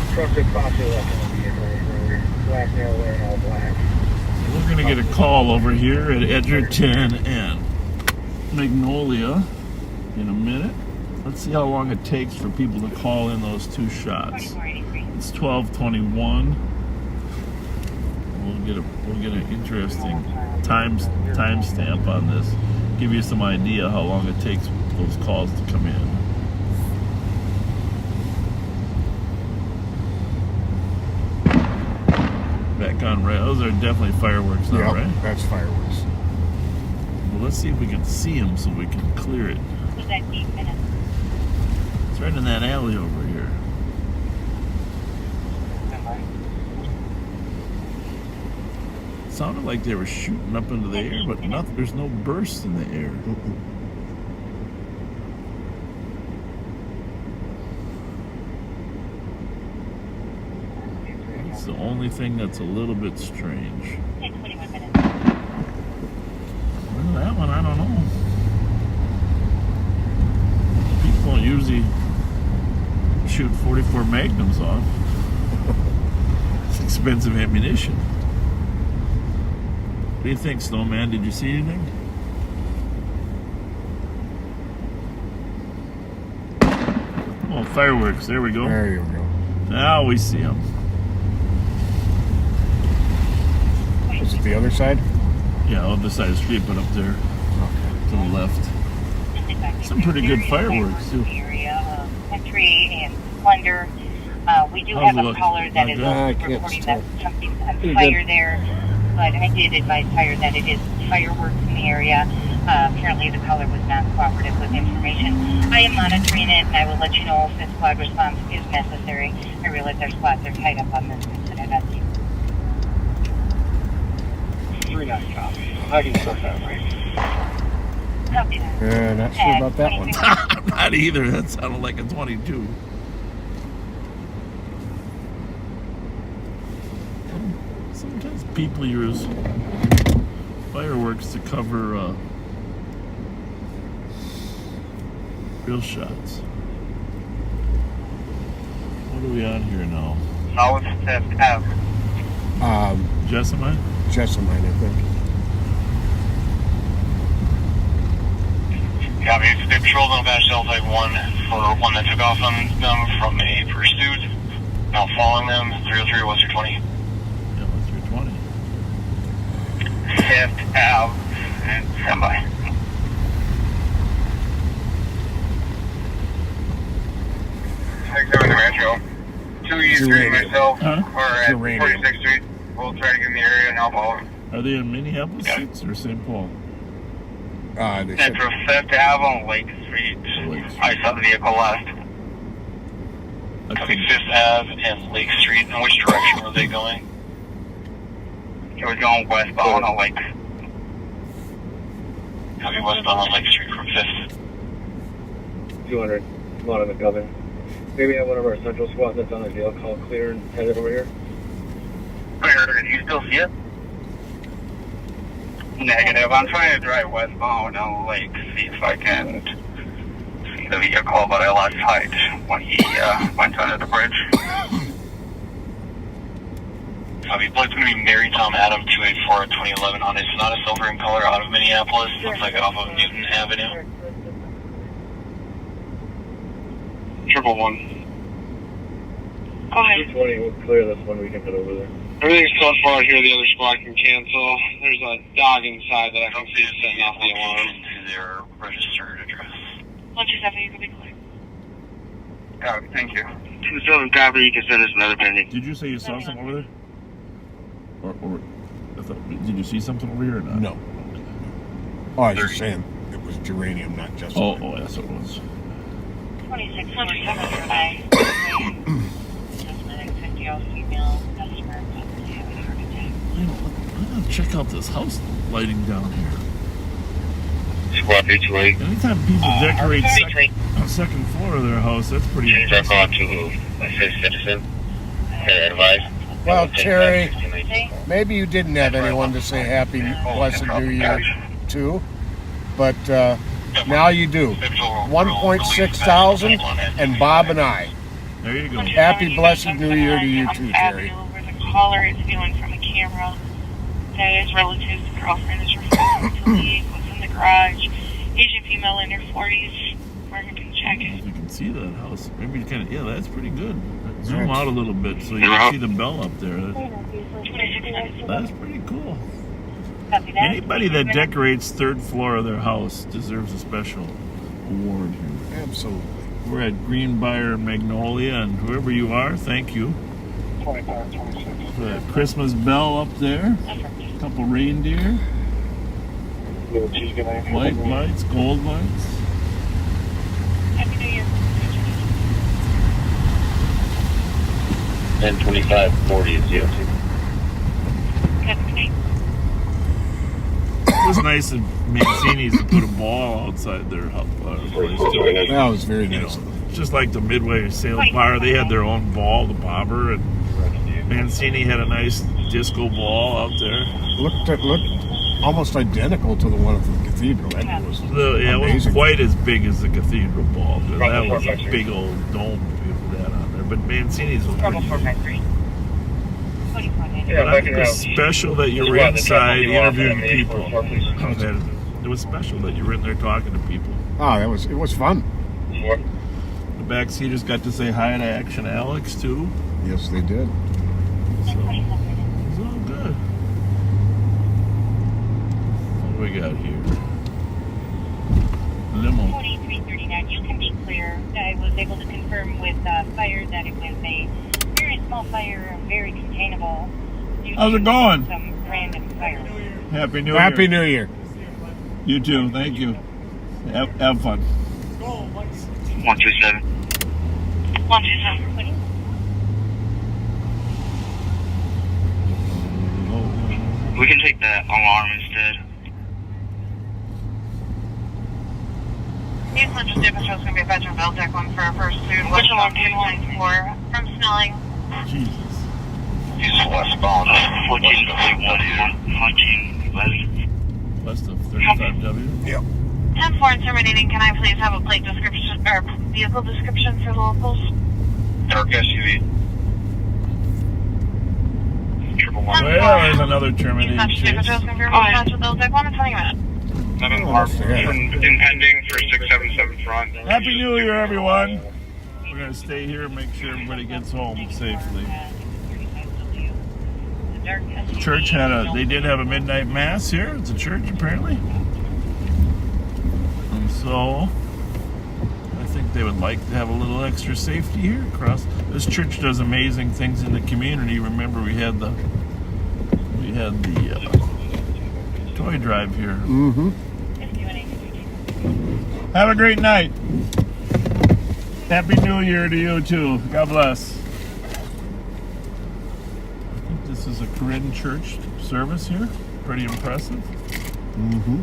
We're gonna get a call over here at Edgerton and Magnolia in a minute. Let's see how long it takes for people to call in those two shots. It's 12:21. We'll get an interesting timestamp on this. Give you some idea how long it takes those calls to come in. Back on red. Those are definitely fireworks now, right? That's fireworks. Well, let's see if we can see them so we can clear it. It's right in that alley over here. Sounded like they were shooting up into the air, but there's no burst in the air. That's the only thing that's a little bit strange. Well, that one, I don't know. People don't usually shoot 44 Magnums off. It's expensive ammunition. What do you think, Snowman? Did you see anything? Oh, fireworks. There we go. There you go. Now we see them. Is it the other side? Yeah, on the side of the street, but up there. To the left. Some pretty good fireworks, too. Country and Plunder. We do have a caller that is also reporting that something's on fire there. But I did advise fire that it is fireworks in the area. Apparently the caller was not cooperative with information. I am monitoring it, and I will let you know if a squad response is necessary. I realize our squads are tied up on this incident. That's you. 3-9 copy. How do you start that right? Yeah, not sure about that one. Not either. That sounded like a 22. Sometimes people use fireworks to cover real shots. What are we on here now? South 5th Ave. Jessamine? Jessamine, I think. Copy. They patrolled on Bash Cell Type 1 for one that took off on them from a pursuit. Now following them, 303 West 20. Yeah, West 20. 5th Ave and stand by. Metro. 2E Street and myself are at 46th Street. We'll try to get in the area and help all of them. Are they in Minneapolis or St. Paul? Metro 5th Ave on Lake Street. I saw the vehicle last. Copy 5th Ave and Lake Street. In which direction were they going? It was going westbound on Lake. Copy westbound on Lake Street from 5th. 200. Come on in the coven. Maybe have one of our central squads that's on a deal call clear and headed over here. Clear. Do you still see it? Negative. I'm trying to drive westbound on Lake, see if I can see the vehicle, but I lost sight when he went under the bridge. Copy. Blood's going to be Mary Tom Adam 284 at 2011 on a Sonata Silver in color out of Minneapolis. Looks like off of Newton Avenue. 111. Go ahead. 220, we'll clear this one. We can head over there. Everything's so far here, the other squad can cancel. There's a dog inside that I can see setting off the alarm. To their registered address. 127, you can be clear. Yeah, thank you. 27 copy, you can send us another pending. Did you say you saw something over there? Or I thought, did you see something over here or not? No. Oh, I was just saying it was geranium, not just. Oh, that's what it was. 26, 127, bye. Just 50 all female customer. I'm gonna check out this house lighting down here. Squad 328. Anytime people decorate second floor of their house, that's pretty impressive. On to assist citizen. Advise. Well, Terry, maybe you didn't have anyone to say Happy Blessed New Year to, but now you do. 1.6 thousand, and Bob and I. There you go. Happy Blessed New Year to you too, Terry. Where the caller is viewing from a camera. That is relative's girlfriend is referring to leave. What's in the garage? Asian female in her 40s. Wearing a pink jacket. You can see that house. Maybe you kind of, yeah, that's pretty good. Zoom out a little bit so you can see the bell up there. That's pretty cool. Anybody that decorates third floor of their house deserves a special award here. Absolutely. We're at Greenbrier and Magnolia, and whoever you are, thank you. 2526. The Christmas bell up there. A couple reindeer. White lights, gold lights. Happy New Year. 102540 is DOT. It was nice of Mancini's to put a ball outside their place too. That was very nice. Just like the Midway Sales Bar, they had their own ball, the bobber, and Mancini had a nice disco ball out there. Looked almost identical to the one at the cathedral. That was it wasn't quite as big as the cathedral ball. That was a big old dome with that on there. But Mancini's was pretty. But I think it was special that you were inside interviewing people. It was special that you were in there talking to people. Oh, it was fun. The backseaters got to say hi to Action Alex too. Yes, they did. So it was all good. What do we got here? Limo. 4339, you can be clear. I was able to confirm with fire that it was a very small fire, very containable. How's it going? Some random fire. Happy New Year. Happy New Year. You too. Thank you. Have fun. 127. 127. We can take the alarm instead. These logistics shows going to be a veteran bell deck one for our first food. Which alarm do you want for? From Snelling. Jesus. He's westbound. 14 West of 35W? Yep. 10-4 and terminating. Can I please have a plate description or vehicle description for the locals? Dark SUV. Well, there's another terminating chase. Impending for 677 front. Happy New Year, everyone. We're going to stay here and make sure everybody gets home safely. The church they did have a midnight mass here. It's a church, apparently. And so, I think they would like to have a little extra safety here across. This church does amazing things in the community. Remember, we had the toy drive here. Mm-hmm. Have a great night. Happy New Year to you too. God bless. I think this is a Corinne Church service here. Pretty impressive. Mm-hmm.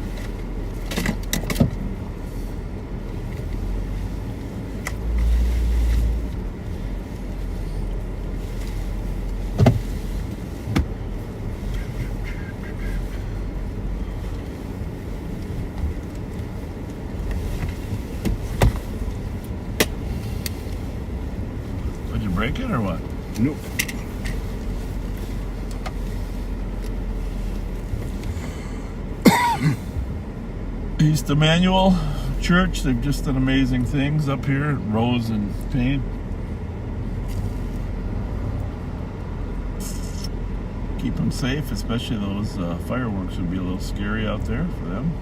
Did you break it or what? Nope. East Emmanuel Church, they've just done amazing things up here at Rose and Payne. keep them safe, especially those fireworks would be a little scary out there for them.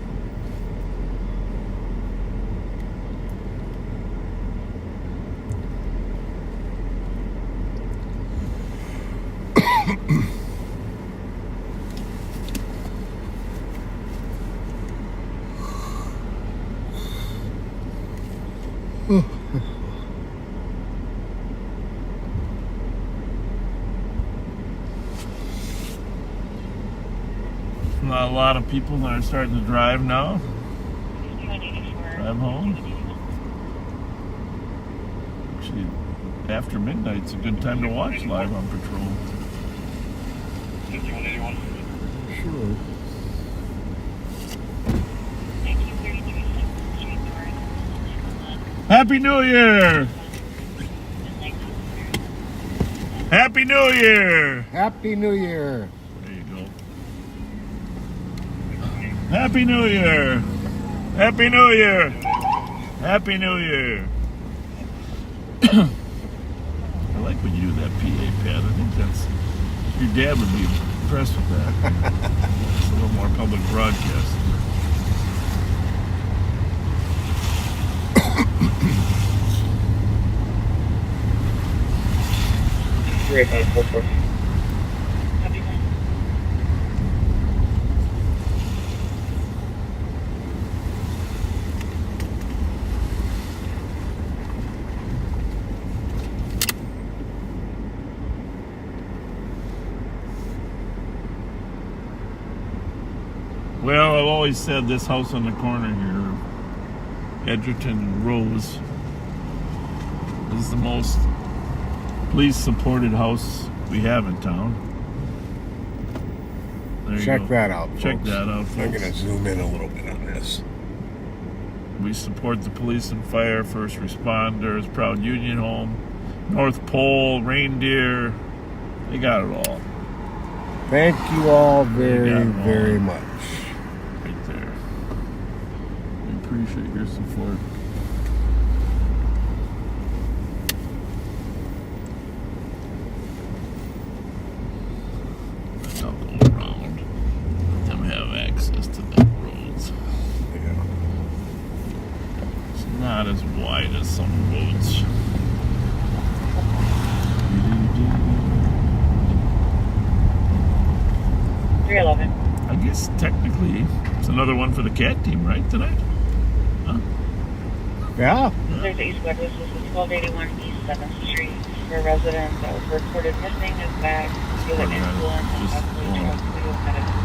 Not a lot of people that are starting to drive now. Drive home. Actually, after midnight's a good time to watch Live on Patrol. Sure. Happy New Year! Happy New Year! Happy New Year! There you go. Happy New Year! Happy New Year! Happy New Year! I like when you do that PA pad. I think that's... Your dad would be impressed with that. It's a little more public broadcast. Well, I've always said this house on the corner here, Edgerton and Rose, is the most police-supported house we have in town. There you Check go. that out, Check folks. that out, folks. I'm going to zoom in a little bit on this. We support the police and fire, first responders, Proud Union Home, North Pole, Reindeer. They got it all. Thank you all very, very much. Right there. We appreciate your support. I'll go around. Let them have access to the roads. Yeah. It's not as wide as some roads. 311. I guess technically it's another one for the cat team, right, tonight? Huh? Yeah. There's East Douglas. This is 1281 East 7th Street. For a resident that was reported missing his bag, due to influence and possibly drug use medicine.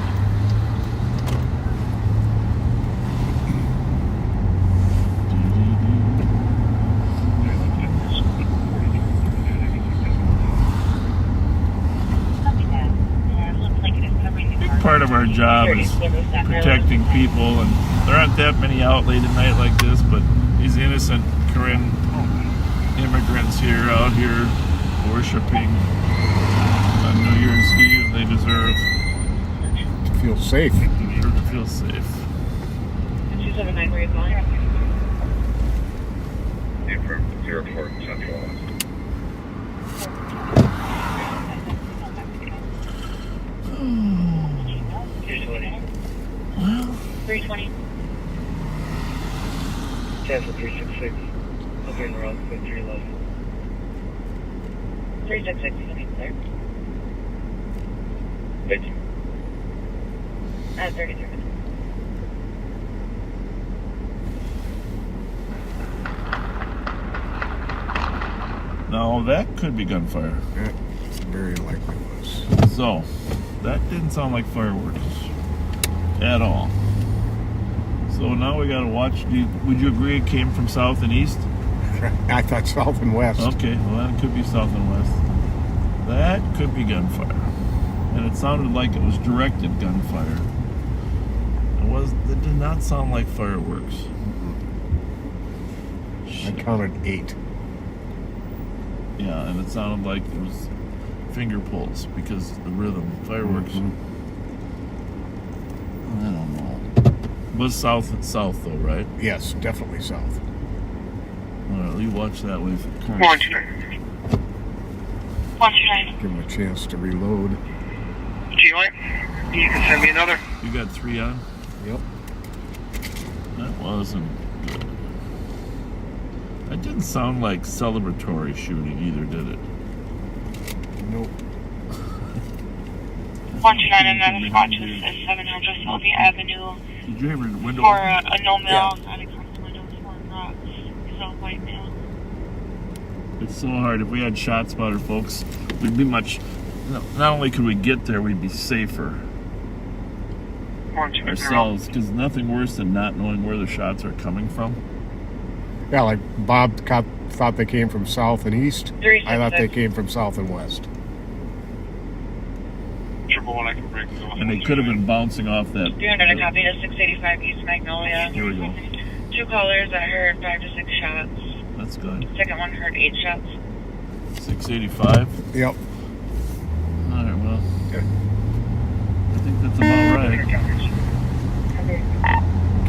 Part of our job is protecting people, and there aren't that many out late at night like this, but these innocent Korean immigrants out here worshiping on New Year's Eve, they deserve to feel safe. They deserve to feel safe. 279, where are you going? Affirm 04 Central. Well, 320. Cancel 366. I'll be in the wrong with 311. 366, you can clear. Thank you. 33 minutes. now that could be gunfire. That very likely was. So, that didn't sound like fireworks at all. So now we gotta watch. Would you agree it came from south and east? I thought south and west. Okay, well that could be south and west. That could be gunfire. And it sounded like it was directed gunfire. It did not sound like fireworks. I counted 8. Yeah, and it sounded like it was finger pulls because the rhythm. Fireworks. I don't know. It was south though, right? Yes, definitely south. Alright, you watch that way for the car. 129. Give him a chance to reload. T-Line, you can send me another. You got 3 on? Yep. That wasn't good. That didn't sound like celebratory shooting either, did it? Nope. 129 and that is Scotch at 700 Sylvia Avenue. Did you ever window For open? a no mail, Yeah. not across the window for rocks. It's all white mail. It's so hard. If we had shot spotter, folks, we'd be much. Not only could we get there, we'd be safer ourselves. Because nothing worse than not knowing where the shots are coming from. Yeah, like Bob thought they came from south and east. I thought they came from south and west. 111, I can break this off. And they could have been bouncing off that. 300, a copy to 685 East Magnolia. Here we go. 2 callers that heard 5 to 6 shots. That's good. Second one heard 8 shots. 685. Yep. All right. Well, I think that's about right.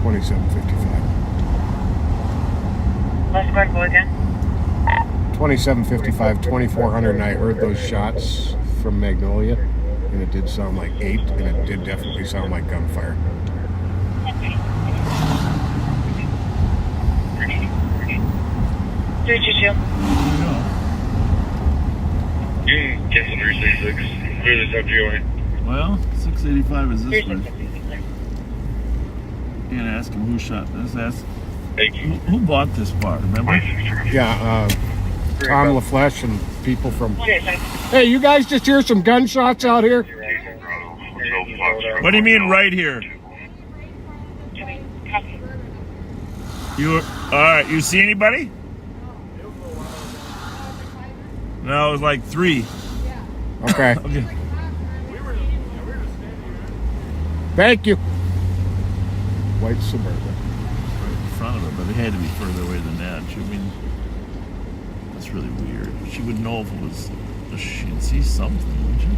2755. Let's go and go again. 2755, 2400, and I heard those shots from Magnolia, and it did sound like 8, and it did definitely sound like gunfire. Okay. 322. Cancel 366. Clear this up GOA. Well, 685 is this one. You gonna ask him who shot this? Ask. Who bought this bar? Remember? Yeah, Tom Fletcher and people from. Hey, you guys just hear some gunshots out here? What do you mean right here? You all right? You see anybody? No, it was like 3. Okay. Okay. Thank you. White Suburban. Right in front of her, but it had to be further away than that. I mean, that's really weird. She would know if it was. She'd see something, wouldn't she?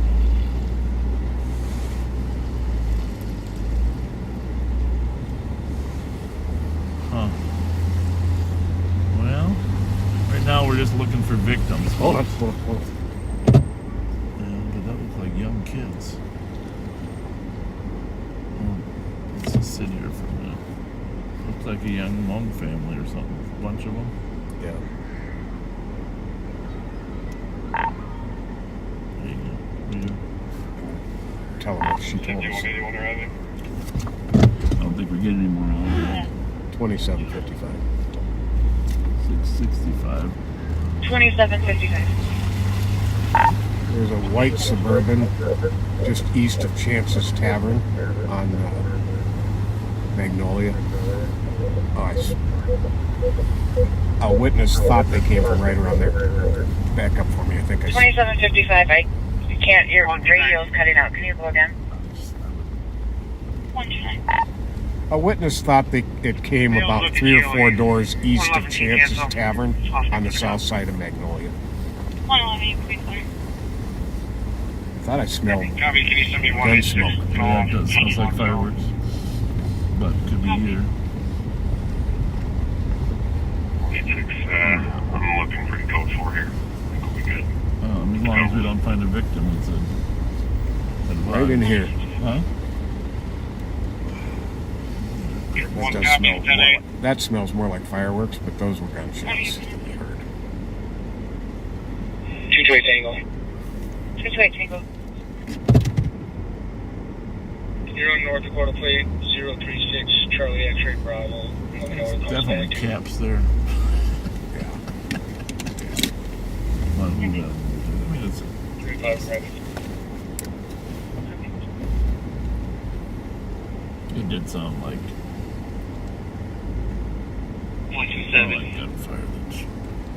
Huh. Well, right now we're just looking for victims. Hold on. Yeah, but that looks like young kids. Let's just sit here for a minute. Looks like a young Hmong family or something. A bunch of them. Yeah. There you go. There you go. Tell her what she told us. I don't think we're getting any more on that. 2755. 665. 2755. There's a white Suburban just east of Chance's Tavern on Magnolia. A witness thought they came from right around there. Back up for me, I think I 2755. I can't. Your radio's cutting out. Can you go again? 129. A witness thought it came about 3 or 4 doors east of Chance's Tavern on the south side of Magnolia. 111, you can be clear. I thought I smelled Copy, can you send me gun smoke. Yeah, it does. Sounds like fireworks. But it could be here. 86, I'm looking pretty code 4 here. I think we'll be good. As long as we don't find a victim, it's right in here. Huh? That smells more like fireworks, but those were gunshots that we heard. 228 Tango. 228 Tango. You're on North Dakota plate 036 Charlie X-ray Bravo. Definitely caps there. Come on, move that. I mean, it's. 35 right. It did sound like. 127. Gunfire.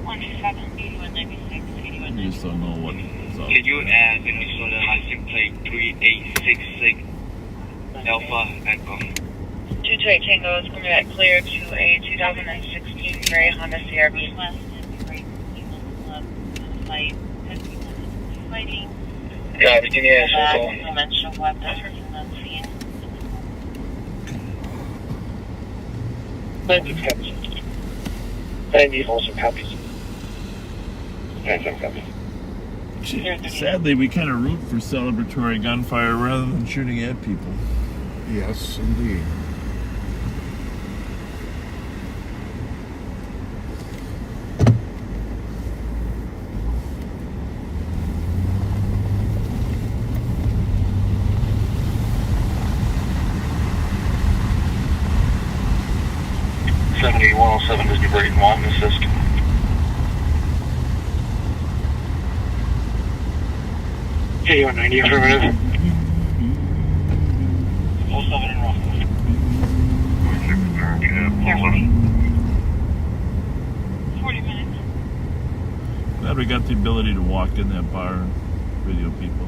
127, 8196, 8196. You just don't know what is up. Can you add Minnesota license plate 3866 Alpha Echo? 228 Tango is coming back clear to a 2016 gray Honda CRV. Copy, can you answer the call? Conventional weapons. Thank you, Captain. Thank you, also copies. Thank you, copies. Actually, sadly, we kind of root for celebratory gunfire rather than shooting at people. Yes, indeed. Is Brayton wanting assist? K190 affirmative. 07 and Russell. Carefully. 40 minutes. Glad we got the ability to walk in that bar and video people.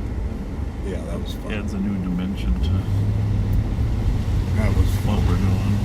Yeah, that was fun. Adds a new dimension to that was what we're doing.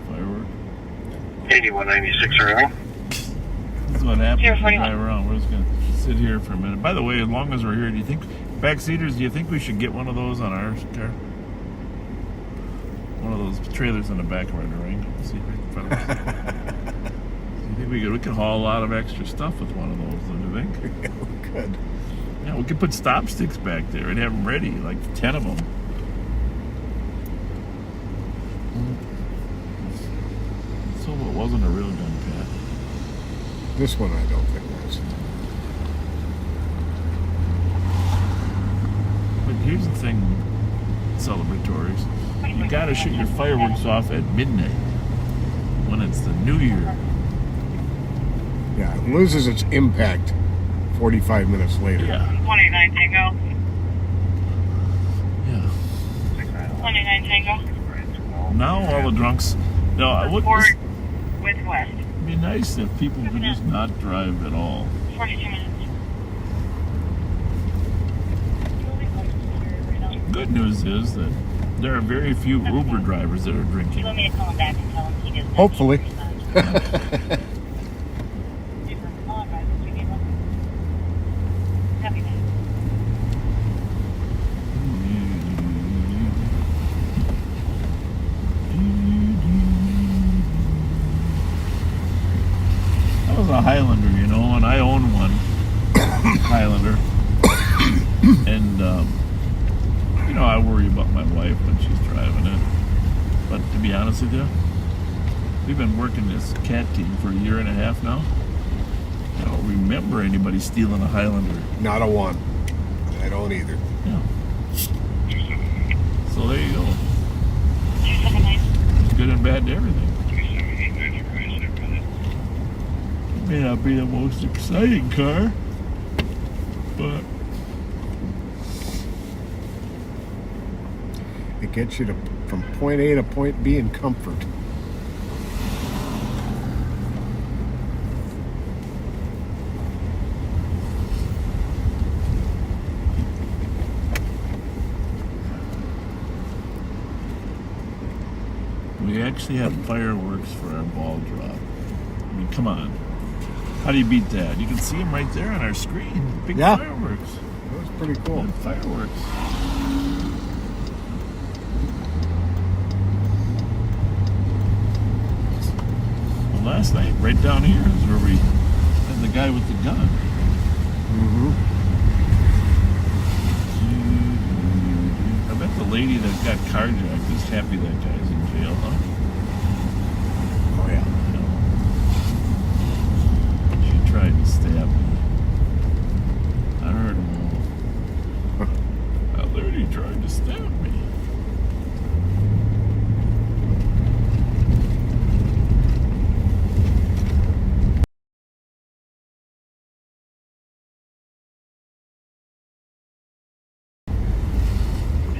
Firework. 8196 around. This is what happens when we drive around. We're just going to sit here for a minute. By the way, as long as we're here, do you think, backseaters, do you think we should get one of those on our car? One of those trailers in the back of our Durango. See right in front of us. Do you think we could haul a lot of extra stuff with one of those, don't you think? Yeah, we could. Yeah, we could put stop sticks back there and have them ready, like 10 of them. So it wasn't a real gun, Pat. This one I don't think was. But here's the thing, celebratories. You gotta shoot your fireworks off at midnight when it's the New Year. Yeah, it loses its impact 45 minutes later. Yeah. 189 Tango. Yeah. 189 Tango. Now all the drunks. No, I would. Or with West. It'd be nice if people could just not drive at all. 42 minutes. Good news is that there are very few Uber drivers that are Do drinking. you want me to call him back and tell him he doesn't? Hopefully. Copy that. I was a Highlander, you know, and I own one Highlander. And, you know, I worry about my wife when she's driving it. But to be honest with you, we've been working this cat team for 1.5 years now. I don't remember anybody stealing a Highlander. Not a one. I don't either. Yeah. So there you go. It's good and bad to everything. It may not be the most exciting car, but it gets you from point A to point B in comfort. we actually had fireworks for our ball drop. I mean, come on. How do you beat that? You can see them right there on our screen. Big fireworks. That was pretty cool. Good fireworks. Well, last night, right down here is where we had the guy with the gun. I bet the lady that got carjacked is happy that guy's in jail, huh? Oh, yeah. She tried to stab me. I heard him all. That lady tried to stab me.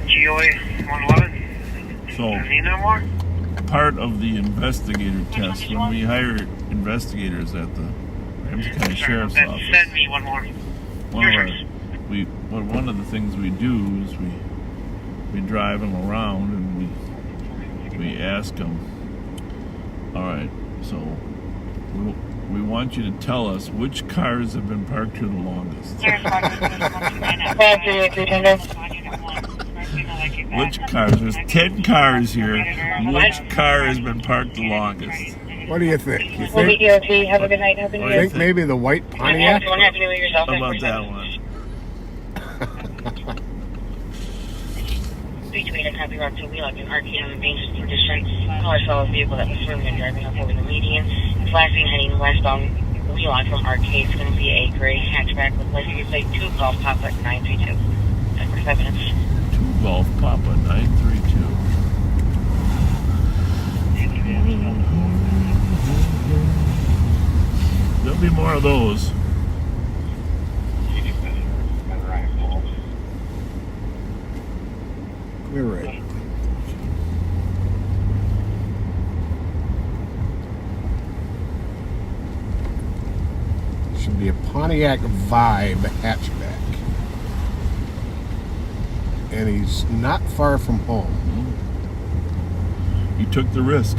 GOA 111. So, part of the investigator test, when we hire investigators at the Ramsey County Sheriff's Office, Send me one more. one of the things we do is we drive them around and we ask them, all right, so we want you to tell us which cars have been parked here the longest. Which cars? There's 10 cars here. Which car has been parked the longest? What do you think? You We'll think, meet you, OT. Have a good night. Happy New Year. think maybe the white Pontiac? Happy New Year yourself. How about that one? Between a copy rock to Wheelock and Arcade on the dangerous condition. Caller saw a vehicle that was swerving and driving up over the median. Flashing heading westbound Wheelock from Arcade. It's going to be a gray hatchback with license plate 2 Golf Papa 932. Back for 5 minutes. 2 Golf Papa 932. There'll be more of those. You're right. Should be a Pontiac Vibe hatchback. And he's not far from home. You took the risk.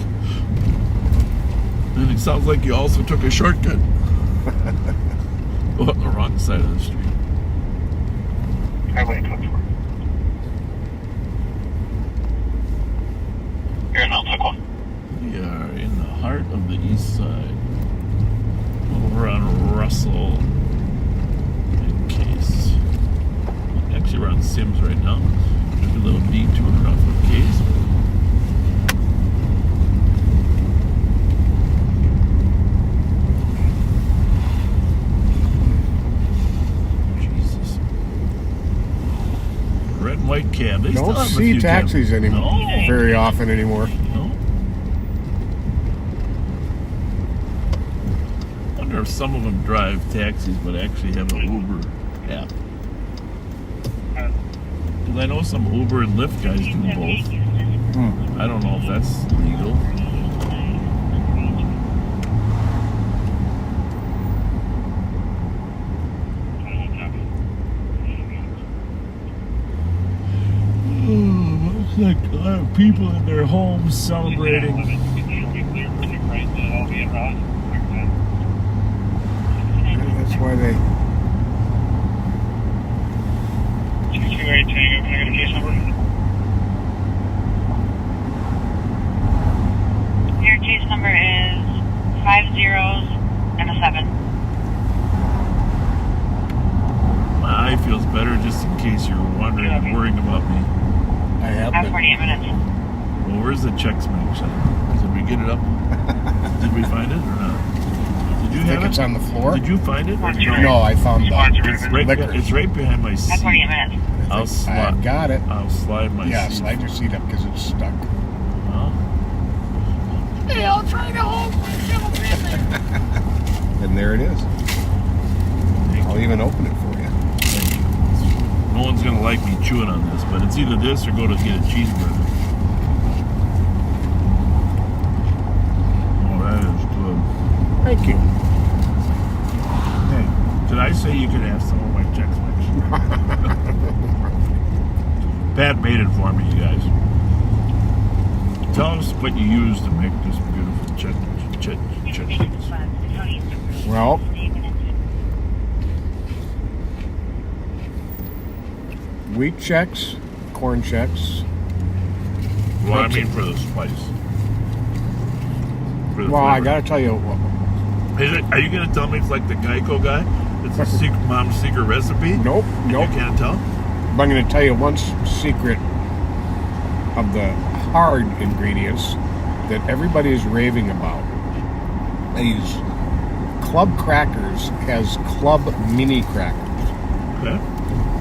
And it sounds like you also took a shortcut. Oh, on the wrong side of the street. Highway 24. Here now, take one. We are in the heart of the east side. Over on Russell and Case. Actually, we're on Sims right now. Took a little detour off of Case. Jesus. Red and white cab. They still Don't have a see few taxis cabs. anymore very often anymore. No. I wonder if some of them drive taxis but actually have an Uber app. Because I know some Uber and Lyft guys do both. I don't know if that's legal. Looks like a lot of people in their homes celebrating. That's why they... Your case number is 5 zeros and a 7. My eye feels better just in case you're wondering and worrying about me. I have Have been. 48 minutes. Well, where's the check smash? Did we get it up? Did we find it or not? Did you think have it's it? on the floor? Did you find it? No, I found the It's right behind my seat. Have 48 minutes. I've got it. I'll slide my Yeah, seat. slide your seat up because it's stuck. Well, Hey, I'll try to hold myself. And there it is. I'll even open it for you. no one's gonna like me chewing on this, but it's either this or go to get a cheeseburger. Oh, that is good. Thank you. Hey, did I say you could have some of my check smash? Pat made it for me, you guys. Tell us what you used to make this beautiful check. Well, wheat checks, corn checks. Well, I mean for the spice. For the Well, I flavor. gotta tell you, Are you gonna tell me it's like the Geico guy? It's a secret mom's secret recipe? Nope. You can't tell? But I'm gonna tell you one secret of the hard ingredients that everybody is raving about. These Club Crackers has Club Mini Crackers. Okay.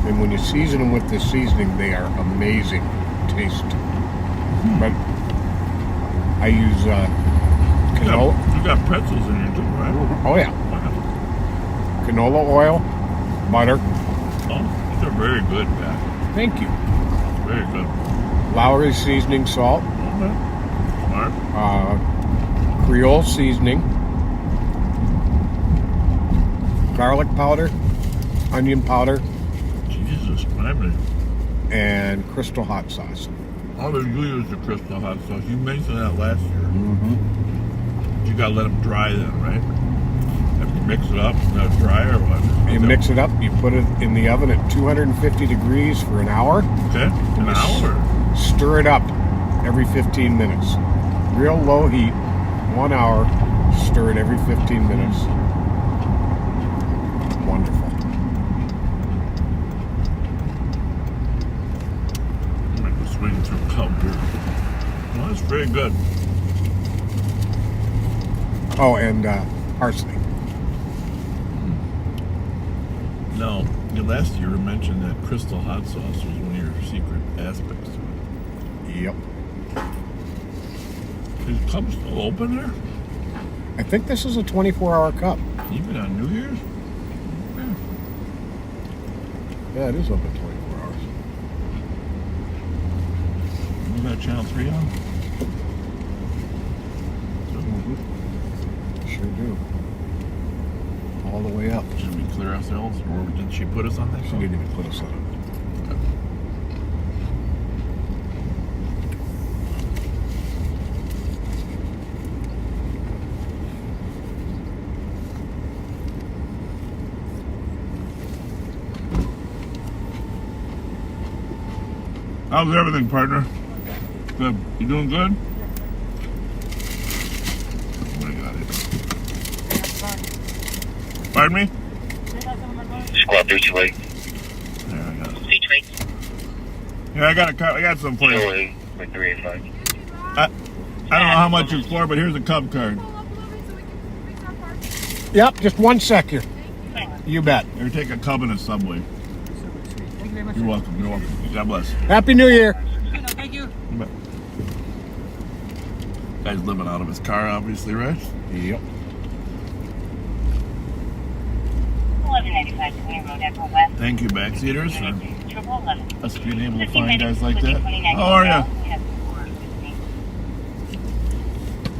And when you season them with this seasoning, they are amazing taste. But I use canola. You got pretzels in here too, right? Oh yeah. Canola oil, butter. Oh, these are very good, Pat. Thank you. Very good. Lowry seasoning salt. Smart. Creole seasoning. Garlic powder. Onion powder. Jesus, whatever. And Crystal hot sauce. All they do use the Crystal hot sauce. You mentioned that last year. Mm-hmm. You gotta let them dry then, right? Have to mix it up, let it dry or what? You mix it up, you put it in the oven at 250 degrees for an hour. Okay, an hour. Stir it up every 15 minutes. Real low heat, 1 hour, stir it every 15 minutes. Wonderful. I'm going to swing through Cub here. Well, that's very good. Oh, and parsley. No, last year you mentioned that Crystal hot sauce was one of your secret aspects to it. Yep. Is Cub still open there? I think this is a 24-hour cup. Even on New Year's? Yeah, it is open 24 hours. You got Channel 3 on? Sure do. All the way up. Should we clear ourselves? Or did she put us on that? She didn't even put us on it. How's everything, partner? Good. You doing good? What do you got here? Pardon me? Squad 328. There, I got it. 328. Yeah, I got some for you. Like 385. I don't know how much it's for, but here's a Cub card. Yep, just 1 sec here. You bet. Here, take a Cub in a Subway. You're welcome. You're welcome. God bless. Happy New Year. Thank you. You bet. Guy's living out of his car, obviously, right? Yep. 1195 Queen Road, Edward West. Thank you, backseaters, for 1111. us being able to find guys like that. How are you?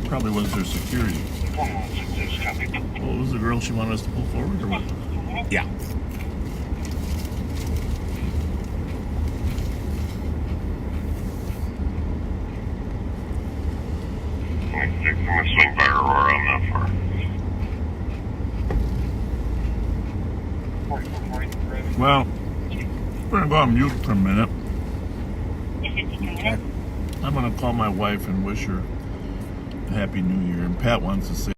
Probably was their security. What was the girl she wanted us to pull forward or what? Yeah. I'm gonna swing by Aurora on that far. Well, we're gonna go on mute for a minute. I'm gonna call my wife and wish her a Happy New Year. And Pat wants to say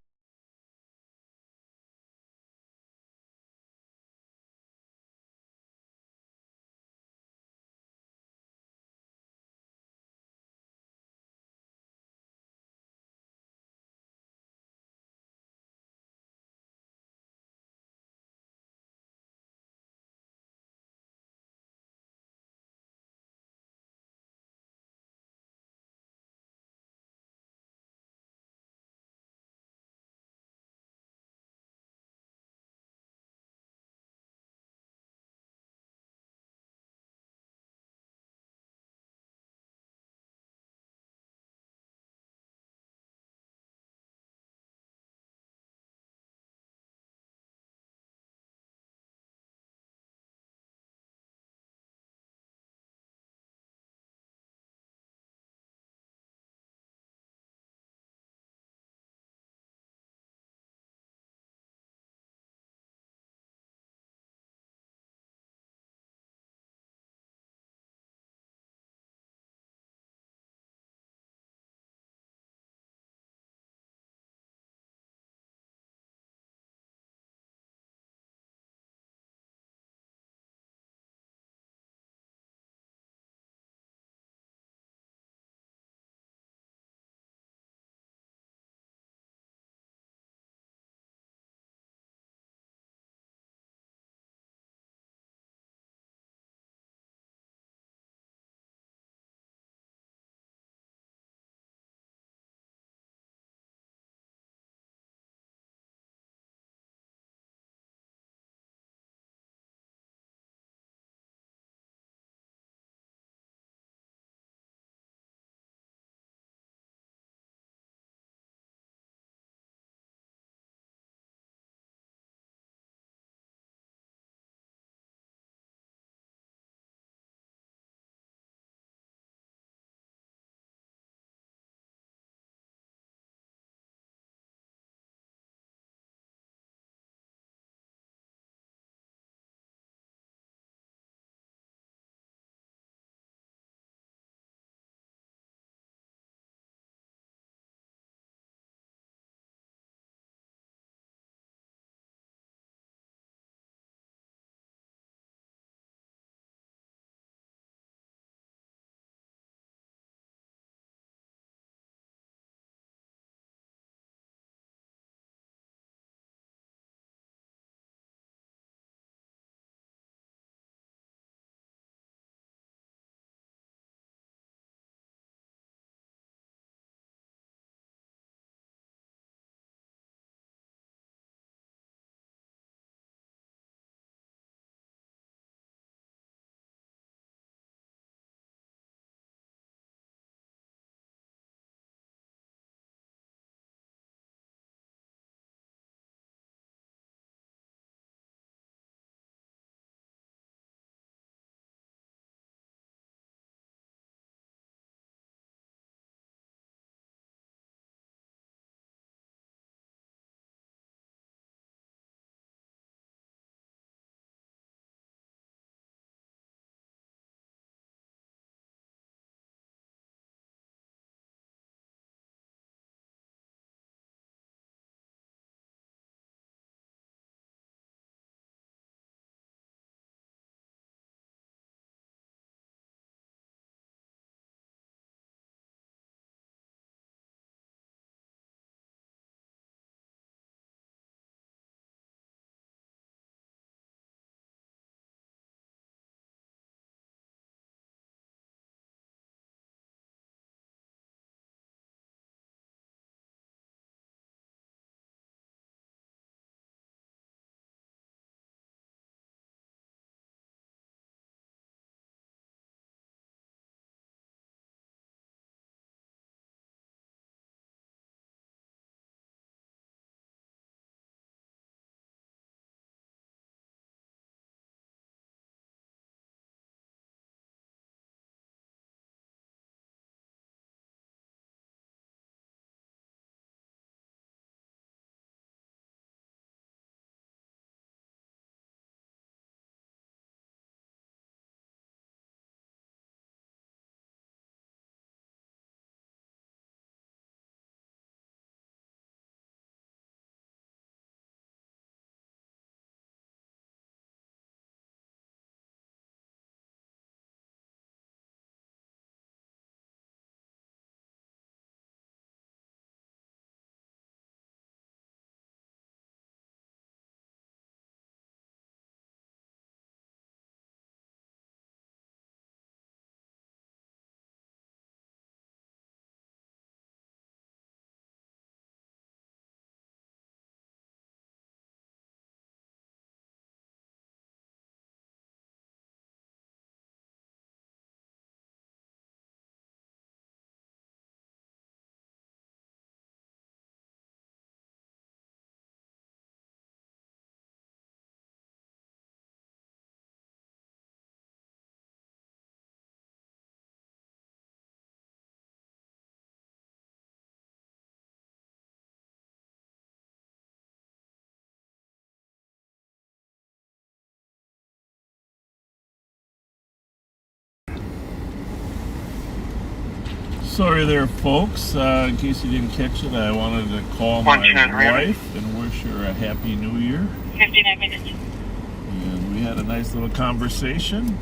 Sorry there, folks. In case you didn't catch it, I wanted to call my wife and wish her a happy new year. 59 minutes. And we had a nice little conversation.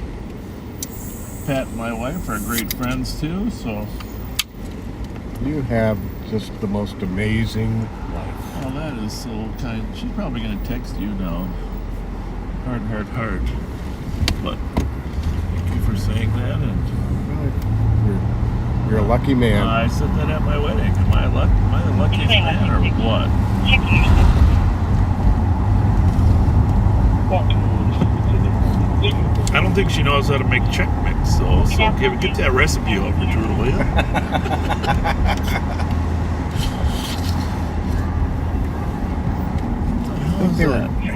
Pat and my wife are great friends too, so. You have just the most amazing life. Oh, that is so kind. She's probably going to text you now. Heart. But thank you for saying that. And you're a lucky man. I said that at my wedding. Am I the luckiest man or what? I don't think she knows how to make Chex Mix, so get that recipe over to her, will you?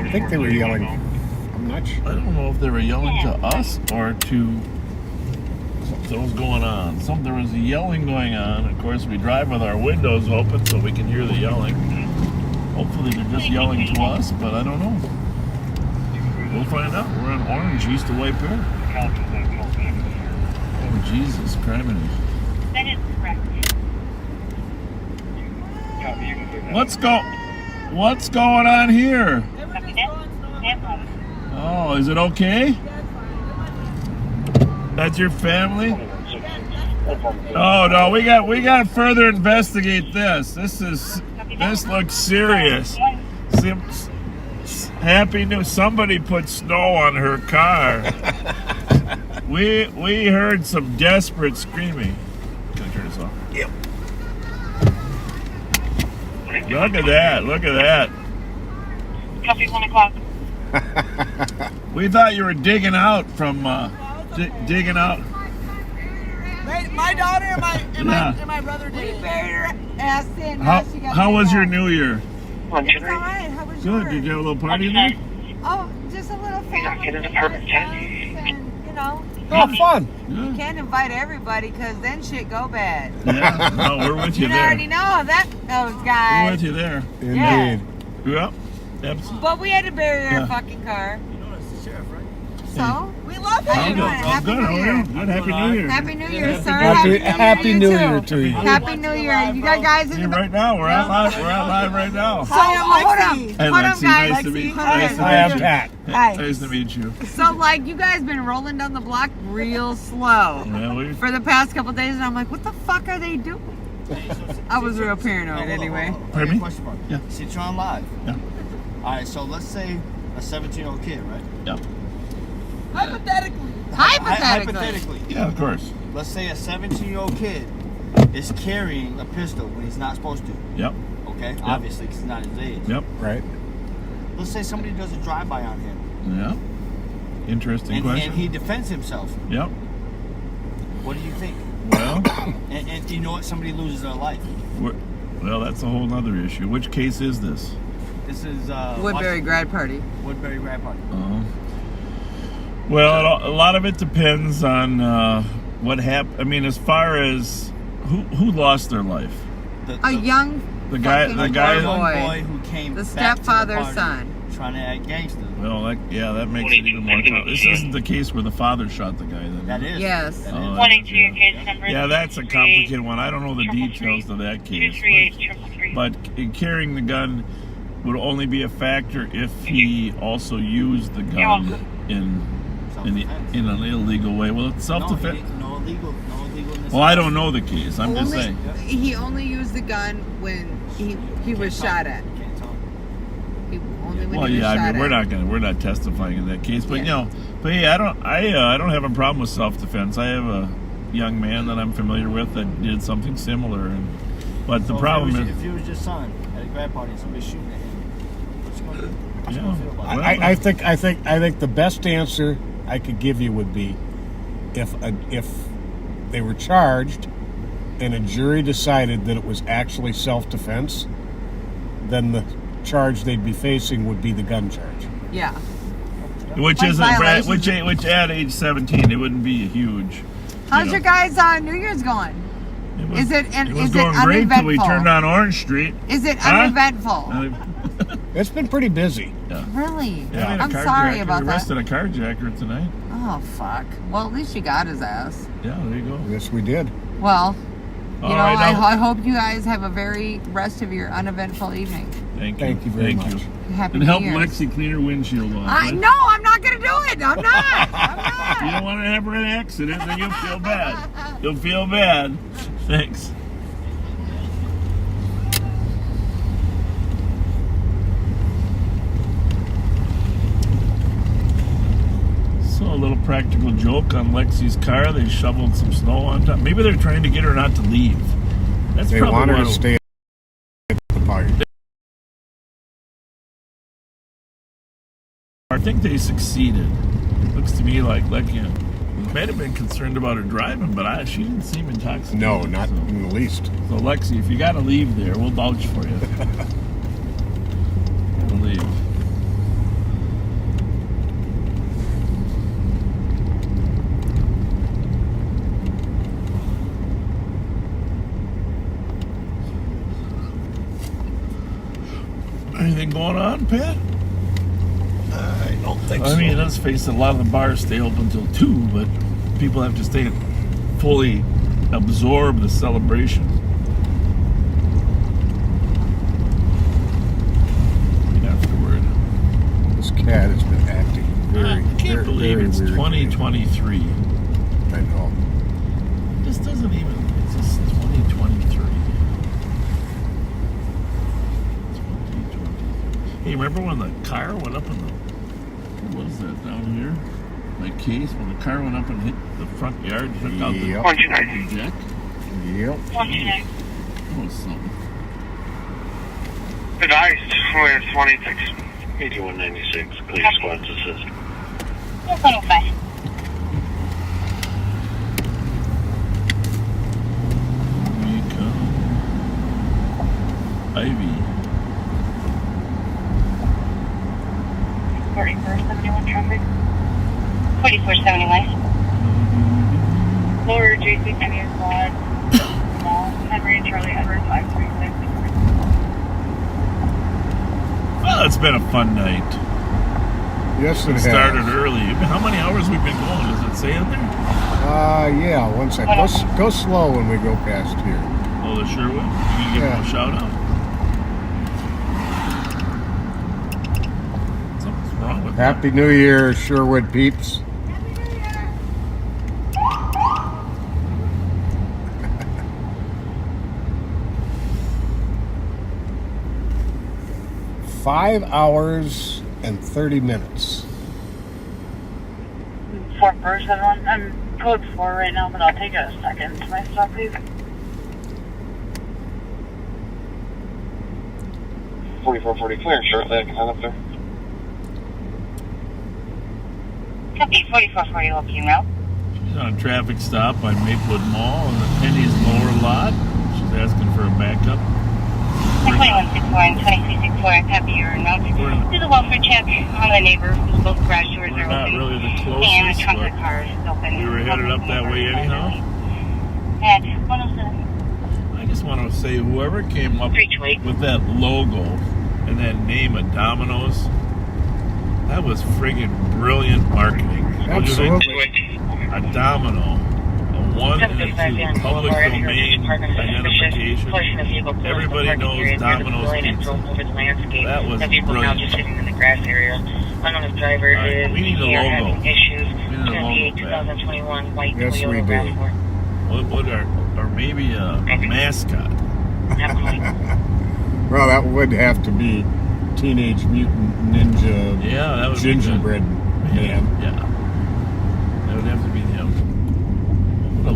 I think they were yelling. I'm not sure. I don't know if they were yelling to us or to something was going on. There was yelling going on. Of course, we drive with our windows open so we can hear the yelling. Hopefully they're just yelling to us, but I don't know. We'll find out. We're on Orange, east of White Bear. Oh, Jesus, criminy. That is correct. What's going on here? Oh, is it okay? That's your family? Oh no, we got to further investigate this. This looks serious. Happy New. Somebody put snow on her car. We heard some desperate screaming. Can I turn this off? Yep. Look at that. Coffee 1 o'clock. We thought you were digging out from digging out. My daughter and my brother did. We buried her ass in. How was your New Year? It's all right. How was yours? Good. Did you have a little party there? Oh, just a little family. And, you know. Oh, fun. You can't invite everybody because then shit go bad. Yeah. No, we're with you there. You already know how that goes, guys. We're with you there. Indeed. Yep. Absolutely. But we had to bury our fucking car. You know it's the sheriff, right? So, we love you. Happy New Year. Good. Happy New Year. Happy New Year, sir. Happy New Year to you. Happy New Year. You got guys in the right now. We're out live right now. So, hold on, Lexi. guys. Nice to meet you. Hi, I'm Pat. Hi. Nice to meet you. So, like, you guys been rolling down the block real slow for the past couple days, and I'm like, what the fuck are they doing? I was real paranoid anyway. Pardon me? Question mark. Yeah. Since you're on live. Yeah. All right, so let's say a 17-year-old kid, right? Yeah. Hypothetically. Yeah, of course. Let's say a 17-year-old kid is carrying a pistol when he's not supposed to. Yep. Okay? Obviously, because he's not his age. Yep. Right. Let's say somebody does a drive-by on him. Yeah. Interesting question. And he defends himself. Yep. What do you think? Well. and you know what? Somebody loses their life. Well, that's a whole other issue. Which case is this? This is Woodbury Grad Party. Woodbury Grad Party. Well, a lot of it depends on what happened. I mean, as far as who lost their life. A young guy boy who came. The stepfather's son. Trying to act gangster. Well, that makes it even more tough. This isn't the case where the father shot the guy. Then. That is. Yes. Case number. Yeah, that's a complicated one. I don't know the details of that case. But carrying the gun would only be a factor if he also used the gun in an illegal way. Well, it's self-defense. No illegal. Well, I don't know the case. I'm just saying. He only used the gun when he was shot at. We're not testifying in that case, but I don't have a problem with self-defense. I have a young man that I'm familiar with that did something similar, but the problem is if you was your son at a grad party and somebody's shooting at him, what's going to do? I think the best answer I could give you would be if they were charged and a jury decided that it was actually self-defense, then the charge they'd be facing would be the gun charge. Yeah. Which at age 17 it wouldn't be a huge. How's your guys' New Year's going? Is it going great until we turned on Orange Street. Is it uneventful? It's been pretty busy. Yeah. Really? Yeah. I'm sorry about that. We arrested a carjacker tonight. Oh fuck. Well, at least you got his ass. Yeah, there you go. Yes, we did. Well, I hope you guys have a very rest of your uneventful evening. Thank you. Thank you very much. Happy And New help Year's. Lexi clean her windshield off. Right? No, I'm not going to do it. I'm not. You don't want to have an accident, then you'll feel bad. You'll feel bad. Thanks. So a little practical joke on Lexi's car. They shoveled some snow on top. Maybe they're trying to get her not to leave. That's They probably want her what to stay at the party. I think they succeeded. Looks to me like Lecky might have been concerned about her driving, but she didn't seem intoxicated. No, not in the least. So Lexi, if you got to leave there, we'll vouch for you. Gotta leave. Anything going on, Pat? I don't think so. I mean, let's face it, a lot of the bars stay open until 2, but people have to stay and fully absorb the celebration. Afterward. This cat has been acting very, I can't believe it's 2023. I know. This doesn't even, it's just 2023. Hey, remember when the car went up in the, what was that down here? My case, when the car went up and hit the front yard, took out the deck? Yep. 129. That was something. Advised, we're 26. 8196, clear squad to assist. Yes, 105. Ivy. 4471 traffic. 4471. Lower JC Penny squad. Small. Henry and Charlie Edward 536. Well, it's been a fun night. Yes, it We has. started early. How many hours we've been going? Does it say in there? Yeah, one second. Go slow when we go past here. Oh, the Sherwood? You can give them a shout out. Something's wrong with Happy New Year, Sherwood peeps. 5 hours and 30 minutes. 4471. I'm code 4 right now, but I'll take a second to my stop, please. 4440 clear, shortly I can head up there. Copy, 4440 Woking Route. She's on a traffic stop by Maplewood Mall in the Penny's lower lot. She's asking for a backup. 2164 and 2364, copy your notes. Do the welfare check on the neighbor whose both garage doors are Not open. really the And the closest, trunk of but the car is open. we were headed up that way anyhow. At 107. I just want to say whoever came up with that logo and that name of Domino's, that was friggin' brilliant marketing. Absolutely. A domino, a one and a two, public domain identification. Everybody knows Domino's Pizza. That was brilliant. Just sitting in the grass area. Unknown driver is we need a here logo. having issues. We need a logo, 2021 white Yes, we Toyota do. RAV4. Or maybe a mascot. Well, that would have to be Teenage Mutant Ninja Yeah, that would Gingerbread be Man. Yeah. That would have to be him. What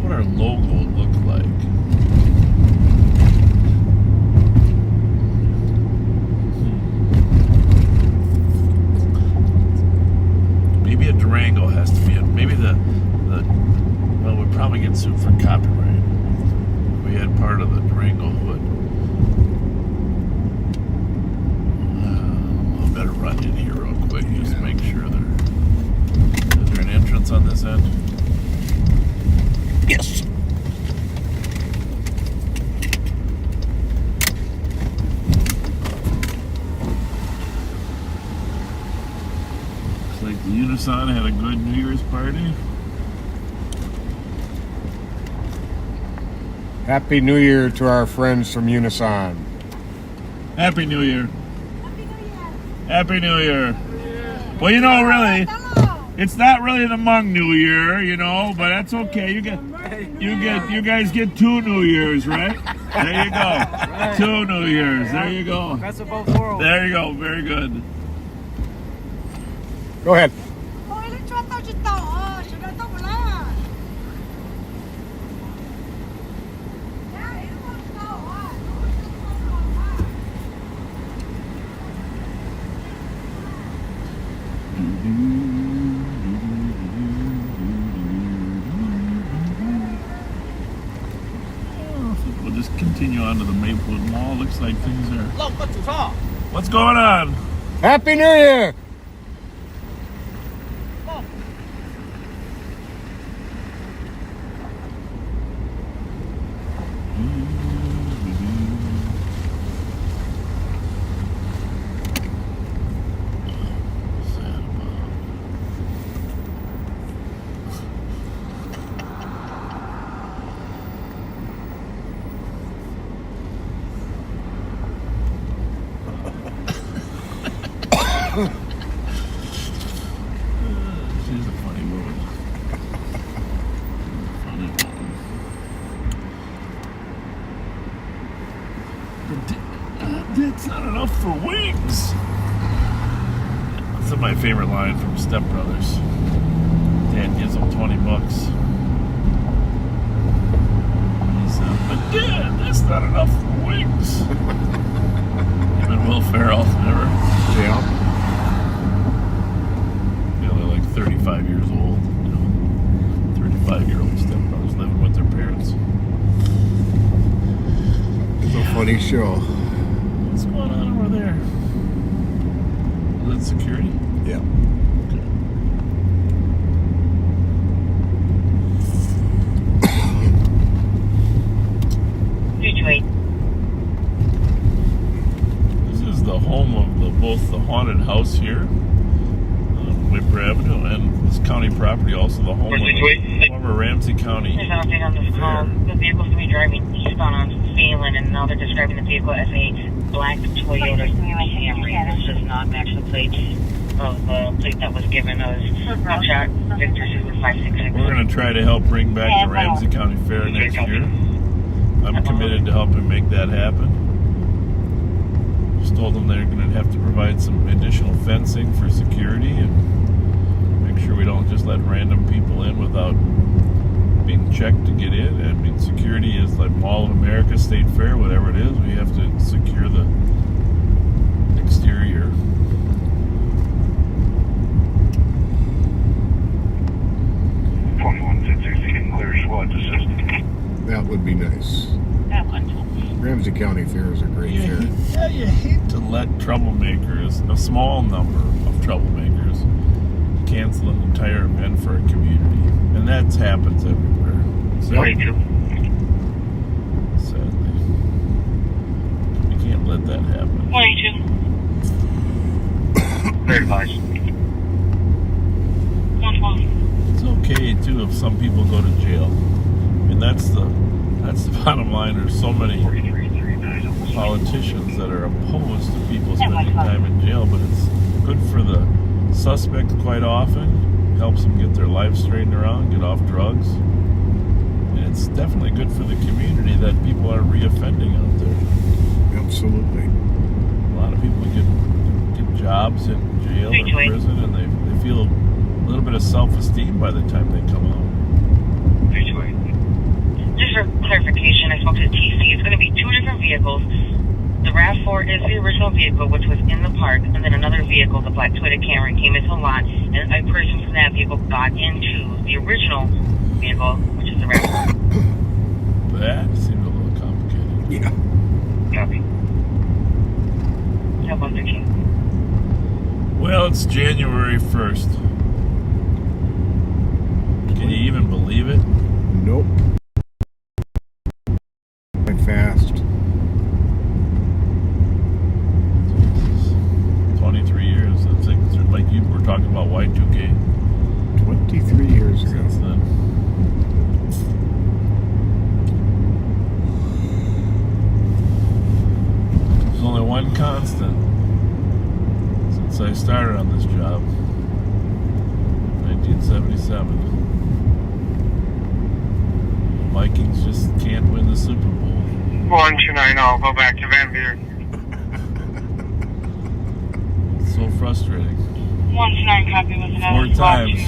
would our logo look like? Maybe a Durango has to be it. Maybe well, we'd probably get sued for copyright. We had part of the Durango hood. I better run in here real quick, just make sure is there an entrance on this end? Yes. Looks like the Unison had a good New Year's party. Happy New Year to our friends from Unison. Happy New Year. Happy New Year. Well, you know, really, it's not really the Hmong New Year, you know, but that's okay. You guys get 2 New Years, right? There you go. 2 New Years. There you go. Best of both worlds. There you go. Very good. Go ahead. We'll just continue on to the Maplewood Mall. Looks like things are... What's going on? Happy New Year! She's a funny woman. Funny woman. But that's not enough for wings. That's my favorite line from Step Brothers. Dad gives him $20. He said, "But Dad, that's not enough for wings." Him and Will Ferrell, never. Yeah. 35 years old, you know, 35-year-old stepbrothers living with their parents. It's a funny show. What's going on over there? Is that security? Yeah. This is the home of both the haunted house here, Whipper Avenue, and this county property, also the home of the former Ramsey County. There's an update on this call. The vehicle's going to be driving eastbound on Phelan, and now they're describing the vehicle as a black Toyota Camry. This does not match the plate of the plate that was given as Snapshot Victor 566. We're going to try to help bring back the Ramsey County Fair next year. I'm committed to helping make that happen. Just told them they're going to have to provide some additional fencing for security and make sure we don't just let random people in without being checked to get in. I mean, security is like Mall of America, State Fair, whatever it is. We have to secure the exterior. That would be nice. Ramsey County Fair is a great fair. Yeah, you hate to let troublemakers, a small number of troublemakers, cancel an entire event for a community. And that happens everywhere. Sadly. We can't let that happen. 22. Very advice. 112. It's okay, too, if some people go to jail. I mean, that's the bottom line. There's so many politicians that are opposed to people spending time in jail, but it's good for the suspect quite often. Helps them get their life straightened around, get off drugs. And it's definitely good for the community that people are reoffending out there. Absolutely. A lot of people get jobs in jail or prison, and they feel a little bit of self-esteem by the time they come out. Just for clarification, I spoke to TC. It's going to be 2 different vehicles. The RAV4 is the original vehicle, which was in the park, and then another vehicle, the black Toyota Camry, came into the lot, and a person from that vehicle got into the original vehicle, which is the RAV4. That seemed a little complicated. Yeah. Copy. Have 113. Well, it's January 1st. Can you even believe it? Nope. Quite fast. 23 years. I think, like you were talking about Y2K. 23 years ago. Since then. 7. Vikings just can't win the Super Bowl. 1290, go back to Van Buren. So frustrating. 129 copy with another 4 times.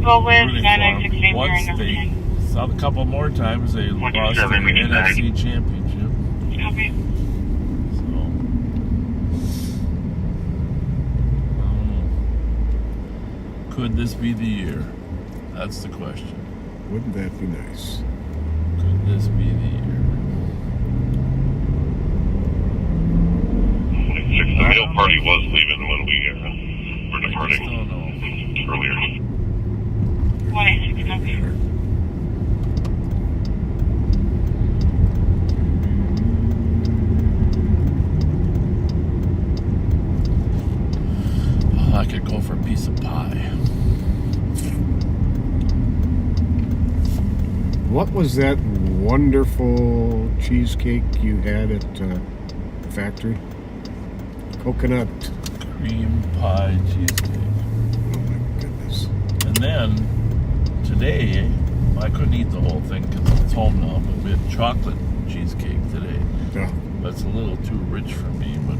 Go with Rooting 996 for 'em. Van Once Buren, number they 10. saw a couple more times they lost in the NFC Championship. Copy. Could this be the year? That's the question. Wouldn't that be nice? Could this be the year? The mail party was leaving when we were departing earlier. 186 copy. I could go for a piece of pie. What was that wonderful cheesecake you had at the factory? Coconut cream pie cheesecake. Oh my goodness. And then today, I couldn't eat the whole thing because it's home now, but we had chocolate cheesecake today. Yeah. That's a little too rich for me, but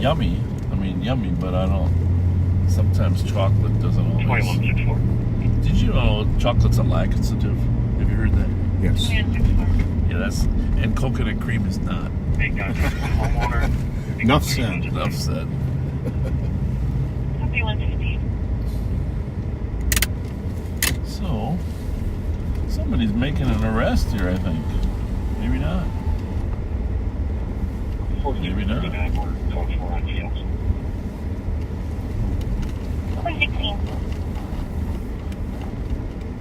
yummy. I mean, yummy, but I don't. Sometimes chocolate doesn't always. 2164. Did you know chocolate's a laxative? Have you heard that? Yes. Yeah, that's. And coconut cream is not. Homeowner. Enough said. Enough said. Copy 115. So, somebody's making an arrest here, I think. Maybe not. Maybe not. 116.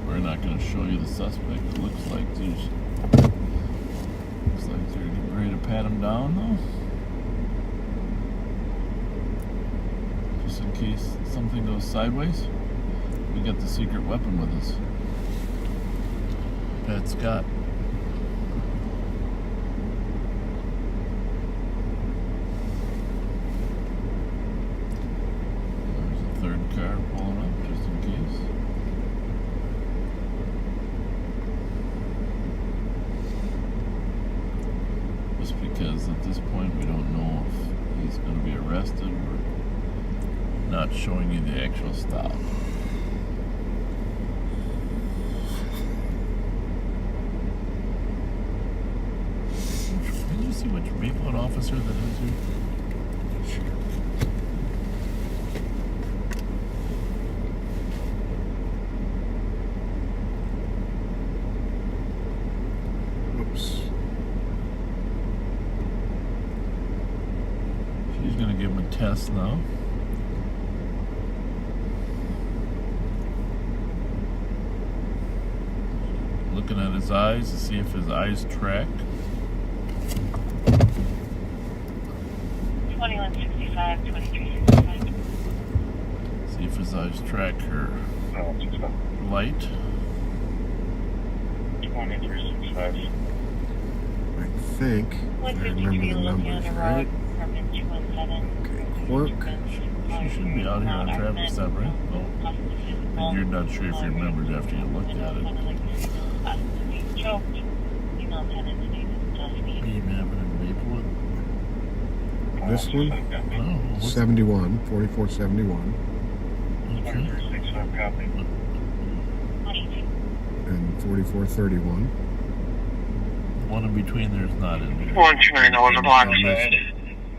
We're not going to show you the suspect. It looks like they're getting ready to pat him down, though. Just in case something goes sideways. We got the secret weapon with us. Pat Scott. There's a third car pulling up just in case. Just because at this point we don't know if he's going to be arrested or not showing you the actual stop. Did you see which Maplewood officer that is here? Whoops. She's going to give him a test now. Looking at his eyes to see if his eyes track. 2165, 2365. See if his eyes track her light. 2365. I think I remember the numbers, right? Okay, Quirk. She should be out here on traffic stop, right? Oh. And you're not sure if you remembered after you looked at it. Even having in Maplewood? This one? Oh, 71, 4471. okay. And 4431. The one in between there's not in there. 129 on the block side.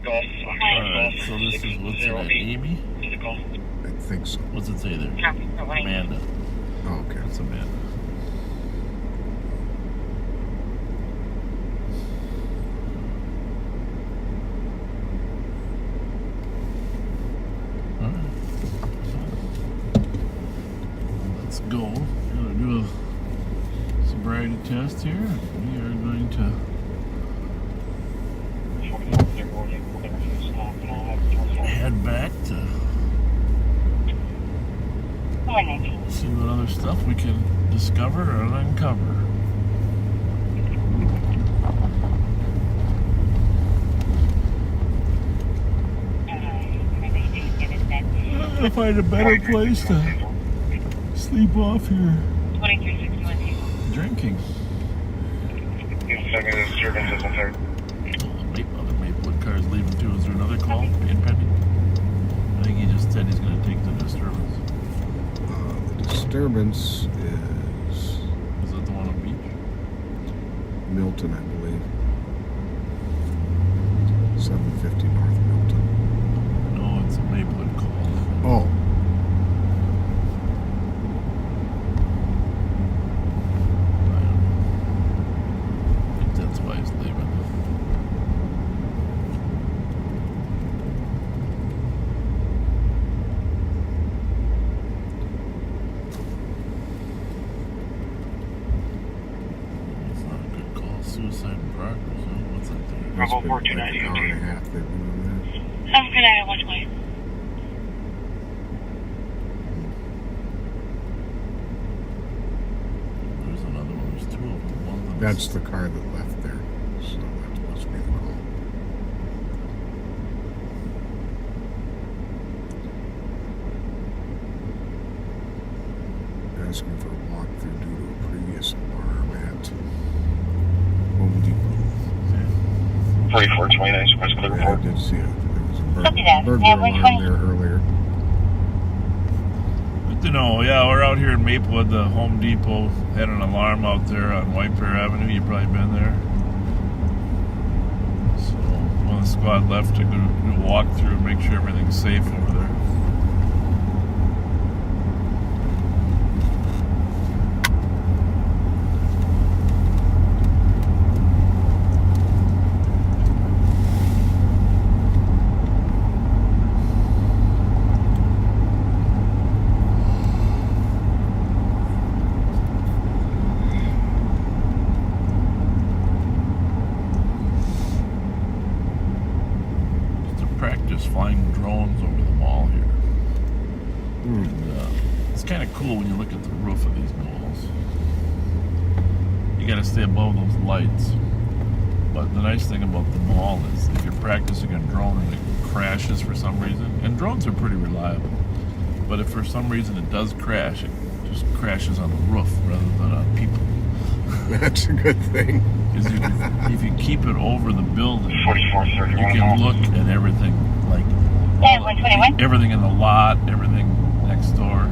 Alright, so this is, what's it at, Amy? I think so. What's it say there? Amanda. Oh, okay. That's Amanda. Alright. Let's go. We're going to do a sobriety test here. We are going to head back to see what other stuff we can discover or uncover. I'm gonna find a better place to sleep sleep off here. 2361. Drinking. Send me the disturbances on third. Other Maplewood cars leaving too. Is there another call impending? I think he just said he's going to take the disturbance. The disturbance is... Is that the one on Beach? Milton, I believe. 750 North Milton. No, it's a Maplewood call. Oh. I think that's why he's leaving. It's not a good call. Suicide in progress, huh? What's that there? Bravo Like 4290. an hour and a half they've been on Have a good night. Watch my. There's another one. There's two of them. One of them that. That's the car that left there. So that must be the call. Asking for a walkthrough due to a previous alarm at Home Depot. 4429, West Clear Yeah, I Report. did see it. There was a Copy that. burglar Yeah, alarm there earlier. Good to know. Yeah, we're out here in Maplewood. The Home Depot had an alarm out there on White Bear Avenue. You've probably been there. So one of the squad left to go do a walk through and make sure everything's safe over there. Practice flying drones over the mall here. And, it's kind of cool when you look at the roof of these malls. You got to stay above those lights. But the nice thing about the mall is if you're practicing a drone and it crashes for some reason, and drones are pretty reliable, but if for some reason it does crash, it just crashes on the roof rather than on people. That's a good thing. Because if you keep it over the building, 4431. you can look at everything, like everything in the lot, everything next door.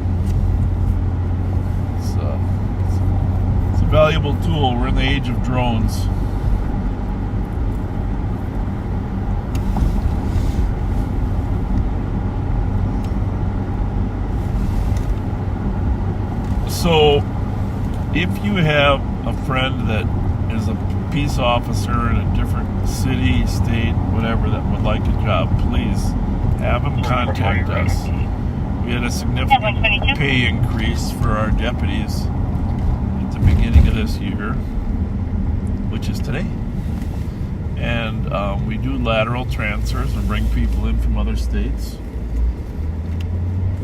It's a valuable tool. We're in the age of drones. So, if you have a friend that is a peace officer in a different city, state, whatever, that would like a job, please have them contact us. We had a significant pay increase for our deputies at the beginning of this year, which is today. And we do lateral transfers and bring people in from other states.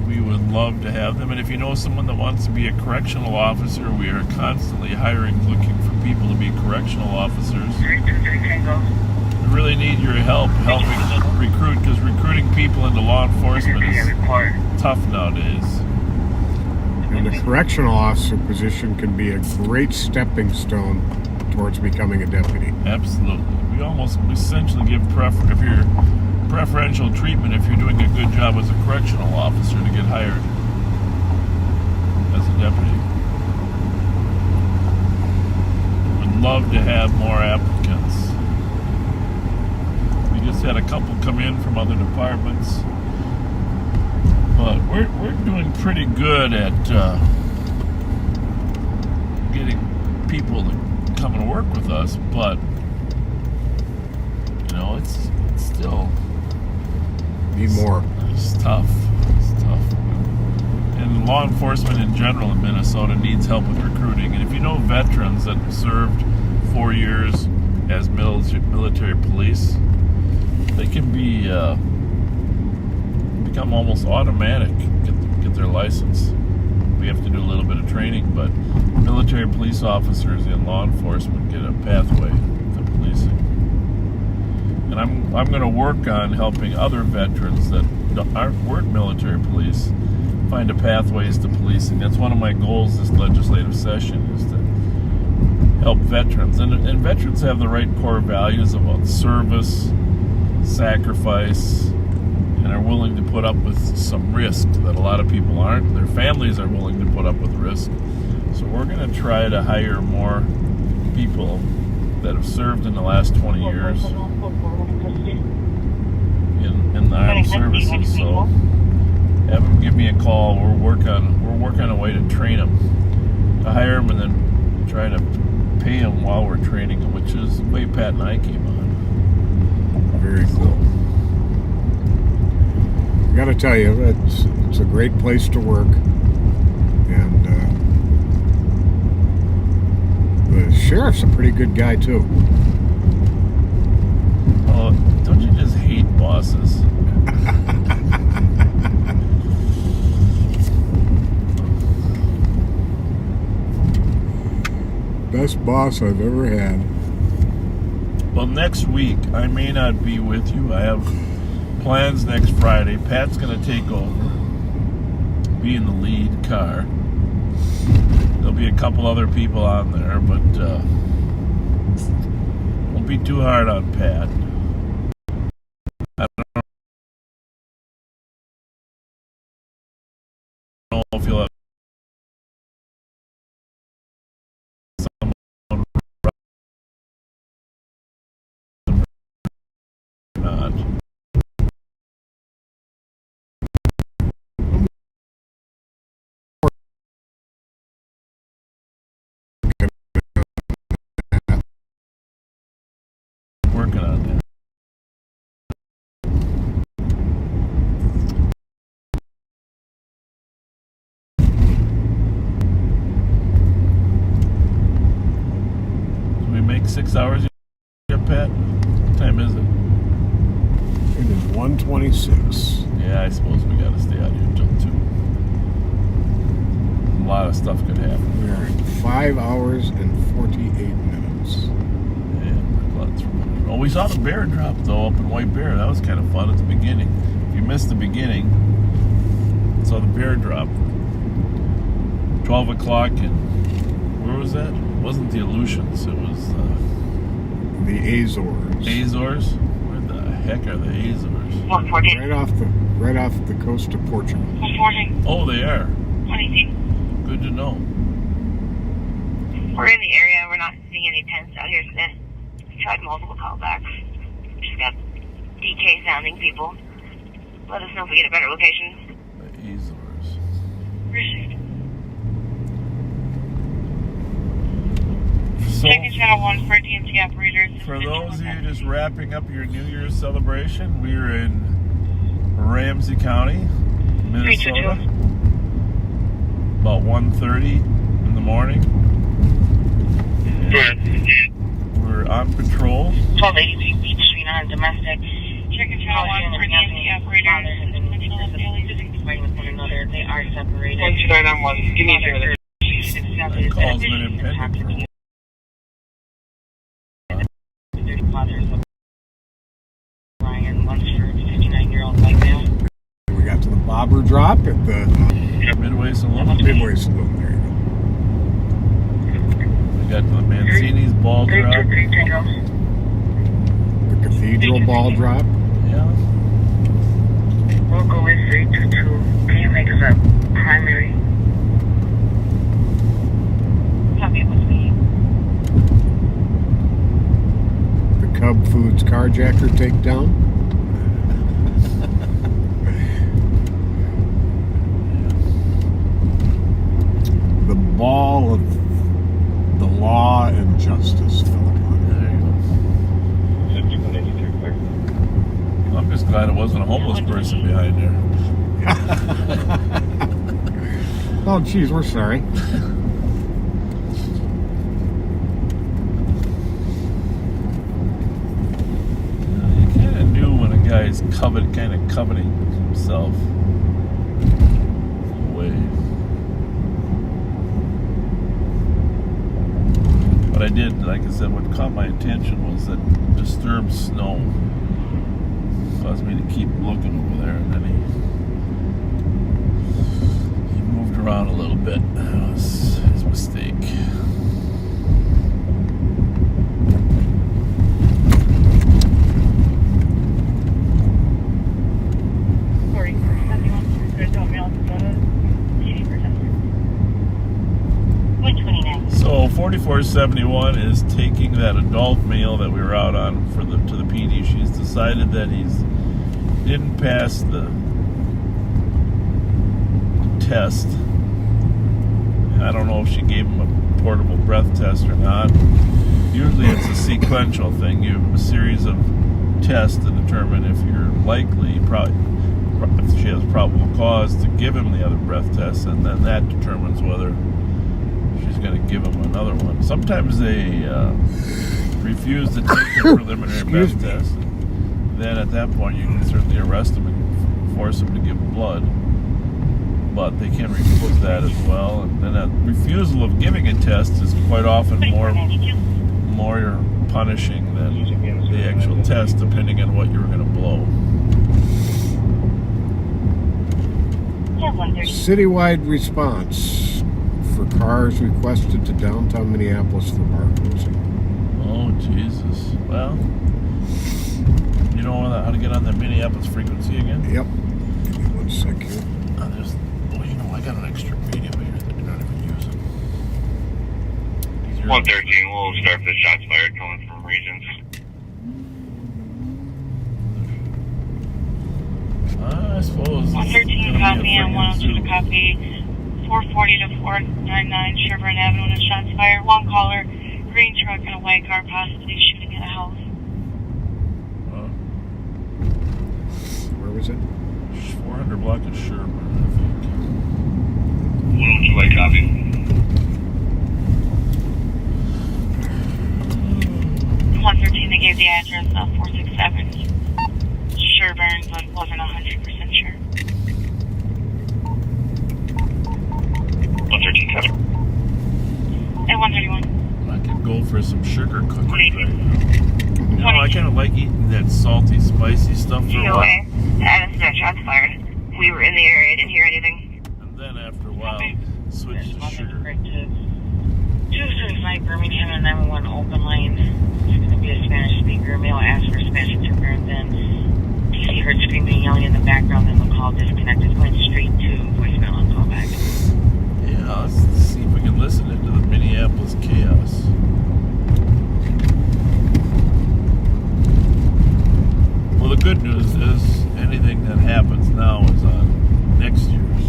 We would love to have them. And if you know someone that wants to be a correctional officer, we are constantly hiring, looking for people to be correctional officers. We really need your help helping recruit, because recruiting people into law enforcement is tough nowadays. And the correctional officer position can be a great stepping stone towards becoming a deputy. Absolutely. We essentially give preferential treatment if you're doing a good job as a correctional officer to get hired as a deputy. Would love to have more applicants. We just had a couple come in from other departments, but we're doing pretty good at getting people to come and work with us, but you know, it's still need more. It's tough. It's tough. And law enforcement in general in Minnesota needs help with recruiting. And if you know veterans that served 4 years as military police, they can become almost automatic, get their license. We have to do a little bit of training, but military police officers in law enforcement get a pathway to policing. And I'm going to work on helping other veterans that weren't military police find a pathways to policing. That's one of my goals this legislative session, is to help veterans. And veterans have the right core values about service, sacrifice, and are willing to put up with some risk that a lot of people aren't. Their families are willing to put up with risk. So we're going to try to hire more people that have served in the last 20 years in the armed services. So have them give me a call. We're working on a way to train them, to hire them, and then try to pay them while we're training them, which is the way Pat and I came on. Very cool. I got to tell you, it's a great place to work, and the sheriff's a pretty good guy too. Oh, don't you just hate bosses? Best boss I've ever had. Well, next week I may not be with you. I have plans next Friday. Pat's going to take over, be in the lead car. There'll be a couple other people on there, but won't be too hard on Pat. I don't know if you'll have someone not. Working on that. Do we make 6 hours yet, Pat? What time is it? It is 1:26. Yeah, I suppose we got to stay out here until 2. A lot of stuff could happen. We're at 5 hours and 48 minutes. Oh, we saw the bear drop, though, up in White Bear. That was kind of fun at the beginning. If you missed the beginning, saw the bear drop. 12 o'clock, and where was that? It wasn't the Aleutians. It was the Azores. Azores? Where the heck are the Azores? 114. Right off the coast of Portugal. 114. Oh, they are. 118. Good to know. We're in the area. We're not seeing any tents out here today. We tried multiple callbacks. Just got DK sounding people. Let us know if we get a better location. The Azores. Appreciate it. So, Checking channel 1 for DMT operators. For those of you just wrapping up your New Year's celebration, we're in Ramsey County, Minnesota. About 1:30 in the morning. We're on patrol. 1283 Beach Street on domestic. Checking channel 1 for DMT operators. Fighting with one another. They are separated. 12991. Give me a further. That call's been impending. Fathers of Ryan Lunsford, 59-year-old white male. We got to the bobber drop at the Midway Saloon. Midway Saloon, there you go. We got to the Mancini's ball drop. The Cathedral ball drop. Yeah. We'll go with 322. Can you make us a primary? Copy it with me. Cub Foods carjacker takedown. The ball of the law and justice, I'm just glad it wasn't a homeless person behind there. Oh, geez, we're sorry. Guy's kind of coveting himself away. But I did, like I said, what caught my attention was that disturbed snow caused me to keep looking over there, and then around a little bit. That was his mistake. So 4471 is taking that adult male that we were out on to the PD. She's decided that he's didn't pass the test. I don't know if she gave him a portable breath test or not. Usually it's a sequential thing. You have a series of tests to determine if you're likely, if she has probable cause to give him the other breath test, and then that determines whether she's going to give him another one. Sometimes they refuse to take the preliminary breath test. Then at that point you can certainly arrest him and force him to give blood. But they can refuse that as well. And then a refusal of giving a test is quite often more punishing than the actual test, depending on what you're going to blow. Citywide response for cars requested to downtown Minneapolis for bar closing. Oh, Jesus. Well, you know how to get on the Minneapolis frequency again? Yep. Give me 1 sec here. I got an extra medium here that you're not even using. 113, we'll start the shots fired coming from regions. I suppose. 113 copy and 102 to copy. 440 to 499 Sherburne Avenue and shots fired. One caller, green truck and a white car possibly shooting at a house. Where was it? 400 block of Sherburne, I think. 102 white copy. 113, they gave the address of 467 Sherburne, but wasn't 100% sure. 113 copy. And 131. I could go for some sugar cookies right now. You know, I kind of like eating that salty, spicy stuff for a while. Adam's no shots fired. We were in the area, didn't hear anything. And then after a while, switch to sugar. 235 Birmingham and 911 open line. It's going to be a Spanish speaker. Male asked for Spanish interpreter, and then DC heard screaming and yelling in the background, then the call disconnected, going straight to voicemail and call back. Yeah, let's see if we can listen into the Minneapolis chaos. Well, the good news is anything that happens now is on next year's.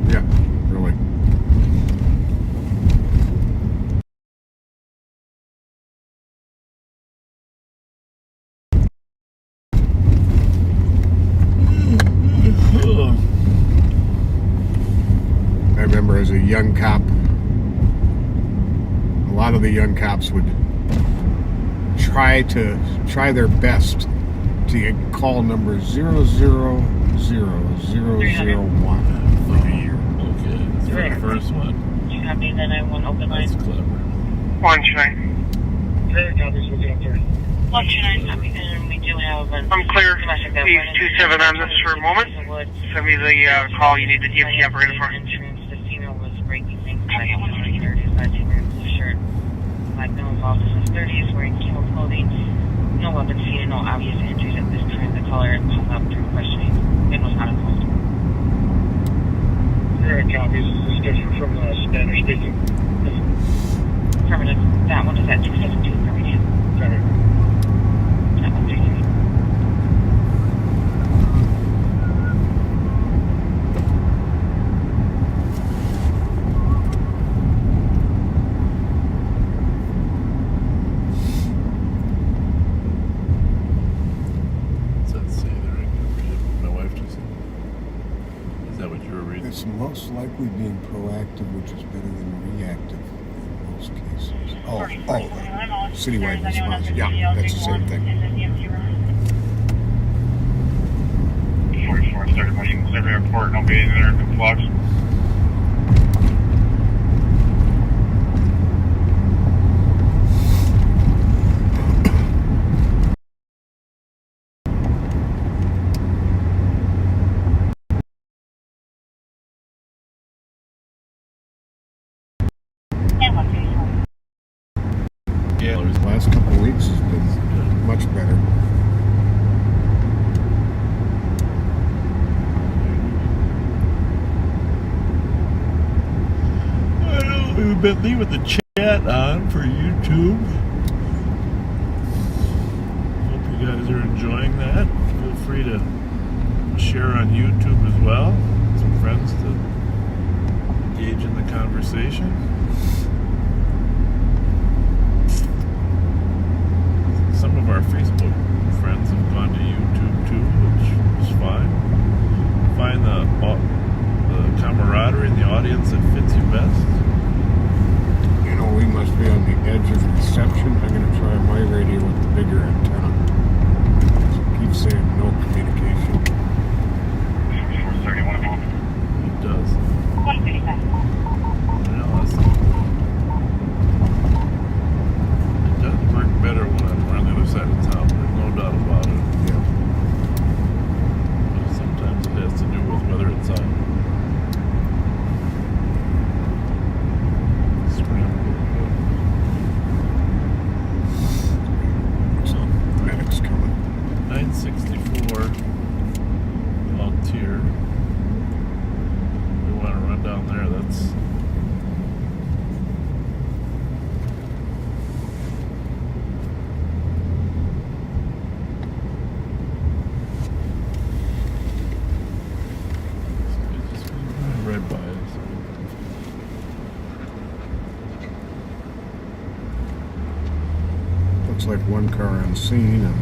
Yeah, really. I remember as a young cop, a lot of the young cops would try their best to get call number 000001 for a year. Okay, that's for the first one. Do you have me then? I want open line. That's clever. 129. Clear copies, we'll get up there. 129 copy, and we do have an... I'm clear. Leave 27 on this for a moment. Send me the call you need the DMT operator for. The female was breaking things. I got 130. His last wearing blue shirt. Black male involved in his 30s, wearing camo clothing. No weapons seen and no obvious injuries at this time. The caller hung up during questioning and was not involved. Clear copies, is this different from Spanish speaking? Affirmative. That one is at 272 Birmingham. Got it. That one, thank you. It's most likely being proactive, which is better than reactive in most cases. Oh, citywide response. Yeah, that's the same thing. 44, started pushing Clear Airport, nobody in there, flux. Yeah. Last couple of weeks has been much better. We've been leaving the chat on for YouTube. Hope you guys are enjoying that. Feel free to share on YouTube as well. Some friends to engage in the conversation. Some of our Facebook friends have gone to YouTube too, which is fine. Find the camaraderie in the audience that fits you best. You know, we must be on the edge of reception. I'm going to try my radio with the bigger antenna. Keep saying no communication. 431. It does. 135. It does work better when I'm on the other side of town. There's no doubt about it. Yeah. But sometimes it has to do with whether it's on. So, medic's coming. 964 Altier. We want to run down there. That's right by us. Looks like one car on scene. And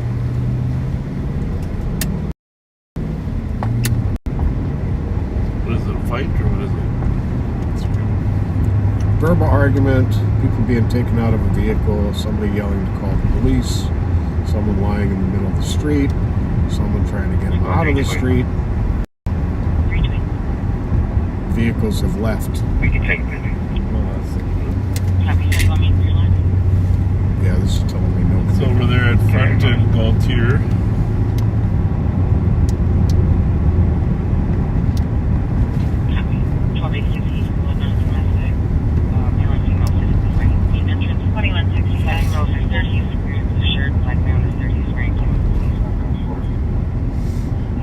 what is it, a fight or what is it? verbal argument, people being taken out of a vehicle, somebody yelling to call the police, someone lying in the middle of the street, someone trying to get them out of the street. Vehicles have left. We can take this. Yeah, this is telling me no. It's over there at front in Gaultier.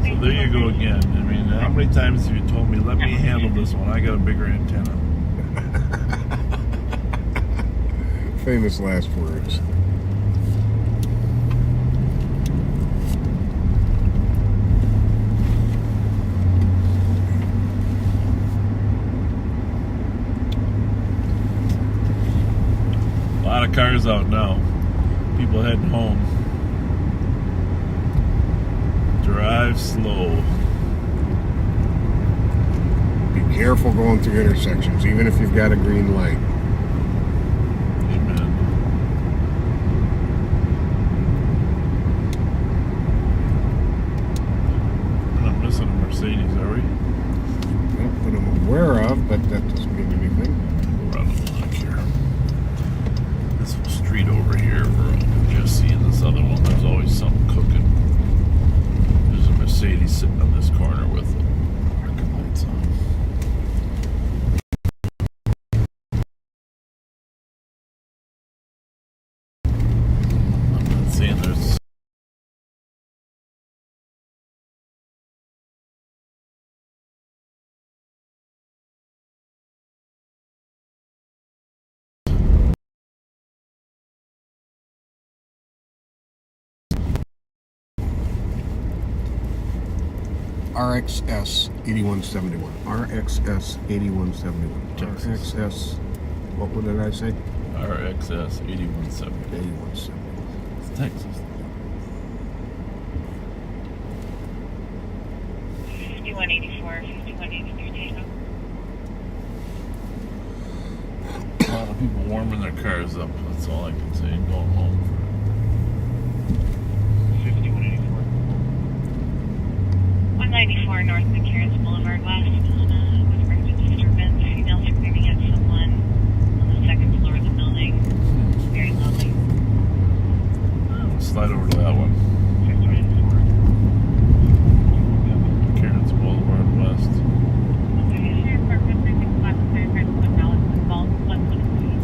So there you go again. I mean, how many times have you told me, let me handle this one? I got a bigger antenna. Famous last words. A lot of cars out now. People heading home. Drive slow. Be careful going through intersections, even if you've got a green light. Amen. We're not missing a Mercedes, are we? Not that I'm aware of, but that doesn't mean anything. We're on the block here. This street over here, we're just seeing this other one. There's always something cooking. There's a Mercedes sitting on this corner with the parking lights on. I'm not seeing there's. RXS 8171. RXS 8171. RXS, what did I say? RXS 8170. 8170. It's Texas. 5184, 5183 Tahoe. A lot of people warming their cars up. That's all I can say. Going home for 5184. 194 North McCarran Boulevard West, with emergency disturbance. Female screaming at someone on the second floor of the building. Very loudly. slide over to that one. Karen's Boulevard West.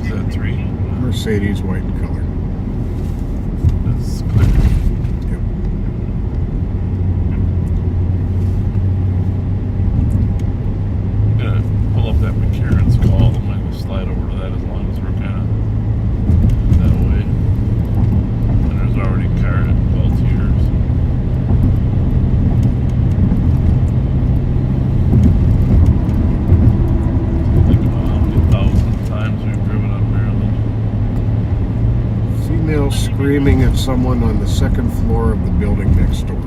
Is that 3? Mercedes, white in color. male screaming at someone on the second floor of the building next door.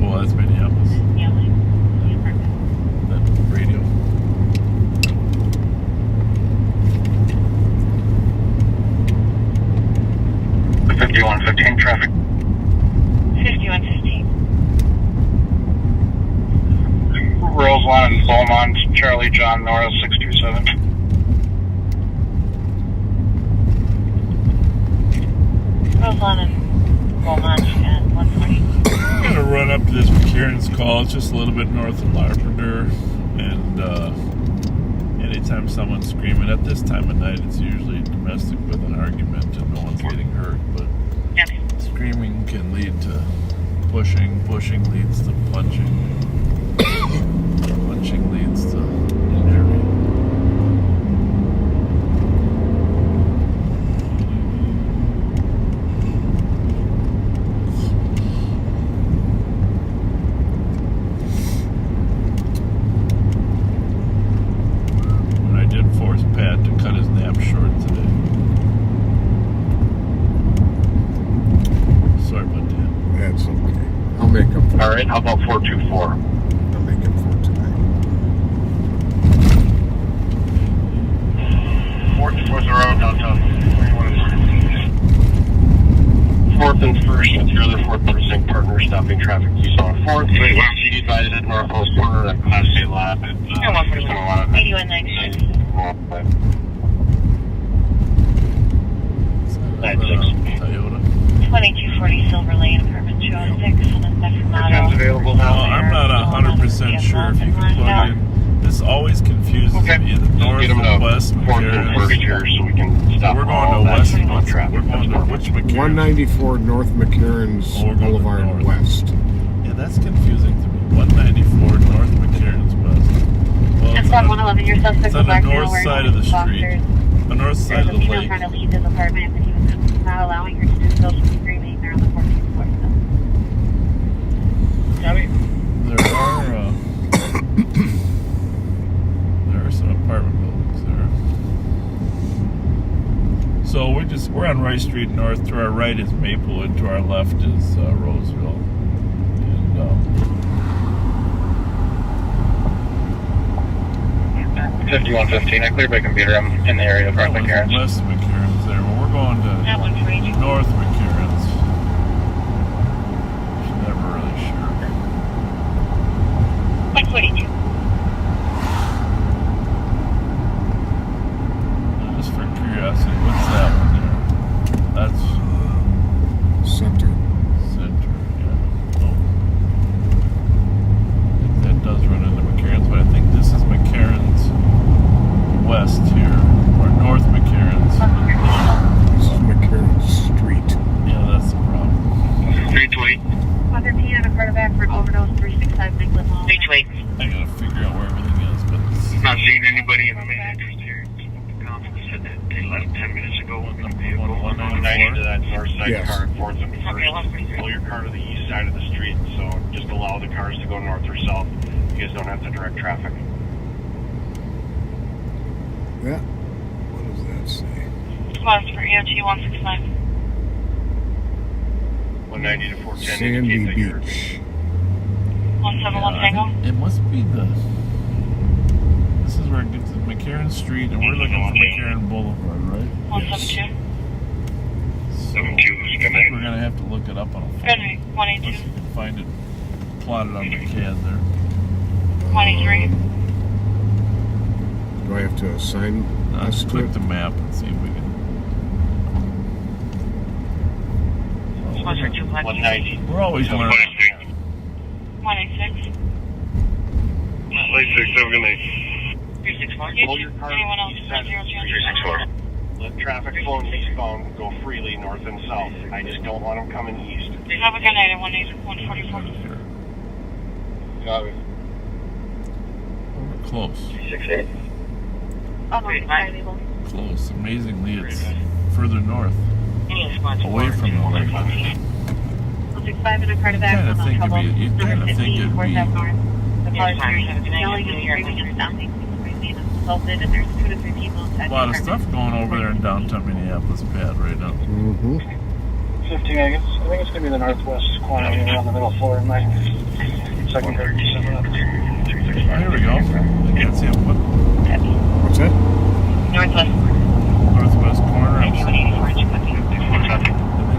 Oh, that's Minneapolis. That radio. The 5115 traffic. 5115. Roseland and Beaumont, Charlie John North 627. Roseland and Beaumont at 140. I'm going to run up to this McCarran's call. It's just a little bit north of Larpenteur. And anytime someone's screaming at this time of night, it's usually domestic with an argument and no one's getting hurt. But screaming can lead to pushing. Pushing leads to punching. Punching leads to injury. And I did force Pat to cut his nap short today. Sorry about that. That's okay. I'll make him. All right, how about 424? I'll make him for tonight. 4th around downtown. 4th and 1st, and your other 4th precinct partner stopping traffic. You saw 4th. Wait, Ramsey advised at Northwest corner at Class A lot. There's been a lot of 8196. 96. Toyota. 2240 Silver Lane, apartment 206, and then back from Time's available now. I'm not 100% sure if you can plug in. This always confuses me. The north Get them and to west 4th and 1st here McCarran's. so we can stop We're all going to that west. traffic. We're going to which McCarran's? 194 North McCarran's Oh, we're going Boulevard north. West. Yeah, that's confusing to me. 194 North McCarran's West. Well, It's on 111. Your suspect it's was on the back north side of the street. The north side There's of a the female lake. trying to leave his apartment, but he was not allowing her to do so. She was screaming. They're on the 14th floor. There are some apartment buildings there. So we're on Rice Street North. To our right is Maplewood. To our left is Roseville. And 5115. I cleared my computer. I'm in the area of North McCarran's. West McCarran's there. Well, we're going to North McCarran's. Never really sure. 142. Just for curiosity, what's that one there? That's Center. Center, yeah. Oh. I think that does run into McCarran's, but I think this is McCarran's West here, or North McCarran's. This is McCarran's Street. Yeah, that's the problem. 328. 113 and a quarterback for overdose 365 Nicholas. 328. I gotta figure out where everything is, but Not seeing anybody in the main entrance here. The council said that they left 10 minutes ago with a vehicle 190 to that north side Yes. car at 4th and 1st. Pull your car to the east side of the street, so just allow the cars to go north or south. You guys don't have to direct traffic. Yeah. What does that say? West for EOT 169. 190 to 410. Sandy indicate that you're- Beach. 171 Tango. it must be this is where it gets to McCarran Street, and we're looking for McCarran Boulevard, right? 172. So, 72 is good night. we're gonna have to look it up on a phone. Good night. 182. Unless you can find it plotted on the CAD there. 183. Do I have to assign us Let's to click it? the map and see if we can. Sponsor 2 190. We're always learning. 186. 186, have a good night. 364. Pull your car Anyone else? east side of the street. 364. Let traffic flowing eastbound go freely north and south. I just don't want them coming east. Have a good night at 144. Got it. We're close. 68. Oh, no, able. Close. Amazingly, it's further north. Away from the lake. 165 and a quarterback. You kind of think it'd be The car's yelling and screaming and stopping. assaulted, and there's 2 to 3 people. A lot of stuff going over there in downtown Minneapolis, Pat, right now. 15, I guess. I think it's going to be the northwest corner, on the middle floor in my second or December. Oh, here we go. I can't see him. What's that? Northwest corner. I think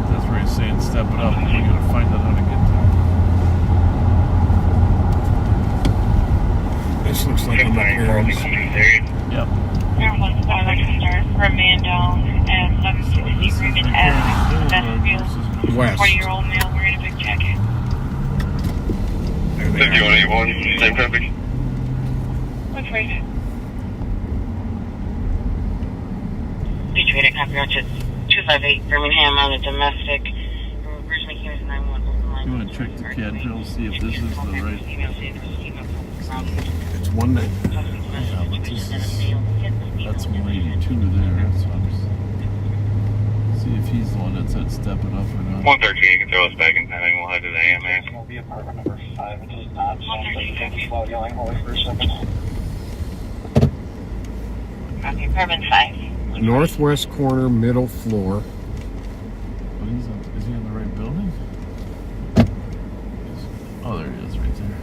that's where he's saying step it up. We got to find out how to get there. This looks like a McCarran's. Yep. There was a start for a man down at 760 Raymond Avenue, Westfield. West. 40-year-old male wearing a big jacket. 5181, same traffic. Which way? Detroit, copy out to 258 Birmingham on a domestic. Bridge making is 911. You want to check the CAD drill, see if this is the right. It's 1 night. Yeah, but this is. That's 182 there. So I'm just, see if he's the one that said step it up or not. 113, you can throw us back in time. We'll head to the AMA. It's going to be apartment number 5. It does not sound like you can slow yelling holy for a second. Copy, apartment 5. Northwest corner, middle floor. But is he in the right building? Oh, there he is, right there.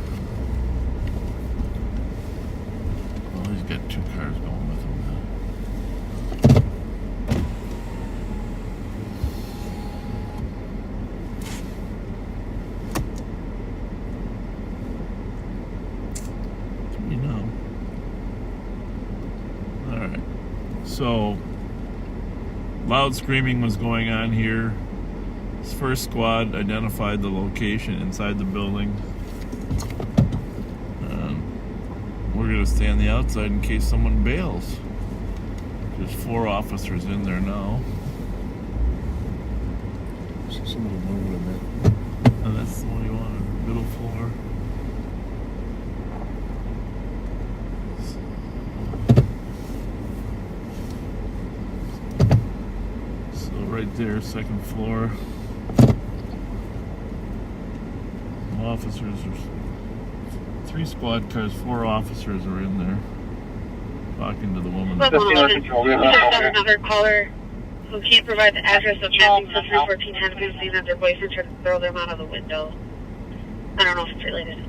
Well, he's got 2 cars going with him now. You know. All right. So, loud screaming was going on here. This first squad identified the location inside the building. We're going to stay on the outside in case someone bails. There's 4 officers in there now. So somebody moving a bit. And that's the one you wanted, middle floor. So right there, second floor. Officers are 3 squad cars, 4 officers are in there talking to the woman. Check out another caller who can't provide the address of Matthew 314 Hennepin, saying that their boyfriend tried to throw them out of the window. I don't know if it's related.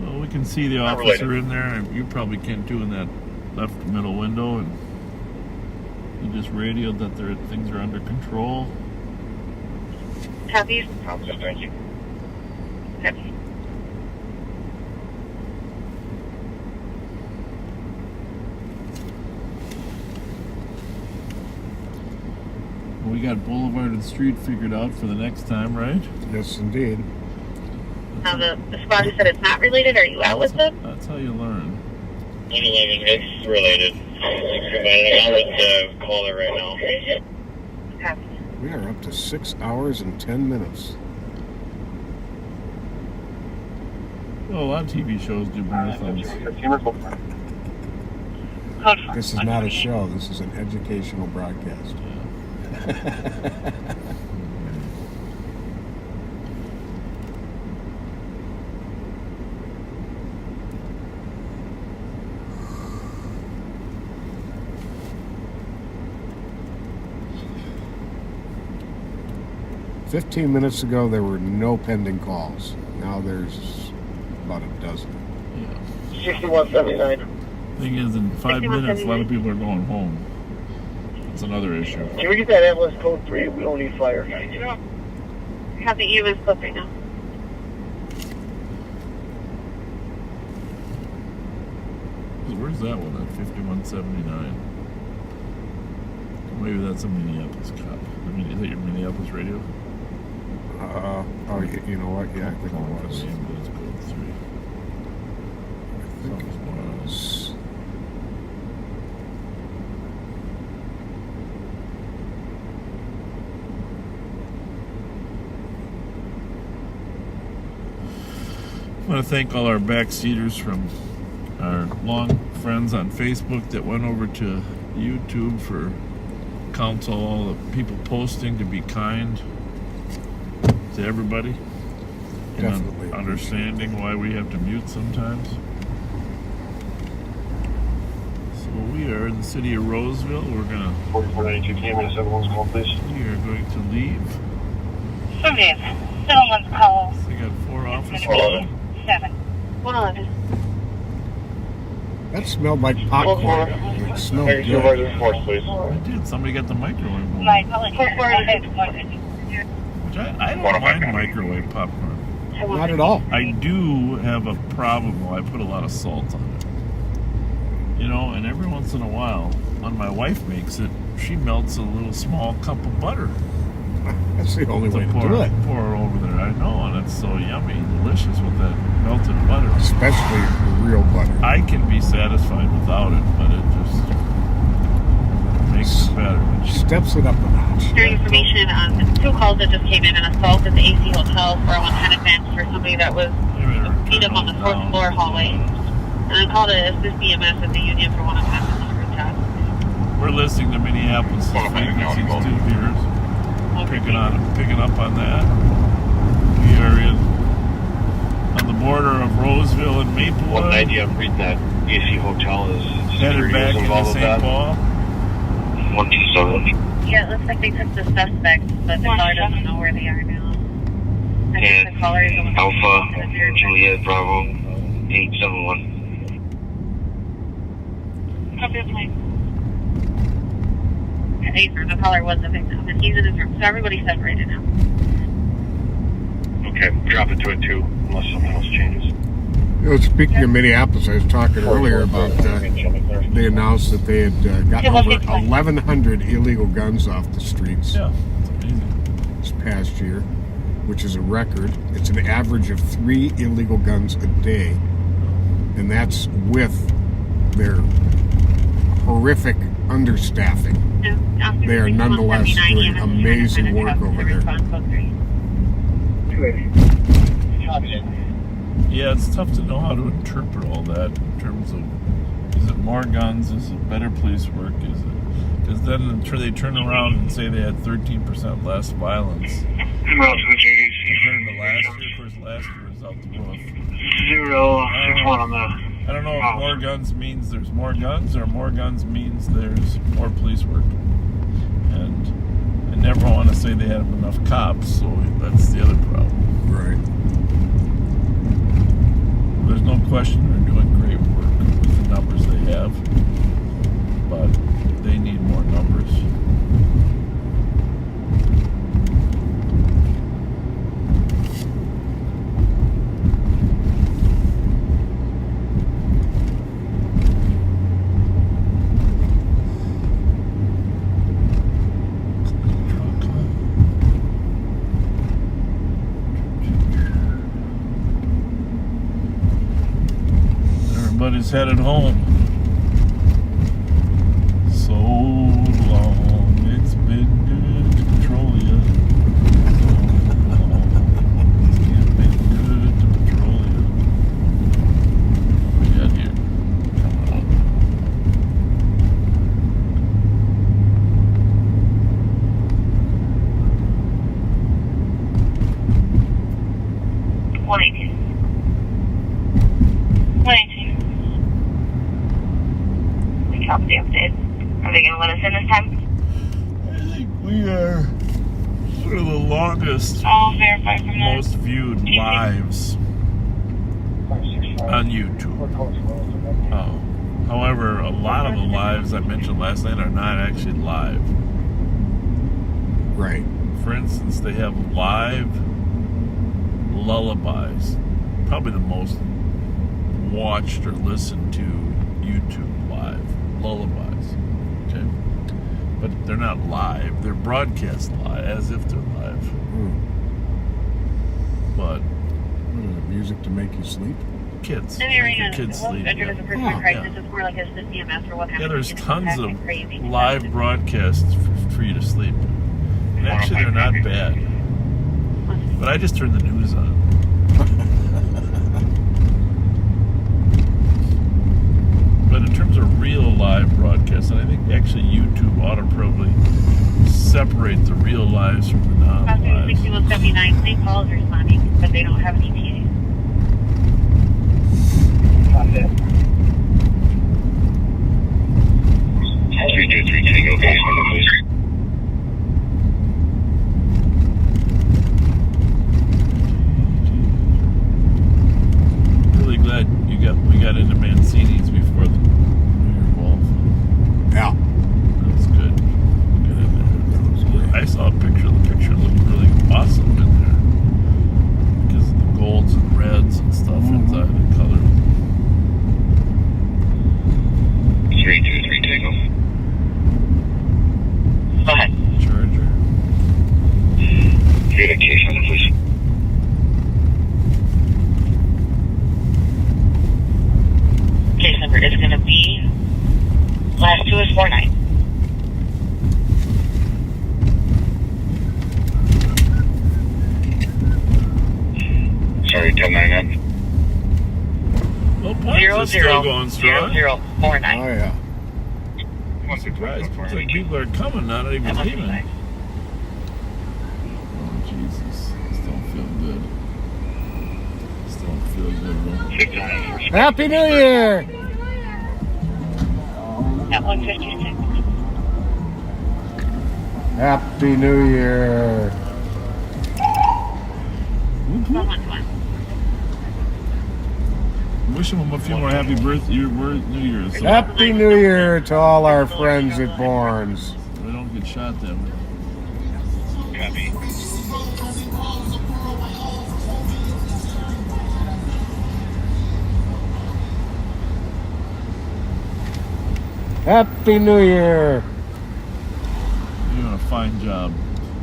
So we can see the officer in there. You probably can't do in that left middle window. And he just radioed that things are under control. Copy. Thank you. Okay. We got Boulevard and Street figured out for the next time, right? Yes, indeed. Now the squad who said it's not related, are you out with them? That's how you learn. 111, it's related. I'm with the caller right now. Copy. We are up to 6 hours and 10 minutes. Well, a lot of TV shows do marathons. This is not a show. This is an educational broadcast. 15 minutes ago, there were no pending calls. Now there's about a dozen. Yeah. 6179. Thing is, in 5 minutes, a lot of people are going home. That's another issue. Can we get that ambulance code 3? We don't need fire. I have the EMS clip right now. Where's that one at 5179? Maybe that's a Minneapolis cop. I mean, is that your Minneapolis radio? Oh, you know what? Yeah, I think it was. Ambulance code 3. I think it was. I want to thank all our backseaters from our long friends on Facebook that went over to YouTube for counsel all the people posting to be kind to everybody. Definitely. And understanding why we have to mute sometimes. Well, we are in the city of Roseville. We're gonna. 4492 Camera 71's call, please. We are going to leave. Affirmative. 71's call. They got 4 officers. 7. 111. That smelled like popcorn. It smelled Thank you, good. Supervisor, please. I did. Somebody got the microwave one. My apologies. Which I don't mind microwave popcorn. Not at all. I do have a problem though. I put a lot of salt on it. You know, and every once in a while, when my wife makes it, she melts a little small cup of butter. That's the only way to do it. Pour it over there. I know, and it's so yummy, delicious with that melted butter. Especially real butter. I can be satisfied without it, but it just makes it better. Steps it up a notch. Sharing information on 2 calls that just came in, an assault at the AC Hotel for a 110 event for somebody that was beat up on the 4th floor hallway. And I called to assist EMS at the Union for one of them on the rooftop. We're listening to Minneapolis frequencies too here. Picking up on that. We are on the border of Roseville and Maplewood. 190, I'm reading that AC Hotel is headed back into St. Paul. 127. Yeah, it looks like they took the suspect, but the caller doesn't know where they are now. I think the caller is on Alpha, Juliet, Bravo, 871. Copy the plane. The caller was a victim, and he's in his room, so everybody's separated now. Okay, drop it to a 2, unless something else changes. You know, speaking of Minneapolis, I was talking earlier about they announced that they had gotten over 1,100 illegal guns off the streets this past year, which is a record. It's an average of 3 illegal guns a day, and that's with their horrific understaffing. They are nonetheless doing amazing work over there. Yeah, it's tough to know how to interpret all that in terms of, is it more guns, is it better police work, is it, because then they turn around and say they had 13% less violence. Compared to last year, of course last year was out the roof. 061 on the... I don't know if more guns means there's more guns or more guns means there's more police work. And I never want to say they have enough cops, so that's the other problem. Right. There's no question they're doing great work with the numbers they have, but they need more numbers. Everybody's headed home. So long, it's been good to patrol you. So long, it's been good to patrol you. What we got here? Coming up. Copy the update. Are they going to let us in this time? I think we are sort of the longest, verify from most viewed lives on YouTube. However, a lot of the lives I mentioned last night are not actually live. Right. For instance, they have live lullabies. Probably the most watched or listened to YouTube live. Lullabies, okay, but they're not live. They're broadcast live, as if they're live. What But is it, music to make you sleep? Kids, make your kids sleep. Yeah. Yeah, there's tons of live broadcasts for you to sleep. And actually, they're not bad. But I just turned the news on. But in terms of real live broadcasts, and I think actually YouTube ought to probably separate the real lives from the non-lives. 6179, same calls responding, but they don't have any ETA. number is going to be, last two is 49. Sorry, 1099. Well, Pines is still going strong. 0049. Oh, yeah. I'm surprised. Looks like people are coming, not even leaving. Nice. Oh, Jesus. This don't feel good. This don't feel good, bro. Happy New Year! At 156. Happy New Year! Wishing them a few more happy New Year's. So Happy New Year to all our friends at Bourne's. we don't get shot that way. Copy. Happy New Year! You're doing a fine job.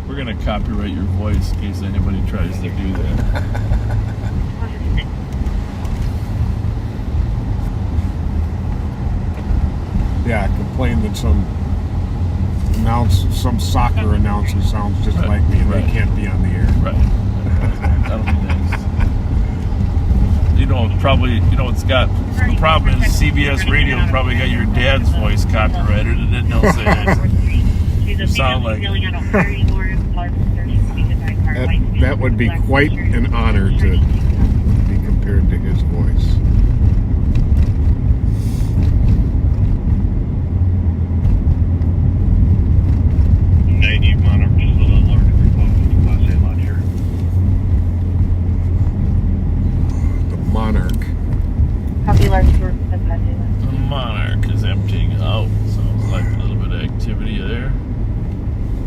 We're going to copyright your voice in case anybody tries to do that. Yeah, I complained that some soccer announcer sounds just like me, and they can't be on the air. Right. That'll be nice. You know, it's got, the problem is CBS Radio probably got your dad's voice copyrighted, and then they'll say that you sound like That would be quite an honor to be compared to his voice. Monarch, just a little larger than the Class A launcher. The Monarch. Copy large for the Class A. the Monarch is emptying out. Sounds like a little bit of activity there.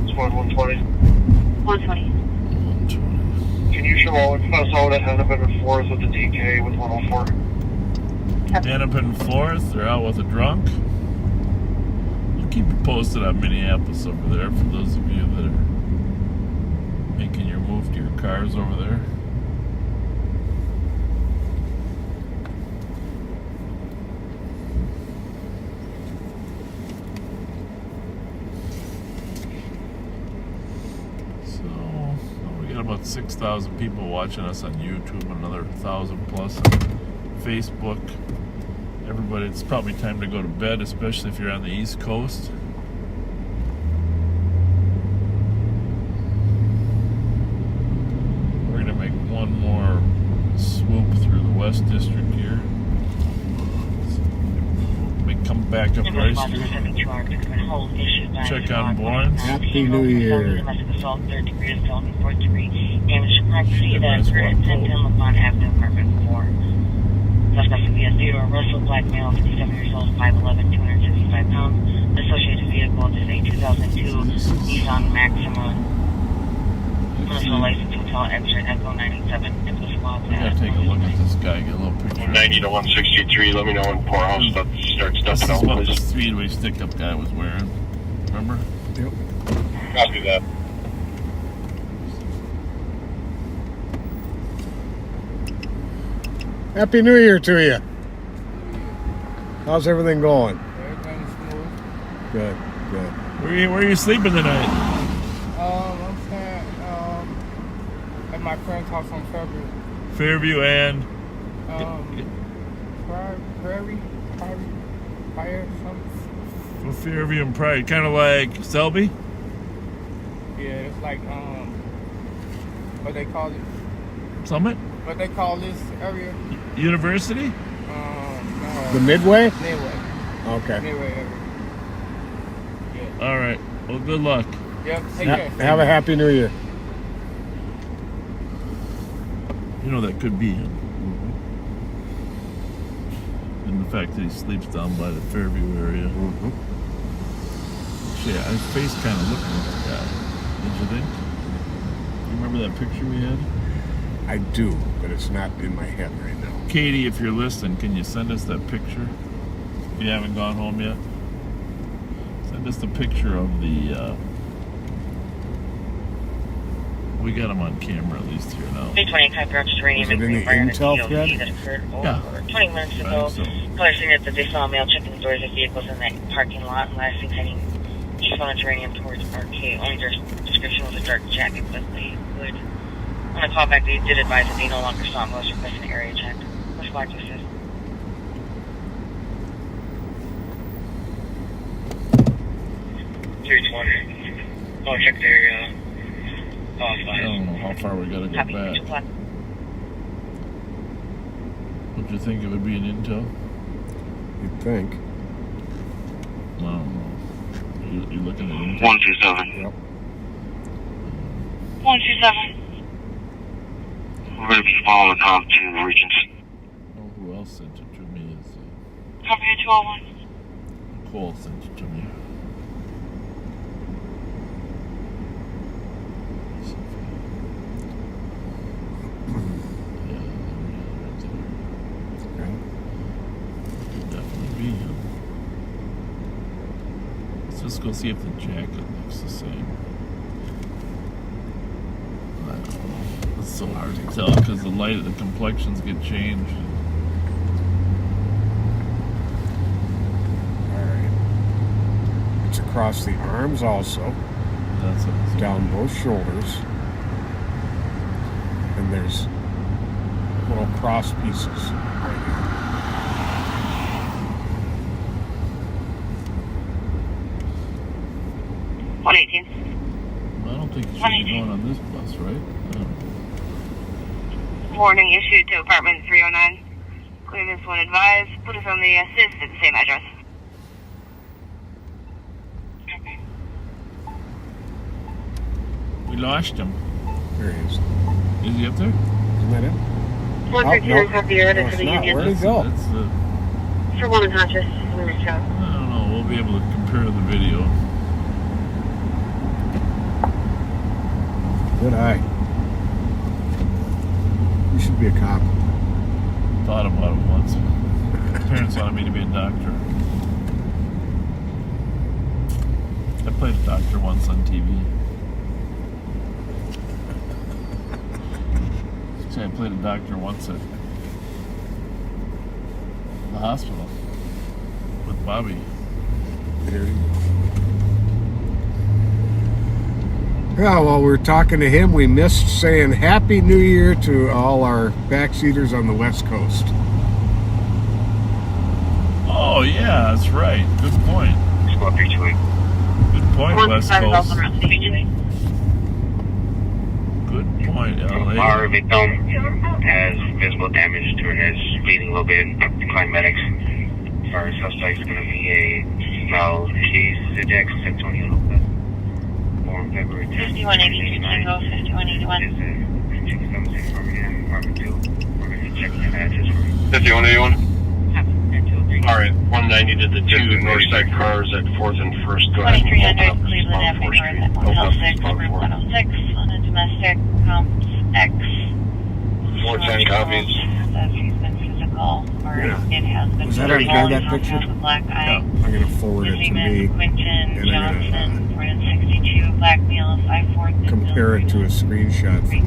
Squad 120. 120. 120. Can you show all express out at Hennepin and 4th with the DK with 104? Hennepin and 4th, they're out with a drunk. We'll keep you posted on Minneapolis over there for those of you that are making your move to your cars over there. About 6,000 people watching us on YouTube, another 1,000 plus on Facebook. Everybody, it's probably time to go to bed, especially if you're on the East Coast. We're going to make one more swoop through the West District here. We come back up Rice Street. Check on Bourne's. Happy New Year. Assault, 3rd degree assault, and 4th degree damage to property that occurred at 10 LaFont Avenue, apartment 4. Suspect to be a Theodore Russell, black male, 57 years old, 5'11", 265 pounds. Associated vehicle is a 2002 Nissan Maxima. Personal license Hotel X-ray Echo 97. If the squad I gotta take a look at this guy, get a little picture. 90 to 163, let me know when Poorhouse starts This stepping is out. what the Speedway stick-up guy was wearing. Remember? Yep. Copy that. Happy New Year to you. How's everything going? Everything's smooth. Good, good. Where are you sleeping tonight? I'm staying at my friend's house on Fairview. Fairview and Prairie, Fire, something. Fairview and Pride, kind of like Selby. Yeah, it's like what they call it. Summit. What they call this area? University. No. The Midway? Midway. Okay. Midway area. Yeah. All right. Well, good luck. Yep. Take care. Have a Happy New Year. You know that could be him. And the fact that he sleeps down by the Fairview area. Yeah, his face kind of looked like this guy. Did you think? You remember that picture we had? I do, but it's not in my head right now. Katie, if you're listening, can you send us that picture? If you haven't gone home yet, send us the picture of the we got them on camera at least here now. 320 type of uranium and green fire in the DOC that occurred over 20 minutes ago. Caller stated that they saw a male checking the doors of vehicles in that parking lot and last thing heading eastbound uranium towards RK. Only their description was a dark jacket with the hood. On a callback, they did advise that they no longer saw him. Was requesting an area check. What's flag to assist? 320. I'll check the area. I don't know how far we gotta go back. Would you think it would be an intel? You'd think. I don't know. You looking at intel? 127. Yep. 127. We're going to be following comp to Regents. Oh, who else sent it to me is Copy 201. Nicole sent it to me. Let's go see if the jacket looks the same. I don't know. It's so hard to tell because the light, the complexions get changed. Alright. It's across the arms also. That's it. Down both shoulders. And there's little cross pieces right here. 118. I don't think you should be going on this bus, right? Warning issued to apartment 309. Clearance when advised. Put us on the assist at the same address. We lost him. There he is. Is he up there? Isn't that him? 132 have the order for the Union. Where'd he go? That's the... For one unconscious. I don't know. We'll be able to compare the video. Good eye. You should be a cop. Thought about it once. Parents wanted me to be a doctor. I played a doctor once on TV. Actually, I played a doctor once at the hospital with Bobby. There you go. Yeah, while we were talking to him, we missed saying Happy New Year to all our backseaters on the West Coast. Oh, yeah, that's right. Good point. Good point, West Coast. Good point, LA. Our victim has visible damage to her head, bleeding a little bit. Decline medics. Our suspect is going to be a female case, Sidex, Antonio Lopez. Born February 10th. 5182 Tango, 5181. 5181. Alright, 190 to the two north side cars at 4th and 1st Drive. 2300 Cleveland Avenue North at 106, Route 106 on a domestic comps X. 410 copies. Says he's been physical, or it has been Was that our guy, that picture? with a black eye. Yeah. I'm going to forward it to me. Quinton And I'm Johnson, Brennan 62, Black Male, 54th. going to compare it to a screenshot from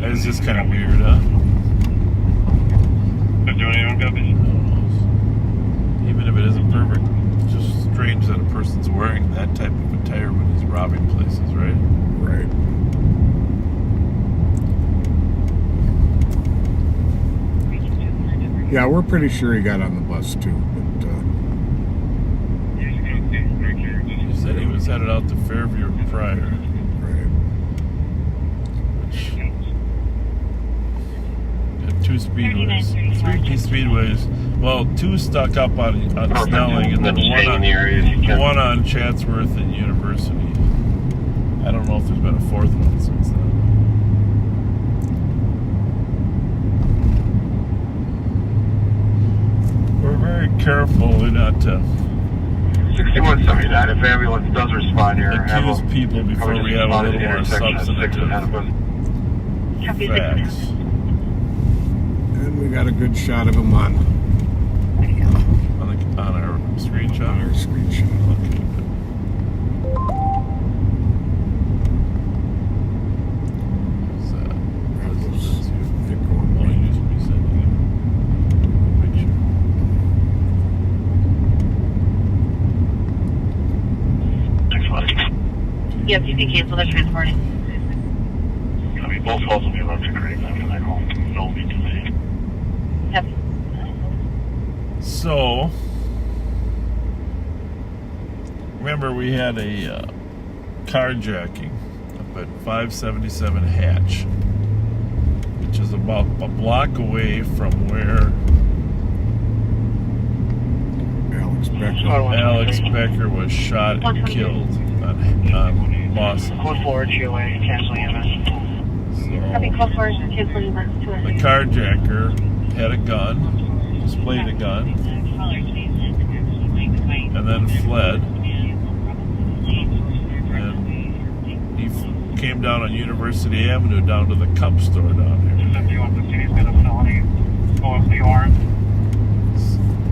It's just kind of weird, huh? 5181 copies. Even if it isn't perfect, it's just strange that a person's wearing that type of attire when he's robbing places, right? Right. Yeah, we're pretty sure he got on the bus too. But He said he was headed out to Fairview prior. Two speedways, 3 speedways. Well, 2 stuck up on Snelling, and then one on Chatsworth and University. I don't know if there's been a 4th one since then. We're very careful not to 6179. If ambulance does respond here, accuse people before we have a little more substantive facts. and we got a good shot of him on the On our screenshot? On our screenshot. Okay. What's that? Oh, you just resending a picture. Yep, you can cancel the transporting. I mean, both calls will be left to Craig after that call. No need to see. Yep. So, remember we had a carjacking up at 577 Hatch, which is about a block away from where Alex Becker was shot and killed on Lawson. Code 4, GOA, cancel EMS. The carjacker had a gun, displayed a gun, and then fled. And he came down on University Avenue down to the Cub store down here. 5115, he's got a felony. OFP warrant.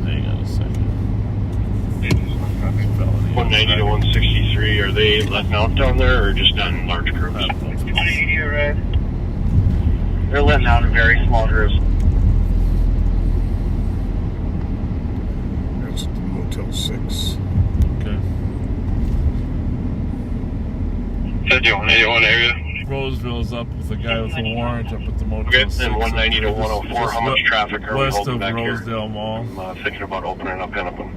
Hang on a second. 190 to 163, are they letting out down there or just on large groups? 180 red. They're letting out in very small groups. That's at the Motel 6. Okay. Is that the 181 area? Roseville's up with a guy with a warrant up at the Motel 6. Then 190 to 104, how much traffic are we west holding of back here? Rosedale Mall. I'm thinking about opening up Hennepin.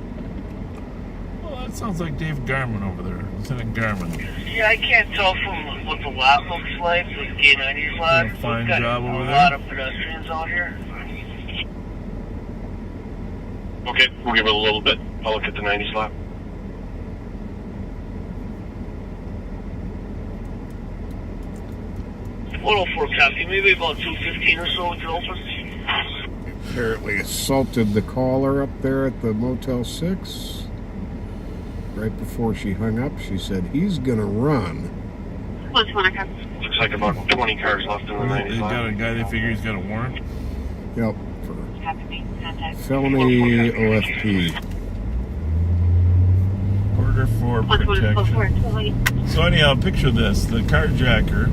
Well, that sounds like Dave Garman over there, Lieutenant Garman. Yeah, I can't tell from what the lot looks like, the K90 lot. Doing a fine job over A there. lot of pedestrians out here. Okay, we'll give it a little bit. I'll look at the 90 slot. Copy, maybe about 2:15 or so it's open. Apparently assaulted the caller up there at the Motel 6. Right before she hung up, she said, he's gonna run. What's one o'clock? Looks like about 20 cars left in the 90 They slot. got a guy they figure he's got a warrant. Yep, for felony OFP. Order for protection. So anyhow, picture this. The carjacker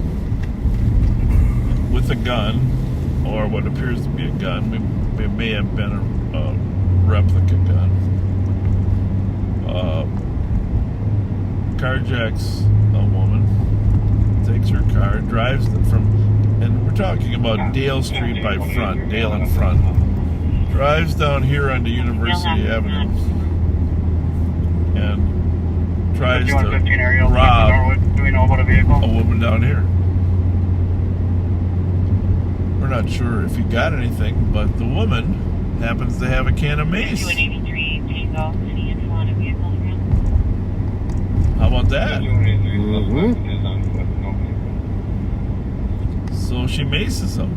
with a gun, or what appears to be a gun. It may have been a replica gun. Carjacks a woman, takes her car, drives them from, and we're talking about Dale Street by front, Dale in front. Drives down here onto University Avenue and tries to rob a woman down here. We're not sure if he got anything, but the woman happens to have a can of mace. How about that? Mm-hmm. So she maces him.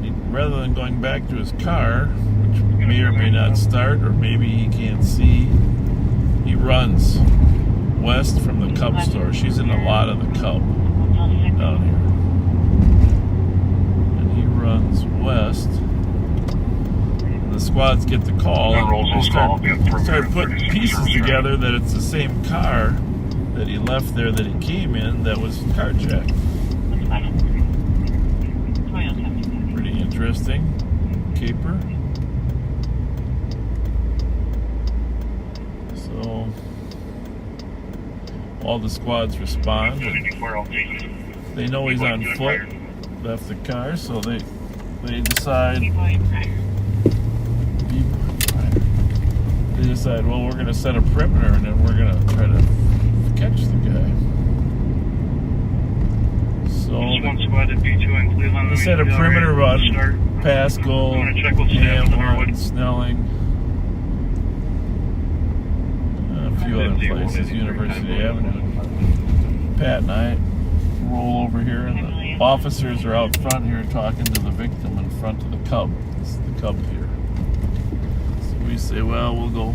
And rather than going back to his car, which may or may not start, or maybe he can't see, he runs west from the Cub store. She's in a lot of the Cub down here. And he runs west. The squads get the call and they start putting pieces together that it's the same car that he left there that he came in that was carjacked. Pretty interesting. Caper. So all the squads respond and they know he's on foot, left the car, so they decide well, we're going to set a perimeter and then we're going to try to catch the guy. So they set a perimeter on Pascal, Hamlin, Snelling, a few other places, University Avenue. Pat and I roll over here and the officers are out front here talking to the victim in front of the Cub. This is the Cub here. We say, well, we'll go.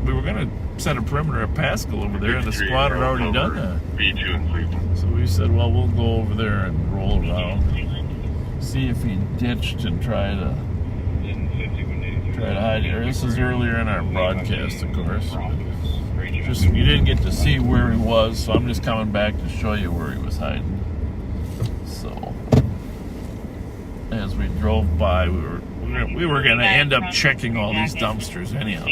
We were going to set a perimeter at Pascal over there, and the squad had already done that. B2 in Cleveland. So we said, well, we'll go over there and roll around, see if he ditched and try to Try to hide here. This is earlier in our broadcast, of course. Just you didn't get to see where he was, so I'm just coming back to show you where he was hiding. So, as we drove by, we were going to end up checking all these dumpsters anyhow.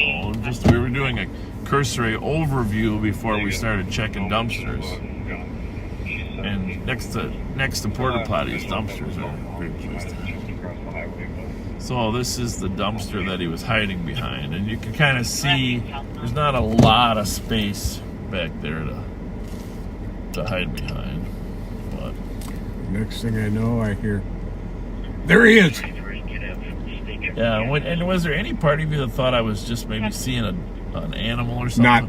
We were doing a cursory overview before we started checking dumpsters. And next to porta potties, dumpsters are a great place to hide. So this is the dumpster that he was hiding behind, and you can kind of see there's not a lot of space back there to hide behind. But next thing I know, I hear, there he is. Yeah, and was there any part of you that thought I was just maybe seeing an animal or something? Not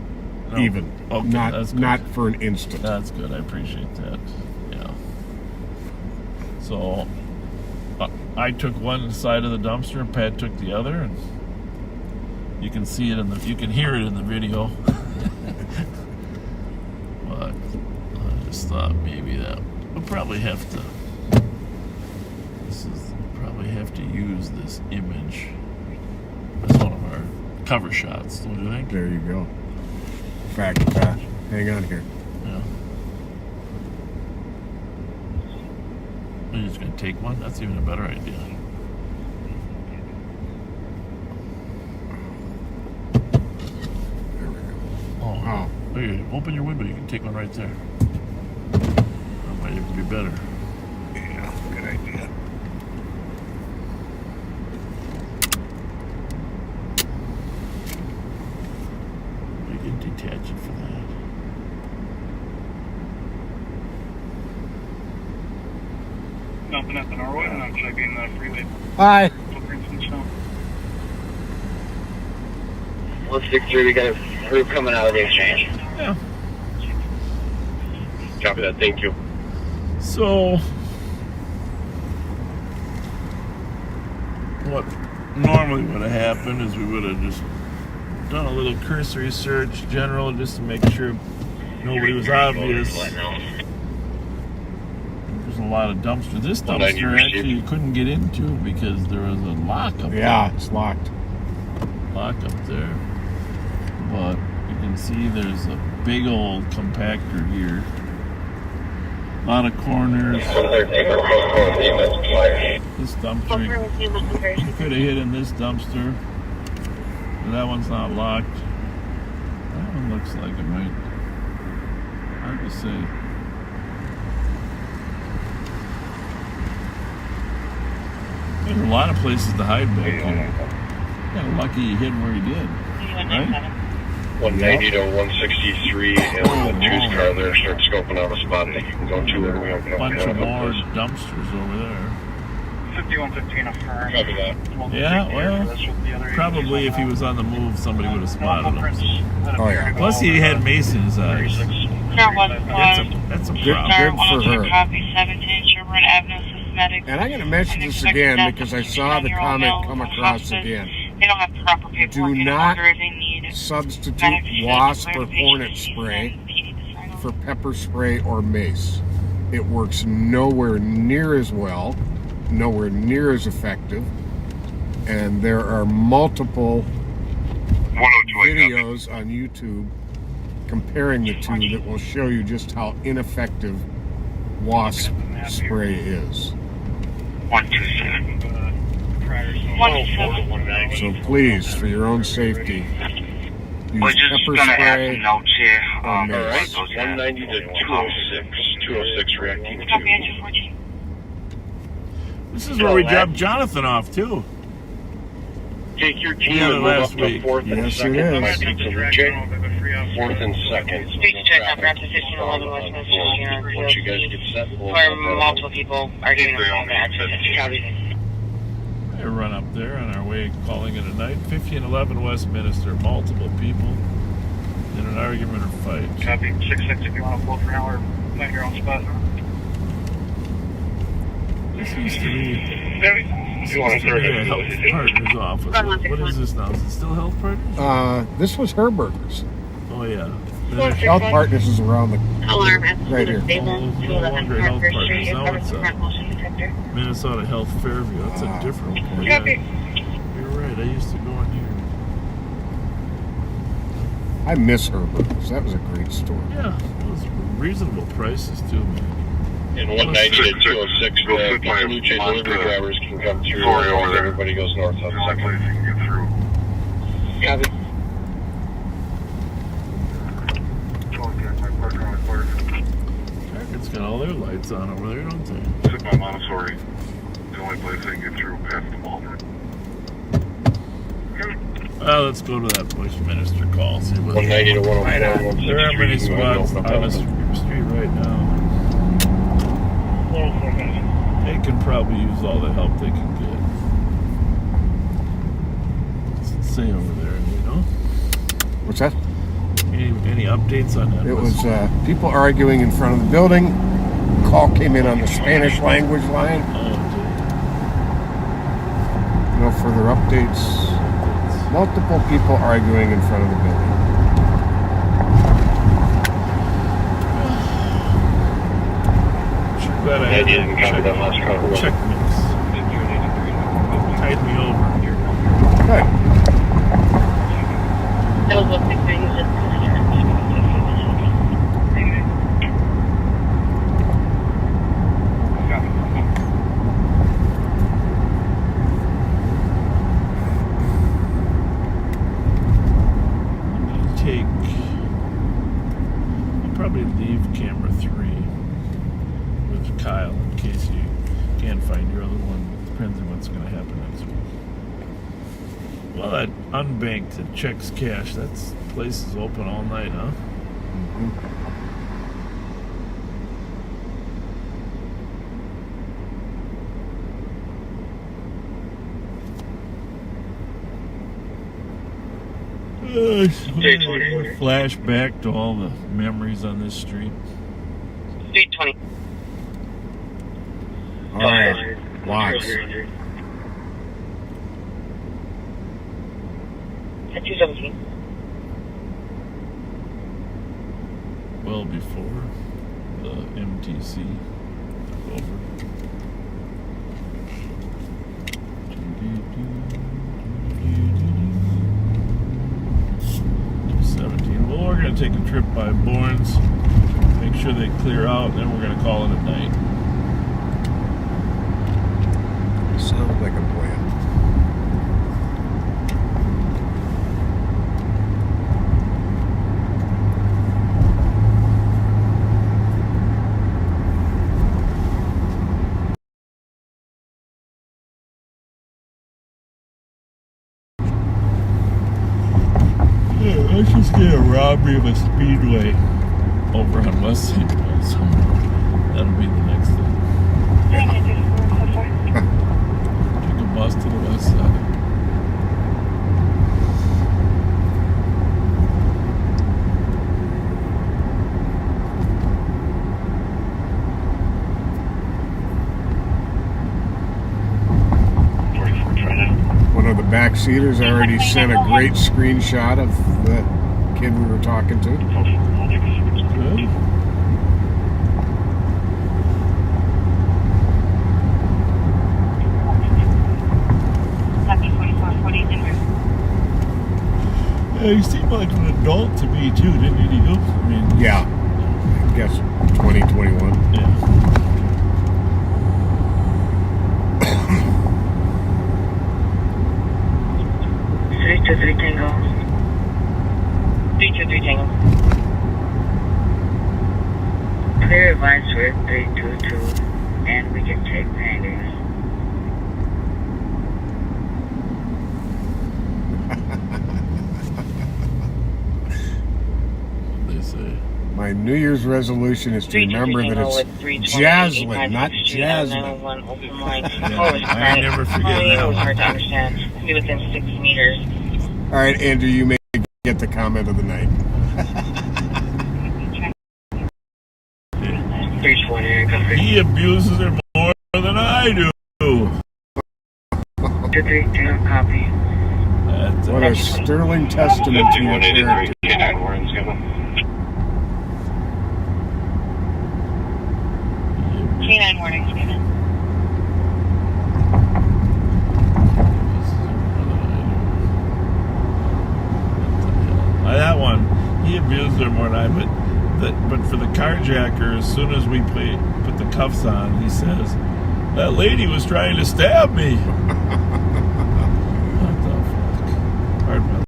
no. even. Okay, that's good. Not for an instant. That's good. I appreciate that. Yeah. So I took one side of the dumpster, Pat took the other, and you can see it you can hear it in the video. But I just thought maybe that we'll probably have to. Probably have to use this image as one of our cover shots, don't you think? There you go. In fact, hang on here. Yeah. You're just going to take one? That's even a better idea. There we go. Oh. Hey, open your window. You can take one right there. That might even be better. Yeah, good idea. You can detach it for that. Nothing at the Norwood, and I'm checking the freeway. Hi. Footprints and stuff. 163, we got a group coming out of the exchange. Yeah. Copy that, thank you. So, what normally would have happened is we would have just done a little cursory search, general, just to make sure nobody was obvious. There's a lot of dumpsters. This dumpster actually you couldn't get into because there was a lock up there. Yeah, it's locked. Lock up there. But you can see there's a big old compactor here. A lot of corners. This dumpster, you could have hit in this dumpster. That one's not locked. That one looks like it might. Hard to say. There's a lot of places to hide back here. Kind of lucky you hit where he did, right? 190 to 163 and the juice car there. Start scoping out a spot that you can go to. A bunch of more dumpsters over there. 5115 affirmed. Copy that. Yeah, well, probably if he was on the move, somebody would have spotted him. Oh, yeah. Plus, he had mace in his eyes. That's a problem. Good for her. Copy 17 Sherwood Avenue Systematic. And I'm going to mention this again because I saw the comment come across again. They don't have proper paperwork. Do not substitute wasp or hornet spray for pepper spray or mace. It works nowhere near as well, nowhere near as effective, and there are multiple videos on YouTube comparing the two that will show you just how ineffective wasp spray is. 127. So please, for your own safety, use pepper spray or mace. 190 to 206. 206 reacting to. This is where we dropped Jonathan off, too. Take your team Yeah, and move up last to week. 4th and Yes, 2nd. it is. Might be to reject 4th and 2nd. Please check out Ramsey 1511 Westminster. Once you guys get set, we'll Where multiple people are giving us all that. I run up there on our way, calling it a night. 1511 Westminster, multiple people in an argument or fight. Copy 66 if you want to pull for an hour, find your own spot. This used to be a Health Partners office. What is this now? Is it still Health Partners? This was Herberger's. Oh, yeah. Health Partners is around the Alarm right here. No longer Health Partners. Now it's Minnesota Health Fairview. That's a different place. You're right. I used to go in here. I miss Herbert's. That was a great store. Yeah, it was reasonable prices too, man. In 190 to 206, the Luce delivery drivers can come through. Everybody goes north on the second. Copy. Target's got all their lights on over there, don't they? Sit by Montessori. The only place they can get through past the mall. Well, let's go to that Bushminster call. See what 190 to 104. there are many spots on the street right now. They can probably use all the help they can get. What's it say over there? You know? What's that? Any updates on that? It was people arguing in front of the building. Call came in on the Spanish language line. No further updates. Multiple people arguing in front of the building. Glad I had didn't cover that last call. check mix. Tied me over. Good. That was what they I'll probably leave camera 3 with Kyle in case you can't find your other one. Depends on what's going to happen next week. Well, that unbanked that checks cash, that place is open all night, huh? Mm-hmm. Flashback to all the memories on this street. 320. All right. Lots. 217. Well before the MTC took over. Well, we're going to take a trip by Bourne's, make sure they clear out, and then we're going to call it a night. Sounds like a plan. Let's just get a robbery of a speedway over on West St. Paul somewhere. That'll be the next thing. Take a bus to the west side. One of the backseaters already sent a great screenshot of the kid we were talking to. Good. Yeah, he seemed like an adult to me too, didn't he? I mean, yeah, I guess 2021. Yeah. 323 Tango. 323 Tango. Clear advice with 322, and we can take Pangas. They say. My New Year's resolution is to remember that it's Jaslyn, not Jasmine. I never forget that one. Hard to understand. Be within 6 meters. All right, Andrew, you may get the comment of the night. 320. He abuses her more than I do. 2-3 Tango copy. What a sterling testament to your character. K9 warning, Stephen. for the carjacker, as soon as we put the cuffs on, he says, "That lady was trying to stab me." What the fuck? Pardon me.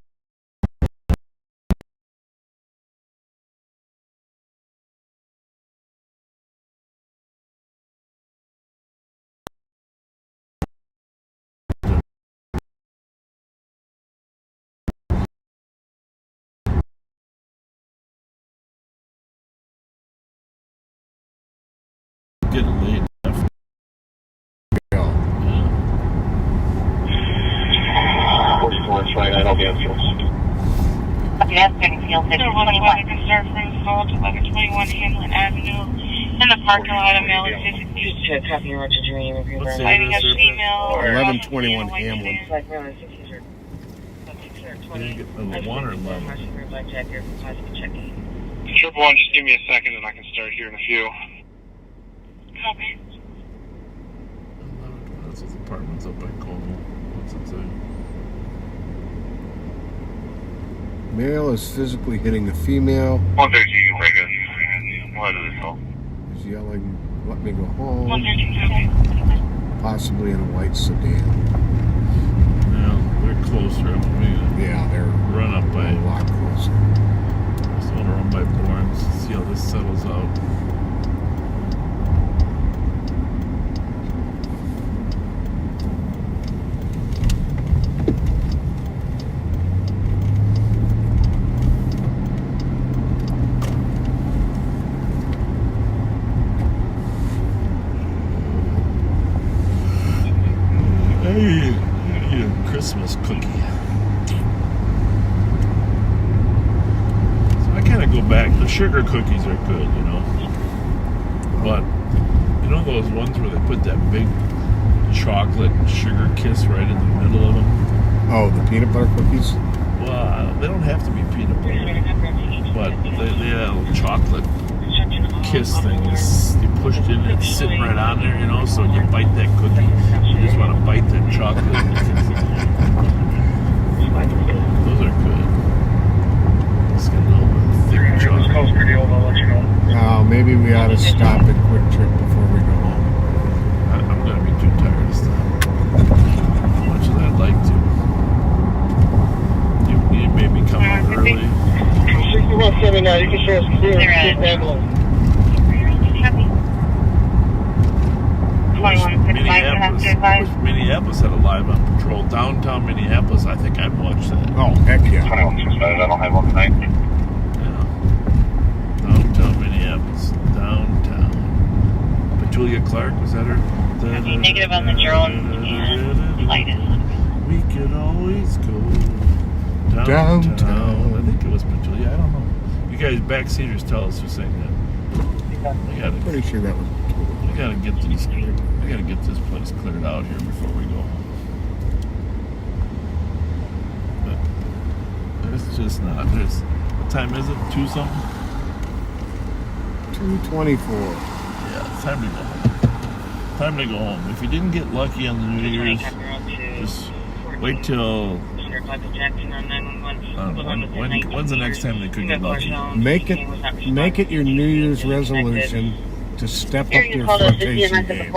Get late. Yes, Field 621. Can start from Salt, 1121 Hamlin Avenue. In the parking lot of Mill is Check copy of Roger Dream. lighting up female. 1121 Hamlin. One or 11? Triple one, just give me a second and I can start here in a few. Copy. That's his apartment's up by Como. What's it say? Male is physically hitting a female. 113, you can break it. What is this all? He's yelling, "Let me go home." 113, Possibly in a white sedan. Yeah, they're closer. Yeah, they're run up by a lot closer. Just want to run by Borns, see how this settles out. Christmas cookie. So I kind of go back. The sugar cookies are good, you know. But you know those ones where they put that big chocolate sugar kiss right in the middle of them? Oh, the peanut butter cookies? Well, they don't have to be peanut butter, but they have a chocolate kiss thing. You pushed in, it's sitting right on there, you know. So when you bite that cookie, you just want to bite that chocolate. Those are good. Let's get a little bit of thick chocolate. pretty old, I'll let you know. Maybe we ought to stop at Quick Trip before we go home. I'm going to be too tired to stop. As much as I'd like to. You may be coming early. 6179, you can show us clear ambulance. Minneapolis had a live on patrol. Downtown Minneapolis, I think I'd watch that. Oh, heck yeah. 21 suspended, I don't have one tonight. Yeah. Downtown Minneapolis. Downtown. Petulia Clark, was that her? Negative on the drone and light it. We could always go downtown. I think it was Petulia. I don't know. You guys, backseaters, tell us who sang that. Pretty sure that was Petulia. We gotta get this place cleared out here before we go home. But it's just not. What time is it? 2 something? 2:24. Yeah, it's time to go home. Time to go home. If you didn't get lucky on the New Year's, just wait till. When's the next time they could get lucky? Make it your New Year's resolution to step up your flotation game.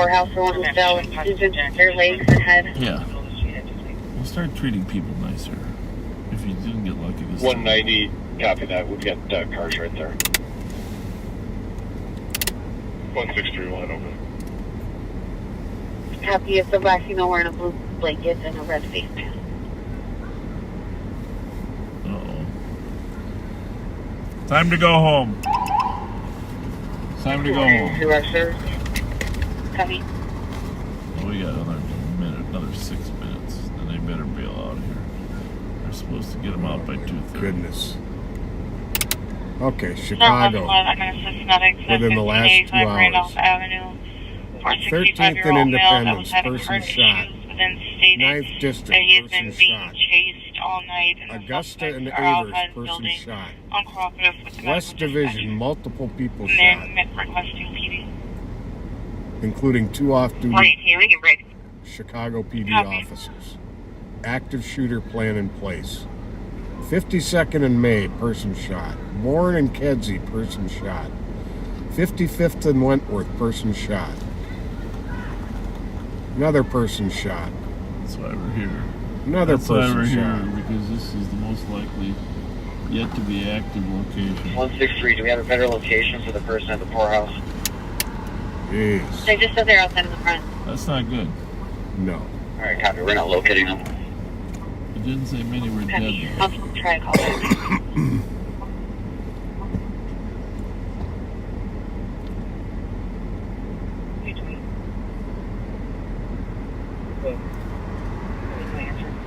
Yeah. We'll start treating people nicer. If you didn't get lucky this 190, copy that. We've got cars right there. 1631 over. Copy of the Latino wearing a blue blanket and a red face mask. Time to go home. Time to go home. Copy. Well, we got another 6 minutes. Then they better bail out of here. They're supposed to get them out by 2:30. Goodness. Okay, Chicago. Within the last 2 hours. 13th and Independence, person shot. 9th District, person shot. Augusta and Avers, person shot. West Division, multiple people shot. Including 2 off-duty Chicago PD officers. Active shooter plan in place. 52nd and May, person shot. Warren and Kedzie, person shot. 55th and Wentworth, person shot. Another person shot. That's why we're here. Another That's why person we're shot. here, because this is the most likely yet to be active location. 163, do we have a better location for the person at the poorhouse? Jeez. They just said they're outside in the front. That's not good. No. Alright, copy. We're not locating them. It didn't say many were Copy. dead. I'll try to call back.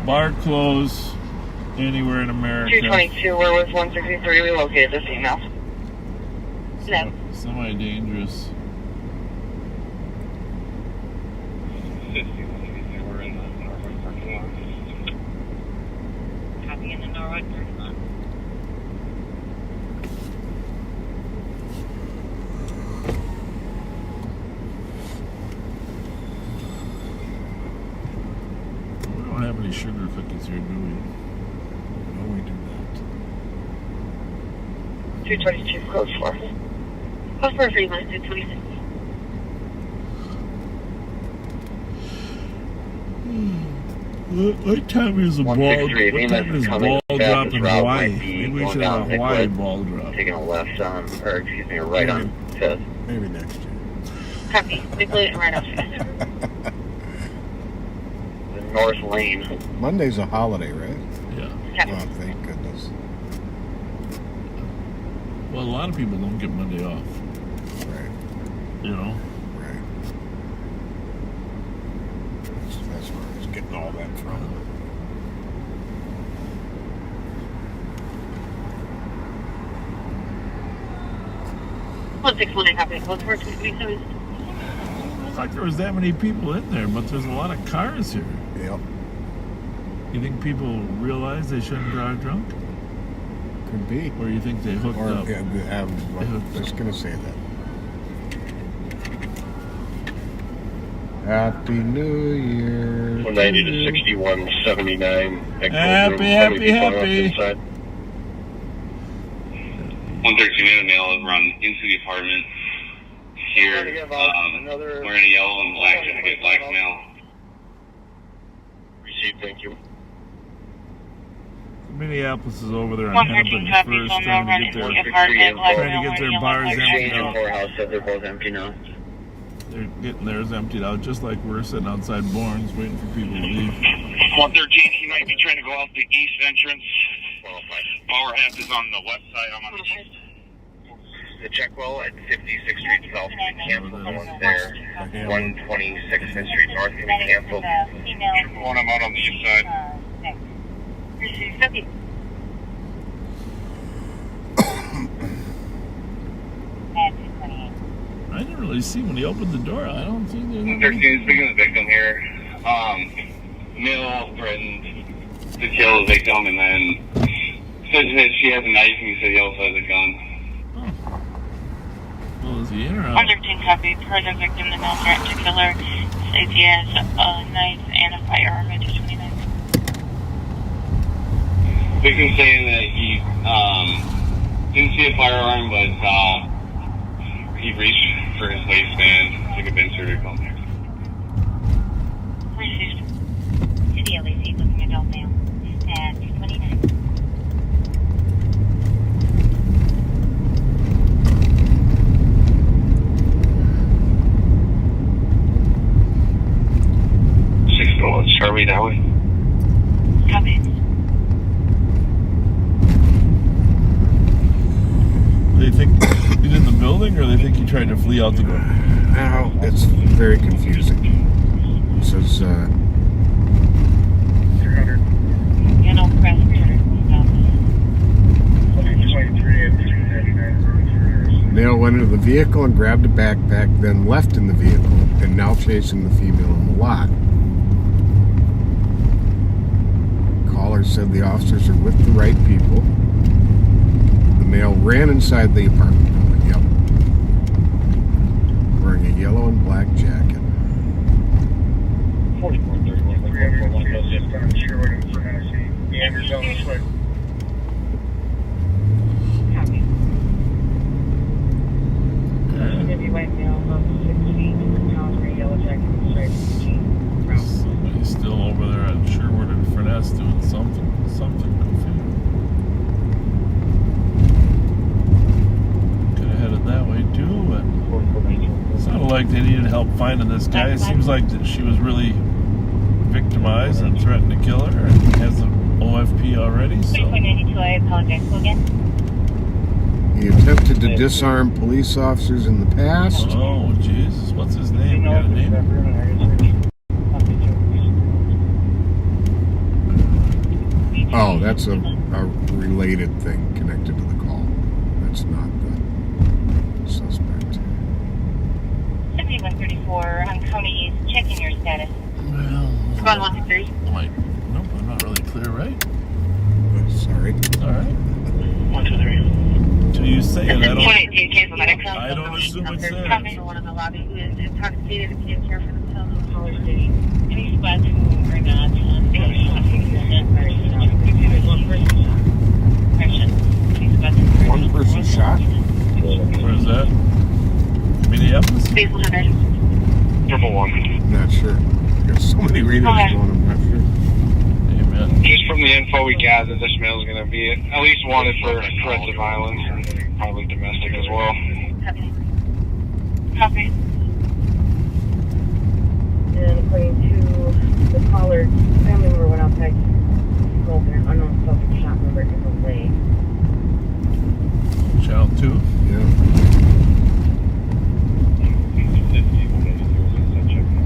Bar close anywhere in America. 222, where was 163? We located this email. No. Semi-dangerous. Copy in the Norwood parking lot. We don't have any sugar cookies here, do we? No, we do not. 222, code 4. Code 4 free line, 226. What time is the ball? What time is ball drop in Hawaii? Maybe we should have a Hawaii ball drop. Taking a left on, or excuse me, a right on 5th. Maybe next year. Copy. We blew it right off. The North Lane. Monday's a holiday, right? Yeah. Oh, thank goodness. Well, a lot of people don't get Monday off. Right. You know? Right. That's where I was getting all that from. One 619 copy. Code 4 237. It's like there was that many people in there, but there's a lot of cars here. Yep. You think people realize they shouldn't drive drunk? Could be. Or you think they hooked up? Yeah, I was just going to say that. Happy New Year. 190 to 6179. Happy. 113 in the mail is run into the apartment here. Wearing a yellow and black jacket, black male. Received, thank you. Minneapolis is over there on 113 Hennepin copy. first, So no running to the apartment. trying to get their bars emptied The out. poorhouse said they're both empty now. They're getting theirs emptied out, just like we're sitting outside Bourne's waiting for people to leave. 113, he might be trying to go out the east entrance. Power half is on the west side. I'm on the east. The check well at 56th Street South can be canceled. No one's there. 126th Street North can be canceled. One, I'm out on the east side. Received. Copy. I didn't really see when he opened the door. I don't think there's 113, speaking of the victim here, male threatened to kill the victim and then says that she has a knife and he said he also has a gun. Well, is he in or out? 113 copy. Per the victim, the male threatened to kill her. Says he has a knife and a firearm at 229. Victim saying that he didn't see a firearm, but he reached for his waistband, took a bin surgery contact. Received. City LAC looking adult male at 229. Charlie that way. Copy. They think he's in the building, or they think he tried to flee out the door? Now, it's very confusing. It says, You know, press 300. male went into the vehicle and grabbed a backpack, then left in the vehicle, and now chasing the female in the lot. Caller said the officers are with the right people. The male ran inside the apartment building, yep. Wearing a yellow and black jacket. 4431, Andrew's on his way. like they needed help finding this guy. It seems like that she was really victimized and threatened to kill her, and has an OFP already. So. 3.92, I apologize. Go again. He attempted to disarm police officers in the past. Oh, Jesus. What's his name? You got a name? Oh, that's a related thing connected to the call. That's not the suspect. 7134 on County East. Checking your status. Well, Squad 123. Nope, I'm not really clear, right? Sorry. All right. 123. Until you say it, I don't assume it's there. One of the lobby who is intoxicated and can't care for themselves in the Power Station. Any spots who are not on One person shot? Where is that? Minneapolis? Space 100. Triple one. Not sure. There's so many readers going, I'm not sure. Amen. Just from the info we gathered, this male is going to be at least wanted for threats of violence and probably domestic as well. Copy. And according to the caller, family member went outside smoking an unknown suspect shot member in the leg. Channel 2? Yeah.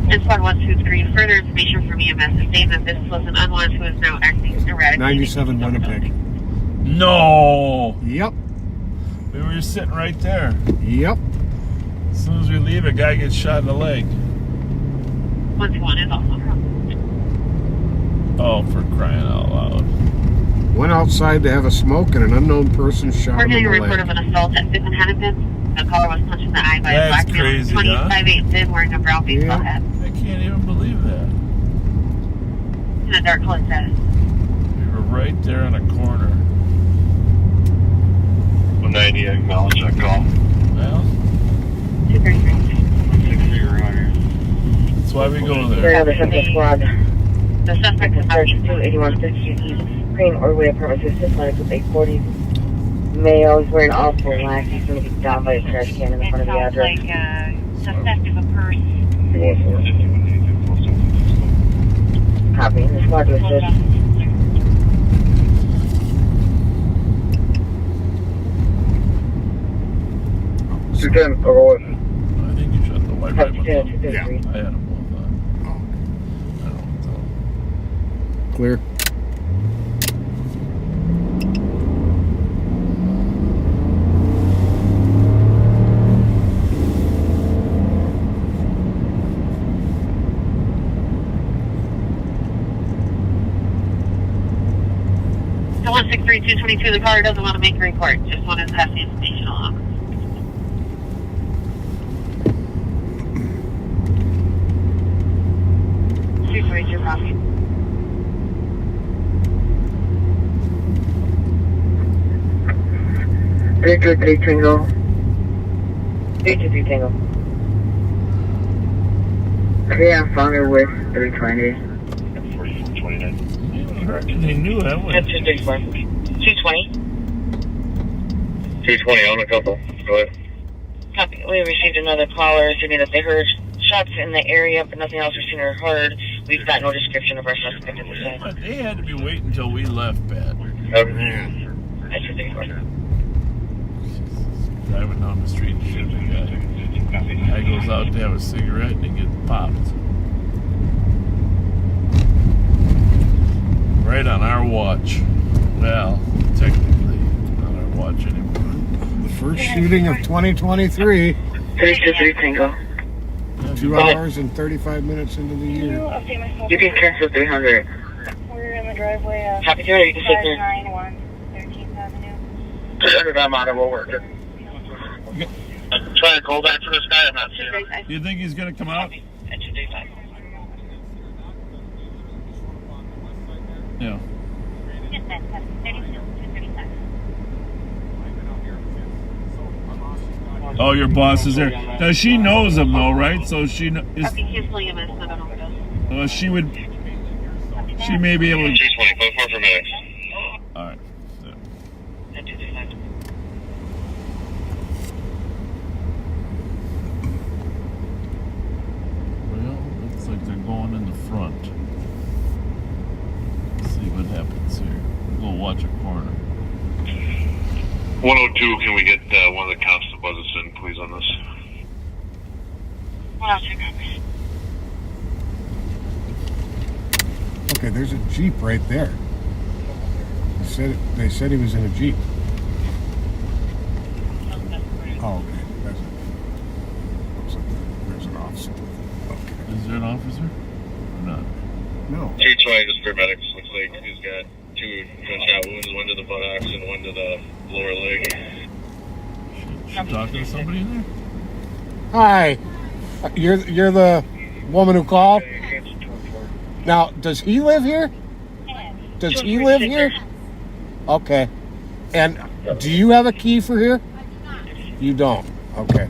And Squad 123, further information from EMS is saying that this was an unwanted who is now acting erratic. 97 Winnipeg. No! Yep. We were just sitting right there. Yep. As soon as we leave, a guy gets shot in the leg. 121 is also wrong. Oh, for crying out loud. Went outside to have a smoke and an unknown person shot We're him in getting a the report leg. of an assault at 5th and Hennepin. The caller was punched in the eye by a That's black male, crazy, 25-8 thin, wearing a brown baseball hat. I can't even believe that. In a dark colored status. We were right there in a corner. 190, acknowledge that call. Well, 233. 6 for your honor. that's why we go Very there. other central squad. The suspect is Search 28150 East Green Ordway Apartment to assist medics with a 40 male. He's wearing all black. He's going to be down by a trash can in the front of the sounds address. like suspect of a purse. Copy. The squad to assist. I think you shut the white right one. Yeah. I had them both on. I don't know. Clear. The 163-222, the caller doesn't want to make a report. Just wanted to pass the information along. Supervisor, your copy. Three Tango. 323 Tango. Yeah, I'm founder with 320. 4429. We haven't heard anything new, have we? 220. 220 on a couple. Go ahead. Copy. We received another caller stating that they heard shots in the area, but nothing else was seen or heard. We've got no description of our suspect at this time. But they had to be waiting until we left, Pat. That's what they were. Driving down the street and shooting a guy. Guy goes out to have a cigarette and he gets popped. Right on our watch. Well, technically, not our watch anymore. The first shooting of 2023. 323 Tango. 2 hours and 35 minutes into the year. You can cancel 300. We're in the driveway. Happy to, you can sit there. 591 13th Avenue. 300, I'm on it, we'll work it. I'm trying to call back for this guy, I'm not seeing him. Do you think he's going to come out? At 235. Yeah. Oh, your boss is there. Now, she knows him, though, right? So she is. She would. She may be able to. She's 24 for minutes. All right. 102, can we get one of the cops to buzz us in, please, on this? 102. Okay, there's a Jeep right there. They said he was in a Jeep. Oh, okay. Looks like there's an officer. Okay. Is there an officer? Or not? No. 320, just paramedics. Looks like he's got 2 gunshot wounds, one to the buttocks and one to the lower leg. Should talk to somebody in there? Hi. You're the woman who called? Now, does he live here? Does he live here? Okay. And do you have a key for here? You don't. Okay.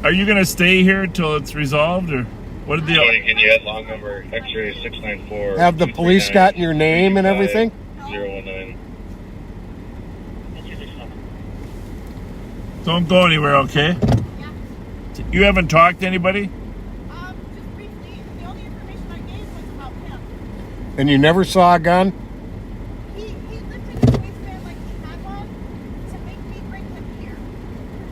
Are you going to stay here till it's resolved, or what did the... Can you add long number X-ray 694? Have the police gotten your name and everything? 019. Don't go anywhere, okay? You haven't talked to anybody? And you never saw a gun? He lifted his waistband like he had one to make me bring him here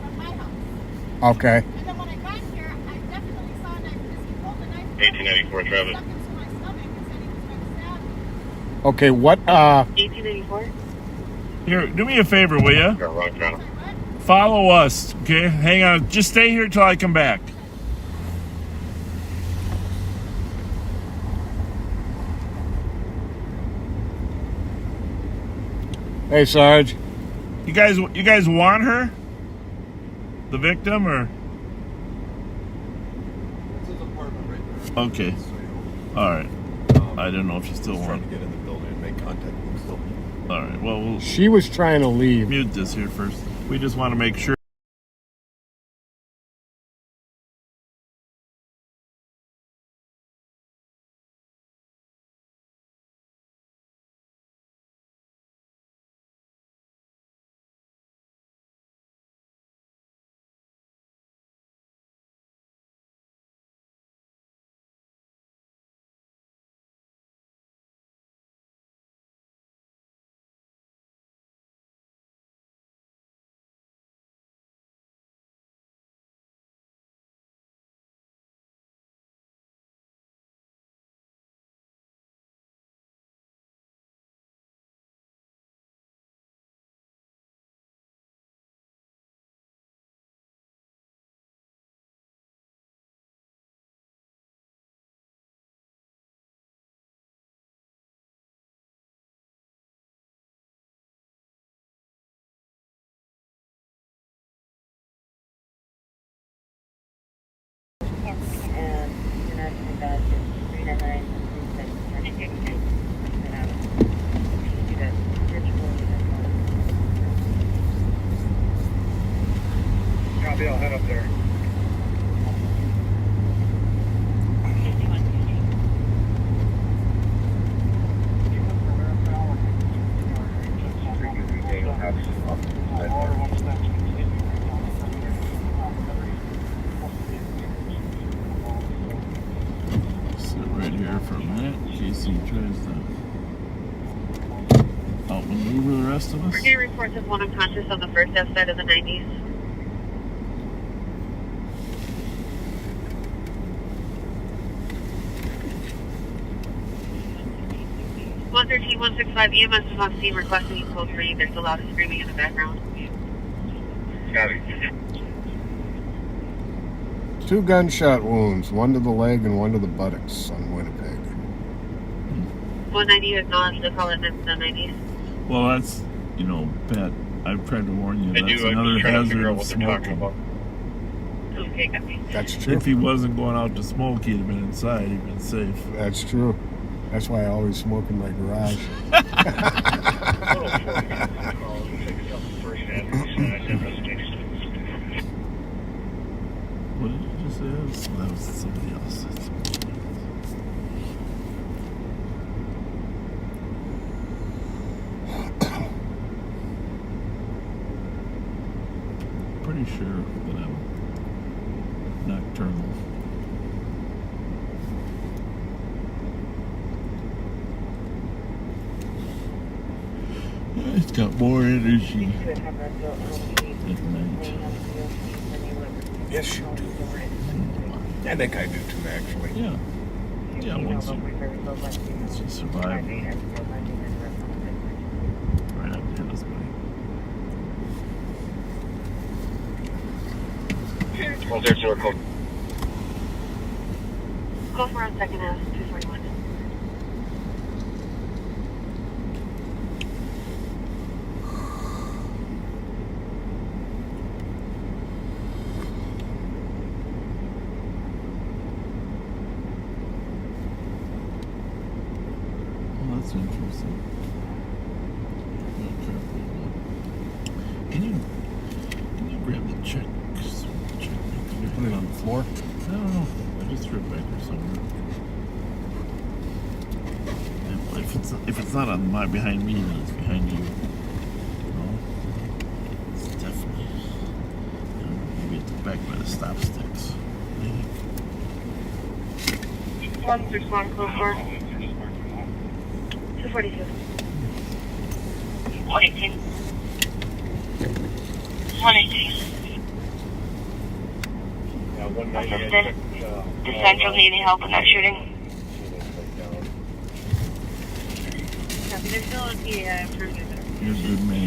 from my house. Okay. And then when I got here, I definitely saw a knife because he pulled the knife 1894 Travis. stuck into my stomach and said he was going to stab me. Okay, what, 1884. Here, do me a favor, will you? Follow us, okay? Hang on. Just stay here till I come back. Hey, Sarge. You guys want her? The victim, or? It's his apartment right there. Okay. All right. I didn't know if you still want to get in the building and make contact with him still. All right. Well, she was trying to leave. Mute this here first. We just want to make sure. Copy, I'll head up there. Sit right here for a minute in case he tries to outmaneuver the rest of us. Brigade reports of one unconscious on the first F side of the 90s. 113, 165 EMS is on scene requesting code for you. There's a lot of screaming in the background. Got it. 2 gunshot wounds, one to the leg and one to the buttocks on Winnipeg. 190 acknowledged the call at the 90s. Well, that's, Pat, I've tried to warn you. That's another hazard of smoking. Okay, copy. That's true. If he wasn't going out to smoke, he'd have been inside. He'd been safe. That's true. That's why I always smoke in my garage. What did you just say? That was somebody else. Pretty sure that I'm nocturnal. It's got more energy at night. Yes, you do. I think I do too, actually. Yeah. Yeah, once you survive. Right up here this way. 100 code. Go for on second house, 241. Well, that's interesting. Can you grab the check? You put it on the floor? I don't know. I just threw it back there somewhere. If it's not on my behind me, then it's behind you. No, it's definitely maybe at the back by the stop sticks. Maybe. 161 close door. 242. 118. 118. Assistant. Does Central need any help with that shooting? There's still a approved it. You're a good man.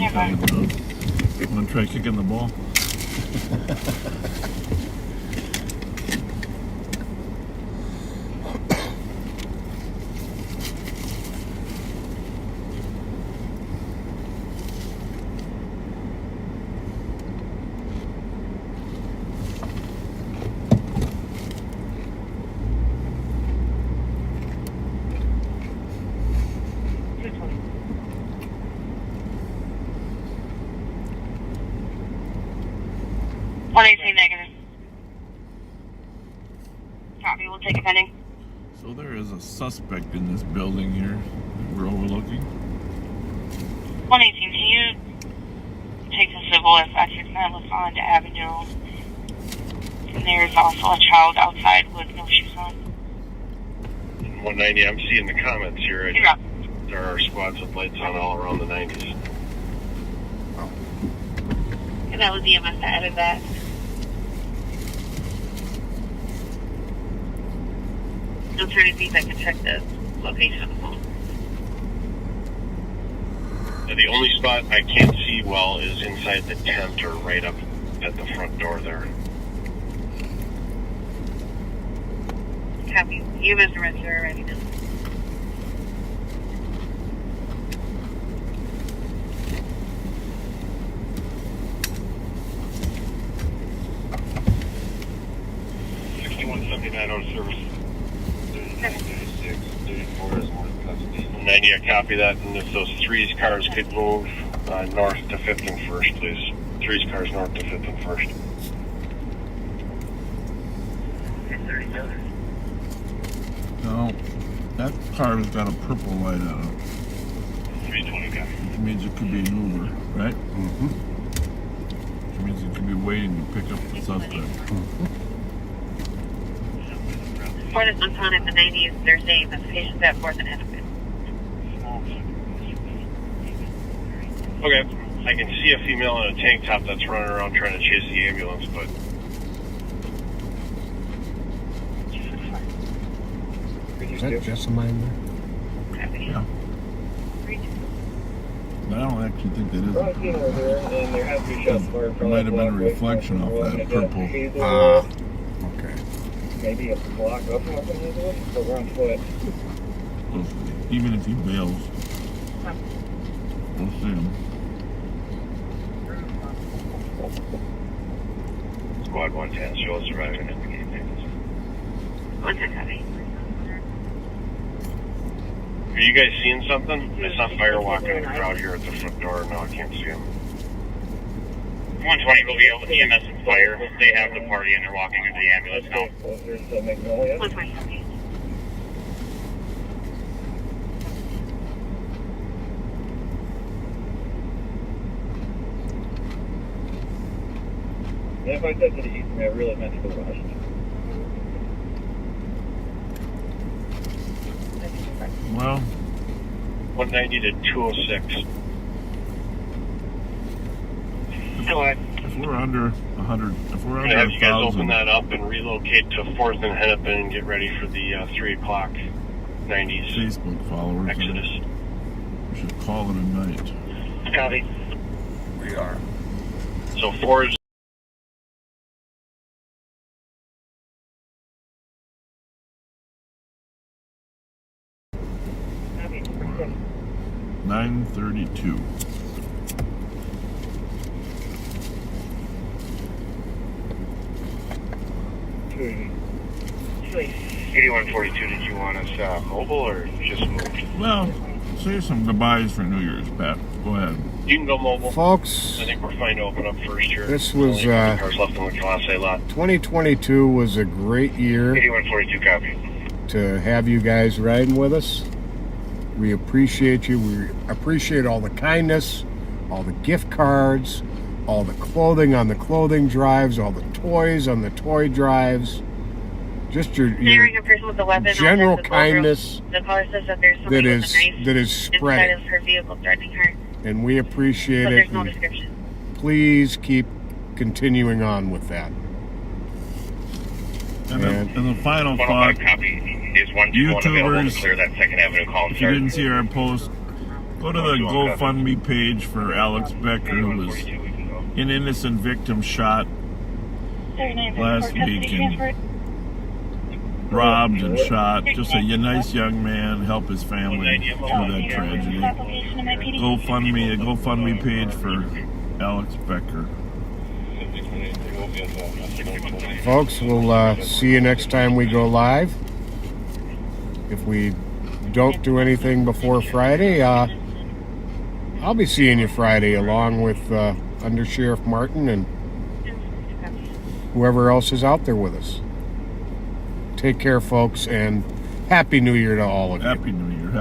You want to try kicking the ball? Negative. Copy, we'll take a pending. So there is a suspect in this building here that we're overlooking. 118, can you take the civil if that's your Elefant Avenue? And there's also a child outside with no shoes on. 190, I'm seeing the comments here. There are squads with lights on all around the 90s. And that was the EMS that added that. I'm trying to see if I can check the location of the phone. The only spot I can't see well is inside the tent or right up at the front door there. Copy. You, Mr. Renser, ready now. On service. 90, I copy that. And if those threes cars could move north to 5th and 1st, please. Threes cars north to 5th and 1st. No, that car has got a purple light on it. 320, copy. Which means it could be an Uber, right? Mm-hmm. Which means it could be waiting to pick up the suspect. Mm-hmm. For this one in the 90s, they're saying that the patient's at 4th and Hennepin. Okay. I can see a female in a tank top that's running around trying to chase the ambulance, but... Is that Jessamine there? Yeah. But I don't actually think that is a It might have been a reflection off that purple. Ah, okay. Maybe a block up or something, but we're on foot. Even if he bails, we'll see him. Squad 110, still surviving at the gate. 110, Are you guys seeing something? I saw fire walking in the crowd here at the front door. No, I can't see him. 120 will be able to EMS and fire. They have the party and they're walking into the ambulance now. 120. And if I said to the east, I really meant to the west. Well, 190 to 206. Go ahead. If we're under 100, if we're I'm under gonna have you guys 1,000, open that up and relocate to 4th and Hennepin and get ready for the 3 o'clock 90s Facebook followers. Exodus. We should call it a night. Copy. We are. So 4 is 9:32. Sweet. 8142, did you want us mobile or just moved? Well, say some goodbyes for New Year's, Pat. Go ahead. You can go mobile. Folks, I think we're fine to open up first here. this was, Only a couple cars left in the Class A lot. 2022 was a great year 8142, copy. to have you guys riding with us. We appreciate you. We appreciate all the kindness, all the gift cards, all the clothing on the clothing drives, all the toys on the toy drives. Just your Hearing a person with a weapon general on the kindness The caller says that there's that somebody with is a knife that is inside spreading, of her vehicle threatening her. and we appreciate But it. there's no And description. please keep continuing on with that. And the final 105 thought, copy. Is 121 available to clear that 2nd Avenue column? if you didn't see our post, go to the GoFundMe page for Alex Becker, who was an innocent victim shot last week and robbed and shot. Just a nice young man, help his family through that tragedy. GoFundMe, a GoFundMe page for Alex Becker. Folks, we'll see you next time we go live. If we don't do anything before Friday, I'll be seeing you Friday along with Under Sheriff Martin and whoever else is out there with us. Take care, folks, and Happy New Year to all of you. Happy New Year.